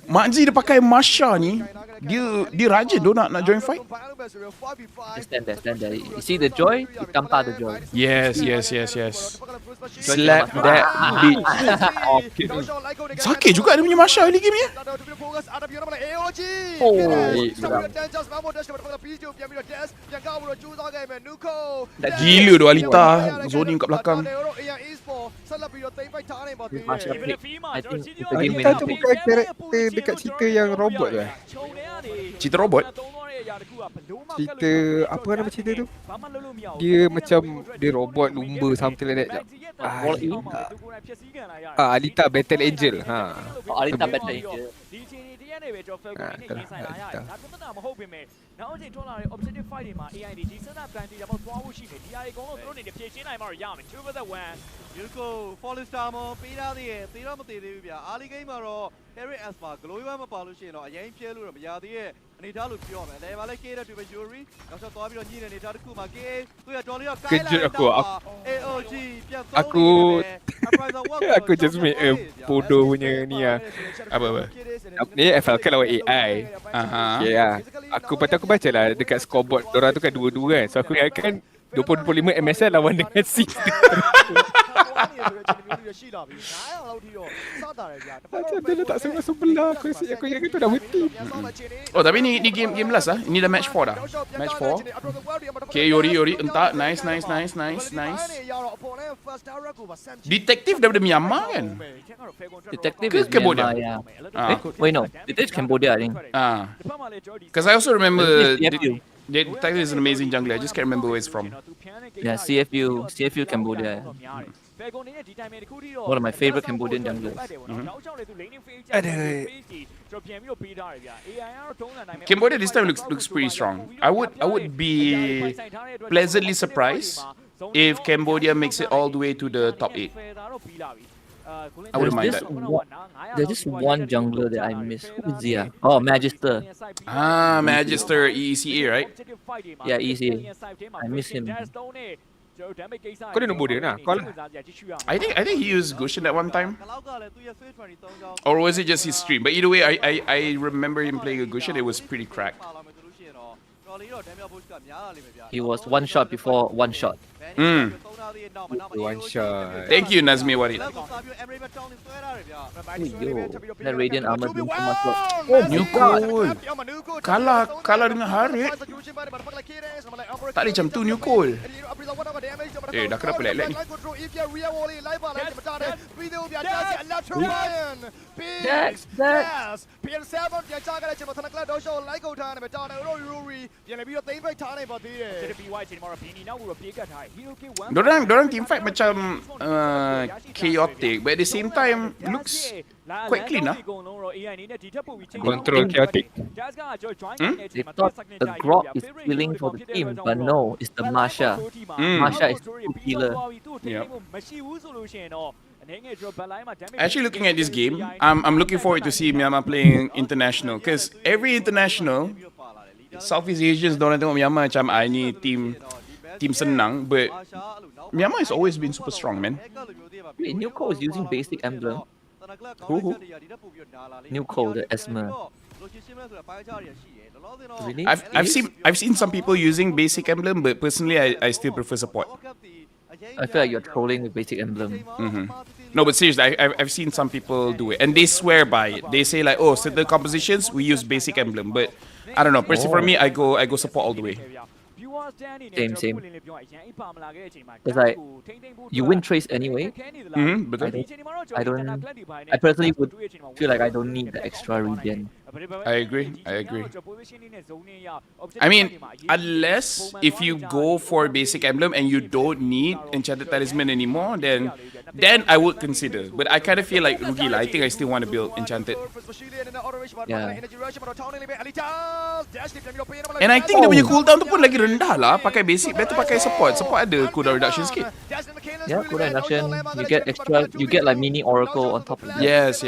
S1: Makji dia pakai Masha ni. dia rajin tu nak join fight.
S13: Just stand there. You see the joy? You tampar the joy.
S1: Yes. Slap that bitch. Sakit juga dia punya Masha early game ni. Gila tu Alita zoning kat belakang.
S13: Masha pick. I think it's a game
S14: Alita
S13: winning
S14: tu
S13: pick.
S14: bukan karakter dekat cerita yang robot tu.
S1: Cerita robot.
S14: Cerita apa nama cerita tu? Dia macam dia robot lumba something like that. Alita Battle Angel.
S13: Alita Battle Angel.
S15: နောက်အချိန်ထွက်လာတဲ့ objective fight တွေမှာ AI တွေဒီစနပ်ကန်တီရဖို့သွားဖို့ရှိတယ်ဒီအရာတွေအကုန်လုံးသူတို့အနေနဲ့ဖြည့်ရှင်းနိုင်မှာရမယ် 2 vs 1
S12: Yurko Fallister မပေးထားသေးရဲ့သေးတော့မသေးသေးဘူးဗျာ early game မှာတော့ Harry Asper Global မပါလို့ရှိရင်တော့အရင်ပြဲလို့တော့မရသေးရဲ့အနေထားလို့ပြောရမယ်အဲမှာလည်း K တဲ့ Tuber Yuri နောက်ဆက်သွားပြီးတော့ညှိတဲ့အနေထားတစ်ခုမှာ K သူရတော်လေးတော့ကိုင်းလာတော့ AOG ပြန်သုံး
S14: Aku just make a bodoh punya ni lah.
S1: Apa?
S14: Ni FLK lawan AI. Yeah. Aku baca lah dekat scoreboard. Diorang tu kan 2-2 kan. So aku ingatkan 20-25 MSL lawan dengan 6. Macam dia letak sebelah. Aku ingatkan tu dah mati.
S1: Oh tapi ni game last lah. Ini dah match 4 dah. Match 4. Okay Yori entak. Nice. Detektif daripada Myanmar kan?
S13: Detective is Myanmar, yeah. Wait, no. Detective Cambodia, I think.
S1: Because I also remember Detective is an amazing jungler. I just can't remember where it's from.
S13: Yeah, CFU Cambodia. One of my favorite Cambodian junglers.
S1: Cambodia this time looks pretty strong. I would be pleasantly surprised if Cambodia makes it all the way to the top 8. I wouldn't mind that.
S13: There's just one jungler that I miss. Who is he? Oh, Magister.
S1: Magister ECA, right?
S13: Yeah, ECA. I miss him.
S14: Kau dia nombor dia lah. Kau lah.
S1: I think he used Gushin at one time. Or was it just his stream? But either way, I remember him playing a Gushin. It was pretty cracked.
S13: He was one shot before one shot.
S14: One shot.
S1: Thank you, Nazmi Warid.
S13: Yo, that radiant armor doing so much work.
S1: Oh, new call. Kalah dengan Harit. Tak boleh macam tu new call. Dah kenapa lag ni? Dorang team fight macam chaotic, but at the same time looks quite clean lah.
S14: Control chaotic.
S13: They thought the Grok is killing for the team, but no, it's the Masha. Masha is the healer.
S1: Yep. Actually, looking at this game, I'm looking forward to see Myanmar playing international, because every international, Southeast Asians dorang tengok Myanmar macam ni team senang, but Myanmar has always been super strong, man.
S13: Wait, Nuko is using basic emblem.
S1: Who?
S13: Nuko, the Esmer. Really?
S1: I've seen some people using basic emblem, but personally I still prefer support.
S13: I feel like you're trolling with basic emblem.
S1: No, but seriously, I've seen some people do it, and they swear by it. They say like, oh, certain compositions we use basic emblem, but I don't know. Personally, for me, I go support all the way.
S13: Same. It's like you win trace anyway.
S1: But
S13: I personally would feel like I don't need the extra regen.
S1: I agree. I mean, unless if you go for basic emblem and you don't need enchanted talisman anymore, then I would consider. But I kind of feel like rugi lah. I think I still want to build enchanted.
S13: Yeah.
S1: And I think dia punya cooldown tu pun lagi rendah lah. Pakai basic, better pakai support. Support ada cooldown reduction sikit.
S13: Yeah, cooldown reduction. You get extra. You get like mini oracle on top of that.
S1: Yes.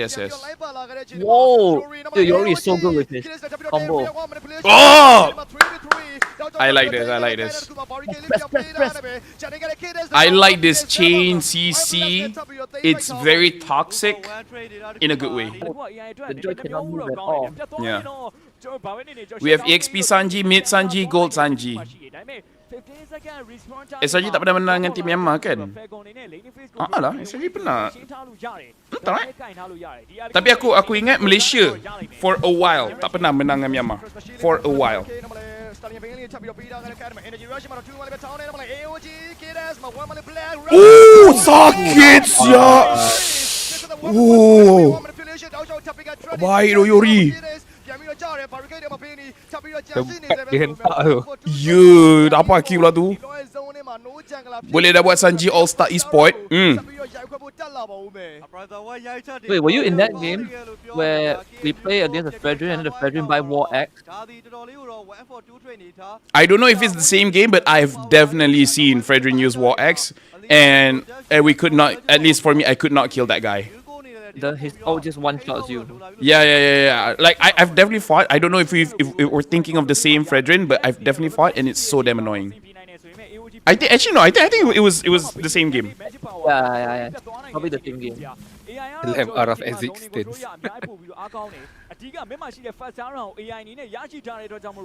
S13: Whoa! Dude, Yori is so good with his combo.
S1: Oh! I like this. I like this. I like this chain CC. It's very toxic in a good way.
S13: The joy cannot move at all.
S1: Yeah. We have EXP Sanji, Mid Sanji, Gold Sanji. SRG tak pernah menang dengan tim Myanmar kan? Lah, SRG pernah. Entah Tapi aku ingat Malaysia for a while tak pernah menang dengan Myanmar. For a while. Oh, sakit siap. Oh. Baik Yori.
S14: Tempat dia hentak tu.
S1: Ya, dapat kill lah tu. Boleh dah buat Sanji All-Star Esport.
S13: Wait, were you in that game where we play against the Fredrin and the Fredrin buy War Axe?
S1: I don't know if it's the same game, but I've definitely seen Fredrin use War Axe, and we could not, at least for me, I could not kill that guy.
S13: His ult just one-shots you.
S1: Yeah. Like I've definitely fought. I don't know if we're thinking of the same Fredrin, but I've definitely fought, and it's so damn annoying. I think it was the same game.
S13: Yeah. Probably the same game.
S14: LMR of existence.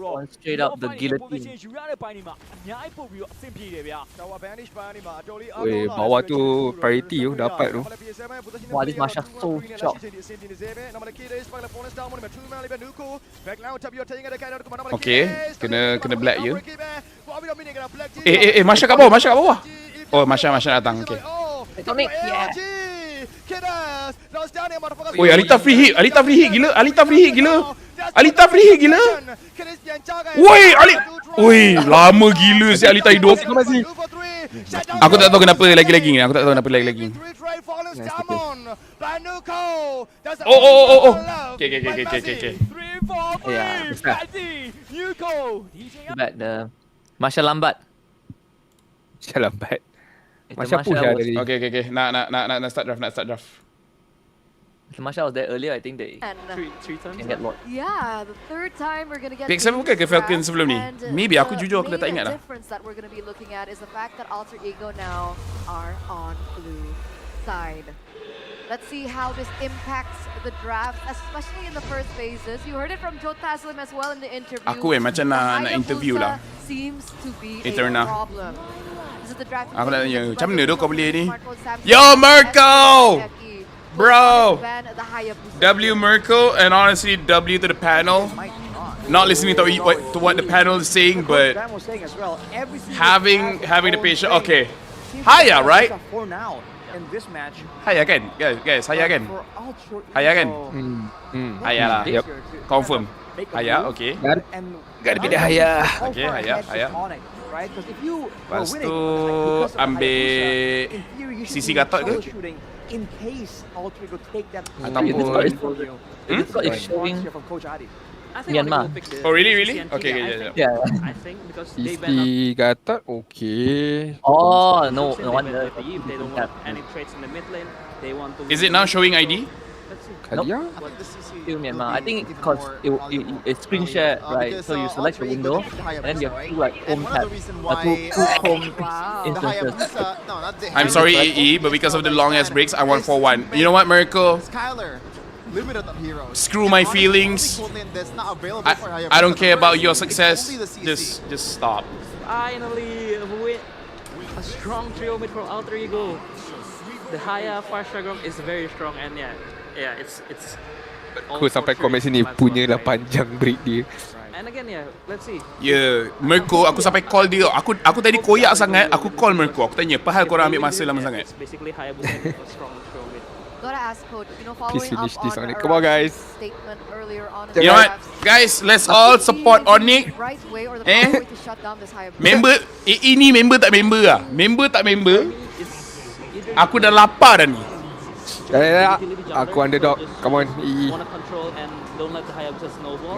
S13: One straight up the guillotine.
S14: Weh, bawah tu priority tu dapat tu.
S13: Wah, this Masha so shocked.
S1: Okay, kena black you. Masha kat bawah. Oh, Masha datang. Okay.
S13: Onic, yeah.
S1: Oi, Alita free hit gila. Woi, lama gila si Alita hidup. Aku tak tahu kenapa lagi-lagi. Oh. Okay.
S13: Yeah. But Masha lambat.
S14: Masha push lah tadi.
S1: Okay. Nak start draft.
S13: If Masha was there earlier, I think they
S6: Three times
S13: can get lost.
S6: Yeah, the third time we're gonna get.
S1: Pick 7 bukan ke Falcon sebelum ni? Maybe aku jujur aku dah tak ingat lah.
S6: The difference that we're gonna be looking at is the fact that Alter Ego now are on blue side. Let's see how this impacts the draft, especially in the first phases. You heard it from Joe Taslim as well in the interview.
S1: Aku macam nak interview lah.
S6: Seems to be
S1: Eterna.
S6: a problem. This is the draft.
S1: Aku nak tanya, macam mana tu kau boleh ni? Yo, Mirko! Bro! W Mirko, and honestly, W to the panel. Not listening to what the panel is saying, but having the patient. Okay. Hiya, right? Hiya kan? Guys, Hiya kan? Hiya lah.
S14: Yep.
S1: Confirm. Hiya, okay.
S14: Gotta be the Hiya.
S1: Okay, Hiya. Lepas tu ambil sisi Gatot ke? Ataupun
S13: It's showing Myanmar.
S1: Oh really? Okay.
S13: Yeah.
S14: Sisi Gatot, okay.
S13: Oh, no wonder.
S1: Is it now showing ID?
S14: Kalia?
S13: Still Myanmar. I think because it's screen share, right? So you select the window, and then you have two like home tabs, two home instances.
S1: I'm sorry, AE, but because of the long ass breaks, I want 4-1. You know what, Mirko? Screw my feelings. I don't care about your success. Just stop.
S5: Finally, a strong trio mid from Alter Ego. The Hiya Fire Strike is very strong, and yeah, it's.
S14: Aku sampai komen sini punya lah panjang break dia.
S5: And again, let's see.
S1: Mirko, aku sampai call dia. Aku tadi koyak sangat. Aku call Mirko. Aku tanya, apa hal korang ambil masa lama sangat?
S5: Basically, Hiya a strong trio mid.
S6: Gotta ask coach, following
S14: Please finish
S6: up
S14: this,
S6: on
S14: Onic. Come on, guys.
S6: Statement earlier on.
S1: You know what, guys? Let's all support Onic. Member, ini member tak member lah. Member tak member. Aku dah lapar dah ni.
S14: Aku underdog. Come on, EE.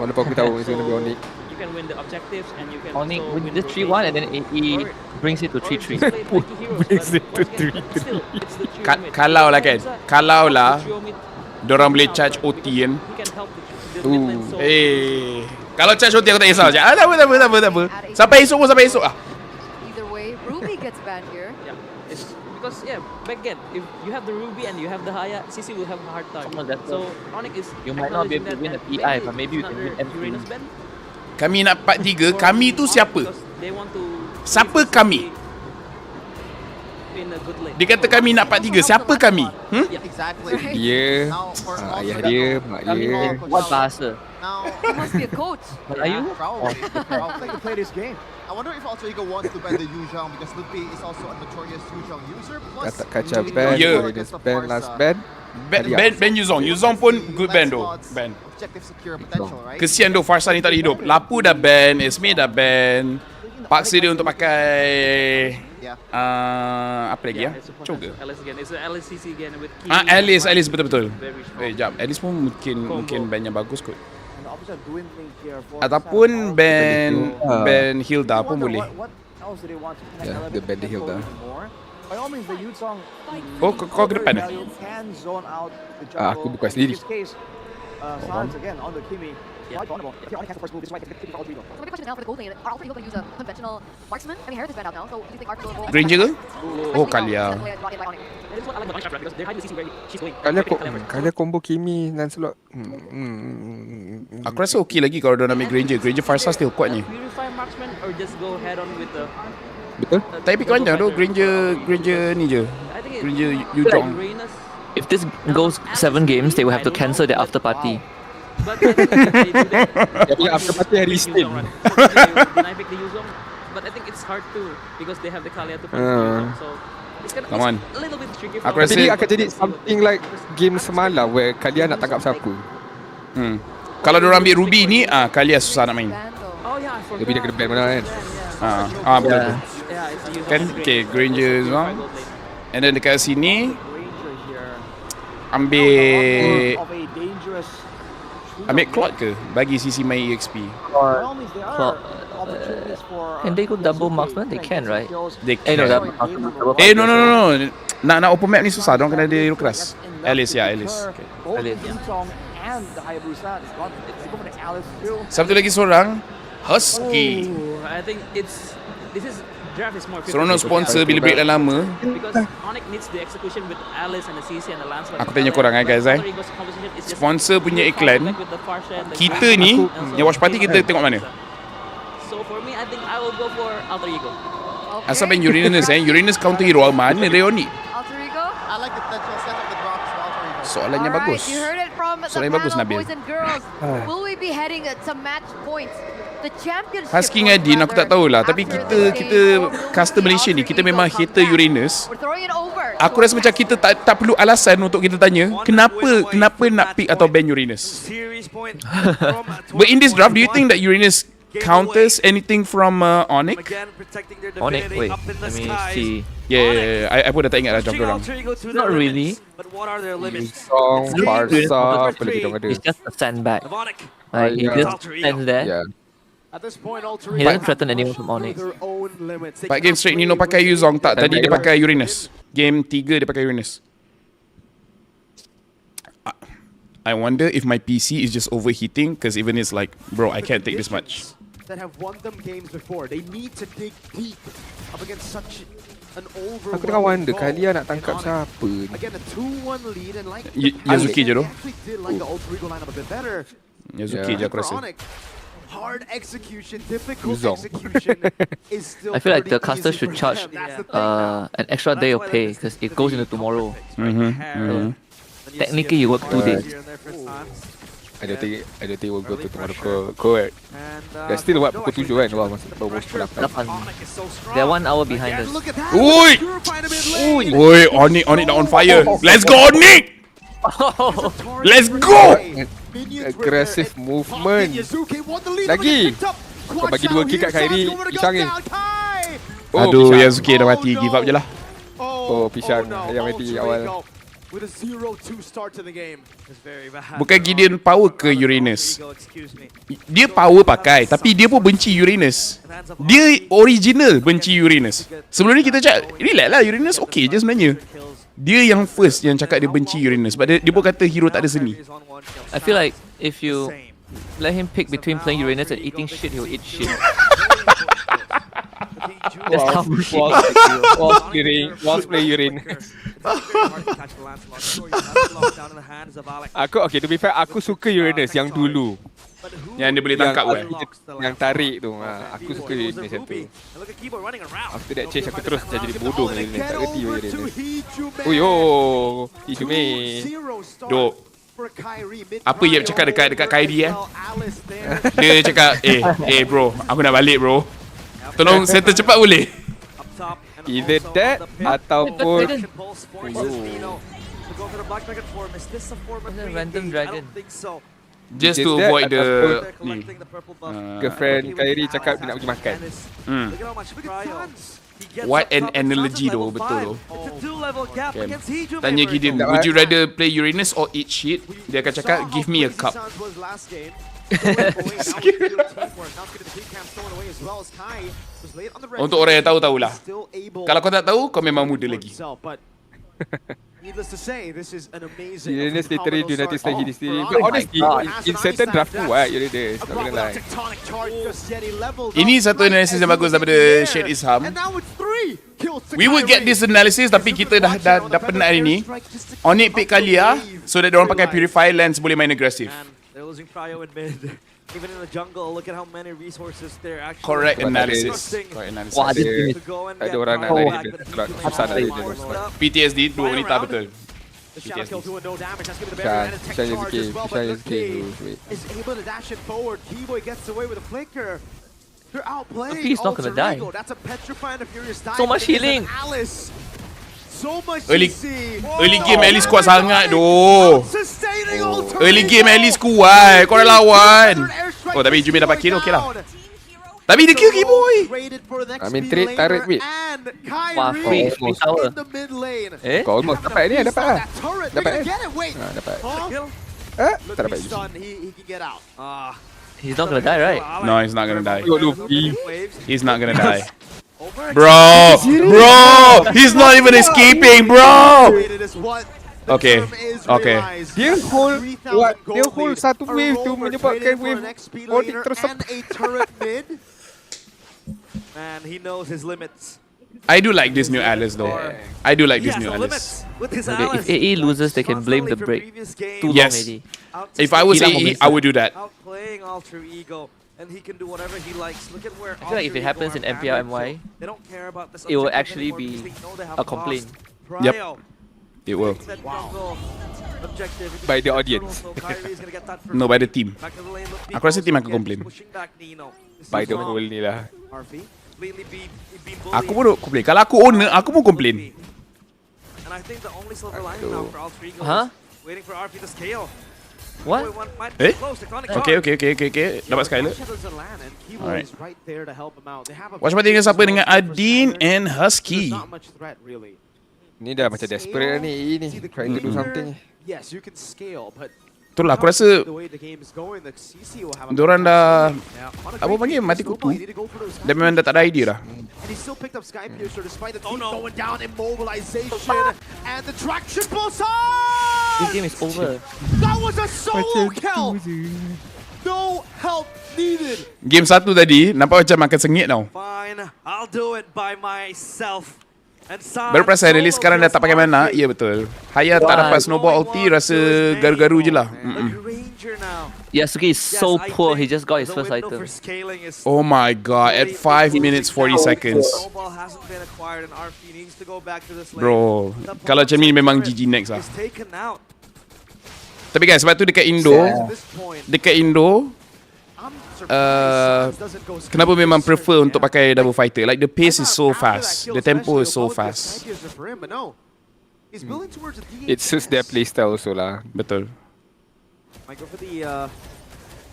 S14: Walaupun aku tahu it's gonna be Onic.
S13: Onic win this 3-1 and then AE brings it to 3-3.
S14: Brings it to 3-3.
S1: Kalau lah dorang boleh charge OT kan. Kalau charge OT aku tak kisah je. Tak apa. Sampai esok pun sampai esok lah.
S6: Either way, Ruby gets banned here.
S5: Yeah, it's because back then if you have the Ruby and you have the Haya, CC will have a hard time. So Onic is
S13: You might not be able to win a PI, but maybe you can win everything.
S5: Uranus ban.
S1: Kami nak part 3. Kami tu siapa?
S5: They want to
S1: Siapa kami?
S5: in a good lane.
S1: Dia kata kami nak part 3. Siapa kami?
S5: Yeah,
S8: exactly.
S14: Dia,
S8: Now, for
S14: ayah
S8: also
S14: dia,
S8: that-
S14: mak
S5: Kami
S14: dia.
S5: what bahasa?
S8: Now,
S6: He must be a coach.
S13: But are you?
S8: probably.
S7: I think to play this game.
S8: I wonder if Alter Ego wants to ban the Yuzhong because Luffy is also a notorious Yuzhong user. Plus,
S14: Kata kaca
S8: we
S14: ban,
S8: know
S1: Yeah.
S14: Uranus
S8: of
S14: ban,
S8: course,
S14: last ban.
S1: Ban Yuzong. Yuzong pun good ban tu.
S8: Lancelot's
S1: Ban.
S8: objective secure potential, right?
S1: Kesian tu Farsa ni tak ada hidup. Lapu dah ban, Esme dah ban. Paksa dia untuk pakai apa lagi ya?
S5: It's a
S1: Coga.
S5: Alice again. It's a LSCC again with Key.
S1: Alice betul-betul.
S5: Very strong.
S1: Jap, Alice pun mungkin ban yang bagus kot.
S7: And the opposite dwindling here for
S1: Ataupun ban Hilda pun boleh.
S7: What else do they want to connect
S14: Yeah,
S7: element
S14: the ban
S7: to
S14: the Hilda.
S7: even more? By all means, the Yuzhong
S1: Oh, kau ke depan eh?
S7: can zone out the jungle.
S14: Aku buka sendiri.
S7: In this case, Silence again on the Kimi. Quite vulnerable. If Onic has the first move, this is why it's for Alter Ego.
S6: So my big question is now for the gold lane. Are Alter Ego going to use a conventional marksman? I mean, Harith is banned out now, so do you think Arthur will go?
S1: Granger ke? Oh, Kalia.
S5: That is what I like about Onic because they're hiding the CC where she's going.
S14: Kalian combo Kimi Lancelot.
S1: Aku rasa okey lagi kalau dia nak ambil Granger. Granger Farsa still kuatnya.
S5: Purify marksman or just go head on with the
S14: Betul?
S1: Tapi panjang tu Granger ni je. Granger Yuzong.
S13: If this goes 7 games, they will have to cancel their after party.
S5: But I think they do that.
S14: Dia punya after party hari Isnin.
S5: Then I pick the Yuzong, but I think it's hard too because they have the Kalia to pick the Yuzong. So it's gonna
S1: Come on.
S5: a little bit tricky.
S1: Aku
S14: Tapi
S1: rasa
S14: dia akan jadi something like game semalam where kalian nak tangkap siapa.
S1: kalau diorang ambil Ruby ni, Kalia susah nak main.
S5: Oh yeah, I forgot.
S14: Lebih dia kena ban mana kan.
S1: Betul.
S5: Yeah, it's the Yuzong.
S1: Kan, okay, Granger Zong. And then dekat sini ambil Claude ke? Bagi sisi main EXP.
S13: Can they go double marksman? They can, right?
S1: They
S13: No,
S1: can.
S13: double
S1: No. Nak open map ni susah. Diorang kena ada hero keras. Alice. Okay.
S13: Alice.
S7: And the Hayabusa is gone. It's going for the Alice too.
S1: Satu lagi seorang, Husky.
S5: I think this is draft is more.
S1: Seronok sponsor bila break dah lama.
S5: Because Onic needs the execution with Alice and the CC and the Lancelot.
S1: Aku tanya korang guys Sponsor punya iklan, kita ni yang watch party kita tengok mana?
S5: So for me, I think I will go for Alter Ego.
S1: Asal main Uranus Uranus counter hero mana dia ni?
S6: Alter Ego?
S8: I like the potential set of the drops for Alter Ego.
S1: Soalannya bagus.
S6: You heard it from the
S1: Soalannya bagus,
S6: panel,
S1: Nabil.
S6: boys and girls. Will we be heading to match points? The championship
S1: Husky dengan Dean aku tak tahulah, tapi kita custom Malaysia ni kita memang hater Uranus.
S6: We're throwing it over.
S1: Aku rasa macam kita tak perlu alasan untuk kita tanya kenapa nak pick atau ban Uranus. But in this draft, do you think that Uranus counters anything from Onic?
S13: Onic, wait, let me see.
S1: Yeah. I pun dah tak ingat lah draft orang.
S13: Not really.
S14: Song, Farsa, apa lagi diorang ada.
S13: It's just a sandbag. Like, he just stands there.
S14: Yeah.
S4: At this point, Alter
S13: He
S4: Ego
S13: doesn't threaten anyone from
S4: to
S13: Onic.
S4: their own limits. They
S1: Part game
S4: cannot
S1: straight
S4: play
S1: Nino pakai
S4: Ruby.
S1: Yuzong tak. Tadi dia pakai Uranus. Game 3 dia pakai Uranus. I wonder if my PC is just overheating because even it's like, bro, I can't take this much.
S4: That have won them games before. They need to dig deep up against such an overwhelming
S14: Aku tengah wonder
S4: foe.
S14: kalian nak
S4: And
S14: tangkap
S4: Onic,
S14: siapa ni.
S4: Again, a 2-1 lead and like
S1: Yazuki je tu.
S4: they actually did like the Alter Ego lineup a bit better.
S1: Yazuki je aku
S4: For
S1: rasa.
S4: Onic, hard execution, difficult
S14: Yuzong.
S4: execution is still
S13: I feel like the
S4: pretty
S13: caster
S4: easy
S13: should
S4: for
S13: charge
S4: them. That's the thing.
S13: an extra day of pay because it goes into tomorrow. Technically, you work 2 days.
S14: I don't think we'll go to tomorrow. Correct. There's still what, pukul 7 kan? Wah, masih baru pukul 8.
S13: They're 1 hour behind us.
S1: Oi! Oi, Onic dah on fire. Let's go Onic! Let's go!
S14: Aggressive movement. Lagi. Kau bagi 2 kick kat Khairi, pisang ni.
S1: Aduh,
S14: pisang.
S1: Yazuki dah mati. Give up je lah.
S14: Oh, pisang. Yang mati awal.
S4: With a 0-2 start to the game.
S1: Bukan Gideon power ke Uranus. Dia power pakai, tapi dia pun benci Uranus. Dia original benci Uranus. Sebelum ni kita cakap, relax lah, Uranus okay je sebenarnya. Dia yang first yang cakap dia benci Uranus. Sebab dia pun kata hero tak ada seni.
S13: I feel like if you let him pick between playing Uranus and eating shit. He'll eat shit. That's how much he
S14: Whilst play Uranus. Aku okay, to be fair, aku suka Uranus yang dulu.
S1: Yang dia boleh tangkap kan?
S14: Yang tarik tu. Aku suka Uranus yang tu. After that change aku terus jadi bodoh dengan Uranus. Tak kerti Uranus. Oh yo, Ijume.
S1: Dok. Apa Yep cakap dekat Kyrie Dia cakap, bro, aku nak balik bro. Tolong settle cepat boleh?
S14: Either that ataupun
S13: Random dragon.
S1: Just to avoid the
S14: girlfriend Kyrie cakap dia nak pergi makan.
S1: What an analogy though, betul though. Tanya Gideon, would you rather play Uranus or eat shit? Dia akan cakap, give me a cup. Untuk orang yang tahu-tahulah. Kalau kau tak tahu, kau memang muda lagi.
S4: Needless to say, this is an amazing.
S14: Uranus literally do nothing like he did. But honestly, in certain draft what Uranus, not gonna lie.
S1: Ini satu analisis yang bagus daripada Syed Isham. We will get this analysis, tapi kita dah penat hari ni. Onic pick Kalia so that diorang pakai purify lens boleh main agresif.
S12: They're losing cryo in mid. Even in the jungle, look at how many resources they're actually.
S1: Correct analysis. Correct analysis.
S13: Wah, dia
S14: ada orang nak lain dia. Susah nak lain dia.
S1: PTSD, dua wanita betul.
S4: PTSD.
S14: Bisa
S4: Is able to dash it forward. Keyboy gets away with a flicker. They're outplaying.
S13: He's not gonna die.
S4: That's a petrifying of furious dive.
S13: So much healing.
S4: Alice. So much
S1: Early game Alice kuat sangat doh. Early game Alice kuat. Kau dah lawan. Oh tapi Jumi dapat kill okey lah. Tapi dia kill Keyboy.
S14: I mean trade turret wait.
S13: Wah, free tower.
S14: Kau almost dapat ni, dapat lah. Dapat dapat. Tak dapat.
S13: He's not gonna die, right?
S1: No, he's not gonna die.
S14: Luffy.
S1: He's not gonna die. Bro, he's not even escaping, bro. Okay.
S14: Dia hold satu wave tu menyebabkan wave Onic terus
S12: Man, he knows his limits.
S1: I do like this new Alice though. I do like this new Alice.
S13: If AE loses, they can blame the break. Too long already.
S1: If I was AE, I would do that.
S12: Outplaying Alter Ego. And he can do whatever he likes. Look at where
S13: I feel like if it happens in MPL MY, it will actually be a complaint.
S1: Yep. It will.
S14: By the audience.
S1: No, by the team. Aku rasa team akan komplain.
S14: By the whole ni lah.
S1: Aku pun komplain. Kalau aku owner, aku pun komplain.
S13: Huh?
S12: Waiting for RP to scale.
S13: What?
S1: Okay. Dapat Skyler. Alright. Watch party dengan siapa? Dengan Adin and Husky.
S14: Ni dah macam desperate ni. Trying to do something.
S4: Yes, you can scale, but
S1: itulah aku rasa diorang dah apa panggil mati kutu. Dan memang dah tak ada idea dah.
S4: And he still picked up Sky Piercer despite the team going down, immobilization, and the traction pulse.
S13: This game is over.
S4: That was a solo kill. No help needed.
S1: Game 1 tadi nampak macam makan sengit tau.
S12: Fine, I'll do it by myself.
S1: Baru perasan release sekarang dah tak pakai mana. Ya betul. Haya tak dapat snowball ulti, rasa garu-garu je lah.
S13: Yasuke is so poor, he just got his first item.
S1: Oh my god, at 5 minutes 40 seconds. Bro, kalau macam ni memang GG next lah. Tapi guys, sebab tu dekat Indo, kenapa memang prefer untuk pakai double fighter? Like the pace is so fast, the tempo is so fast.
S14: It suits their playstyle also lah.
S1: Betul.
S12: Might go for the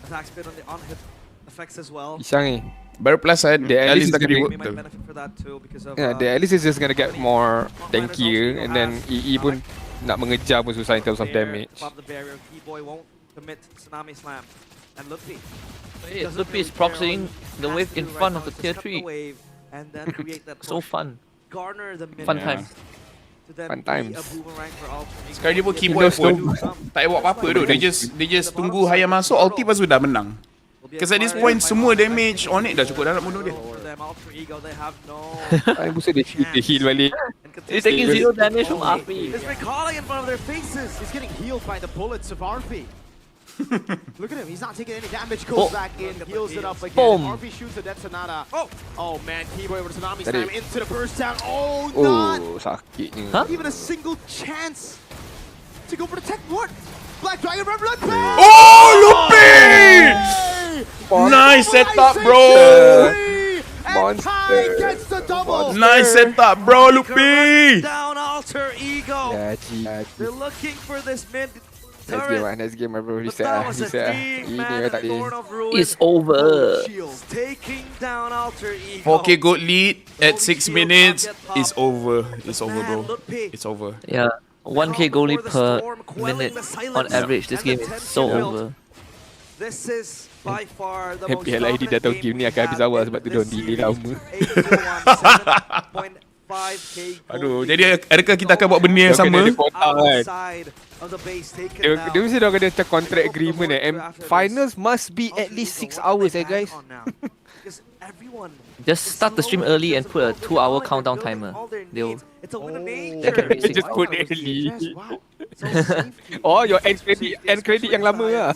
S12: attack spin on the on-hit effects as well.
S14: Isang ni.
S1: Baru plus the Alice dah kena
S12: We might benefit for that too because of
S14: the Alice is just gonna get more tankier, and then EE pun nak mengejar pun susah in terms of damage.
S12: Pop the barrier, Keyboy won't commit Tsunami Slam. And Luffy.
S13: Luffy is proxying the wave in front of the tier 3. So fun.
S12: Garner the
S13: Fun time.
S14: Fun times.
S1: Sekarang dia pun keyboard pun tak payah buat apa-apa tu. Dia just tunggu Hayam masuk, ulti lepas tu dah menang. Because at this point, semua damage Onic dah cukup dah nak bunuh dia.
S14: Busa dia heal balik.
S13: He's taking 0 damage from RP.
S4: He's recalling in front of their faces. He's getting healed by the bullets of RP. Look at him, he's not taking any damage, goes back in, heals it up again.
S13: Boom.
S4: RP shoots a dead Sonata. Oh man, Keyboy with a tsunami slam into the burst down. Oh, not
S14: sakitnya.
S4: even a single chance to go for the tech. What? Black Dragon from Lupi!
S1: Oh, Lupi! Nice setup, bro!
S4: Monster gets the double.
S1: Nice setup, bro, Lupi!
S12: Down alter ego. They're looking for this mid.
S14: Next game, bro. Reset. Ini tak boleh.
S13: It's over.
S12: Taking down alter ego.
S1: 4K gold lead at 6 minutes. It's over. It's over, bro. It's over.
S13: Yeah, 1k goalie per minute on average. This game is so over.
S12: This is by far the most
S14: Happy LID dah tahu game ni akan habis awal sebab tu diorang delay lama.
S1: Aduh, jadi adakah kita akan buat benda yang sama?
S14: Dia mesti dah ada macam contract agreement and finals must be at least 6 hours guys.
S13: Just start the stream early and put a 2-hour countdown timer. They'll
S14: just put early. Oh, your end credit yang lama lah.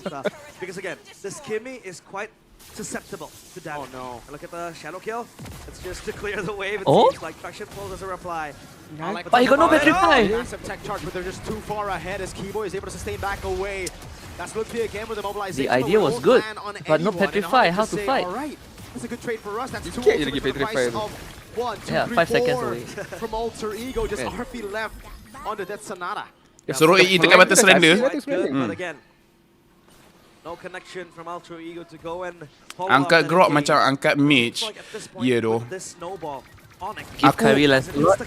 S12: Because again, this Kimmy is quite susceptible to damage. Oh no. Look at the shadow kill. It's just to clear the wave. It seems like traction falls as a reply.
S13: But he got no petrify.
S4: Massive tech charge, but they're just too far ahead as Keyboy is able to sustain back away. That's Lupi again with the mobilization.
S13: The idea was good, but no petrify. How to fight?
S4: Alright, that's a good trade for us. That's two
S14: Can't
S4: ultimates
S14: really
S4: for the price
S14: petrify.
S4: of 1, 2,
S13: Yeah,
S4: 3,
S13: 5 seconds
S4: 4
S13: away.
S4: from Alter Ego. Just RP left on the Death Sonata.
S1: Suruh AE tekan batas surrender.
S12: But again, no connection from Alter Ego to go and
S1: Angkat grok macam angkat mage. Ya doh.
S13: Give Kyrie Lancelot,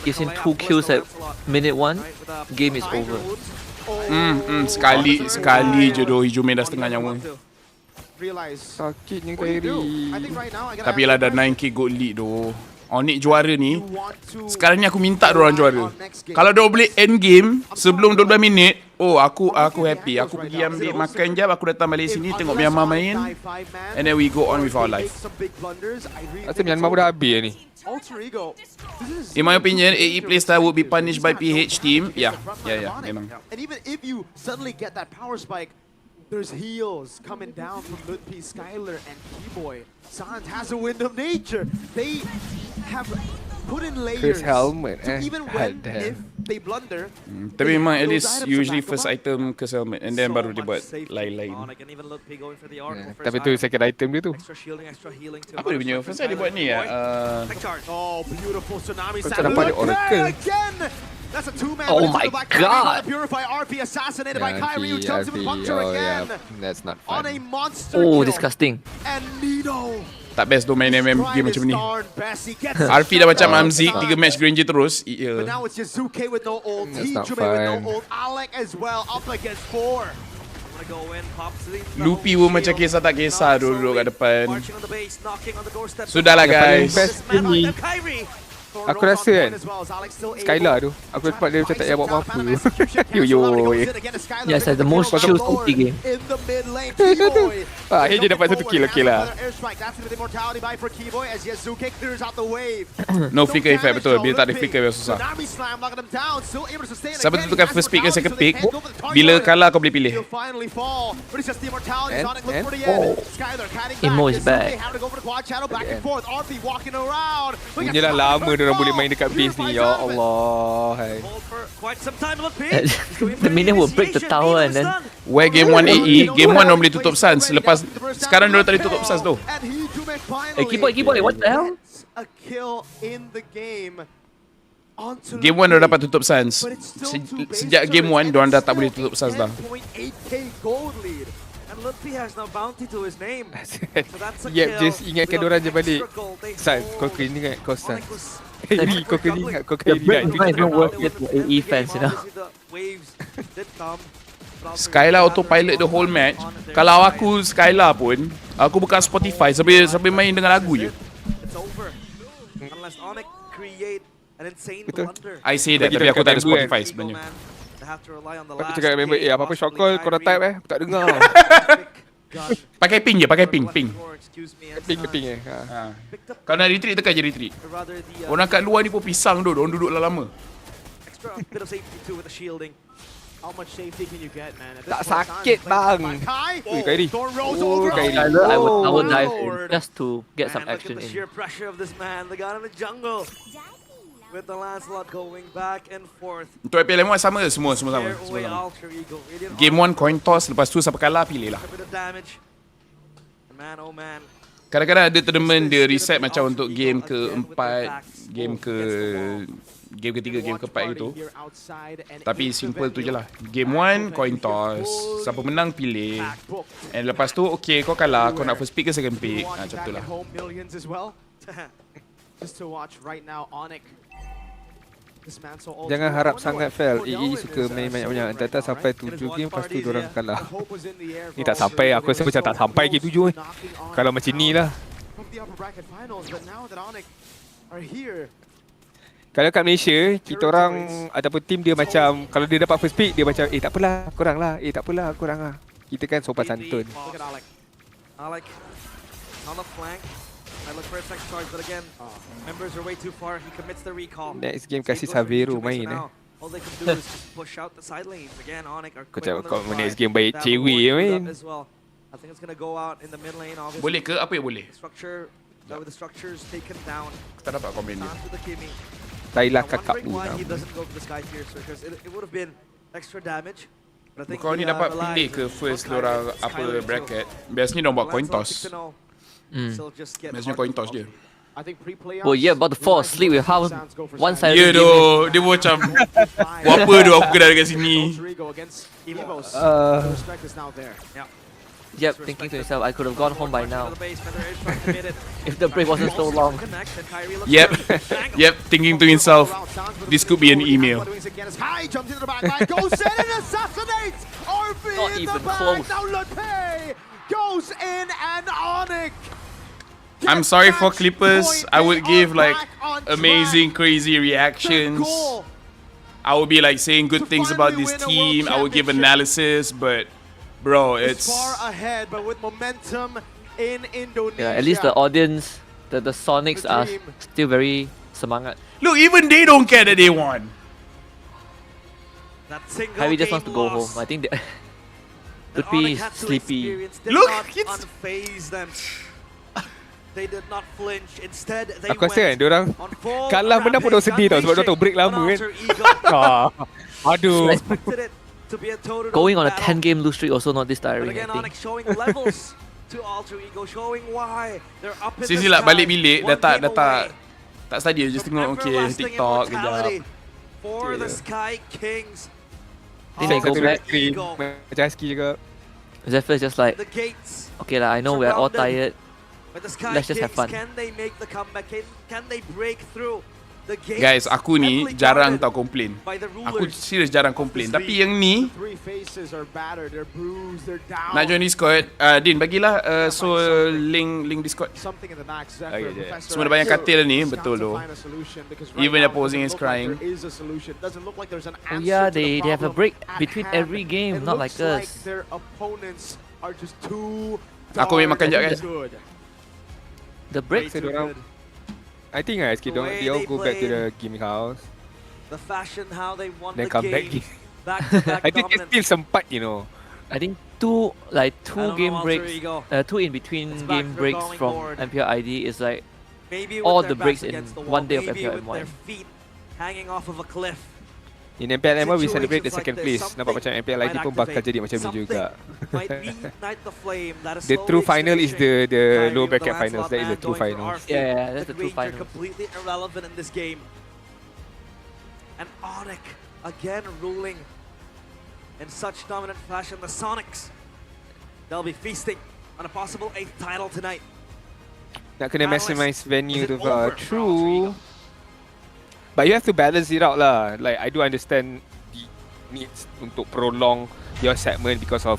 S13: gives him 2 kills at minute 1, game is over.
S1: Sekali je doh hijau main dah setengah nyawa.
S14: Sakitnya Kyrie.
S1: Tapi lah dah 9k gold lead doh. Onic juara ni. Sekarang ni aku minta diorang juara. Kalau diorang boleh end game sebelum 12 minit, oh aku happy. Aku pergi ambil makan jap, aku datang balik sini tengok Myanmar main. And then we go on with our life.
S14: Rasa Myanmar pun dah habis ni.
S1: In my opinion, AE playstyle would be punished by PH team. Yeah, memang.
S4: And even if you suddenly get that power spike, there's heals coming down from Ludpi, Skylar, and Keyboy. Sans has a wind of nature. They have put in layers.
S14: Chris helmet,
S4: so even when if they blunder.
S1: Tapi memang at least usually first item ke helmet and then baru dia buat lain-lain.
S14: Tapi tu second item dia tu.
S1: Apa dia punya? First dia buat ni
S4: Oh, beautiful tsunami
S14: Kau dapat dia Oracle.
S4: That's a two-man.
S13: Oh my god!
S4: Purify RP assassinated by Kyrie, who jumps in with Puncture again.
S14: That's not
S4: On
S14: fun.
S4: a monster
S13: Oh,
S4: kill.
S13: disgusting.
S4: And Nino.
S1: Tak best tu main MM game macam ni. RP dah macam Amzik 3 match Granger terus.
S4: But now it's Jizuke with no ult,
S14: That's not
S4: Hijume with no
S14: fun.
S4: ult, Alec as well, up against 4.
S1: Lupi pun macam kisah tak kisah duduk kat depan. Sudahlah guys.
S14: Aku rasa kan Skylar tu, aku dapat dia macam tak payah buat apa-apa. Yo.
S13: Yes, the most chill TP game.
S14: Akhirnya dia dapat 1 kill, okay lah.
S1: No flicker effect betul. Bila tak ada flicker memang susah. Siapa tentukan first pick ke second pick. Bila kalah kau boleh pilih.
S13: Emo is back.
S14: Punyalah lama dia orang boleh main dekat base ni. Ya Allah.
S13: The minion will break the tower and then
S1: Where game 1 AE, game 1 orang boleh tutup Suns. Lepas sekarang dia tak boleh tutup Suns tu.
S13: Keyboy, what the hell?
S1: Game 1 dia dapat tutup Suns. Sejak game 1 dia orang dah tak boleh tutup Suns dah.
S14: Yep, just ingatkan diorang je balik. San, kau kena ingat kau San. Kau kena ingat kau kena ingat.
S13: It's not worth it for AE fans, you know.
S1: Skylar autopilot the whole match. Kalau aku Skylar pun, aku buka Spotify sambil main dengan lagu je.
S12: An insane
S14: Betul.
S12: blunder.
S1: I say that, tapi aku tak ada Spotify sebenarnya.
S12: They have to rely on the
S14: Aku
S12: last
S14: cakap member,
S12: game,
S14: apa-apa short
S12: possibly
S14: call korang type
S12: Kyrie.
S14: aku tak dengar.
S1: Pakai ping je, pakai ping.
S12: Excuse me, and
S14: Ping
S1: Ha. Kalau nak retreat, tekan je retreat.
S12: rather the
S1: Orang kat luar ni pun pisang tu, orang duduk lah lama.
S12: extra bit of safety too with the shielding.
S4: How much safety can you get, man? At this
S14: Tak
S4: point in time,
S14: sakit
S4: it's playing
S14: bang.
S4: by Kai.
S14: Ui, Kyrie.
S4: Thorn rolls
S14: Oh,
S4: over.
S14: Kyrie.
S13: Skyler, I would
S12: Oh,
S13: dive in
S12: Lord.
S13: just to get some
S12: And
S13: action
S12: look at the
S13: in.
S12: sheer pressure of this man, the guy in the jungle. With the Lancelot going back and forth.
S1: Untuk IPL M1 sama, semua sama.
S12: Tear away Alter Ego. Radiant
S1: Game 1 coin toss, lepas tu siapa kalah pilih lah.
S12: a bit of damage. Man, oh man.
S1: Kadang-kadang ada tournament dia reset macam untuk game ke-4, game ketiga, game ke-4 gitu. Tapi simple tu je lah. Game 1 coin toss, siapa menang pilih. And lepas tu okay kau kalah, kau nak first pick ke second pick. Macam tu lah.
S4: Millions as well. Just to watch right now, Onic. Dismantle all
S14: Jangan
S4: three.
S14: harap
S4: I wonder
S14: sangat
S4: what
S14: Fel.
S4: Lord
S14: EE
S4: Yelvin
S14: suka
S4: is,
S14: main banyak-banyak.
S4: saying
S14: Tak
S4: right now,
S14: sampai
S4: right?
S14: 7 game, lepas tu diorang kalah.
S4: The hope was in the air
S14: Ni
S4: for
S14: tak
S4: all
S14: sampai,
S4: three.
S14: aku rasa
S4: They
S14: macam
S4: were
S14: tak
S4: so
S14: sampai
S4: close
S14: game 7
S4: to knocking Onic
S14: Kalau macam ni lah.
S4: from the upper bracket finals, but now that Onic are here,
S14: Kalau kat Malaysia, kita orang ataupun tim dia macam, kalau dia dapat first pick, dia macam, tak apalah, korang lah. Tak apalah, korang lah. Kita kan sopan santun.
S12: Look at Alec. Alec on the flank. I look for a second charge, but again, members are way too far. He commits the recall.
S14: Next game
S12: So he
S14: kasih
S12: goes for
S14: Savero
S12: two
S14: main
S12: misses now. All they can do is just push out the side lanes. Again, Onic are
S14: Kau
S12: quick on
S14: cakap
S12: the
S14: kau
S12: reply.
S14: next game baik
S12: That
S14: cewek
S12: will
S14: main.
S12: warm up as well. I think it's gonna go out in the mid lane, obviously.
S1: Boleh ke? Apa yang boleh?
S12: Structure, with the structures taken down.
S1: Tak dapat komen dia.
S12: Time to the Kimi.
S14: Tailah
S12: I'm
S14: kakak
S12: wondering why he
S14: nama.
S12: doesn't go for the Sky Piercer, because it would have been extra damage. But I think
S1: Kau
S12: he,
S1: ni dapat
S12: relies
S1: pilih ke
S12: on
S1: first
S12: Kyrie
S1: orang
S12: and
S1: apa
S12: Skyler.
S1: bracket. Biasanya dia buat coin
S12: Lancelot
S1: toss.
S12: 6-0. Still just get
S1: Biasanya coin toss je.
S4: I think pre-playoffs.
S13: Oh yeah, about to fall asleep with how one side
S1: Ya doh, dia pun macam buat apa doh aku kena dekat sini.
S4: Respect is now there.
S13: Yep, thinking to himself, I could have gone home by now if the break wasn't so long.
S1: Yep, thinking to himself, this could be an email.
S4: Kai jumps into the back line, goes in and assassinates RV
S13: Not
S4: in
S13: even
S4: the back.
S13: close.
S4: Now Laphel goes in and Onic.
S1: I'm sorry for Clippers. I would give like amazing, crazy reactions. I would be like saying good things about this team. I would give analysis, but bro, it's
S4: far ahead, but with momentum in Indonesia.
S13: Yeah, at least the audience, the Sonics are still very semangat.
S1: look, even they don't care that they won.
S12: That single
S13: Harry just
S12: game
S13: wants to go
S12: loss
S13: home. I think they
S12: that
S13: would be
S12: Onic had to
S13: sleepy.
S12: experience did
S1: Look,
S12: not
S1: it's-
S12: unfaze them. They did not flinch. Instead, they
S14: Aku rasa kan,
S12: went
S14: diorang
S12: on full
S14: kalah menang pun
S12: rampage
S14: dah sedih tau, sebab diorang tahu break lama kan. Aduh.
S12: Expected it to be a total
S13: Going on a
S12: battle.
S13: 10-game lose streak also not this
S12: But
S13: tiring, I
S12: again,
S13: think.
S12: Onic showing levels to Alter Ego, showing why they're up in the
S1: Sisi lah
S12: sky,
S1: balik bilik,
S12: one
S1: dah
S12: game
S1: tak
S12: away
S1: study, just
S12: from
S1: tengok okay
S12: everlasting
S1: TikTok kejap.
S12: immortality for the
S1: Yeah.
S12: Sky Kings.
S13: Think they go
S12: Alter
S13: back.
S12: Ego,
S14: Macam Husky juga.
S13: Zephyr is just like,
S12: the gates.
S13: okay lah, I know we're all
S12: Surrounded.
S13: tired.
S12: But the Sky
S13: Let's just have
S12: Kings,
S13: fun.
S12: can they make the comeback? Can they break through the gates?
S1: Guys, aku ni
S12: Heavily
S1: jarang
S12: guarded
S1: tau komplain.
S12: by the
S1: Aku
S12: rulers.
S1: serius jarang komplain. Tapi yang ni,
S4: Three faces are battered, they're bruised, they're down.
S1: nak join Discord, Din bagilah so link Discord.
S4: Something in the back, Zephyr,
S1: Okay, je.
S4: Professor
S1: Semua dah banyak
S4: X.
S1: katil ni,
S4: He's
S1: betul
S4: got to
S1: tu.
S4: find a solution, because right
S1: Even
S4: now
S1: the opposing
S4: it
S1: is
S4: doesn't look like
S1: crying.
S4: there is a solution. Doesn't look like there's an
S13: Oh
S4: answer
S13: yeah,
S4: to the
S13: they have a
S4: problem
S13: break
S4: at
S13: between
S4: hand.
S13: every game,
S4: It
S13: not like
S4: looks like
S13: us.
S4: their opponents are just too
S1: Aku ambil makan
S4: darn
S1: jap, guys.
S4: good.
S13: The break,
S14: So diorang, I think sikit
S12: The
S14: diorang,
S12: way
S14: they all
S12: they
S14: go back to
S12: played.
S14: the gaming house.
S12: The fashion how they won
S14: Then
S12: the
S14: come back
S12: game.
S14: game.
S12: Back-to-back
S14: I think it's
S12: dominance.
S14: still sempat, you know.
S13: I think two
S12: I don't
S13: game
S12: know,
S13: breaks,
S12: Alter Ego.
S13: two in between
S12: It's
S13: game
S12: back, they're
S13: breaks
S12: going
S13: from
S12: forward.
S13: MPL ID is like
S12: Maybe
S13: all
S12: with
S13: the
S12: their
S13: breaks
S12: backs
S13: in
S12: against the wall,
S13: one day of
S12: maybe
S13: MPL
S12: with
S13: M1.
S12: their feet hanging off of a cliff.
S14: In MPL M1 we celebrate the
S12: Situations
S14: second
S12: like
S14: place.
S12: this,
S14: Nampak macam MPL ID
S12: might
S14: pun bakal
S12: activate.
S14: jadi macam ni juga.
S12: Might reignite the flame that is
S14: The true
S12: slowly
S14: final is
S12: extinguishing.
S14: the
S12: Kyrie
S14: low
S12: with
S14: bracket
S12: the
S14: finals.
S12: Lancelot
S14: That is the
S12: man
S14: true
S12: going for
S14: finals.
S12: RP.
S13: Yeah, that's the true
S12: Granger
S13: finals.
S12: completely irrelevant in this game. And Onic again ruling in such dominant fashion. The Sonics, they'll be feasting on a possible 8th title tonight.
S14: Nak kena
S12: Analyst,
S14: maximize venue
S12: is
S14: tu
S12: it over for
S14: true. But you have to balance it out lah. Like I do understand the needs untuk prolong your segment because of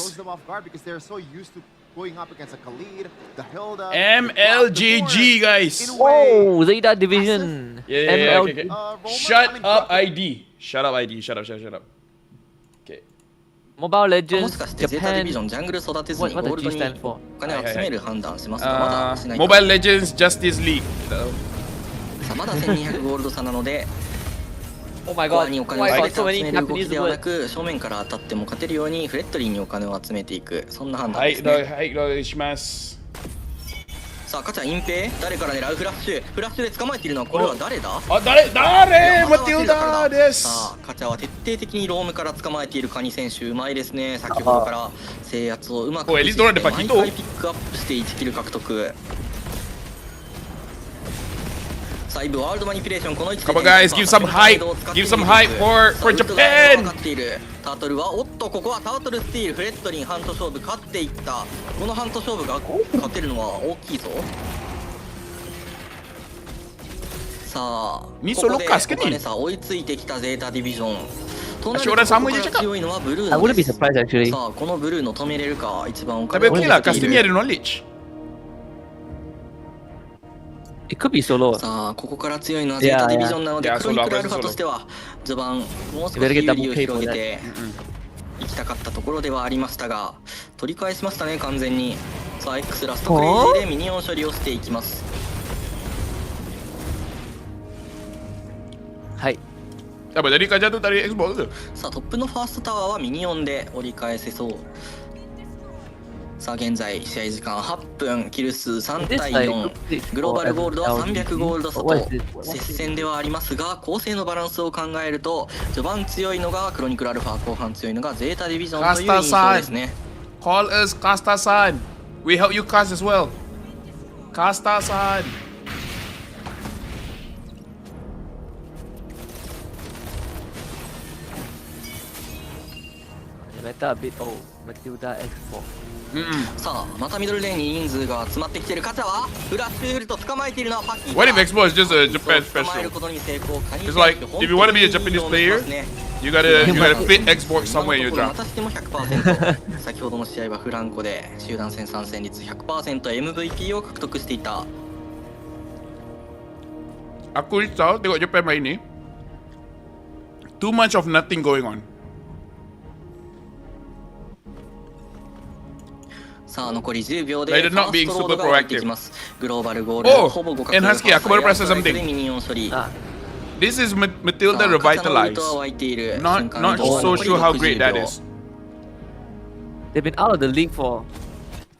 S8: throws them off guard because they're so used to going up against a Khalid, the Hilda.
S1: MLJG, guys.
S16: Oh, Zeta division.
S1: Yeah. Okay. Shut up, ID. Shut up, ID. Shut up. Okay.
S16: Mobile
S17: もし
S16: Legends
S17: かしてゼータディビジョ
S16: Japan.
S17: ンジャングル育てず
S16: What
S17: に
S16: what
S17: ゴ
S16: does
S17: ール
S16: G
S17: ド
S16: stand
S17: に
S16: for?
S17: お金を集める判断しますか？まだしないか。
S1: Mobile Legends Justice League.
S17: さあまだ1200ゴールド差なので
S16: Oh my
S17: コア
S16: god.
S17: にお
S16: Oh
S17: 金を
S16: my
S17: 集
S16: god.
S17: めて
S16: So
S17: 集
S16: many
S17: める動きではな
S16: Japanese words.
S17: く正面から当たっても勝てるようにフレットリーにお金を集めていく、そんな判断
S1: はい、
S17: ですね。
S1: はい、どうします。
S17: さあカチャ隠蔽、誰から狙う？フラッシュで捕まえているのはこれは誰だ？
S1: あ、誰マティルダです。
S17: さあカチャは徹底的にロームから捕まえているカニ選手、うまいですね。先ほどから制圧をうまく毎回ピックアップして1キル獲得。さあイブワールドマニピュレーション、この位置で
S1: Come on guys, give some hype for Japan.
S17: タートルはおっと、ここはタートルスティール、フレットリンハント勝負勝っていった。このハント勝負が勝てるのは大きいぞ。さあ
S1: Ni
S17: ここ
S1: solo
S17: で
S1: cast
S17: お
S1: ke
S17: 金
S1: ni?
S17: 差追いついてきたゼータディビジョン。
S1: Asyik orang sama je cakap.
S17: 強いのはブルー
S16: I
S17: なん
S16: wouldn't
S17: で
S16: be
S17: す。
S16: surprised actually.
S17: さあこのブルーの止めれるか、一番お
S1: Tapi
S17: 金を
S1: okay
S17: 持
S1: lah,
S17: ってい
S1: Casti
S17: る
S1: ni ada knowledge.
S16: It could be solo.
S17: さあここから強いのはゼータディビジョンなので、
S1: Yeah,
S17: クロニクル
S1: solo,
S17: アルファ
S1: solo.
S17: としては序盤もう少し
S16: You better
S17: 有
S16: get
S17: 利
S16: double
S17: を
S16: pay for
S17: 広げ
S16: that.
S17: て行きたかったところではありましたが、取り返しましたね完全に。さあ X ラストクレイジーでミニオン処理をしていきます。
S16: はい。
S1: Apa tadi Kaja tu tarik Xbox ke?
S17: さあトップのファーストタワーはミニオンで折り返せそう。さあ現在試合時間8分、キル数3対4、グローバルゴールドは300ゴールド差と接戦ではありますが、構成のバランスを考えると序盤強いのがクロニクルアルファ、後半強いのがゼータディビジョンという印象ですね。
S1: Call us Kasta-san. We help you cast as well. Kasta-san.
S16: Meta a bit old. Matilda X4.
S17: さあまたミドルレーンに人数が集まってきている。カチャはフラッシュウルト捕まえているのはパッキー。
S1: What if Xbox is just a Japan
S17: 捕まえる
S1: special?
S17: ことに成功。
S1: It's like, if you want to be a Japanese player, you gotta fit Xbox somewhere in your
S17: ま
S1: draft.
S17: たしても 100% 先ほどの試合はフランコで集団戦参戦率 100%、MVP を獲得していた。
S1: Aku risau tengok Japan main ni. Too much of nothing going on.
S17: さあ残り10秒で
S1: They're
S17: ファ
S1: not
S17: ー
S1: being
S17: ストロード
S1: super
S17: が降りて
S1: proactive.
S17: きます。グローバルゴールド
S1: Oh,
S17: ほぼ互角
S1: and Husky, aku baru perasan something.
S17: ミニオン処理。
S1: This is Matilda revitalized. Not so sure how great that is.
S16: They've been out of the league for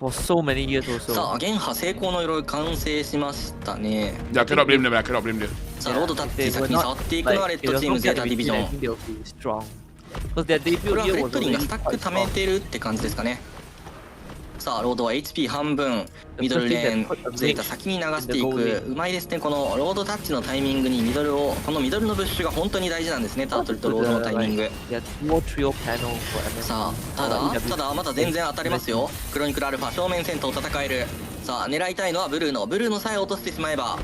S16: so many years
S17: さあ
S16: also.
S17: 現波成功の鎧完成しましたね。
S1: Yeah, I cannot blame them. I cannot blame them.
S17: さあロードタッチ
S16: They
S17: 先
S16: were
S17: に触
S16: not
S17: っていくのはレ
S16: like
S17: ッ
S16: it
S17: ド
S16: was
S17: チーム
S16: not
S17: ゼータディビジョ
S16: I
S17: ン。
S16: think they'll be strong. Because their
S17: これ
S16: debut
S17: はフ
S16: year
S17: レッ
S16: was
S17: トリンが
S16: already
S17: スタック
S16: quite
S17: 溜め
S16: strong.
S17: てるって感じですかね。さあロードは HP 半分、ミドルレーンゼータ先に流していく。うまいですね。このロードタッチのタイミングにミドルを、このミドルのブッシュが本当に大事なんですね。タートルとロードのタイミング。
S16: Yeah, more trio panel for MS.
S17: さあただまだ全然当たれますよ。クロニクルアルファ正面戦闘戦える。さあ狙いたいのはブルーのさえ落としてしまえば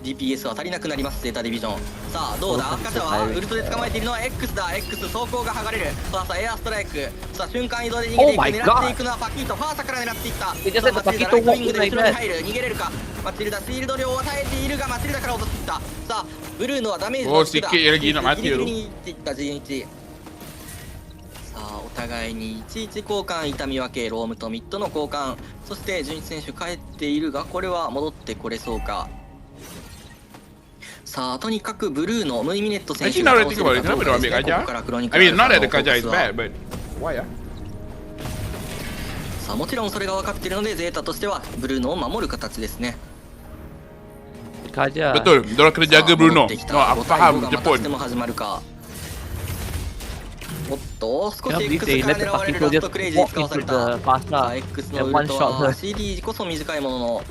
S17: DPS は足りなくなります。ゼータディビジョン。さあどうだ、カチャはウルトで捕まえているのは X だ。 X 走行が剥がれる。さあエアストライク。さあ瞬間移動で逃げていく。
S16: Oh my
S17: 狙
S16: God.
S17: っていくのはパキート。ファーサから狙っていった。
S16: They just
S17: さあ
S16: let the
S17: マチルダ
S16: Paquito
S17: ライトウィング
S16: walk
S17: で
S16: in
S17: 後
S16: like
S17: ろに
S16: that.
S17: 入る。逃げれるか。マチルダシールド量を与えているがマチルダから落としていった。さあブルーのはダメージの
S1: Oh, sikit lagi nak mati
S17: ギリギ
S1: tu.
S17: リにいっていった陣地。さあお互いに11交換、痛み分け、ロームとミッドの交換。そして順一選手帰っているが、これは戻ってこれそうか。さあとにかくブルーのムイミネット選手
S1: Actually,
S17: が
S1: now that I
S17: 倒
S1: think
S17: せ
S1: about
S17: る
S1: it,
S17: かど
S1: kenapa
S17: う
S1: dia
S17: か
S1: ambil
S17: ですね。こ
S1: Kaja?
S17: こからクロニク
S1: I
S17: ル
S1: mean, not that the
S17: アルファ
S1: Kaja
S17: の
S1: is
S17: フォーカスは
S1: bad, but why?
S17: さあもちろんそれが分かっているのでゼータとしてはブルーノを守る形ですね。
S16: Kaja.
S1: Betul, diorang kena jaga Bruno.
S17: 戻ってきた
S1: No, aku
S17: 5対
S1: faham
S17: 5がまたして
S1: Jepun.
S17: も始まるか。おっと少し
S16: Can't believe
S17: X
S16: they
S17: から
S16: let the
S17: 狙われる
S16: Paquito
S17: ラスト
S16: just
S17: クレイジー
S16: walk
S17: 使わさ
S16: into
S17: れた。
S16: the
S17: さあ
S16: pasta
S17: X のウ
S16: and
S17: ル
S16: one
S17: ト
S16: shot
S17: は
S16: her.
S17: CD こそ短いものの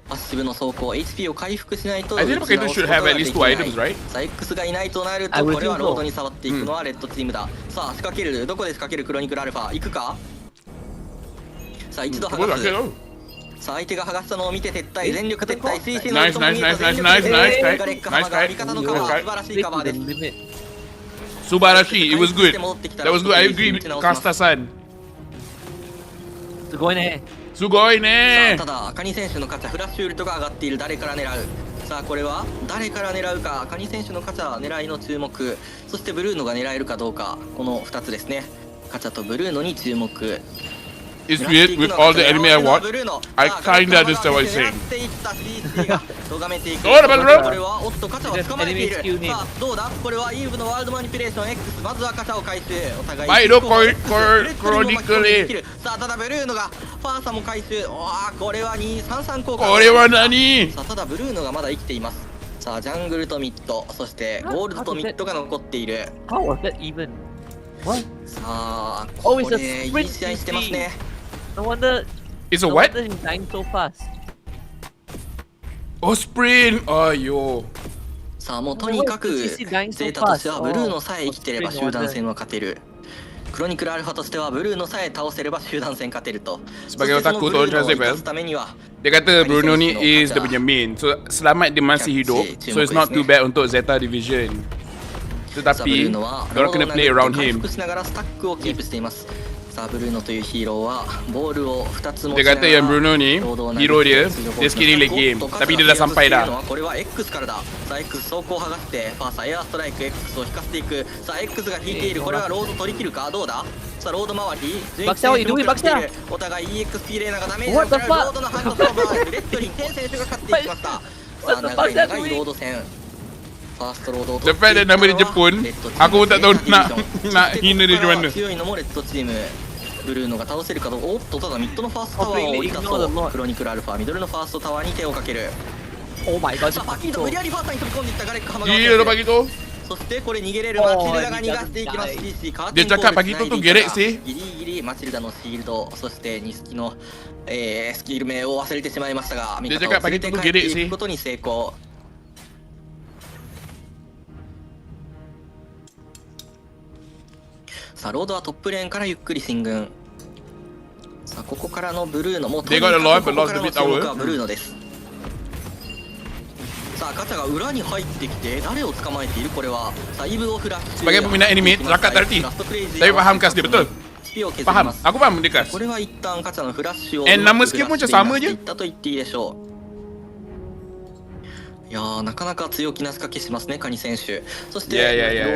S17: パッシブの走行 HP を回復しないと
S1: I think
S17: 打ち直
S1: Paquito
S17: す
S1: should
S17: こと
S1: have
S17: が
S1: at
S17: で
S1: least
S17: き
S1: 2
S17: ない。
S1: items, right?
S17: さあ X がいないとなる
S16: I
S17: と
S16: would
S17: これは
S16: think so.
S17: ロードに触っていくのはレッドチームだ。さあ仕掛ける。どこで仕掛けるクロニクルアルファ行くか。さあ一度剥がす。さあ相手が剥がしたのを見て撤退、全力撤退。 CC のウルトも見えた。全力撤退。ガレックハマが味方のカバー、素晴らしいカバーです。
S1: Subarashi, it was good. That was good. I agree with Kasta-san.
S16: すごいね。
S1: すごいね。
S17: さあただカニ選手のカチャフラッシュウルトが上がっている。誰から狙う。さあこれは誰から狙うか。カニ選手のカチャ狙いの注目。そしてブルーノが狙えるかどうか。この2つですね。カチャとブルーノに注目。
S1: It's weird with all the anime I watch. I kinda understand what he's saying. どうだバルロ？
S17: これはおっとカチャは捕まえている。さあどうだこれはイーブのワールドマニピュレーション X まずはカチャを回収。お互い
S1: バイロコリクリ。
S17: さあただブルーノがファーサも回収。わあこれは233効果。
S1: これは何？
S17: さあただブルーノがまだ生きています。さあジャングルとミッドそしてゴールドとミッドが残っている。
S16: How was that even? What?
S17: さあこれいい試合してますね。
S16: No wonder.
S1: It's a
S16: no
S1: what?
S16: wonder he's dying so fast.
S1: Oh, sprint! Oh, yo.
S17: さあもうとにかくゼータとしてはブルーノさえ生きてれば集団戦は勝てる。クロニクルアルファとしてはブルーノさえ倒せれば集団戦勝てると。
S1: Sebagai otakku tu translate dia kata Bruno ni is dia punya main. So selamat dia masih hidup. So it's not too bad untuk Zeta Division. Tetapi orang kena play around him.
S17: さあブルーノというヒーローはボールを2つ持ち
S1: Dia
S17: なが
S1: kata
S17: ら
S1: yang Bruno ni hero dia skill late game. Tapi dia dah sampai dah.
S17: これは X からだ。さあ X 走行を剥がしてファーサーエアストライク X を引かせていく。さあ X が引いている。これはロード取り切るかどうだ。さあロード周り
S16: バクチャーを移動バクチャー。
S17: お互い EXP レーナーがダメージを受ける。ロードのハンドソーバーレッドリンテン選手が勝っていきました。さあ長い長いロード戦。
S1: The fact that nama dia Jepun, aku pun tak tahu nak hina dia macam mana.
S17: 強いのもレッドチーム。ブルーノが倒せるかどうか。おっとただミッドのファーストタワーを降りたと。クロニクルアルファミドルのファーストタワーに手をかける。
S16: Oh my god.
S17: さあパキート無理やりファーサーに飛び込んでいったガレックハマが。
S1: Gila Pak Gito.
S17: そしてこれ逃げれるマチルダが逃がしていきます。CC カーテ
S1: Dia
S17: ンボ
S1: cakap
S17: ー
S1: Pak
S17: ル
S1: Gito
S17: 繋
S1: tu
S17: いでい
S1: gerek
S17: った。
S1: sih.
S17: ギリギリマチルダのシールドそしてニスキのスキル名を忘れてしまいましたが味方を連れて帰っていくことに成功。 さあロードはトップレーンからゆっくり進軍。さあここからのブルーノもとにかくここからの注目はブルーノです。さあガチャが裏に入ってきて誰を捕まえている。これはさあイブをフラッシュ。
S1: Sebagai peminat anime, rakat terti. Tapi faham kas dia betul. Faham. Aku faham dia kas.
S17: これは一旦ガチャのフラッシュを
S1: And nama skill pun macam sama je.
S17: と言っていいでしょう。 いやーなかなか強気な仕掛けしますねカニ選手。そしてロ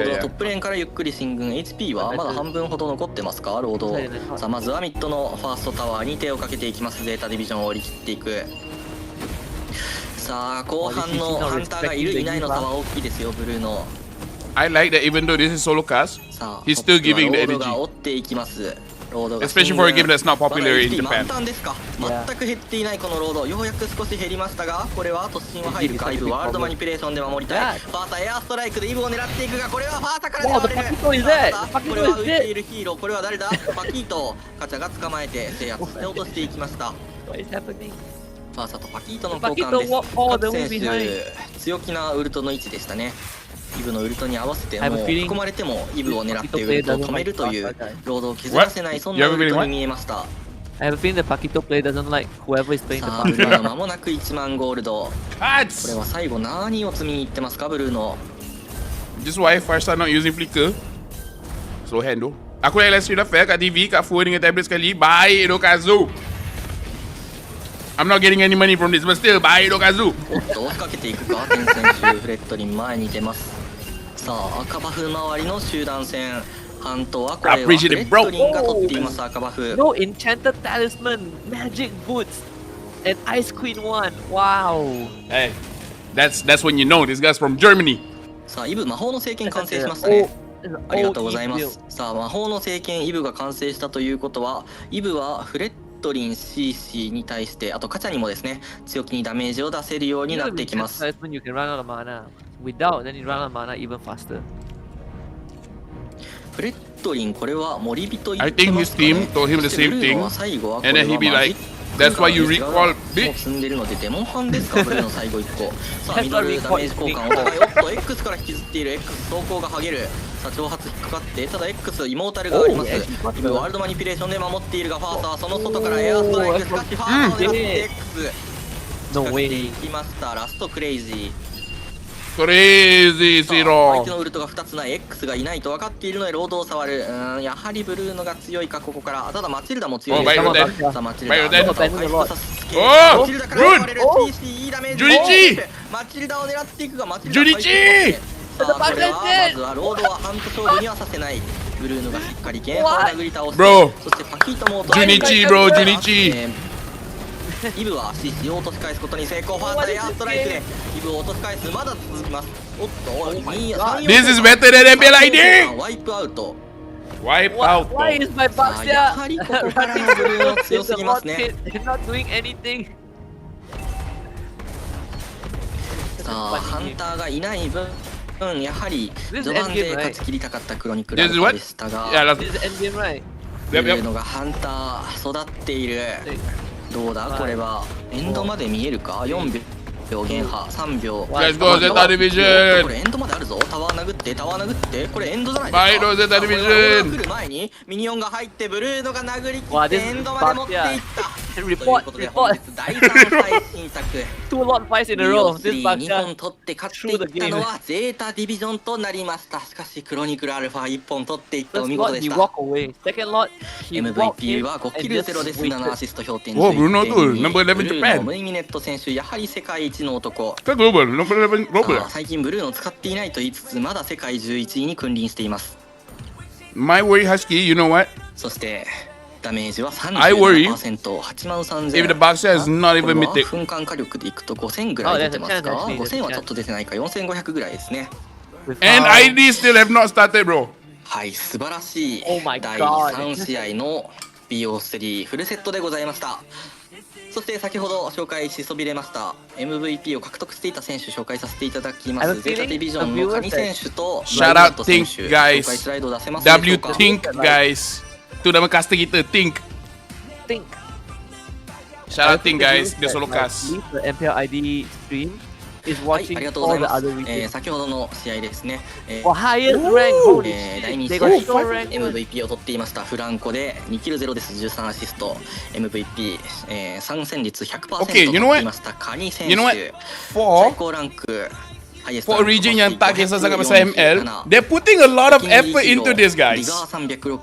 S17: ードはトップレーンからゆっくり進軍。 HP はまだ半分ほど残ってますかロード。さあまずはミッドのファーストタワーに手をかけていきます。ゼータディビジョンを折り切っていく。さあ後半のハンターがいるいないの差は大きいですよブルーノ。
S1: I like that even though this is solo cast, he's still giving the
S17: ロードが
S1: energy.
S17: 追っていきます。
S1: Especially for a game that's not popular in Japan.
S17: 満タンですか。全く減っていないこのロード。ようやく少し減りましたがこれは突進は入るか。イブワールドマニピュレーションで守りたい。ファーサーエアストライクでイブを狙っていくがこれはファーサーから狙われる。これは浮いているヒーロー。これは誰だ。パキートカチャが捕まえて制圧して落としていきました。ファーサーとパキートの交換です。各選手強気なウルトの位置でしたね。 イブのウルトに合わせてもう囲まれてもイブを狙ってウルトを止めるというロードを削らせないそんなウルトに見えました。
S16: I have a feeling the Paquito player doesn't like whoever is playing the
S17: さあブルー
S16: Paquito.
S17: ノ間もなく1万ゴールド。これは最後何を積みに行ってますかブルーノ。
S1: Just why first time not using flicker. Slow hand tu. Aku dah live stream Laphel kat TV kat phone dengan tablet sekali. Baik doh Kazu. I'm not getting any money from this, but still バイロカズ。
S17: 追っかけていくかテン選手。フレットリン前に出ます。さあ赤バフ周りの集団戦。半島はこれはフレットリンが取っています赤バフ。
S16: No enchanted talisman, magic boots, and Ice Queen one. Wow.
S1: Hey, that's when you know this guy's from Germany.
S17: さあイブ魔法の聖剣完成しましたね。ありがとうございます。さあ魔法の聖剣イブが完成したということはイブはフレットリン CC に対してあとカチャにもですね強気にダメージを出せるようになっていきます。
S16: You can run out of mana. Without, then you run out of mana even faster.
S17: フレットリンこれは森人
S1: I think his team told him the same thing, and then he be like, "That's why you recall bitch."
S17: 積んでるのでデモンハンですかブルーの最後1個。さあミドルダメージ交換お互いおっと X から引きずっている X 走行が剥げる。さあ挑発引っかかってただ X イモータルがあります。今ワールドマニピュレーションで守っているがファーサーその外からエアストライクしかしファーサーを狙って X 仕掛けていきました。ラストクレイジー。
S1: クレイジーシロー。
S17: 相手のウルトが2つない X がいないと分かっているのでロードを触る。やはりブルーノが強いかここからただマチルダも強いです。さあマチルダマチルダから現れる TC いいダメージ。マチルダを狙っていくがマチルダさあこれはまずはロードはハント勝負にはさせない。ブルーノがしっかり剣を殴り倒す。
S1: Bro
S17: そしてパキッとも落と
S1: Junichi bro Junichi
S17: イブは CC を落とし返すことに成功。ファーストエアストライクでイブを落とし返す。まだ続きます。おっと
S1: This is better than MPLID
S17: ワイプアウト。
S1: Wipe out
S16: Why is my box
S17: や
S16: there?
S17: はりここからのブルーノ強すぎますね。
S16: They're not doing anything.
S17: さあハンターがいない分やはり序盤で勝ち切りたかったクロニクルアルファでしたが
S1: Yeah,
S16: This is endgame, right?
S17: ブルーノがハンター育っている。どうだこれはエンドまで見えるか。4秒減波3秒。
S1: Let's go Zeta
S17: こ
S1: Division
S17: れエンドまであるぞ。タワー殴ってタワー殴ってこれエンドじゃない
S1: バイローゼタディビジョン
S17: 来る前にミニオンが入ってブルーノが殴り切
S16: わあ
S17: って
S16: this
S17: エ
S16: is
S17: ンドまで持っていった
S16: Report,
S17: ということで本
S16: report.
S17: 日第3回新作
S16: Two lot fights in a row. This
S17: 2
S16: Bacha.
S17: 本取って勝っていったのはゼータディビジョンとなりました。しかしクロニクルアルファ1本取っていったお
S16: First
S17: 見事
S16: lot
S17: で
S16: he
S17: した
S16: walk away. Second lot he walk
S17: MVP
S16: in
S17: は5
S16: and
S17: キル
S16: just
S17: 0です。
S16: waited.
S17: 7アシスト評点
S1: おブルーノ
S17: 11.2
S1: と Number 11
S17: ブルー
S1: Japan
S17: ノムイミネット選手やはり世界一の男。
S1: Ka global Number 11 global
S17: さあ最近ブルーノを使っていないと言いつつまだ世界11位に君臨しています。
S1: My worry Husky you know what
S17: そしてダメージは
S1: I worry
S17: 37%、83000。
S1: if the boxer is not
S17: これ
S1: even
S17: は
S1: mythic
S17: 噴火火力でいくと5000ぐらい出てますか。
S16: Oh, there's a chance, actually.
S17: 5000はちょっと出てないか。4500ぐらいですね。
S1: And ID still have not started bro
S17: はい、素晴らしい
S16: Oh my
S17: 第
S16: God
S17: 3試合の BO3 フルセットでございました。そして先ほど紹介しそびれました MVP を獲得していた選手紹介させていただきま
S16: I have
S17: す。
S16: a
S17: ゼータ
S16: feeling
S17: ディビジョンのカニ選手と
S1: Shout
S17: ライ
S1: out
S17: ト選
S1: Think
S17: 手紹介
S1: guys
S17: スライド出せますでしょ
S1: W
S17: うか。
S1: Think guys Tu nama caster kita Think
S16: Think.
S1: Shout out Think guys Dia solo
S16: Like,
S1: cast
S16: the MPL ID stream is
S17: はい、
S16: watching
S17: ありがとうござ
S16: all
S17: い
S16: the
S17: ます
S16: other。regions.
S17: 先ほどの試合ですね。
S16: Oh, highest rank. Holy
S17: 第
S16: shit.
S17: 2
S16: They
S17: 試
S16: got
S17: 合
S16: so ranked.
S17: MVP を取っていましたフランコで2キル0です。13アシスト MVP、参戦率 100%
S1: Okay, you know
S17: 取
S1: what?
S17: っていましたカニ選手。
S1: You know what?
S17: 最
S1: For
S17: 高ランク
S1: For region yang tak kisah sangat pasal ML They're putting a lot of effort into this
S17: リ
S1: guys
S17: ガー366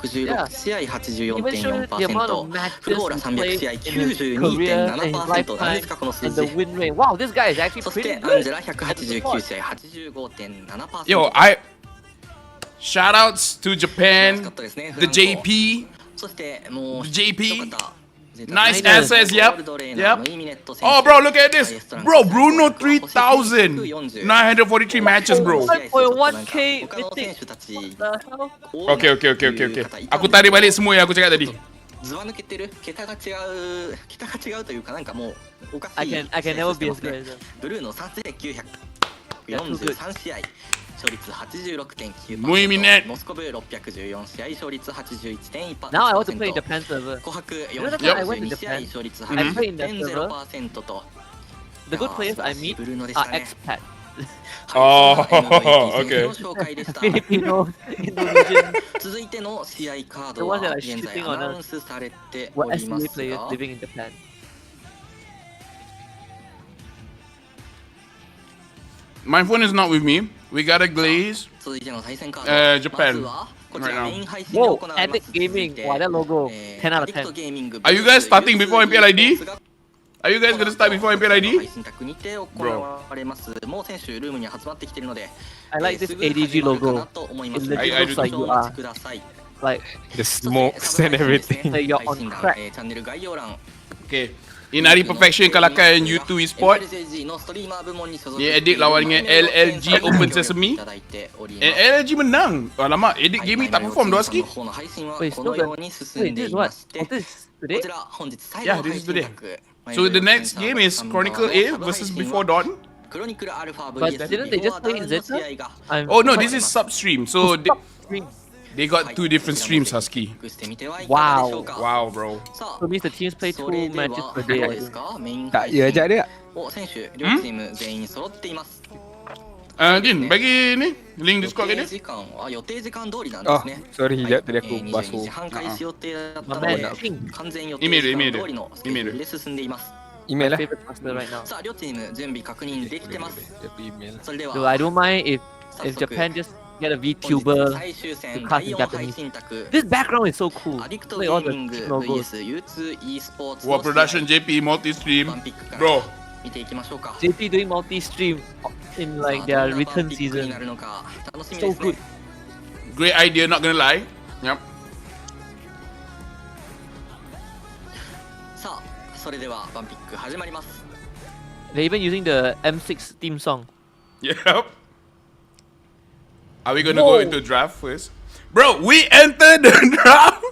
S17: 試合
S16: Even showing the amount of
S17: 84.4%、
S16: matches
S17: フローラ
S16: he
S17: 300
S16: played
S17: 試合
S16: in his career and his
S17: 92.7%。何ですかこの
S16: lifetime
S17: 数
S16: and
S17: 字。
S16: the win rate. Wow, this guy is actually
S17: そして
S16: pretty
S17: アン
S16: good.
S17: ジェラ189試合 85.7%。
S1: Yo I Shout outs to Japan
S17: かったですね。
S1: The JP
S17: そしてもう
S1: JP
S17: 一方
S1: Nice
S17: Nice
S1: answers, yep,
S17: ゴールドレー
S1: yep.
S17: ナーのイミネット選手
S1: Oh, bro, look at this. Bro, Bruno 3,943 matches, bro.
S16: 1.1k
S17: 他の選手たち
S1: Okay, okay, okay, okay, okay. Aku tarik balik semua yang aku cakap tadi.
S17: ずば抜けてる。桁が違うというかなんかもうおかしい
S16: I can never be as good as him.
S17: ブルーの3943試合勝率 86.9%。
S1: Muy minute.
S17: モスコブ614試合勝率 81.1%。
S16: Now I want to play in Japan server.
S17: 琥珀
S16: You know that time I went to
S17: 442試合
S16: Japan?
S17: 勝率
S16: I played in that server.
S17: 80.0% と
S16: The good players I meet
S17: ブルーノでし
S16: are
S17: たね。
S16: expat.
S1: Oh,
S17: MVP
S1: okay.
S17: の紹介でした。
S16: Filipino, Indonesian,
S17: 続いての試合カー
S16: the
S17: ド
S16: ones
S17: は
S16: that are
S17: 現在
S16: shooting
S17: ア
S16: on
S17: ナウン
S16: us
S17: スされて
S16: were
S17: おりま
S16: SUA
S17: す
S16: players
S17: が
S16: living in Japan.
S1: My phone is not with me. We got a glaze.
S17: 続いての対戦カード
S1: Japan
S17: まずはこちら
S1: right now.
S17: メイン配信で行
S16: Whoa,
S17: われます
S16: Epic Gaming. Wow, that logo. 10 out of 10.
S1: Are you guys starting before MPLID? Are you guys gonna start before
S17: 配
S1: MPLID?
S17: 信宅にて行われますもう選手ルームに集まってきているので
S16: I like this
S17: すぐ始
S16: ADG
S17: まるか
S16: logo.
S17: なと思いま
S16: It
S17: す
S16: legit
S1: I
S16: looks like
S17: お
S16: you
S17: 待
S16: are
S17: ちください
S16: like
S14: The smokes and everything.
S16: Like you're on crack.
S17: チャンネル概要欄
S1: Okay. Inari Perfection kalahkan U2 Esport.
S17: MPLG のストリーマー部門に所属
S1: Dia edit lawan dengan LLG Open Sesame.
S17: いただいております
S1: And LLG menang. Alamak, edit gaming tak perform doa sikit.
S17: 方の配信は
S16: Wait,
S17: こ
S16: still
S17: のよ
S16: the
S17: うに進
S16: wait,
S17: んで
S16: this
S17: い
S16: is
S17: ま
S16: what?
S17: して
S16: Oh, this is
S17: こ
S16: today?
S17: ちら本日最
S1: Yeah,
S17: 後の
S1: this
S17: 配
S1: is
S17: 信
S1: today.
S17: 宅
S1: So the next game is Chronicle A versus Before Dawn.
S17: クロニクルアルファ
S16: But
S17: VS
S16: didn't they just play in
S17: ビフォーダウンの試
S16: Zeta?
S17: 合が
S16: I'm
S1: Oh no, this is substream. So
S16: Stream.
S1: they got two different streams, Husky.
S17: チェックしてみてはいかがでしょうか
S1: Wow, bro.
S17: さあ
S16: So it means the teams play
S17: そ
S16: two
S17: れでは
S16: matches
S17: ど
S16: per
S17: う
S16: day. I
S17: です
S16: think.
S17: かメイン
S14: Tak
S17: 配
S14: ya
S17: 信
S14: ajak dia.
S17: を選手両チーム全員揃っています。
S1: Jin, bagi ni link
S17: 予
S1: Discord
S17: 定
S1: ke dia?
S17: 時間は予定時間通りなんで
S14: Oh,
S17: すね。
S14: sorry, sekejap tadi aku
S17: 22
S14: basuh.
S17: 時半開始予定だったの
S16: My
S17: で
S16: man,
S17: 完全予定
S1: イメール
S17: 時間通りのスケジュールで進んでいます。
S14: Email lah.
S16: Favorite master right now.
S17: さあ両チーム準備確認できてます。
S14: Email.
S17: それでは
S16: Dude, I don't mind if
S17: 早
S16: if
S17: 速
S16: Japan just get a
S17: 本日
S16: VTuber
S17: 最終戦
S16: to
S17: 第
S16: cast in
S17: 4配
S16: Japanese.
S17: 信宅
S16: This background is so cool.
S17: アディクト
S16: Like
S17: ゲ
S16: all
S17: ー
S16: the
S17: ミング
S16: logos.
S17: VS U2 e スポーツ
S1: War
S17: の試合
S1: Production JP multi-stream.
S17: ワンピックから
S1: Bro,
S17: 見ていきましょうか。
S16: JP doing multi-stream in
S17: さあ
S16: like
S17: どん
S16: their
S17: なワン
S16: return
S17: ピックに
S16: season.
S17: なるのか楽しみ
S16: So
S17: ですね
S16: good.。
S1: great idea, not gonna lie. Yep.
S17: さあそれではバンピック始まります。
S16: They're even using the M6 theme song.
S1: Yep. Are we gonna go into draft first? Bro, we entered the draft!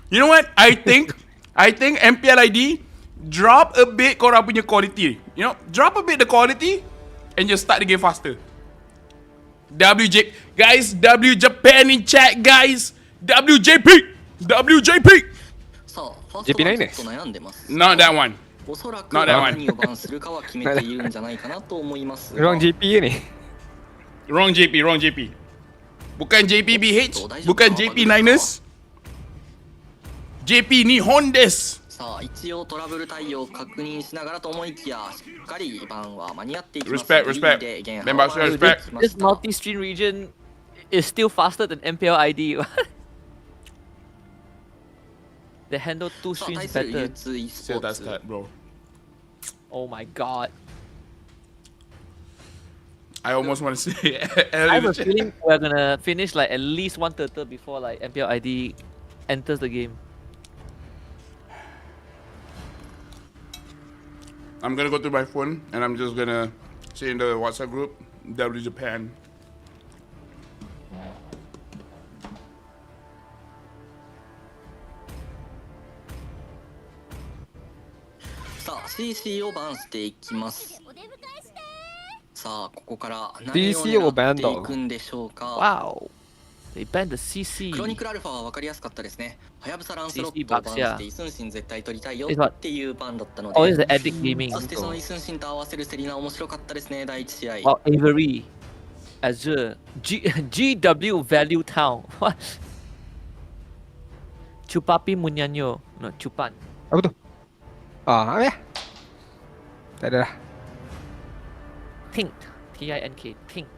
S1: You know what? I think MPLID drop a bit korang punya quality. You know, drop a bit the quality and just start the game faster. Guys, W Japan in chat, guys. WJP.
S17: JP
S14: Niners?
S1: Not that one.
S17: おそらく
S1: Not that one.
S17: 何をバンするかは決めているんじゃないかなと思いますが
S14: Wrong JP ke ni?
S1: Wrong JP. Bukan JPBH, bukan JP Niners. JP Nihon desu.
S17: さあ一応トラブル対応を確認しながらと思いきやしっかりバンは間に合っていきます。
S1: Respect.
S16: This multi-stream region is still faster than MPL ID. They handle 2
S17: さあ対
S16: streams
S17: する
S16: better.
S17: U2 e スポ
S1: Say
S17: ー
S1: that's
S17: ツ
S1: that, bro.
S16: Oh my god.
S1: I almost want to say
S16: I have a feeling we're gonna finish like at least 1 turtle before like MPL ID enters the game.
S1: I'm gonna go through my phone and I'm just gonna say in the WhatsApp group, W Japan.
S17: CC をバンしていきます。さあここから何を
S14: CC をバンだ
S17: 狙っていくんでしょうか。
S16: Wow. They banned the CC.
S17: クロニクルアルファは分かりやすかったですね。はやぶさランスロットをバンしてイスンシン絶対取りたいよっていうバンだったので。
S16: Oh, it's the Addict Gaming.
S17: そしてそのイスンシンと合わせるセリナ面白かったですね、第1試合。
S16: Wow, Avery. Azure. GW Value Town. What? Chupapi Munyanyo. No, Chupan.
S14: Apa tu? Ah, apa ya? Tak ada lah.
S16: Tinked. T-I-N-K. Tinked.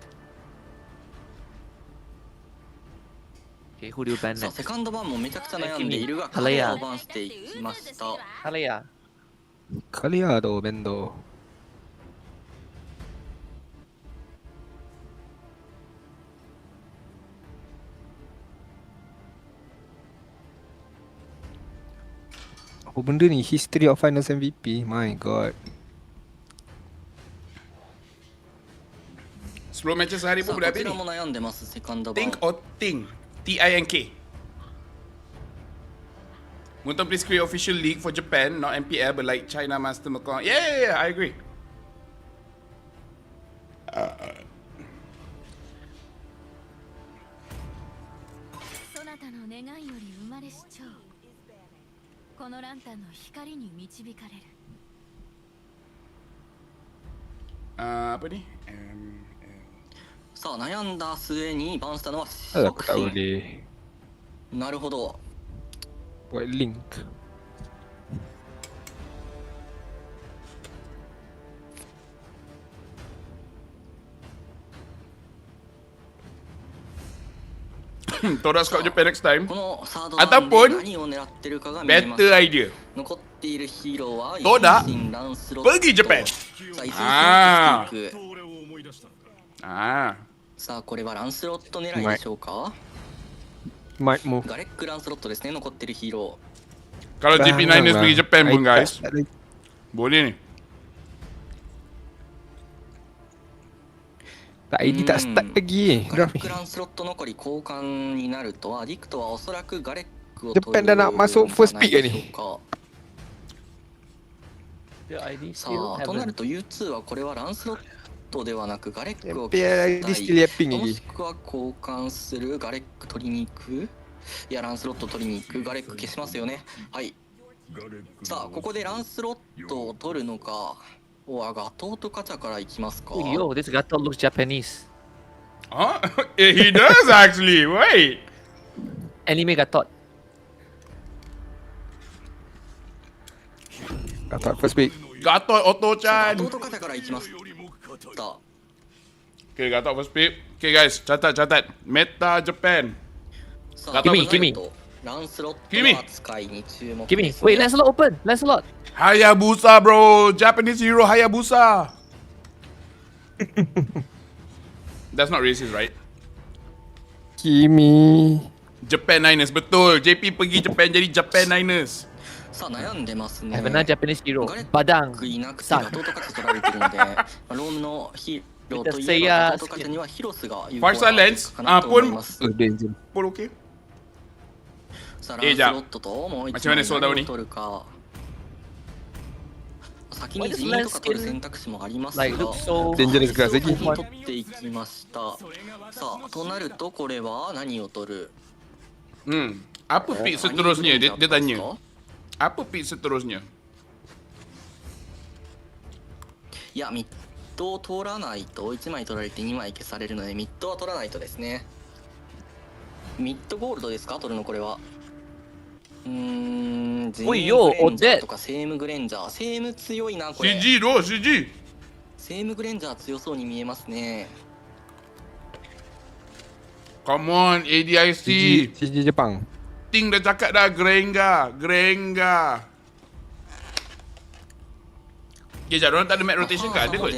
S16: Okay, who do you ban
S17: さあ
S16: next?
S17: セカンドバンもめちゃくちゃ悩んでいるが、カレアをバンしていきました。
S16: Halaya.
S14: Kaliado Bendo. Apa benda ni? History of Finals MVP. My god.
S1: 10 matches sehari
S17: さ
S1: pun
S17: あ
S1: boleh
S17: こち
S1: habis
S17: ら
S1: ni.
S17: も悩んでますセカンドバン。
S1: Think or Ting? T-I-N-K. Untuk please create official league for Japan, not MPL, but like China Master Macau. Yeah, I agree. Apa ni?
S17: さあ悩んだ末にバンしたのは
S14: Alah, aku tak
S17: シン。
S14: boleh
S17: なるほど。
S14: buat link.
S1: Tora scout Japan next time.
S17: このサードバンで
S1: Ataupun
S17: 何を狙ってるかが見えます。
S1: better idea.
S17: 残っているヒーローは
S1: Toda
S17: イスンシンランスロット。
S1: pergi Japan.
S17: さあイスンシンを
S1: あ
S17: 消していく。
S1: Ah.
S17: さあこれはランスロット狙いでしょうか。
S14: Might move.
S17: ガレックランスロットですね、残ってるヒーロ
S1: Kalau
S14: Bang,
S1: JP Niners
S14: bang,
S1: pergi Japan pun
S14: I
S1: guys,
S14: tak ada-
S1: boleh ni.
S14: Tak, ID tak start lagi.
S17: ー。ガレックランスロット残り交換になると、アディクトはおそらくガレックを取る
S14: Japan dah nak masuk first pick
S17: んじゃないで
S14: ni.
S17: しょうか。
S16: Your ID
S17: さ
S16: still
S17: あとなる
S16: haven't.
S17: と U2 はこれはランスロットではなくガレックを
S14: MPL ID still yapping
S17: も
S14: lagi.
S17: しくは交換するガレック取りに行く。いやランスロット取りに行く。ガレック消しますよね。はい。さあここでランスロットを取るのか。ガトーとカチャから行きますか。
S16: Yo, this Gato looks Japanese.
S1: Huh? He does actually. Wait.
S16: Anime Gatot.
S14: Gatot first pick.
S1: Gatot Otto-chan.
S17: ガトーとカチャから行きます。さあ
S1: Okay, Gatot first pick. Okay guys, catat. Meta Japan.
S17: さあ
S16: Gimme, gimme.
S17: ランスロット
S1: Gimme.
S17: の扱いに注目
S16: Give me.
S17: ですね。
S16: Wait, Lancelot open. Lancelot.
S1: Hayabusa bro, Japanese hero Hayabusa. That's not racist, right?
S14: Kimi.
S1: Japan Niners, betul. JP pergi Japan jadi Japan Niners.
S17: さあ悩んでますね。
S13: Have another Japanese hero. Badang.
S17: いなくて後とかつ取られてるので、ロームのヒーローといえば後とかにはヒロスが有効
S1: Far
S17: な
S1: Silence.
S17: かなと思います。
S1: Pun okey.
S17: さあランスロットともう一枚何を取るか。先に陣とか取る選択肢もありますが、
S14: Dangerous grass lagi.
S17: 取っていきました。さあとなるとこれは何を取る？
S1: Apa pick seterusnya? Dia tanya. Apa pick seterusnya?
S17: いや、ミッドを取らないと1枚取られて2枚消されるのでミッドは取らないとですね。ミッドゴールドですか取るのこれは。ゼイムグレンジャーとかセームグレンジャー。セーム強いなこれ。
S1: CG どう CG?
S17: セームグレンジャー強そうに見えますね。
S1: Come on, ADIC.
S14: CG Jepang.
S1: Ting dah cakap dah, Grenga. Okay, jap, orang tak ada map rotation ke? Ada kot?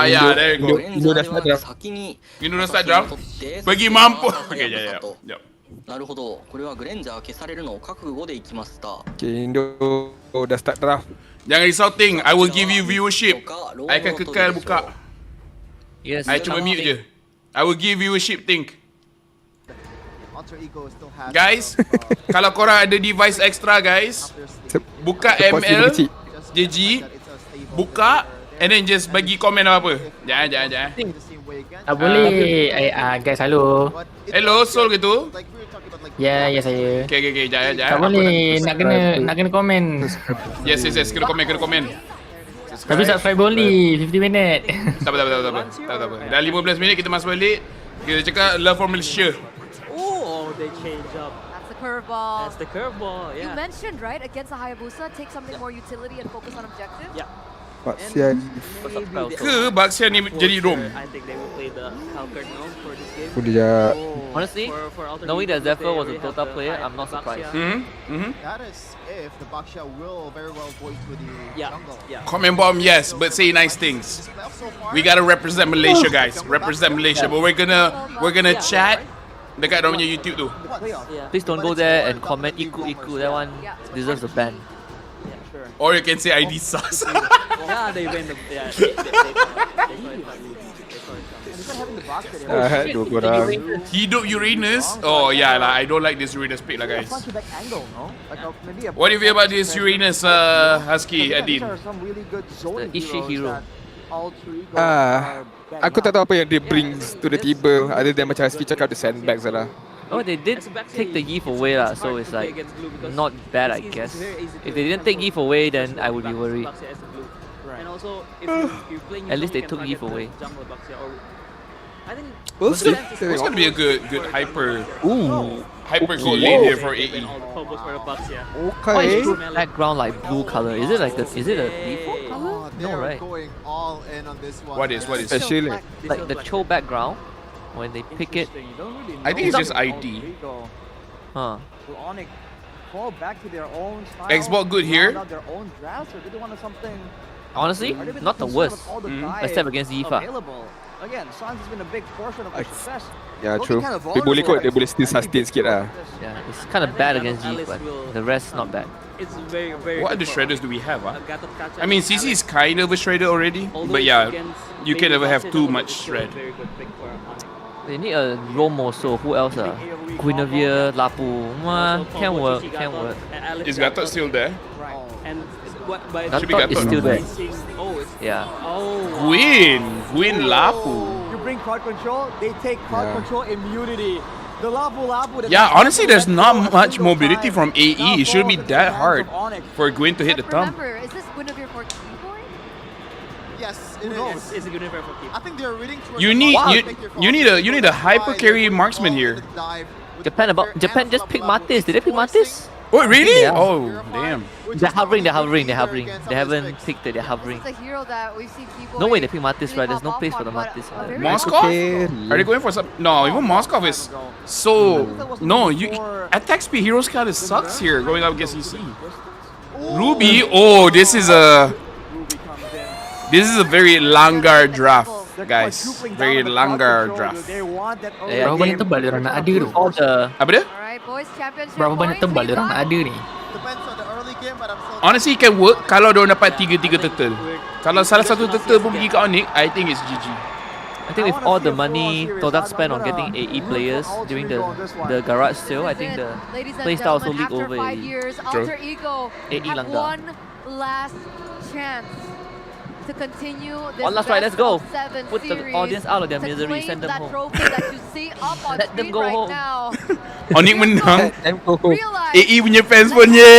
S1: Ya, there you go.
S14: Indo dah start draft.
S1: Indo dah start draft. Pergi mampu. Okay, jap.
S17: なるほど。これはグレンジャー消されるのを覚悟でいきました。
S14: Okay, Indo dah start draft.
S1: Jangan risau Ting, I will give you viewership. I akan kekal buka.
S13: Yes.
S1: I cuma mute je. I will give viewership Ting. Guys, kalau korang ada device extra guys, buka ML, JG, buka, and then just bagi komen apa-apa. Jangan.
S18: Boleh, guys, halo.
S1: Hello, Sol gitu?
S18: Ya, saya.
S1: Okay, jangan.
S18: Tak boleh, nak kena komen.
S1: Yes, kena komen.
S18: Tapi subscribe boleh, 50 minit.
S1: Tak apa. Dah 15 minit kita masuk balik. Kita cakap love for Malaysia.
S5: Oh, they change up.
S6: That's the curveball.
S5: That's the curveball, yeah.
S6: You mentioned, right, against a Hayabusa, take something more utility and focus on objective?
S5: Yeah.
S14: Baxian.
S1: Ke Baxian ni jadi roam?
S5: I think they will play the Halkard now for this game.
S14: Dia.
S13: Honestly, knowing that Laphel was a Dota player, I'm not surprised.
S8: That is if the Baksha will very well go into the jungle.
S1: Comment bomb, yes, but say nice things. We gotta represent Malaysia, guys. Represent Malaysia, but we're gonna chat dekat orang punya YouTube tu.
S13: Please don't go there and comment iku. That one deserves a ban.
S1: Or you can say ID sus.
S5: Yeah, they win the. Yeah,
S14: Dua korang.
S1: Hidup Uranus. Oh yeah lah, I don't like this Uranus pick lah guys. What do you feel about this Uranus, Husky, Adin?
S13: The Ishi hero.
S14: Aku tak tahu apa yang dia brings to the table other than macam Husky cakap the sandbags lah.
S13: Oh, they did take the Eve away lah, so it's like not bad, I guess. If they didn't take Eve away, then I would be worried.
S5: And also, if you're playing,
S13: at least they took Eve away.
S5: I think
S1: it's gonna be a good hyper. Hyper gold lane here for AE.
S13: Why is the background like blue color? Is it like a default color? No, right?
S1: What is?
S14: Especially
S13: like the Cho background when they pick it.
S1: I think it's just ID.
S13: Huh.
S7: Onic fall back to their own style.
S1: Xbox good here.
S7: Their own drafts, or do they want something?
S13: Honestly, not the worst. Except against Yifa.
S7: Again, Sans has been a big portion of their success.
S14: Yeah, true. Dia boleh kot, dia boleh still sustain sikit lah.
S13: Yeah, it's kind of bad against G, but the rest not bad.
S5: It's very
S1: what other shredders do we have? I mean, CC is kind of a shredder already, but yeah, you can never have too much shred.
S13: They need a roam also. Who else? Guinevere, Laphel. Can work.
S1: Is Gatot still there?
S13: Gatot is still there. Yeah.
S1: Gwyn Laphel.
S7: You bring card control, they take card control immunity. The Laphel.
S1: Yeah, honestly, there's not much mobility from AE. It shouldn't be that hard for Gwyn to hit the thumb.
S6: Remember, is this Guinevere for keyboard?
S8: Yes, it is.
S5: It's a good for keep.
S8: I think they're reading towards
S1: You need a hyper carry marksman here.
S13: Japan just picked Matis. Did they pick Matis?
S1: Oh really?
S13: Yeah.
S1: Oh damn.
S13: They're hovering. They haven't picked it. They're hovering.
S6: It's a hero that we see people.
S13: No way they pick Matis, right? There's no place for the Matis.
S1: Moskov? Are they going for some? No, even Moskov is so. No, attack speed heroes kind of sucks here going up against EC. Ruby. Oh, this is a very Langar draft. Guys, very langgar draft.
S18: Berapa banyak tebal dia orang nak ada tu?
S1: Apa dia?
S6: Alright, boys, championship
S18: Berapa banyak
S6: points
S18: tebal dia
S6: we've
S18: orang nak
S6: got.
S18: ada ni?
S1: Honestly, it can work kalau diorang dapat 3-3 turtle. Kalau salah satu turtle pun pergi ke Onic, I think it's GG.
S16: I think with all the money Todak spent on getting AE players during the garage sale, I think the
S6: Ladies and
S16: playstyle also
S6: gentlemen,
S16: leaked
S6: after
S16: over
S6: 5
S16: already.
S6: years,
S1: True.
S6: Alter Ego
S16: AE
S6: have
S16: langgar.
S6: one last chance to continue this
S16: One last try, let's go.
S6: best of 7
S16: Put the
S6: series
S16: audience out of their
S6: to
S16: misery,
S6: claim
S16: send them
S6: that
S16: home.
S6: trophy that you see up on
S16: Let them
S6: screen
S16: go
S6: right
S16: home.
S6: now.
S1: Onic menang.
S6: Realize
S1: AE punya fans pun ye.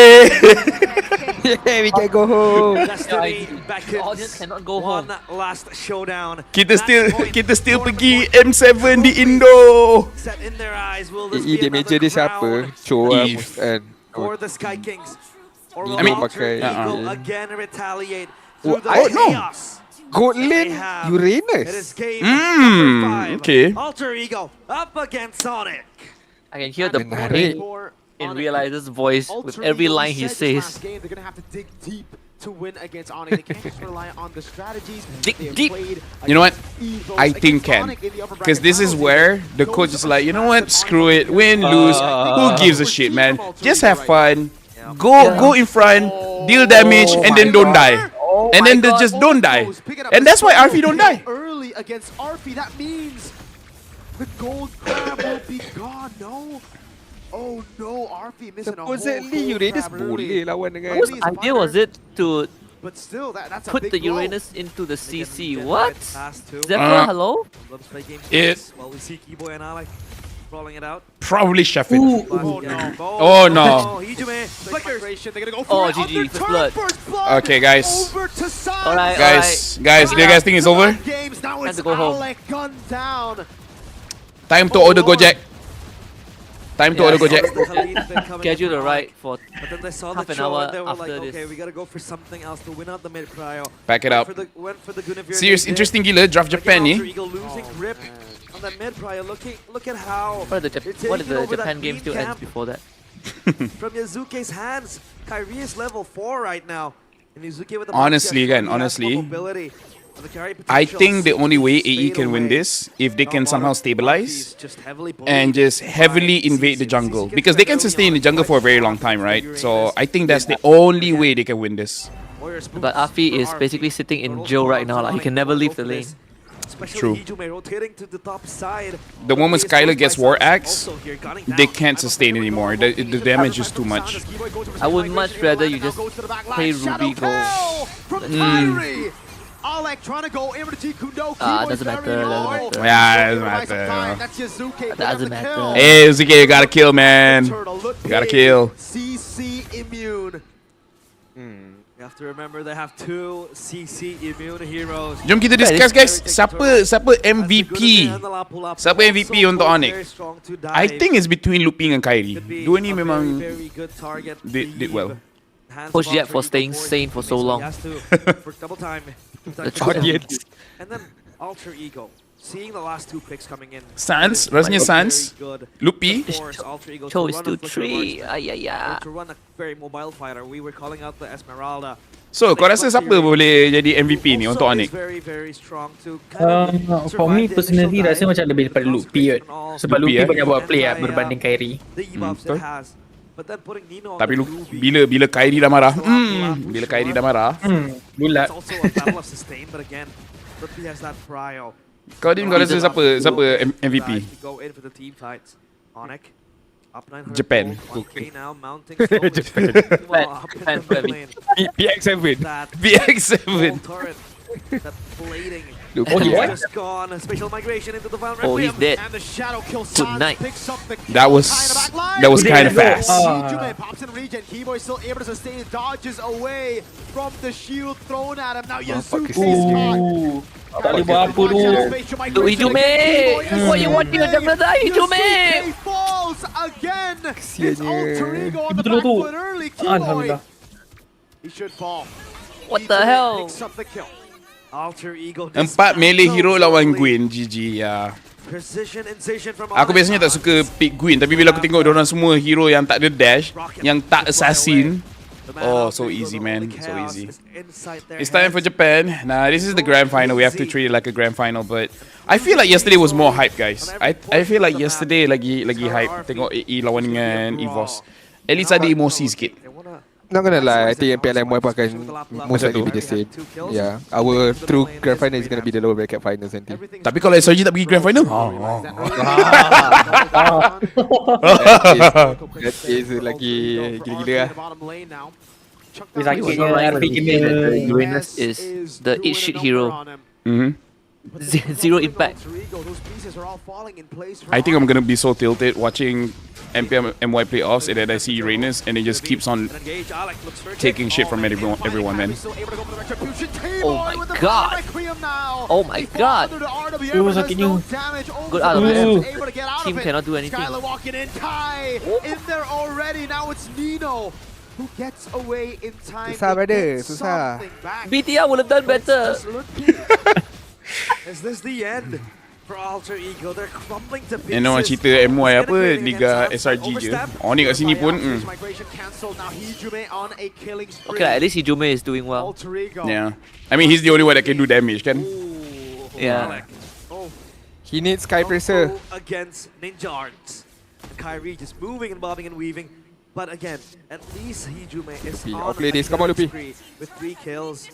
S14: Yeah, we can go home.
S12: Destiny
S16: The
S12: beckons.
S16: audience cannot go
S12: One
S16: home.
S12: last showdown.
S1: Kita
S12: Match
S1: still
S12: point
S1: pergi
S12: for
S1: M7 di Indo.
S12: set in their eyes. Will this
S14: EE
S12: be
S14: dia meja
S12: another
S14: dia siapa?
S12: crown
S14: Show lah
S1: Eve.
S14: kan.
S12: for the Sky Kings? Or will
S1: I mean-
S12: Alter Ego
S1: Uh-uh.
S12: again retaliate
S14: Oh,
S12: through the
S14: I don't know.
S12: chaos?
S14: Gold
S12: They
S14: lane
S12: have. It
S14: Uranus.
S12: is game
S1: Mm,
S12: number 5.
S1: okay.
S12: Alter Ego up against Sonic.
S16: I can hear the
S14: Menarik.
S16: pain in Realizer's voice with every line he says.
S4: Game, they're gonna have to dig deep to win against Onic. They can't just rely on the strategies.
S16: Dig
S4: they have
S16: deep.
S4: played
S1: You know what?
S4: Eagles
S1: I think
S4: against
S1: can.
S4: Onic in the upper
S1: Because
S4: bracket
S1: this is
S4: finals.
S1: where the
S4: Those
S1: coach is
S4: are
S1: like, you know what?
S4: massive
S1: Screw it. Win, lose. Who gives a shit, man? Just have fun. Go in front, deal damage, and then don't die. And then they just don't die. And that's why RP don't die.
S4: Early against RP, that means the gold crab will be gone. No. Oh no, RP missing a whole
S14: Supposedly
S4: gold
S14: Uranus
S4: crab
S14: boleh
S4: early.
S14: lawan dengan
S16: Whose idea was it to
S4: But still, that's a
S16: put
S4: big
S16: the
S4: blow.
S16: Uranus into the CC?
S12: Get
S16: What?
S12: right past two.
S16: Zephyr, hello?
S12: Let's play game
S1: It-
S12: six while we see Keyboy and Alec rolling it out.
S1: Probably Sheffield.
S12: Oh no.
S1: Oh, no.
S12: Hijume, flickers.
S4: They're gonna go
S16: Oh,
S4: for it.
S16: GG,
S4: Underturn,
S16: first blood.
S4: first blood.
S1: Okay, guys.
S4: Over to Sans.
S16: Alright,
S1: Guys, do you guys think it's over?
S4: Games now
S16: Time
S4: it's
S16: to go home.
S4: Alec gunned down.
S1: Time to order Gojek. Time to order Gojek.
S16: Schedule the ride for
S12: But then they saw
S16: half
S12: the
S16: an
S12: show
S16: hour
S12: and they were like,
S16: after
S12: okay,
S16: this.
S12: we gotta go for something else to win out the mid prio.
S1: Back it up.
S12: Went for the Guinevere.
S1: Serious, interesting gila draft Japan
S12: Alter
S1: ni.
S12: Ego losing grip on that mid prio. Look at how
S16: What did
S12: they're
S16: the
S12: taking over
S16: Japan
S12: that
S16: game
S12: green
S16: still ends
S12: camp
S16: before that?
S12: from Yazuke's hands. Kyrie is level 4 right now. And Yazuke with the
S1: Honestly,
S12: Magia,
S1: again,
S12: he has
S1: honestly,
S12: more mobility. And the Kyrie
S1: I
S12: potential
S1: think the
S12: seems
S1: only
S12: to
S1: way
S12: fade
S1: AE can win
S12: away.
S1: this if they can somehow stabilize
S12: Just heavily
S1: and just heavily invade the jungle, because they can sustain the jungle for a very long time, right? So I think that's the only way they can win this.
S16: But Afi is basically sitting in jail right now. Like he can never leave the lane.
S12: Especially
S1: True.
S12: Hijume rotating to the top side.
S1: The moment Skylar gets War Axe,
S12: Also here, gunning
S1: they
S12: down.
S1: can't sustain anymore. The damage is too much.
S16: I would much rather you just play Ruby Gold.
S4: From
S1: Mm.
S4: Kyrie. Alec trying to go over to Kundo.
S16: Doesn't matter, doesn't matter.
S1: Yeah, it doesn't matter.
S4: That's Yazuke.
S16: Doesn't matter.
S1: Hey, Zuki, you gotta kill, man. You gotta kill.
S4: CC immune.
S12: You have to remember they have 2 CC immune heroes.
S1: Jom kita discuss, guys. Siapa MVP? Siapa MVP untuk Onic? I think it's between Looping and Kyrie. Dua ni memang
S12: Very good target.
S1: did well.
S16: Coach Jet for staying sane for so long.
S12: He has to for double time.
S16: The audience.
S12: And then Alter Ego. Seeing the last 2 picks coming in.
S1: Sans, rasanya Sans, Loopy.
S16: Cho is 2-3.
S12: To run a very mobile fighter. We were calling out the Esmeralda.
S1: So, kau rasa siapa boleh jadi MVP ni untuk Onic?
S12: Very, very strong to
S18: For me personally rasa macam lebih daripada Loopy kot. Sebab
S1: Loopy,
S18: Loopy banyak buat play lah berbanding Kyrie.
S1: Betul. Tapi bila Kyrie dah marah, bila Kyrie dah marah,
S18: bulat.
S1: Kau Dim, kau rasa siapa MVP? Japan.
S12: Okay. Now mounting
S14: Japan. PX7.
S1: PX7.
S12: That blading.
S1: Oh, he what?
S12: Just gone. Special migration into the final
S16: Oh, he's dead.
S4: And the shadow kill
S16: Good night.
S4: picks up the
S1: That was kind of fast.
S4: Hijume pops in regen. Keyboy still able to sustain, dodges away from the shield thrown at him. Now Yazuke's caught.
S18: Tak boleh buat apa tu.
S16: Hijume! What you want here? Jangan die, Hijume!
S4: Yazuke falls again. It's Alter Ego on the
S18: Betul
S4: back
S18: tu.
S4: foot early. Keyboy.
S18: Alhamdulillah.
S4: He should fall.
S16: What the hell?
S12: Picks up the kill. Alter Ego.
S1: 4 melee hero lawan Gwyn, GG ya.
S12: Precision incision from
S1: Aku biasanya tak suka pick Gwyn, tapi bila aku tengok diorang semua hero yang tak ada dash, yang tak assassin, Oh, so easy, man. So easy. It's time for Japan. Nah, this is the grand final. We have to treat it like a grand final. But I feel like yesterday was more hype, guys. I feel like yesterday lagi hype. Tengok AE lawan dengan EVOS. At least ada emosi sikit.
S14: Not gonna lie, I think MPL M1 akan most likely be the same. Yeah, our true grand final is gonna be the lower bracket finals nanti.
S1: Tapi kalau SRG tak pergi grand final?
S14: That is lagi gila-gila lah.
S16: Uranus is the eat shit hero. Zero impact.
S1: I think I'm gonna be so tilted watching MPL MY playoffs and then I see Uranus and it just keeps on taking shit from everyone, man.
S16: Oh my god! Oh my god! Good out of it. Team cannot do anything.
S4: Who gets away in time?
S14: Susah, brother. Susah.
S16: BTR would have done better.
S12: Is this the end for Alter Ego? They're crumbling to pieces.
S1: Orang cerita MY apa Liga SRG je. Onic kat sini pun.
S16: Okay, at least Hijume is doing well.
S1: Yeah. I mean, he's the only one that can do damage, kan?
S16: Yeah.
S14: He needs Sky Bracer
S12: against Ninja Arts. And Kyrie just moving and bobbing and weaving. But again, at least Hijume is on
S14: play this. Come on, Lupi.
S12: With 3 kills.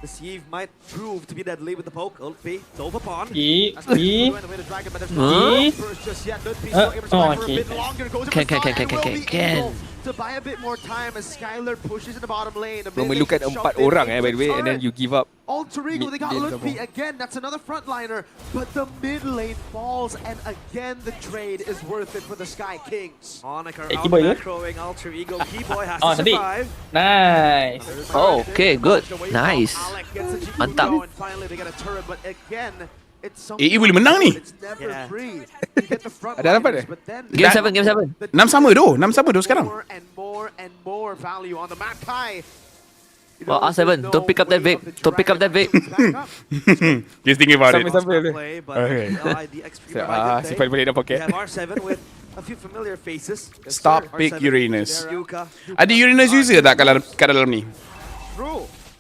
S12: The sieve might prove to be deadly with the poke. Ulpi dove upon.
S16: Can.
S4: To buy a bit more time as Skylar pushes in the bottom lane.
S14: Memerlukan 4 orang by the way, and then you give up.
S4: Alter Ego, they got Lupi again. That's another frontliner, but the mid lane falls, and again the trade is worth it for the Sky Kings.
S12: Onic are out macroing Alter Ego. Keyboy has to survive.
S18: Nice.
S16: Oh, okay, good. Nice. Mantap.
S4: Finally they get a turret, but again
S1: AE boleh menang ni.
S14: Ada apa dia?
S16: Game 7, game 7.
S1: 6 sama doh sekarang.
S4: More value on the map. Kai.
S16: Oh, R7, don't pick up that vape. Don't pick up that vape.
S1: Just thinking about it.
S14: Sambil.
S1: Okay.
S14: Simpan balik dalam poket.
S12: R7 with a few familiar faces.
S1: Stop pick Uranus. Ada Uranus user tak kat dalam ni?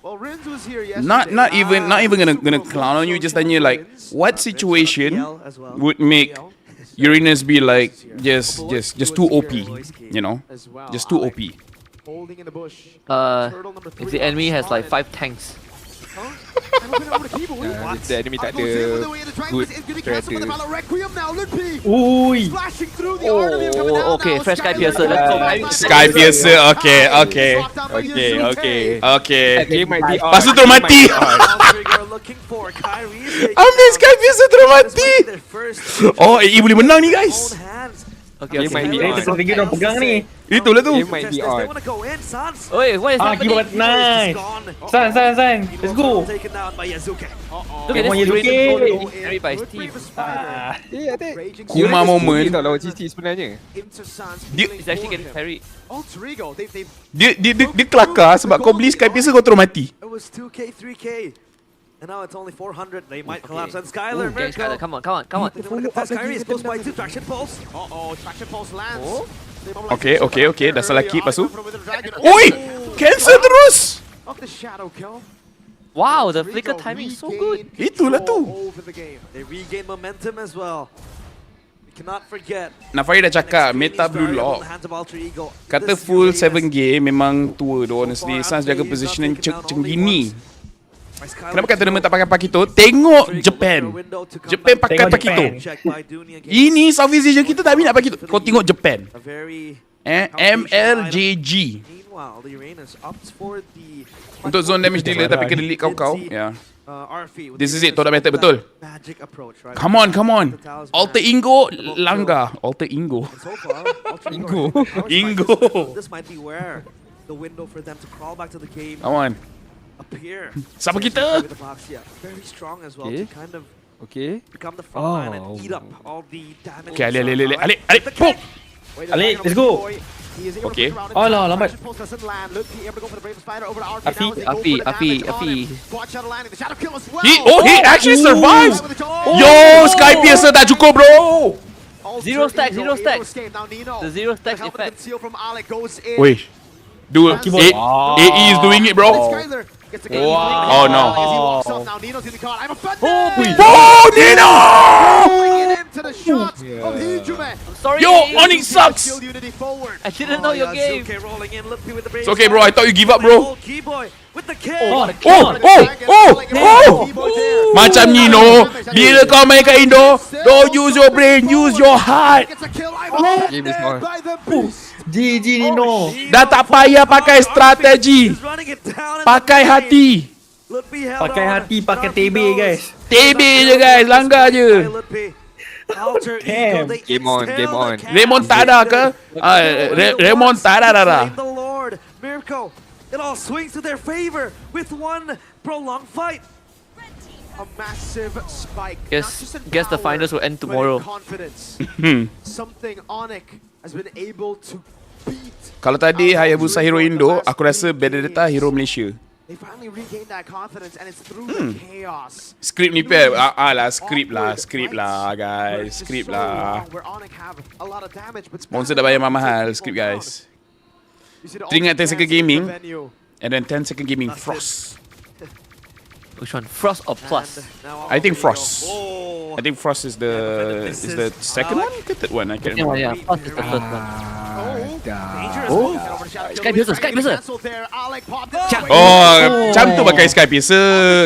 S4: Well, Rins was here
S1: Not even gonna clown on you. Just tanya like, what situation would make Uranus be like just too OP? You know, just too OP.
S16: If the enemy has like 5 tanks.
S14: If the enemy tak ada good trader.
S16: Oh, okay, fresh Sky Piercer. Let's go.
S1: Sky Piercer, okay.
S14: Game might be on.
S1: Lepas tu terus mati. Ambil Sky Piercer terus mati. Oh, AE boleh menang ni guys.
S16: Okay.
S18: Kita tinggi orang pegang ni.
S1: Itulah tu.
S14: Game might be on.
S16: Wait, what is happening?
S18: Nice. San. Let's go.
S16: Look at this carried by his team.
S1: Kuma moment.
S14: Tak lawan GT sebenarnya.
S16: He's actually getting carried.
S1: Dia kelakar sebab kau beli Sky Piercer kau terus mati.
S12: It was 2k, 3k. And now it's only 400. They might collapse. And Skylar,
S16: Okay, Skylar, come on.
S12: Kyrie is close by 2 Traction Pulse.
S4: Traction Pulse lands.
S1: Okay. Dah salah keep lepas tu. Oi! Cancel terus!
S4: Of the shadow kill.
S16: Wow, the flicker timing is so good.
S1: Itulah tu.
S12: They regain momentum as well. We cannot forget.
S1: Nafari dah cakap meta blue lock. Kata full 7 game memang tua doh honestly. Sans jaga positioning macam gini. Kenapa kata nama tak pakai Pakito? Tengok Japan pakai Pakito. Ini Southeast Asia kita tak minat Pakito. Kau tengok Japan. MLJG. Untuk zone damage dealer tapi kena lead kau. Yeah. This is it. Todak method betul. Come on. Alter Ingo langgar. Alter Ingo. Ingo.
S12: This might be where the window for them to crawl back to the game.
S1: Come on.
S12: Appear.
S1: Siapa kita?
S12: Very strong as well to kind of become the front line and eat up all the damage.
S1: Okay, Alik, boom!
S18: Alik, let's go.
S1: Okay.
S18: Oh lah, lambat.
S16: Afi.
S1: He actually survives. Yo, Sky Piercer tak cukup bro.
S16: Zero stacks. The zero stacks effect.
S1: Wait. Dude, AE is doing it, bro. Oh no. Oh, Nino! Yo, Onic sucks.
S16: I didn't know your game.
S1: It's okay, bro. I thought you give up, bro. Macam Nino, bila kau main kat Indo, don't use your brain, use your heart.
S14: Game is on.
S18: GG Nino.
S1: Dah tak payah pakai strategi. Pakai hati.
S18: Pakai hati, pakai TB guys.
S1: TB je guys, langgar je.
S18: Damn.
S14: Game on, game on.
S1: Remontada ke? Remontada dah.
S12: Miracle. It all swings to their favor with one prolonged fight.
S4: A massive spike.
S16: Guess the finals will end tomorrow.
S4: Something Onic has been able to beat.
S1: Kalau tadi Hayabusa hero Indo, aku rasa Benedetta hero Malaysia.
S4: They finally regained that confidence and it's through the chaos.
S1: Script ni script lah guys, script lah. Monster dah bayar mahal script guys. Teringat 10 second gaming and then 10 second gaming Frost.
S16: Which one? Frost or Plus?
S1: I think Frost. I think Frost is the second one ke third one? I can't remember.
S16: Yeah, Frost is the third one. Sky biasa.
S1: Oh, macam tu pakai Sky biasa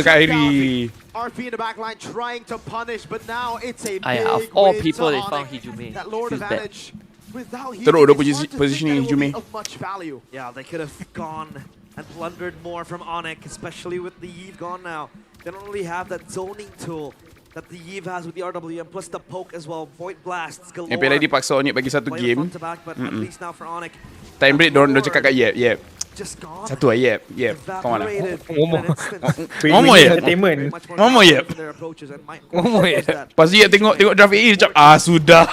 S1: Kak Airi.
S4: RP in the back line trying to punish, but now it's a
S16: Of
S4: big
S16: all
S4: win
S16: people,
S4: to
S16: they
S4: Onic.
S16: found Hijume.
S4: That Lord
S16: Feels bad.
S4: advantage. Without
S1: Teruk
S4: Hijume,
S1: dia
S4: it's hard to
S1: positioning
S4: think that will
S1: Hijume.
S4: be of much value.
S12: Yeah, they could have gone and plundered more from Onic, especially with the Eve gone now. They don't really have that zoning tool that the Eve has with the RWM, plus the poke as well. Void blasts galore.
S1: MPLID paksa Onic bagi satu
S12: Play
S1: game.
S12: front to back, but at least now for Onic,
S1: Time break dorang cakap kat Yep.
S12: just gone.
S1: Satu lah Yep. Come on lah.
S18: Ngomong
S1: Yep. Ngomong Yep.
S12: Ngomong
S1: Yep. Pas Yep tengok draft AE dia macam sudah.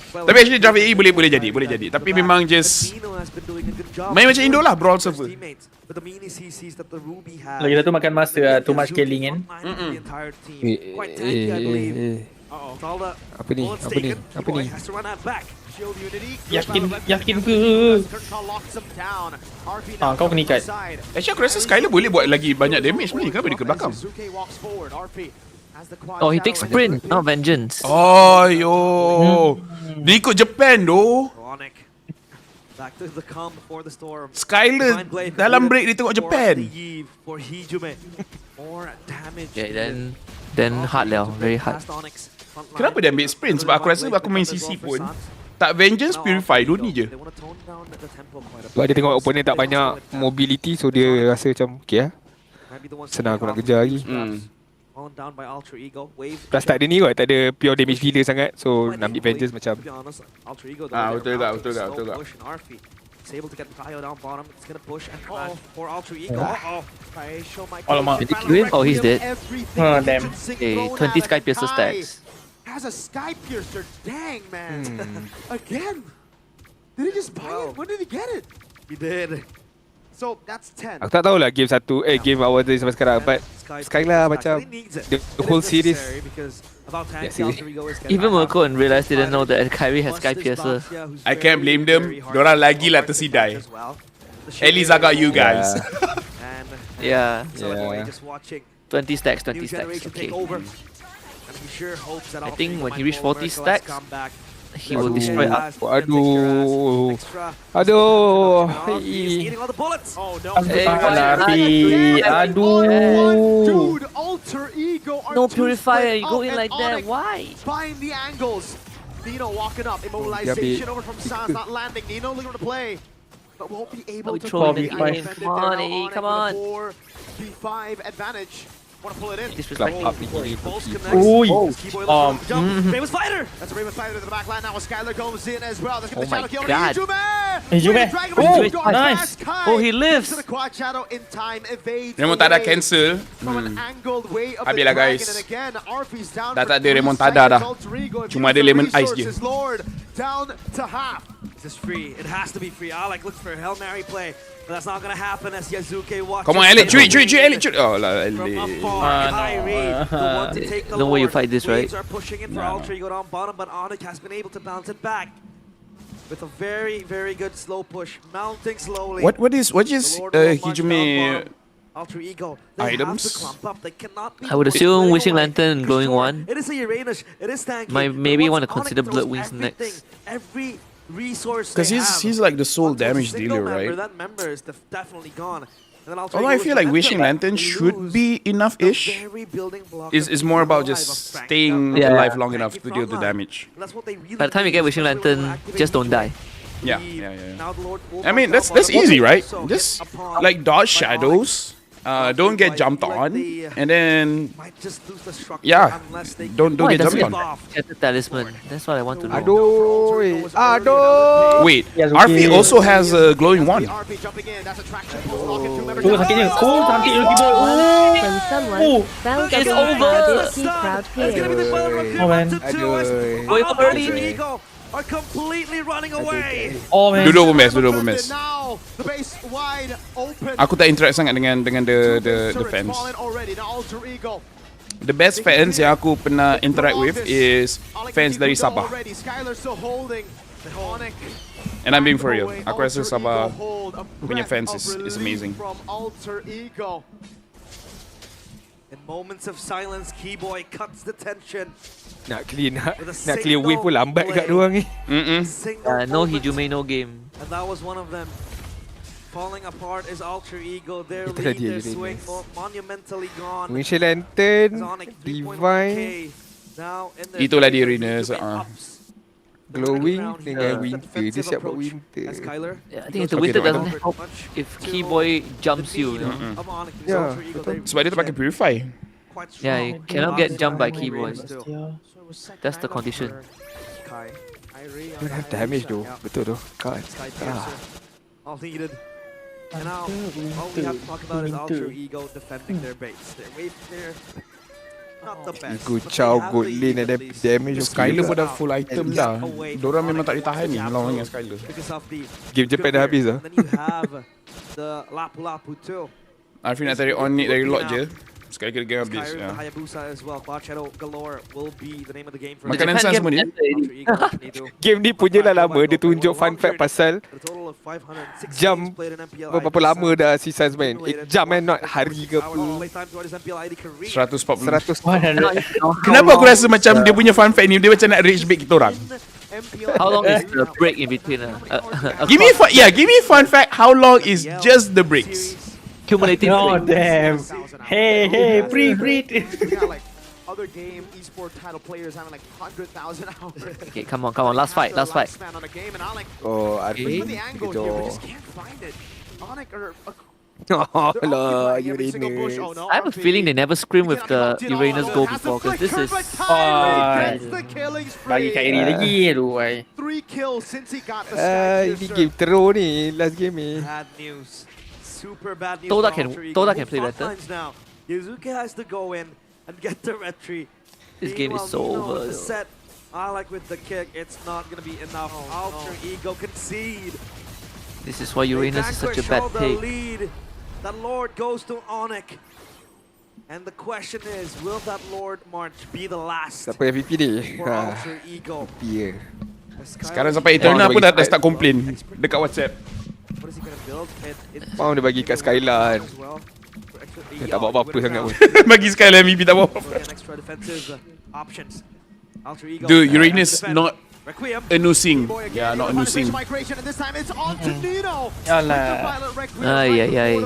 S1: Tapi actually draft AE boleh jadi. Tapi memang just main macam Indo lah, brawl server.
S18: Lagi satu makan masa, too much scaling kan.
S14: Apa ni?
S18: Yakin ke? Kau kena ikat.
S1: Actually aku rasa Skyler boleh buat lagi banyak damage ni. Kenapa dia ke belakang?
S16: Oh, he takes sprint, not vengeance.
S1: Oh, yo. Dia ikut Japan doh. Skyler dalam break dia tengok Japan.
S16: Yeah, then hard liao, very hard.
S1: Kenapa dia ambil sprint? Sebab aku rasa aku main CC pun tak vengeance purify dua ni je.
S14: Sebab dia tengok opponent tak banyak mobility, so dia rasa macam okay lah, senang aku nak kejar lagi. Plus tak ada ni kot, tak ada pure damage dealer sangat, so nak ambil vengeance macam
S1: betul juga.
S18: Alamak.
S16: Did he kill him? Oh, he's dead.
S18: Oh, damn.
S16: Okay, 20 Sky Piercer stacks.
S4: Has a Sky Piercer, dang man. Again. Did he just buy it? When did he get it?
S12: He did.
S4: So that's 10.
S14: aku tak tahulah game awal tadi sampai sekarang, but Skylar macam the whole series.
S16: Even Murko and Realize didn't know that Kyrie has Sky Piercer.
S1: I can't blame them. Diorang lagi lah tersidai. At least I got you guys.
S16: Yeah. 20 stacks,
S12: New
S16: okay.
S12: generation take over. And he sure hopes that
S16: I think when he reach 40
S12: Let's
S16: stacks,
S12: come back.
S16: he will destroy up.
S14: Aduh.
S12: He's eating all the bullets.
S4: Oh no.
S18: Aduh.
S4: Dude, alter ego.
S16: No purifier, you go in like that, why?
S4: Find the angles. Nino walking up. Immobilization over from Sans, not landing. Nino looking to play. But won't be able to
S16: throw
S4: play.
S16: it in. Come on, AE, come on.
S4: 4v5 advantage. Want to pull it in.
S16: Disrespectful.
S12: Famous fighter.
S4: That's a Raven fighter to the back line now. Skylar goes in as well. That's
S16: Oh my
S4: shadow kill.
S16: God.
S4: Hijume.
S18: Nice.
S16: Oh, he lives.
S4: To the quad shadow in time. Evades.
S1: Remontada cancel.
S4: From an angled way of the
S1: Habis lah,
S4: dragon.
S1: guys.
S4: And again, RP's down
S1: Dah
S4: for
S1: tak ada
S4: 3
S1: remontada
S4: seconds.
S1: dah.
S4: Alter ego, if
S1: Cuma
S4: you
S1: ada
S4: use the
S1: lemon ice je.
S4: resources, Lord, down to half.
S12: This is free. It has to be free. Alec looks for a Hail Mary play. But that's not going to happen as Yazuke watches.
S1: Come on, Alec, shoot, Alec, shoot. Oh lah,
S12: From
S1: Alec.
S12: afar, Kyrie, the one to take the
S16: No way you
S12: Lord.
S16: fight this, right?
S12: Waves are pushing in for Alter Ego down bottom, but Onic has been able to bounce it back. with a very, very good slow push, mounting slowly.
S1: What is
S12: The Lord will march
S1: Hijume
S12: down Alter Ego. They
S1: items?
S12: have to clump up. They cannot be
S16: I would assume
S12: splitting
S16: Wishing
S12: away.
S16: Lantern and Glowing
S12: Sure,
S16: One.
S12: It is a Uranus. It is tanky.
S16: Might
S12: but
S16: maybe
S12: once
S16: want to
S12: Onic
S16: consider
S12: throws
S16: Blood Wings
S12: everything,
S16: next.
S12: Every resource
S1: Because
S12: they have
S1: he's like the sole
S12: onto a
S1: damage
S12: single
S1: dealer,
S12: member,
S1: right?
S12: That member is definitely gone. And then Alter
S1: Although
S12: Ego
S1: I feel
S12: with
S1: like Wishing Lantern
S12: they
S1: should
S12: lose
S1: be enough-ish.
S12: very building block
S1: Is
S12: of
S1: more about
S12: alive
S1: just
S12: of Frank.
S1: staying
S16: Yeah.
S1: alive long enough to deal the damage.
S12: And that's what they really
S16: By the time you get Wishing Lantern, just don't die.
S1: Yeah.
S12: Now the Lord will
S1: I mean,
S12: march
S1: that's
S12: down bottom.
S1: easy, right?
S12: So
S1: Just
S12: hit upon
S1: like dodge
S12: by Onic.
S1: shadows, don't get jumped on, and then
S12: Might just lose the structure
S1: yeah,
S12: unless they
S1: don't
S16: Why
S1: get
S16: doesn't
S1: jumped
S16: it
S1: on.
S16: get the talisman? That's what I want to know.
S14: Aduh.
S1: Wait,
S18: Yes,
S1: RP
S18: okay.
S1: also has a glowing one.
S4: RP jumping in. That's a traction pulse lock in two members.
S18: Oh, sakitnya. Oh, sakit lagi bro.
S11: From someone,
S18: Oh.
S11: Bell
S16: It's
S11: W
S16: over.
S11: Disney crowd here.
S18: Oh man.
S14: Aduh.
S16: Going up early.
S12: Alter Ego are completely running away.
S18: Oh man.
S1: Duduk pun miss.
S4: Now the base wide open.
S1: Aku tak interact sangat dengan the fans.
S4: Fallen already. Now Alter Ego.
S1: The best fans yang aku pernah interact with is fans dari Sabah.
S4: Already. Skylar still holding the Onic.
S1: And I'm being for real.
S4: Away.
S1: Aku rasa
S4: Alter
S1: Sabah
S4: Ego hold a
S1: punya
S4: breath
S1: fans
S4: of
S1: is
S4: relief
S1: amazing.
S4: From Alter Ego.
S12: In moments of silence, Keyboy cuts the tension.
S14: Nak clear wave pun lambat kat diorang ni.
S16: No Hijume, no game.
S12: And that was one of them. Falling apart is Alter Ego. Their
S14: Itulah
S12: lead,
S14: dia
S12: their swing
S14: Uranus.
S12: monumentally gone.
S14: Wishing Lantern,
S12: Onic 3.1K.
S14: Divine,
S12: Now in their
S1: Itulah dia
S12: favor,
S1: Uranus,
S12: Hijume ups.
S14: Glowing
S12: Around
S14: dengan
S12: here.
S14: Winter. Dia
S12: Defensive
S14: siap buat
S12: approach
S14: Winter.
S12: as Skylar
S16: Yeah, I think if the
S1: Okay,
S16: winter
S1: okay.
S16: doesn't help, if Keyboy jumps you, you know.
S12: of Onic.
S14: Yeah,
S12: Alter Ego,
S14: betul.
S12: they
S1: Sebab dia terpakai Purify.
S12: quite
S16: Yeah,
S12: strong.
S16: you cannot get jumped by
S12: Last
S16: Keyboy.
S12: time still.
S16: That's the condition.
S12: Kai. Irie on
S14: Don't have
S12: the
S14: damage
S12: Irie
S14: though.
S12: shot.
S14: Betul tu. God.
S12: Sky
S14: Ah.
S12: Piercer. All needed. And now, all we have to talk about is Alter Ego defending their base. Their wave clear, not the best.
S14: Ego
S12: but they
S14: Chow,
S12: have
S14: good
S12: the
S14: lane and
S12: ability
S14: damage
S12: to
S14: of
S1: Skylar pun
S12: squeeze
S1: dah
S12: out
S1: full item
S12: and
S1: dah.
S12: get away from
S1: Diorang memang tak
S12: Onic
S1: boleh tahan ni
S12: Jab
S1: melawan dengan
S12: throw
S1: Skylar.
S12: because of the
S14: Game Japan dah habis dah.
S12: And then you have the Lapu Lapu too.
S1: Arfi nak tarik Onic dari lot je. Sekali kira game habis.
S12: Skyrim,
S1: Ya.
S12: the Hayabusa as well. Cloud Shadow galore will be the name of the game for
S1: Makanan
S16: Japan
S1: sans
S16: game
S1: semua ni.
S12: Alter Ego, what can they do?
S14: Game ni punya dah lama. Dia tunjuk fun fact pasal
S12: A total of 506
S14: jam
S12: games played in MPL
S14: berapa
S12: ID
S14: lama
S12: South.
S14: dah si Sans main. Jam not hari ke
S12: Hours
S14: apa.
S12: of playtime throughout his MPL ID career.
S1: 140.
S14: 100.
S1: Kenapa aku rasa macam dia punya fun fact ni dia macam nak rage bait kita orang?
S16: How long is the break in between?
S1: Give me fun fact. How long is just the breaks?
S16: Cumulative
S18: Oh
S16: break.
S18: damn. Hey, breathe.
S4: We got like other game esport title players having like 100,000 hours.
S16: Okay, come on. Last fight.
S4: Man on the game, and Onic,
S14: Oh,
S4: look
S14: Arfi.
S4: at the angle here, we just can't find it. Onic are
S14: Oh
S4: they're
S14: lah,
S4: occupying every single bush.
S14: Uranus.
S4: Oh, no,
S16: I have a
S4: RP.
S16: feeling they never scream with the
S4: Again,
S16: Uranus
S4: Onic
S16: goal
S4: has the
S16: before, because this
S4: flicker,
S16: is...
S4: but Kyrie gets the killing spree.
S18: Bagi Kyrie lagi. Aduh, ay.
S4: 3 kills since he got the Sky
S14: Ini game teruk ni. Last game ni.
S12: Bad news. Super bad news.
S16: Toda
S12: for
S16: can-
S12: Alter Ego.
S16: Toda
S12: Who
S16: can play
S12: front
S16: better.
S12: lines now. Yuzuki has to go in and get the retry.
S16: This game is so
S12: Meanwhile, Nino
S16: over.
S12: with the set. Alec with the kick. It's not gonna be enough. Alter Ego concede.
S16: This is why Uranus is such a
S12: Vanquish
S16: bad
S12: all the
S16: pick.
S12: lead. That Lord goes to Onic. And the question is, will that Lord March be the last
S14: Siapa MVP ni?
S12: for
S14: Ha.
S12: Alter Ego?
S14: Yeah.
S1: Sekarang sampai Eternal pun dah start complain dekat WhatsApp.
S12: What is he gonna build?
S14: Mau dia bagi kat Skylar.
S12: As well.
S14: Dia tak buat apa-apa sangat pun.
S1: Bagi Skylar MVP tak apa.
S12: Extra defensive options. Alter Ego.
S1: Dude, Uranus not
S12: Requiem.
S1: a new sing. Yeah, not a new sing.
S4: Migration, and this time it's on to Nino.
S18: Alah.
S16: Ay.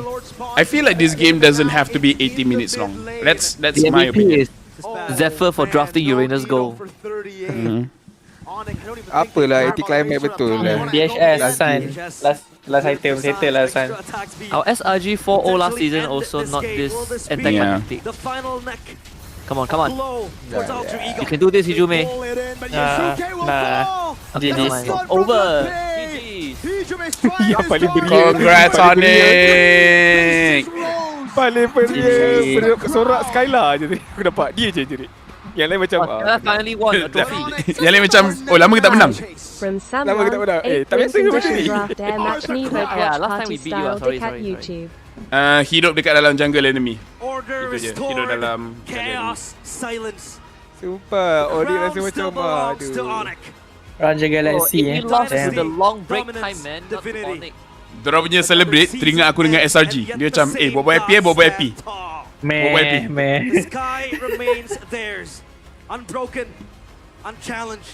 S1: I feel like this game doesn't have to be 80 minutes long. That's
S16: The
S1: my
S16: MVP
S1: opinion.
S16: is Zephyr for drafting Uranus goal.
S14: Apalah anti-climax betul lah.
S18: DHS, Sun. Last item, settle lah, Sun.
S16: Our SRG 4-0 last season also not this anticlimactic.
S12: The final neck
S16: Come on.
S12: blow towards Alter Ego.
S16: You can do this, Hijume.
S18: Nah.
S16: Okay, never mind.
S18: GG.
S16: Over.
S14: Yang paling beria.
S1: Congrats, Onic!
S14: Paling beria sorak Skylar je tadi. Aku dapat dia je ni. Yang lain macam
S16: I finally won a trophy.
S1: Yang lain macam, oh lama kita tak menang.
S11: From
S14: Lama kita
S11: someone,
S14: menang.
S11: 8
S14: Tak biasa
S11: wins
S14: ke
S11: in
S14: macam ni?
S11: draft air match Nevo
S16: Yeah,
S11: watch
S16: last time
S11: party
S16: we beat you.
S11: style
S16: Sorry.
S11: dekat YouTube.
S1: Hidup dekat dalam jungle enemy.
S12: Order
S1: Itu je, hidup
S12: restored.
S1: dalam
S12: Chaos. Silence.
S14: Sumpah,
S12: The
S14: Onic
S12: crown
S14: rasa macam
S12: still belongs to
S14: aduh.
S12: Onic.
S18: Raja Galaxy
S16: If he lost to
S18: Damn.
S16: the long break time, man, not to Onic.
S1: Diorang punya celebrate teringat aku dengan SRG. Dia macam, buat happy buat happy.
S18: Meh.
S12: The sky remains theirs. Unbroken, unchallenged,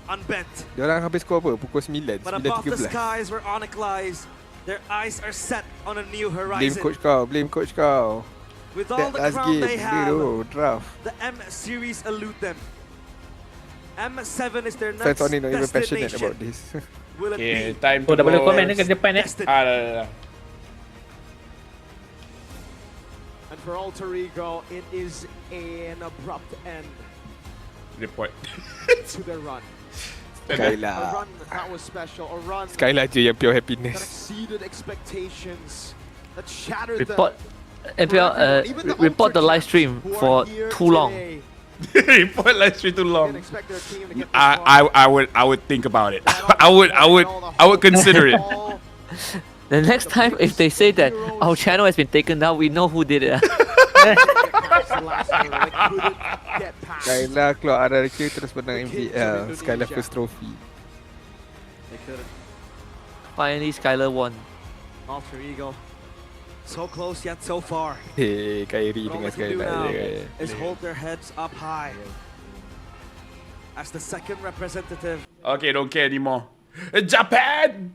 S12: unbent.
S14: Diorang habis skor apa? Pukul 9,
S12: But above the
S14: 9.13.
S12: skies where Onic lies, their eyes are set on a new
S14: Blame
S12: horizon.
S14: coach kau.
S12: With all the
S14: Last
S12: crown
S14: game,
S12: they have,
S14: draft.
S12: the M series elude them. M7 is their
S14: Fans
S12: next
S14: only not even passionate
S12: destination.
S14: about this.
S12: Will it
S1: Okay,
S12: be
S1: time to
S18: dah boleh
S1: go.
S18: komen ke depan
S1: dah.
S4: And for Alter Ego, it is an abrupt end
S1: Report.
S4: to their run.
S14: Skylar.
S4: A run that was special, a run
S14: Skylar je yang pure
S4: that
S14: happiness.
S4: exceeded expectations, that shattered
S16: Report,
S4: the
S16: NPL, report the live stream for too long.
S1: Report live stream too long. I would think about it. I would consider it.
S16: The next time, if they say that our channel has been taken down, we know who did it.
S14: Skylar keluar RRQ terus menang MPL. Skylar first trophy.
S16: Finally, Skylar won.
S12: Alter Ego? So close yet so far.
S14: Hey, Kyrie
S12: But all
S14: dengan
S12: they can do now
S14: Skylar.
S12: is hold their heads up high. As the second representative.
S1: Okay, don't care anymore. Japan!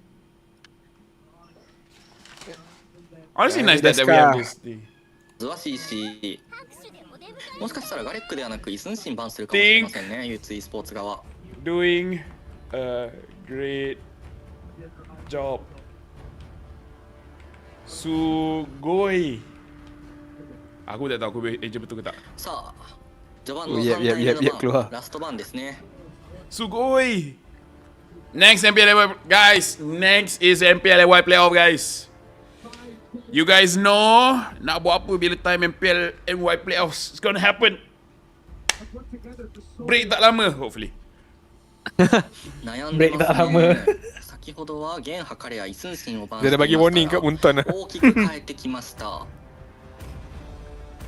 S1: Honestly, nice that we have this thing.
S17: 難しいし、もしかしたらガレックではなくイスンシンバンするかもしれませんね、ユーツ e スポーツ側。
S1: Doing a great job. Sugoi. Aku tak tahu aku agent betul ke tak.
S17: さあ、序盤
S14: Oh,
S17: の
S14: yep,
S17: 3
S14: yep,
S17: 回目
S14: yep, yep,
S17: の
S14: keluar.
S17: 番、ラスト番ですね。
S1: Sugoi. Next MPL guys. Next is MPLY playoff guys. You guys know nak buat apa bila time MPL NY playoffs. It's gonna happen. Break tak lama hopefully.
S17: 悩んで
S18: Break
S17: ます
S18: tak lama
S17: ね。先ほどはゲンハカレやイスンシンをバン
S14: Dia dah bagi warning kat Unton lah.
S17: 大きく変えてきました。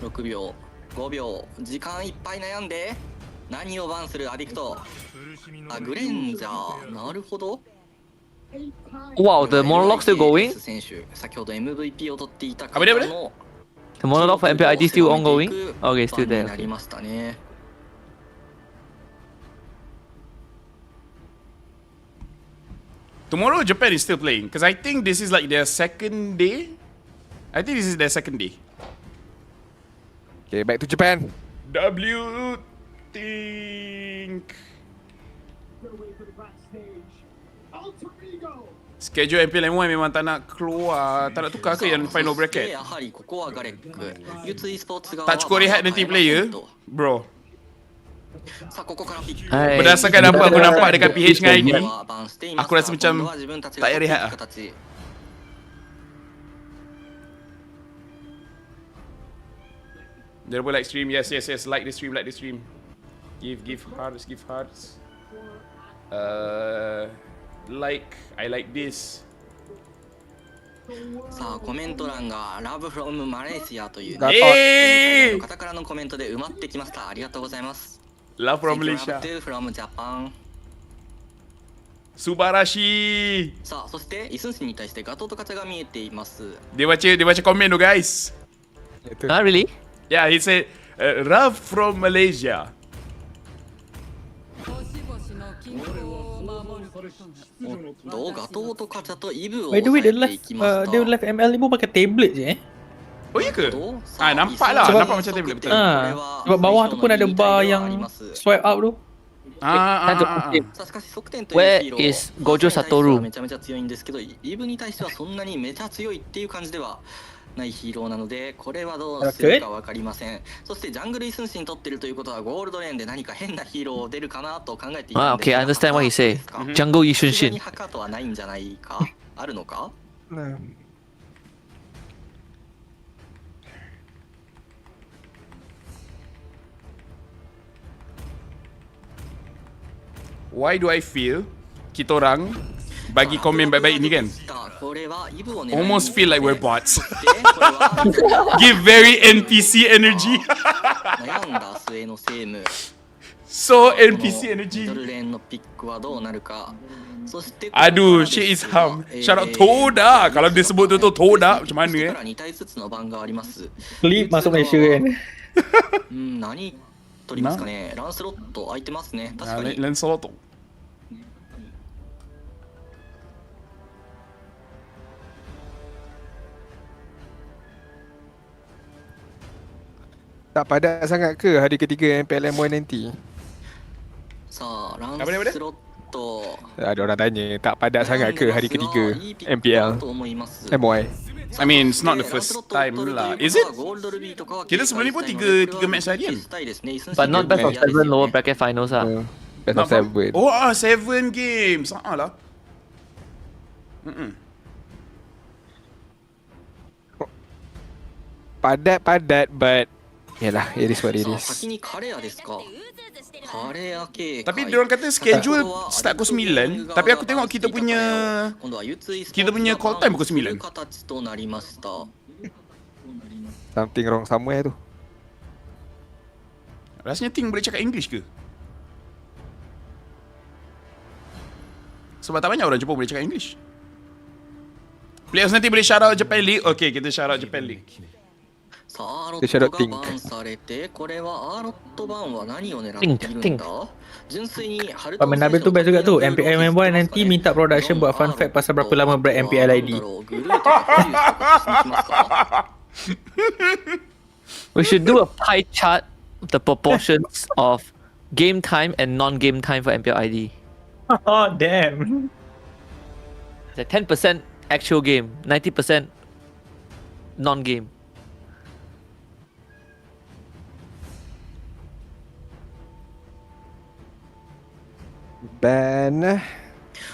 S17: 6秒、5秒、時間いっぱい悩んで何をバンするアディクト。あ、グレンジャー、なるほど。
S16: Wow, the monologue still going?
S17: 選手、先ほど MVP を取っていた
S1: Apa dia, apa dia?
S17: の
S16: The monologue for MPID still ongoing? Okay, still
S17: 番
S16: there.
S17: になりましたね。
S1: Tomorrow Japan is still playing because I think this is like their second day. I think this is their second day.
S14: Okay, back to Japan.
S1: W think schedule MPL M1 memang tak nak keluar, tak nak tukar ke yang final
S17: そして
S1: bracket?
S17: やはりここはガレック、ユーツ e スポーツ側
S1: Tak cukup rehat nanti player, bro.
S17: さあここからピック
S16: Hai,
S1: Berdasarkan apa aku nampak dekat PH dengan ID,
S17: バンしています
S1: aku rasa macam
S17: 今度は自分たち
S1: tak
S17: が
S1: payah
S17: 取ってい
S1: rehat
S17: く
S1: lah.
S17: 形
S1: Dia pun like stream, yes, like the stream, Give hearts. Like, I like this.
S17: さあコメント欄が Love from Malaysia という
S1: えー
S17: の方からのコメントで埋まってきました。ありがとうございます。
S1: Love from
S17: Thank you,
S1: Malaysia.
S17: Love from Japan.
S1: Subarashi.
S17: さあそしてイスンシンに対してガトーとカチャが見えています。
S1: Dia baca komen tu guys.
S16: Ah, really?
S1: Yeah, he said Love from Malaysia.
S17: おっとガトーとカチャとイブを
S18: By the way,
S17: 抑
S18: dia
S17: えてい
S18: live
S17: きました。
S18: dia live ML ni pun pakai tablet je
S1: Oh iya ke? Ah, nampak lah,
S18: Sebab-
S1: nampak macam tablet betul.
S18: Sebab bawah tu pun ada bar yang swipe up tu.
S16: Where
S17: さあしかし側転というヒーロー
S16: is Gojo Satoru?
S17: めちゃめちゃ強いんですけどイブに対してはそんなにめちゃ強いっていう感じではないヒーローなのでこれはどうするか分かりません。そしてジャングルイスンシン取ってるということはゴールドレーンで何か変なヒーロー出るかなと考えていた
S16: Ah,
S17: んです
S16: okay, I
S17: が
S16: understand what he say. Jungle
S17: さすが
S16: Yishunshin.
S17: にハカとはないんじゃないかあるのか
S1: Why do I feel kita orang bagi komen baik-baik ni kan?
S17: これはイブを狙いに
S1: Almost feel like we're bots.
S17: これは
S1: Give very NPC energy.
S17: 悩んだ末のセーム
S1: So NPC energy.
S17: ミドルレーンのピックはどうなるか。そして
S1: Aduh, she is hum. Shout out Toda. Kalau dia sebut tu Toda, macam mana
S17: 2体ずつの番があります。
S18: Klip masuk Malaysia kan.
S17: 何取りますかね。ランスロット空いてますね。確かに。
S1: Lancelot.
S14: Tak padat sangat ke hari ketiga MPLM1 nanti?
S17: さあ、ランスロット。
S14: Ada orang tanya, tak padat sangat ke hari ketiga MPL MY?
S1: I mean, it's not the first time lah. Is it? Kita sebelum ni pun tiga match harian.
S16: But not best of 7 lower bracket finals lah.
S14: Best of 7.
S1: Oh, 7 games. Lah.
S14: Padat, but yalah, it is what it is.
S17: 先にカレアですか。カレア系。
S1: Tapi diorang kata schedule start pukul 9, tapi aku tengok kita punya call time pukul 9.
S14: Something wrong somewhere tu.
S1: Rasanya Ting boleh cakap English ke? Sebab tak banyak orang Jepun boleh cakap English. Players nanti boleh shout out Japan League. Okay, kita shout out Japan League.
S17: さあ、アロットがバンされて、これはアロットバンは何を狙っているんだ？純粋にハルト
S18: Paman Nabil tu best juga tu. MPLM1 nanti minta production buat fun fact pasal berapa lama break MPL ID.
S16: We should do a pie chart of the proportions of game time and non-game time for MPL ID.
S18: Oh damn.
S16: It's like 10% actual game, 90% non-game.
S14: Ban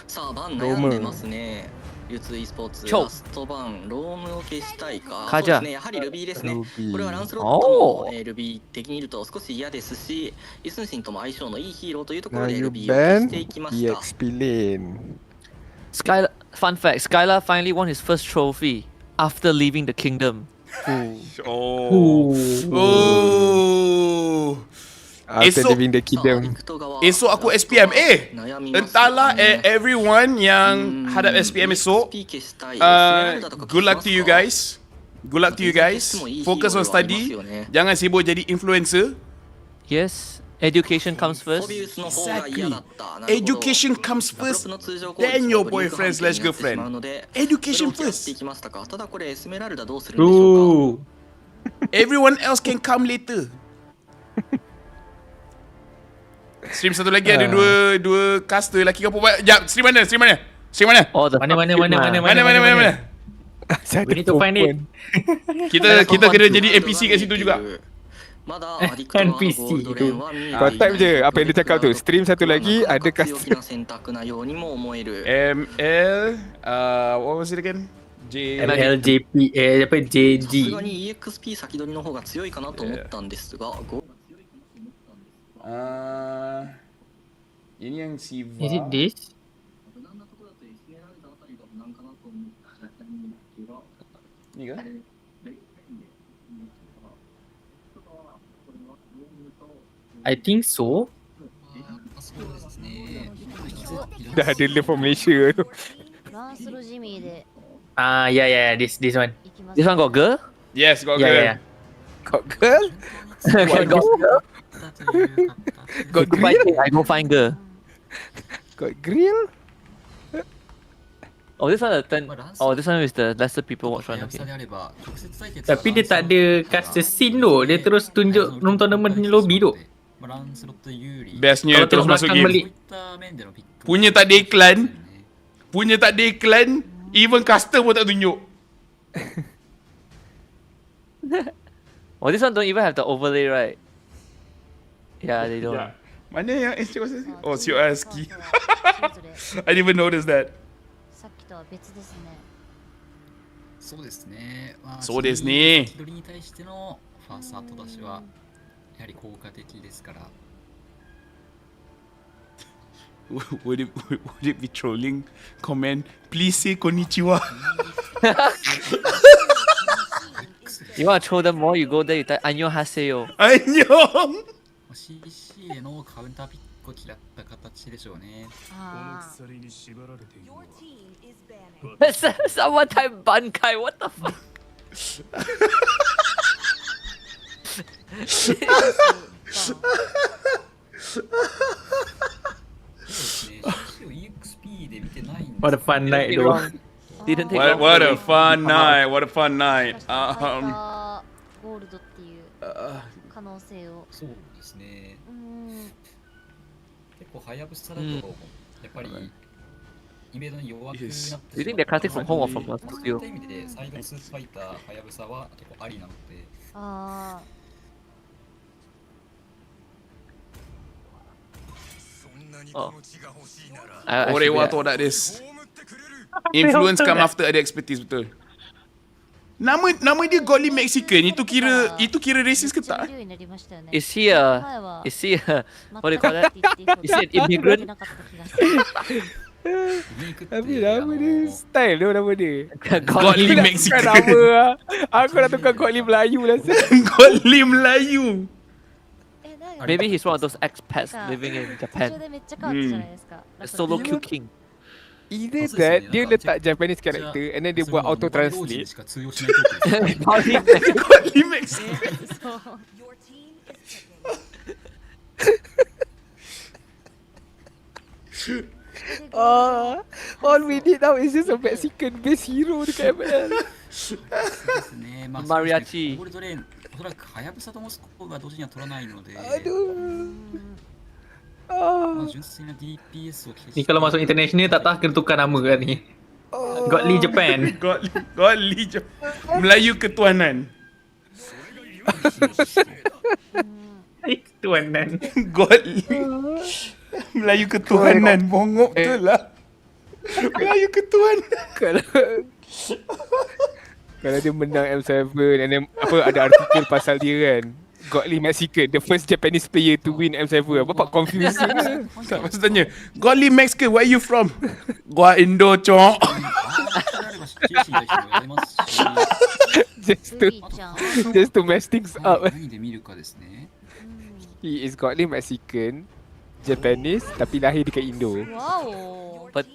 S17: さあ、バン悩んでますね。流通 e スポーツラストバン、ロームを消したいか。そうですね、やはりルビーですね。これはランスロットもルビー的にいると少し嫌ですし、イスンシンとも相性のいいヒーローというところでルビーを消していきました。
S14: EXP lane.
S16: Skylar, fun fact, Skylar finally won his first trophy after leaving the kingdom.
S1: Oh.
S14: After leaving the kingdom.
S1: Esok aku SPM. Entahlah everyone yang hadap SPM esok. Good luck to you guys. Good luck to you guys. Focus on study. Jangan sibuk jadi influencer.
S16: Yes, education comes first.
S1: Exactly. Education comes first. Then your boyfriend/girlfriend. Education first.
S18: Ooh.
S1: Everyone else can come later. Stream satu lagi ada dua caster lelaki kau buat. Jap, stream mana?
S16: Oh,
S18: Mana? We need to find it.
S1: Kita kena jadi NPC kat situ juga.
S18: NPC tu.
S14: Kau type je apa yang dia cakap tu. Stream satu lagi ada caster.
S1: ML what was it again?
S18: MLJP apa JG.
S17: さすがに EXP 先取りの方が強いかなと思ったんですが。
S1: ini yang Siva.
S18: Is it this?
S1: Ni ke?
S18: I think so.
S14: Dah ada live from Malaysia tu.
S18: Yeah, this one.
S16: This one got girl?
S1: Yes, got girl.
S18: Yeah.
S14: Got girl?
S16: Got girl?
S14: Got grill?
S16: I go find girl.
S14: Got grill?
S16: Oh, this one this one is the lesser people watch one. Okay.
S18: Tapi dia tak ada caster scene tu. Dia terus tunjuk room tournament punya lobby tu.
S1: Bestnya terus masuk game. Punya tak ada iklan. Even caster pun tak tunjuk.
S16: Oh, this one don't even have the overlay, right? Yeah, they don't.
S1: Yeah. Mana yang Oh, Sociabuzz. I didn't even notice that.
S19: そうですね。
S1: そうですね。
S19: 気取りに対してのファースト後出しはやはり効果的ですから。
S1: Would it be trolling? Comment. Please say konnichiwa.
S16: You want to troll them more? You go there. You type 안녕하세요.
S1: 안녕.
S19: CC へのカウンターピックを嫌った形でしょうね。
S16: Someone type Bankai, what the fuck?
S18: What a fun night though.
S16: Didn't take
S1: What,
S16: long
S1: what
S16: for
S1: a
S16: me.
S1: fun night. What a fun night.
S6: ゴールドっていう可能性を。
S19: そうですね。結構はやぶさだとやっぱりイベントに弱くなってしまう。
S16: Do you think they're cutting from home or from us?
S19: そういった意味でサイドスーツファイターはやぶさは結構ありなので。
S6: ああ。
S16: Oh.
S1: Orang wah tahu tak this. Influence come after ada expertise betul. Nama dia Godly Mexican. Itu kira racist ke tak?
S16: Is he a what do you call that? Is he an immigrant?
S14: Tapi nama dia style tu nama dia.
S1: Godly Mexican.
S14: Nama lah. Aku nak tukar Godly Melayu lah.
S1: Godly Melayu.
S16: Maybe he's one of those expats living in Japan. A solo queue king.
S14: Either that, dia letak Japanese character and then dia buat auto translate.
S1: Godly Mexican.
S14: All we need now is just a Mexican based hero dekat ML.
S16: Mariachi.
S19: おそらくはやぶさとモスコが同時には取らないので、純粋な DPS を
S18: Ni kalau masuk international tak tahu kena tukar nama kan ni. Godly Japan.
S1: Godly Japan. Melayu ketuanan.
S18: Ketuanan.
S1: Godly. Melayu ketuanan. Bongok betul lah. Melayu ketuanan.
S14: Kalau dia menang M7 and then apa ada artikel pasal dia kan. Godly Mexican, the first Japanese player to win M7. Bapak confusing.
S1: Tak maksud tanya. Godly Mexican, where you from? Gua Indo, cok.
S14: just to mess things up. He is Godly Mexican, Japanese tapi lahir dekat Indo.
S6: Wow.
S16: But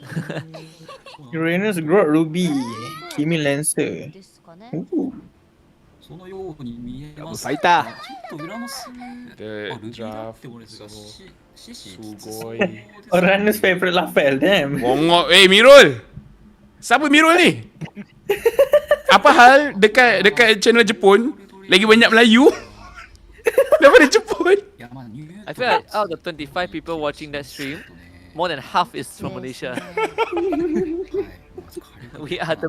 S18: Uranus Grot Ruby. Kimi Lancer.
S19: そのように見えます。
S14: ファイター。
S19: ちょっと裏のス
S1: The
S19: ルビーだ
S1: draft
S19: って俺ですが、シシ
S1: Sugoi.
S18: Uranus favorite Laphel, damn.
S1: Bongok. Mirul. Siapa Mirul ni? Apa hal dekat channel Jepun lagi banyak Melayu daripada Jepun?
S16: I feel like out of the 25 people watching that stream, more than half is from Malaysia. We are the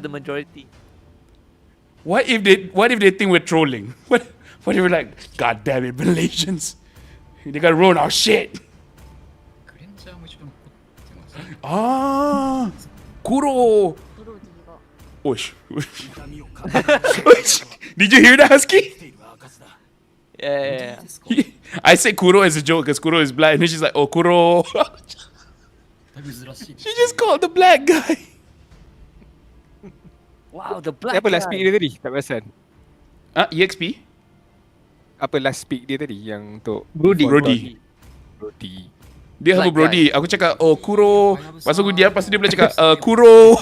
S16: majority.
S1: What if they think we're trolling? What if we're like, God damn it, Malaysians. They gotta ruin our shit. Ah, Kuro. Osh. Did you hear that, Husky?
S16: Yeah.
S1: I said Kuro as a joke because Kuro is black, and then she's like, oh, Kuro. She just called the black guy.
S16: Wow, the black
S14: Apa last
S16: guy.
S14: pick dia tadi? Tak perasan.
S1: EXP?
S14: Apa last pick dia tadi yang untuk
S1: Brody. Dia apa Brody? Aku cakap, oh Kuro. Lepas aku diam, lepas dia boleh cakap, Kuro.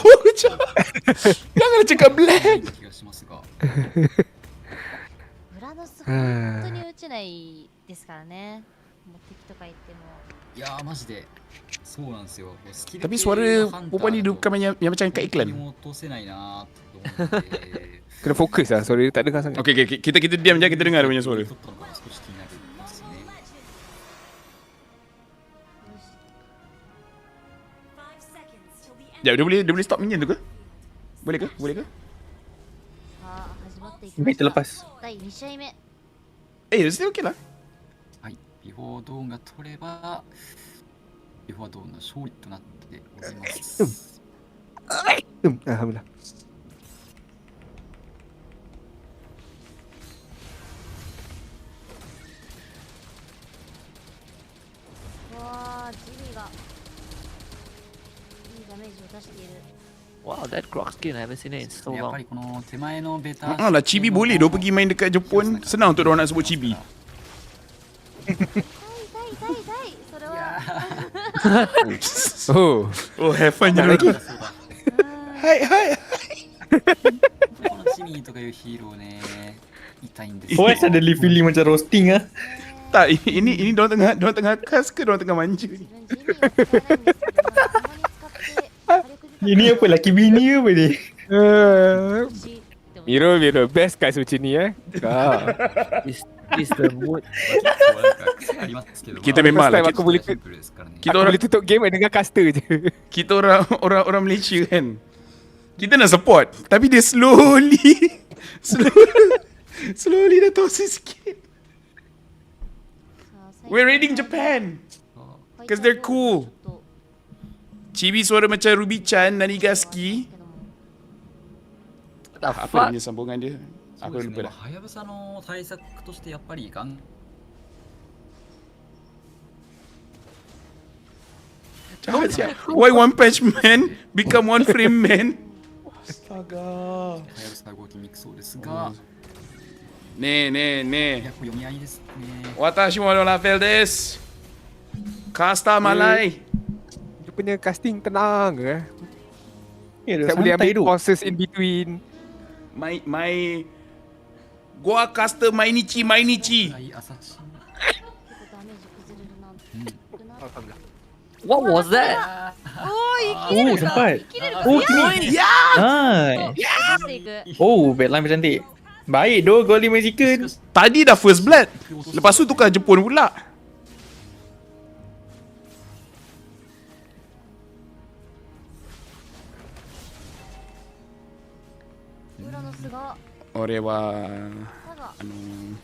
S1: Jangan cakap black.
S6: 本当に打ちないですからね。もう敵とか言っても。
S19: いやーマジでそうなんですよ。
S1: Tapi suara perempuan ni bukan yang macam kat iklan.
S14: Kena fokus lah, suara dia tak dengar sangat.
S1: Okay, kita diam je, kita dengar dia punya suara. Sekejap, dia boleh stop minion tu ke? Boleh ke?
S18: メイトlepas.
S6: 第2試合目。
S1: still okay lah.
S19: はい、ビフォードーンが取ればビフォードーンの勝利となっております。
S14: Alhamdulillah.
S6: Wah, Jimmy がいいダメージを出している。
S16: Wow, that Grok skin, I haven't seen it in so long.
S1: Lah, Chibi boleh dia pergi main dekat Jepun. Senang untuk dia nak sebut Chibi.
S14: Oh.
S1: Oh, have fun je
S14: lagi.
S1: Hai.
S19: このジミーとかいうヒーローね、痛いんですよ。
S18: Why suddenly feeling macam roasting ah?
S1: Tak, ini diorang tengah kas ke diorang tengah manja ni?
S18: Ini apa, laki bini ke apa ni?
S14: Miro, best guys macam ni
S16: Is the mood.
S1: Kita memang lah.
S14: Aku boleh tutup game dengan caster je.
S1: Kita orang Malaysia kan. Kita nak support, tapi dia slowly dah toxic sikit. We're raiding Japan because they're cool. Chibi suara macam Ruby-chan, Nanigaski. Apa dia punya sambungan dia? Aku lupa dah.
S19: はやぶさの対策としてやっぱり
S1: Jahat siap. Why One Punch Man become One Frame Man? Astaga.
S19: はやぶさ動きにくそうですが、
S1: Ne.
S19: 読み合いですね。
S1: Watashi mo no Laphel desu. Kasta Malay.
S14: Dia punya casting tenang ke?
S18: Ya,
S14: Tak boleh
S18: santai
S14: ambil
S18: tu.
S14: pauses in between.
S1: Gua caster Mainichi.
S16: What was that?
S11: Oh,
S18: sempat.
S11: Oh,
S18: kini.
S11: Nice.
S18: Oh, backline cantik. Baik doh, gol magical.
S1: Tadi dah first blood. Lepas tu tukar Jepun pula. Ore wa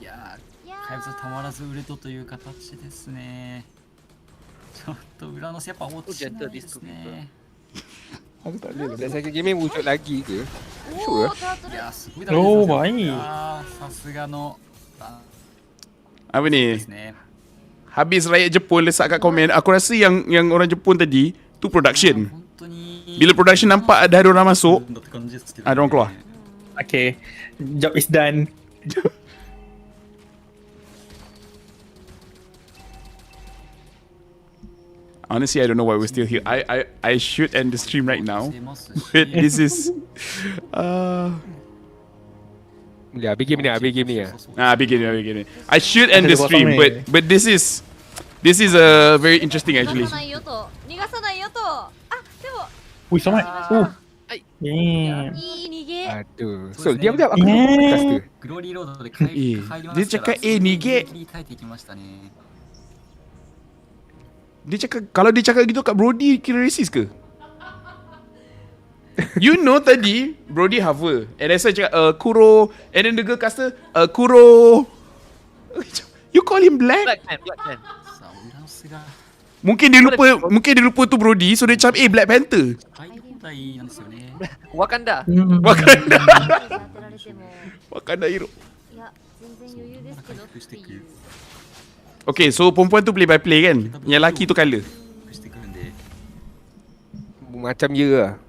S19: いやー、怪物たまらずウルトという形ですね。ちょっと裏のスやっぱ落ちないですね。
S1: Aku tak boleh.
S14: Dan saya game wujud lagi ke? Sure.
S19: いやー、すごい
S18: Oh, baik.
S19: さすがの
S1: Apa ni? Habis rakyat Jepun lesak kat komen, aku rasa yang orang Jepun tadi tu production. Bila production nampak ada orang masuk, ada orang keluar.
S18: Okay, job is done.
S1: Honestly, I don't know why we're still here. I should end the stream right now. But this is
S14: Ya, big game ni ya.
S1: big game. I should end the stream, but this is very interesting actually.
S18: Ui, selamat. Oh. Damn.
S14: Aduh. So, diam-diam aku caster.
S19: グローリーロードで入りま
S1: Dia
S19: したら
S1: cakap ni
S19: 切り替えていきましたね。
S1: Dia cakap, kalau dia cakap gitu kat Brody, kira racist ke? You know tadi Brody hover and then saya cakap Kuro, and then the girl caster Kuro. You call him black?
S16: Black man.
S19: さあ、裏のスが
S1: Mungkin dia lupa tu Brody, so dia cakap Black Panther.
S19: 入り放題なんですよね。
S16: Wakanda.
S1: Wakanda hero. Okay, so perempuan tu play by play kan? Yang lelaki tu colour.
S14: Macam ya lah.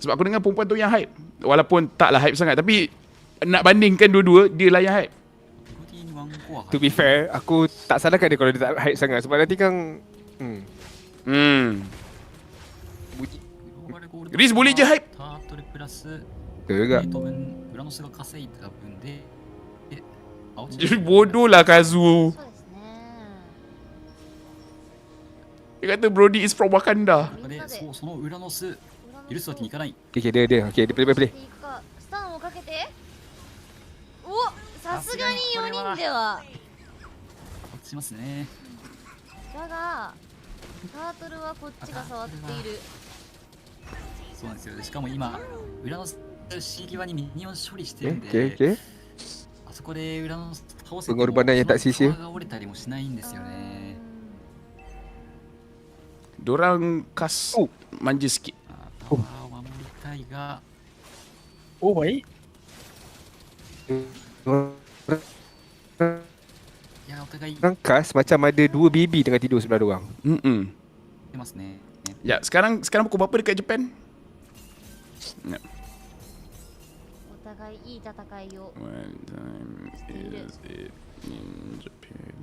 S1: Sebab aku dengar perempuan tu yang hype. Walaupun taklah hype sangat, tapi nak bandingkan dua-dua, dia lah yang hype.
S14: To be fair, aku tak salahkan dia kalau dia tak hype sangat. Sebab nanti kan
S1: Riz boleh je hype.
S19: タートルプラス
S14: Betul juga.
S19: 8分裏のスが稼いだ分で
S1: Bodoh lah Kazuo. Dia kata Brody is from Wakanda.
S19: でそうその裏のス許すわけにいかない。
S14: Okay, dia play.
S6: スタンをかけておさすがに4人では
S19: 落ちますね。
S6: だがタートルはこっちが触っている
S19: そうなんですよ。でしかも今裏のC際にミニオン処理してるんで、
S14: Okay.
S19: あそこで裏の倒せても
S14: Pengorbanan yang tak sia-sia.
S19: が折れたりもしないんですよね。
S1: Diorang kas manja sikit.
S19: タワーを守りたいが
S18: Oh, baik.
S19: いやお互い
S14: Orang cast macam ada dua baby tengah tidur sebelah diorang.
S19: 出ますね。
S1: Ya, sekarang pukul berapa dekat Japan? Ya.
S6: お互いいい戦いを
S1: What time is it in Japan?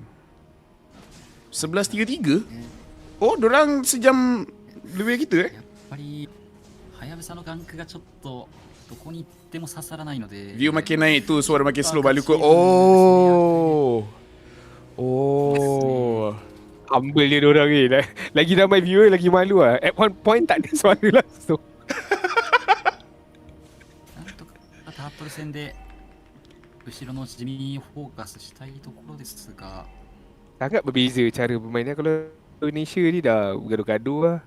S1: 11.33? Oh, dorang sejam lebih kita
S19: ぱりはやぶさのガンクがちょっとどこに行っても刺さらないので
S1: View makin naik tu, suara makin slow balik ke. Oh.
S14: Humble dia dorang ni. Lagi ramai viewer lagi malu lah. At one point tak ada suara langsung.
S19: タートル戦で後ろの地味フォーカスしたいところですが
S14: Sangat berbeza cara bermainnya. Kalau Indonesia ni dah gaduh-gaduh lah.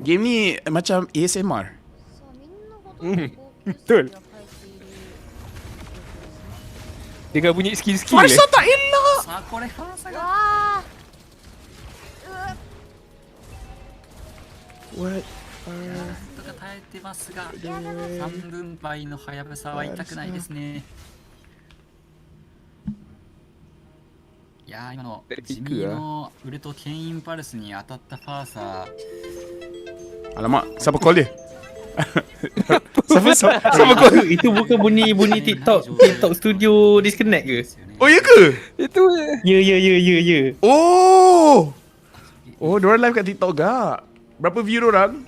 S1: Game ni macam ASMR.
S14: Betul. Dengar bunyi skill-skill
S1: Farsa tak elok.
S19: さあこれファーサが
S1: What?
S19: なんとか耐えてますが3分倍のはやぶさは痛くないですねいやー今の地味のウルトケインパルスに当たったファーサー
S1: Alamak, siapa call dia? Siapa call?
S18: Itu bukan bunyi TikTok studio disconnect ke?
S1: Oh ya ke?
S14: Itu
S18: Ya.
S1: Oh, diorang live kat TikTok gak? Berapa view diorang?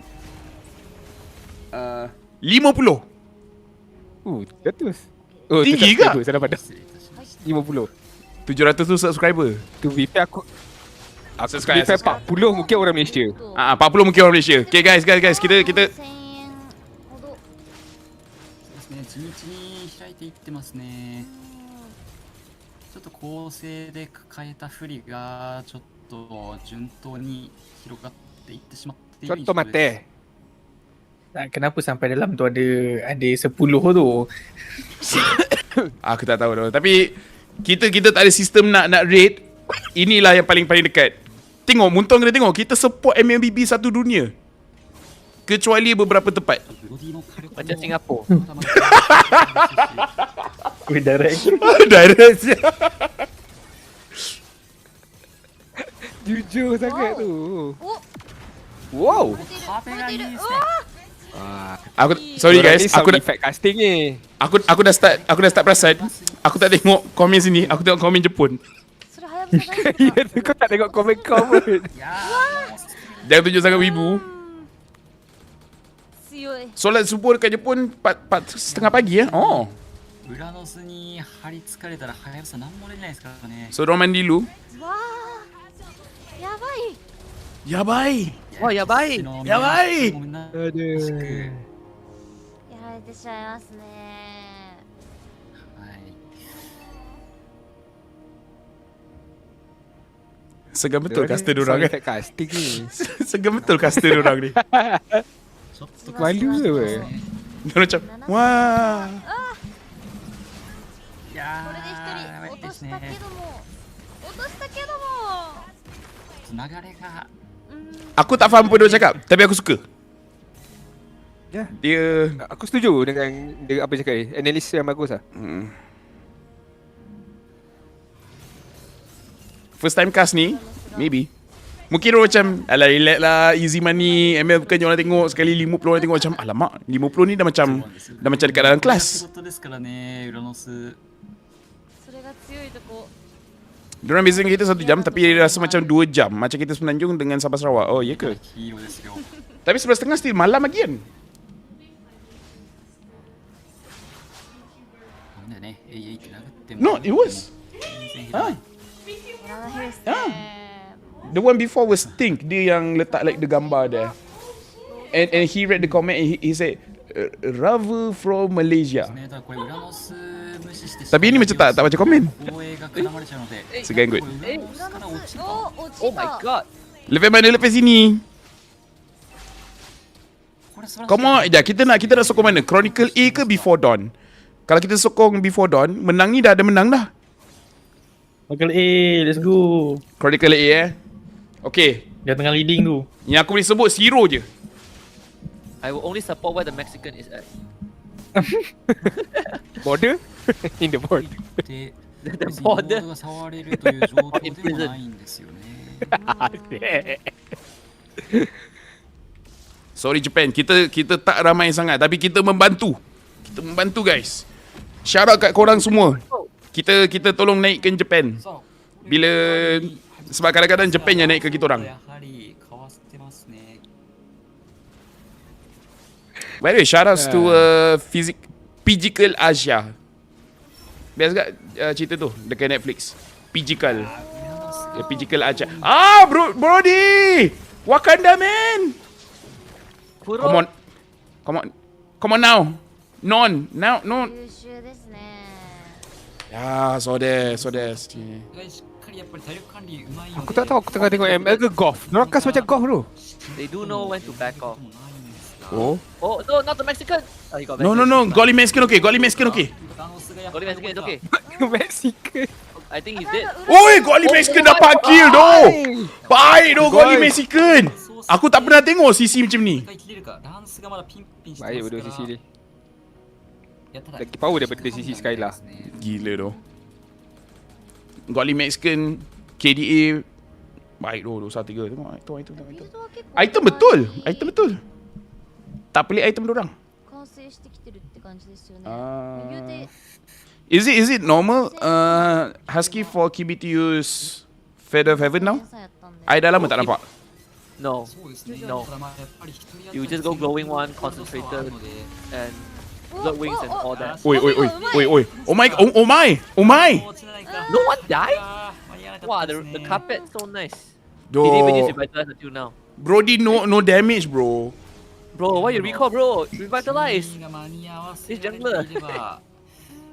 S1: 50.
S14: 100. Oh,
S1: tinggi ke?
S14: Saya dapat dah 50.
S1: 700 tu subscriber.
S14: Tu VP aku
S1: subscribe
S14: 40 mungkin orang Malaysia.
S1: 40 mungkin orang Malaysia. Okay guys, kita
S19: そうですね地道に開いていってますねちょっと構成で抱えた不利がちょっと順当に広がっていってしまっている
S14: Contoh mate.
S18: Kenapa sampai dalam tu ada 10 tu?
S1: Aku tak tahu dah. Tapi kita tak ada sistem nak rate. Inilah yang paling dekat. Tengok, Muntong kena tengok. Kita support MMBB satu dunia. Kecuali beberapa tempat.
S16: Macam Singapura.
S18: Direct.
S1: Direct je.
S14: Jujur sangat tu. Wow.
S1: Sorry guys, aku dah
S14: effect casting ni.
S1: Aku dah start perasan. Aku tak tengok komen sini, aku tengok komen Jepun.
S14: Ya tu kau tak tengok komen pun.
S1: Jangan tunjuk sangat wibu. Solat subuh dekat Jepun 4:30 pagi ya. Oh.
S19: 裏の巣に張り付かれたらはやぶさ何もできないですからね
S1: So diorang mandi dulu.
S6: Yabai.
S16: Wah, ya baik.
S1: Aduh.
S6: やられてしまいますね
S1: Segan betul caster diorang kan.
S14: Casting ni.
S1: Segan betul caster diorang ni.
S14: Malu je weh.
S1: Dia macam wah.
S19: いやー
S6: 落としたけども
S19: つながれが
S1: Aku tak faham apa dia cakap, tapi aku suka.
S14: Ya.
S1: Dia
S14: Aku setuju dengan dia apa cakap ni. Analisis yang bagus lah.
S1: First time cast ni, maybe. Mungkin orang macam, alah relax lah, easy money, ML bukannya orang tengok, sekali 50 orang tengok macam, alamak, 50 ni dah macam dekat dalam kelas.
S19: 仕事ですからね裏の巣
S1: Diorang beza dengan kita 1 jam, tapi dia rasa macam 2 jam. Macam kita Semenanjung dengan Sabah Sarawak. Oh, iya ke? Tapi 11:30 still malam lagi kan? No, it was. The one before was Stink. Dia yang letak like the gambar there. And he read the comment and he said, Rava from Malaysia. Tapi ini macam tak baca komen. Segan good.
S16: Oh my god.
S1: Lepas mana lepas sini? Come on, kita nak sokong mana? Chronicle A ke Before Dawn? Kalau kita sokong Before Dawn, menang ni dah ada menang dah.
S18: Chronicle A, let's go.
S1: Chronicle A Okay.
S18: Dia tengah leading tu.
S1: Yang aku boleh sebut Zero je.
S16: I will only support where the Mexican is at.
S14: Border? In the border.
S19: The
S16: border.
S19: In prison.
S1: Sorry Japan, kita tak ramai sangat tapi kita membantu. Kita membantu guys. Shout out kat korang semua. Kita tolong naikkan Japan. Bila Sebab kadang-kadang Japan yang naik ke kita orang.
S19: やはりかわしてますね。
S1: By the way, shout outs to Physical Asia. Biasa kat cerita tu dekat Netflix. Physical. Physical Asia. Ah, Brody! Wakanda, man! Come on. Come on. Come on now. Non. Now. No. Ya, so des.
S19: しっかりやっぱり体力管理うまいので。
S14: Aku tak tahu aku tengah tengok ML ke golf. Neraka macam golf tu.
S16: They do know when to back off.
S14: Oh.
S16: Oh, no, not the Mexican. Oh, he got
S1: No. Golly Mexican okay. Golly Mexican okay.
S16: Golly Mexican is okay.
S14: Mexican.
S16: I think he's dead.
S1: Oi, Golly Mexican dapat kill doh. Baik doh Golly Mexican. Aku tak pernah tengok CC macam ni.
S19: 切れるか。ランスがまだピンピンして
S14: Baik
S19: ます
S14: bodoh
S19: から
S14: sisi ni.
S19: いやただ
S14: Lagi power daripada sisi Skylar.
S1: Gila doh. Golly Mexican KDA baik doh 2-3. Tengok item. Item betul. Tak pelik item dorang. Is it normal Husky for Kibi to use Feather of Heaven now? I dah lama tak nampak.
S16: No. You just go glowing one, concentrated, and blood wings and all that.
S1: Oi. Oh my.
S16: No one died? Wow, the carpet so nice.
S1: Duh.
S16: He didn't even use revitalize until now.
S1: Brody no damage bro.
S16: Bro, why you recall, bro? Revitalize.
S19: が間に合わ
S16: This
S19: せられ
S16: jungler.
S19: ていれば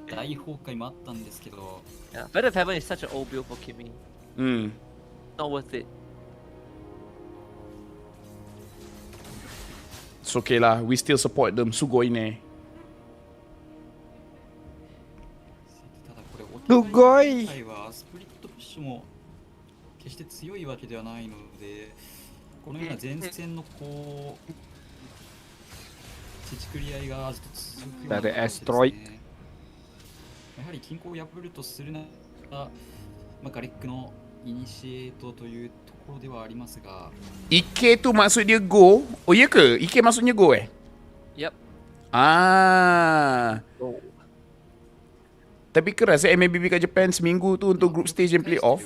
S19: 大崩壊もあったんですけど
S16: Yeah, Feather of Heaven is such an old build for Kimi. Not worth it.
S1: It's okay lah. We still support them. Sugoi ne.
S19: ただこれお互い
S14: すごい
S19: 今回はスプリットプッシュも決して強いわけではないのでこのような前線のこうちくり合いがずっと続くような形ですね。やはり均衡を破るとするなら、ガレックのイニシエートというところではありますが
S1: Ike tu maksud dia go. Oh ya ke? Ike maksudnya go
S16: Yep.
S1: Ah. Tapi keras MLBB kat Japan seminggu tu untuk group stage and play off.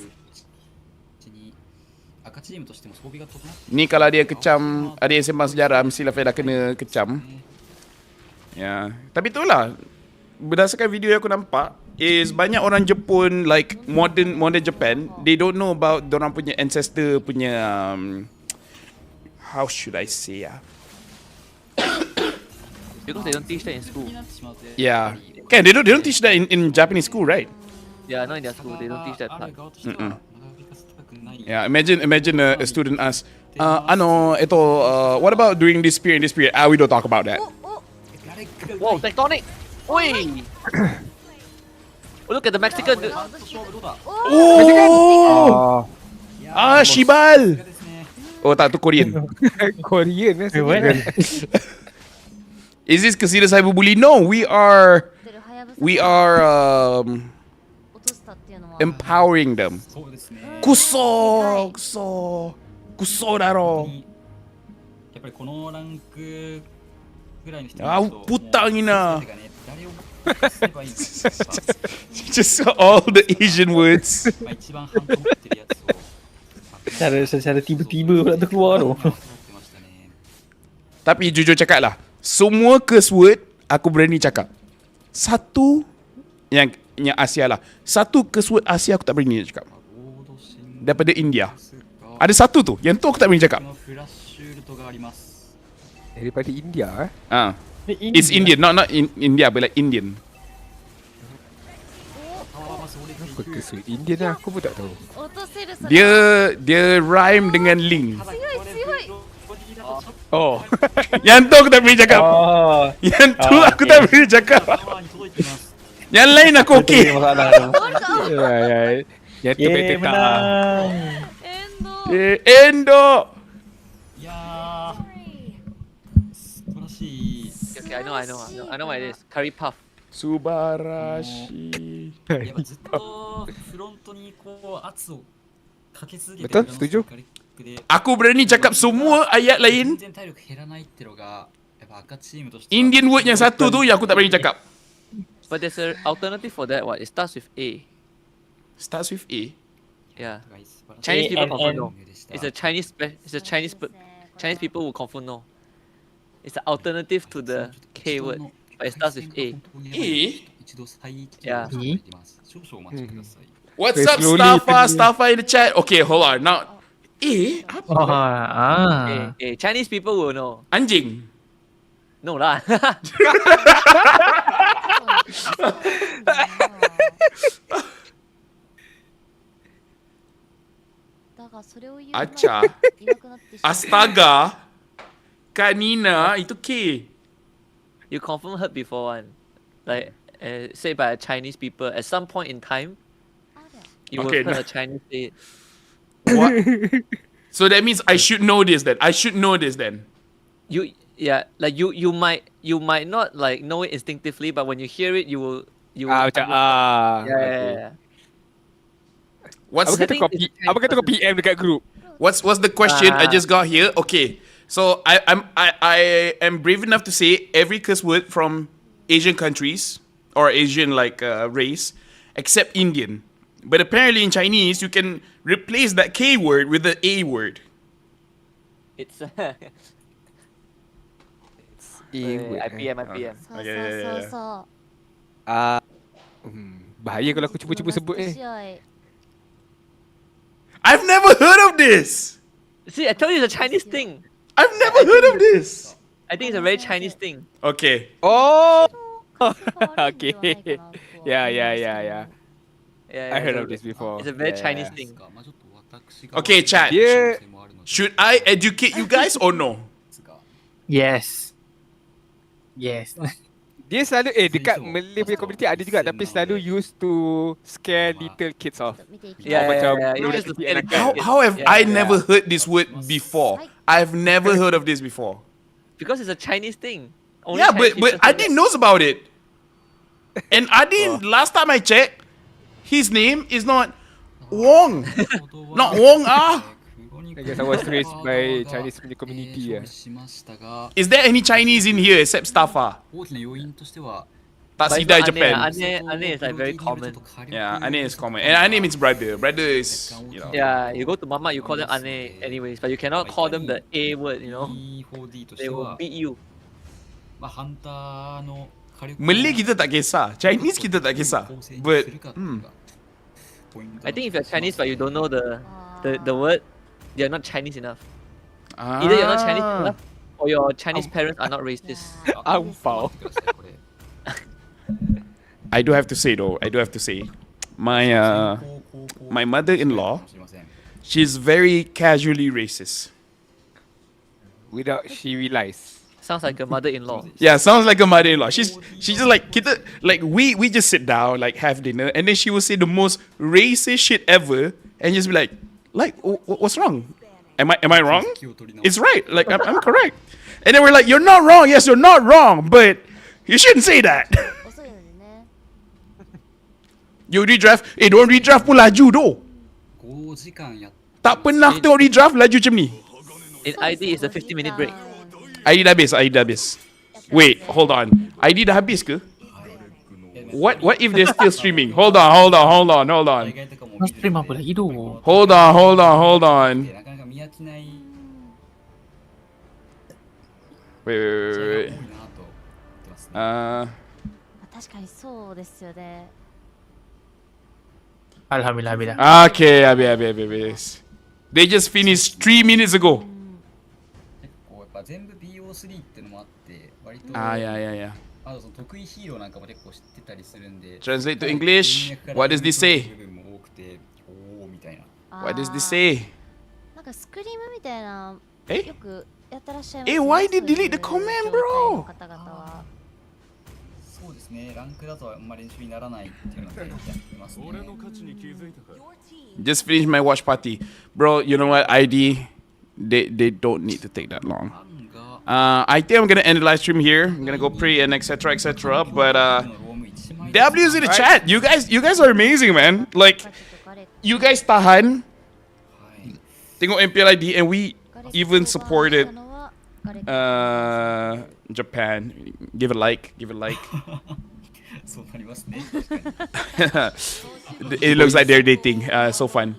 S19: 赤チームとしても装備が整って
S1: Ni kalau dia kecam, ada yang sembang sejarah mesti Laphel dah kena kecam. Ya, tapi itulah berdasarkan video yang aku nampak is banyak orang Jepun like modern Japan, they don't know about dorang punya ancestor punya how should I say
S16: Because they don't teach that in school.
S1: Yeah. Kan they don't teach that in Japanese school, right?
S16: Yeah, not in their school. They don't teach that part.
S1: Yeah, imagine a student asks, what about during this period? We don't talk about that.
S16: Whoa, tectonic! Oi! Oh, look at the Mexican.
S1: Oh! Shibal! Oh, tak, tu Korean.
S14: Korean
S1: Is this considered cyberbullying? No, we are empowering them. Kuso daro.
S19: やっぱりこのランクぐらいの人
S1: Putang ina.
S19: 誰をすればいいのか
S1: Just all the Asian words.
S19: 一番ハンド持ってるやつを
S18: Secara tiba-tiba pula terkeluar tu.
S1: Tapi jujur cakap lah, semua curse word aku berani cakap. Satu yang Asia lah. Satu curse word Asia aku tak berani cakap. Daripada India. Ada satu tu, yang tu aku tak berani cakap.
S14: Daripada India
S1: It's Indian, not in India, but like Indian.
S14: Apa kesul Indian lah, aku pun tak tahu.
S1: Dia rhyme dengan link.
S14: Oh.
S1: Yang tu aku tak boleh cakap. Yang tu aku tak boleh cakap. Yang lain aku okey.
S14: Yang tu better tak.
S1: Endo.
S16: Okay, I know what it is. Curry puff.
S1: Subarashi.
S19: やっぱずっとフロントにこう圧をかけ続けて
S14: Betul, setuju.
S1: Aku berani cakap semua ayat lain.
S19: 全然体力減らないってのがやっぱ赤チームとして
S1: Indian word yang satu tu yang aku tak berani cakap.
S16: But there's an alternative for that. What? It starts with A.
S1: Starts with A.
S16: Yeah. Chinese people
S18: and-
S16: confirm
S18: and-
S16: no. It's a Chinese Chinese people will confirm no. It's an alternative to the K word, but it starts with A.
S1: E?
S16: Yeah.
S1: What's
S14: Very
S1: up,
S14: slowly
S1: Staffa?
S14: thinking.
S1: Staffa in the chat. Okay, hold on. Now,
S16: Chinese people will know.
S1: Anjing.
S16: No lah.
S1: Acha. Astaga. Kanina. Itu K.
S16: You confirm heard before one, like said by Chinese people at some point in time. You
S1: Okay,
S16: will heard
S1: no.
S16: a Chinese say it.
S1: What? So that means I should know this then. I should know this then.
S16: Like you might not like know it instinctively, but when you hear it, you will
S14: macam
S16: yeah.
S1: What's
S14: Apa kata kau PM dekat group?
S1: What's the question I just got here? Okay, so I am brave enough to say every curse word from Asian countries or Asian like race, except Indian. But apparently in Chinese you can replace that K word with the A word.
S16: It's
S14: IPM.
S16: IPM.
S14: Bahaya kalau aku cuba-cuba sebut
S1: I've never heard of this.
S16: See, I told you it's a Chinese thing.
S1: I've never heard of this.
S16: I think it's a very Chinese thing.
S1: Okay.
S14: Oh. Okay. Yeah.
S16: Yeah,
S14: I heard of this before.
S16: It's a very
S14: Yeah.
S16: Chinese thing.
S1: Okay, chat.
S14: Yeah.
S1: Should I educate you guys or no?
S18: Yes.
S14: Dia selalu dekat Malay punya community ada juga, tapi selalu used to scare little kids off.
S16: Yeah.
S14: Or
S16: It
S14: macam
S16: used to scare the
S1: How have
S16: kids.
S1: I never heard this word before? I've never heard of this before.
S16: Because it's a Chinese thing. Only
S1: Yeah,
S16: Chinese
S1: but
S16: people say
S1: Adin knows about it. And Adin, last time I checked, his name is not Wong. Not Wong
S14: I guess I was raised by Chinese punya community.
S1: Is there any Chinese in here except Staffa? Tak
S16: But it's
S1: Sidai
S16: not
S1: Japan.
S16: Ane is like very common.
S1: Yeah, Ane is common. And Ane means brother. Brother is, you know.
S16: Yeah, you go to mama, you call them Ane anyways, but you cannot call them the A word, you know. They will beat you.
S1: Malay kita tak kisah. Chinese kita tak kisah. But,
S16: I think if you're Chinese but you don't know the word, you're not Chinese enough. Either you're not Chinese enough or your Chinese parents are not racist.
S1: I do have to say though, my mother-in-law, she's very casually racist.
S14: Without she realize.
S16: Sounds like a mother-in-law.
S1: Yeah, sounds like a mother-in-law. She's just like kita, like we just sit down, like have dinner, and then she will say the most racist shit ever, and just be like what's wrong? Am I wrong? It's right. Like I'm correct. And then we're like, you're not wrong. Yes, you're not wrong, but you shouldn't say that. You redraft, don't redraft pun laju doh. Tak pernah kita redraft laju macam ni.
S16: In ID, it's a 50-minute break.
S1: ID dah habis. Wait, hold on. ID dah habis ke? What if they're still streaming? Hold on.
S18: Stream apa lagi tu?
S1: Hold on. Wait.
S20: 確かにそうですよね。
S18: Alhamdulillah.
S1: Okay, habis. They just finished 3 minutes ago.
S19: 全部 BO3 ってのもあって割と
S1: yeah.
S19: あとその得意ヒーローなんかも結構知ってたりするんで
S1: Translate to English. What does this say? What does this say?
S20: なんかスクリームみたいなよくやってらっしゃいますね。
S1: Why did you delete the comment, bro?
S20: 方々は。
S19: そうですね。ランクだとあんまり練習にならないっていうのでやってますね。
S1: Just finished my watch party. Bro, you know what? ID, they don't need to take that long. I think I'm gonna end the live stream here. I'm gonna go pray and etc. But W's in the chat. You guys are amazing, man. Like, you guys tahan. Tengok MPLID and we even supported Japan. Give a like. It looks like they're dating. So fun.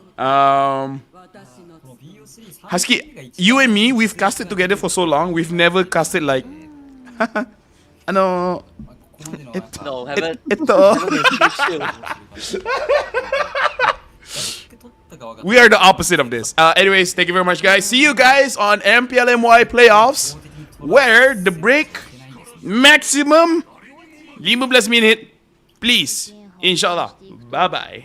S1: Husky, you and me, we've casted together for so long. We've never casted like. No.
S16: No, haven't.
S1: We are the opposite of this. Anyways, thank you very much, guys. See you guys on MPLMY playoffs, where the break maximum 15 minit. Please, inshallah. Bye bye.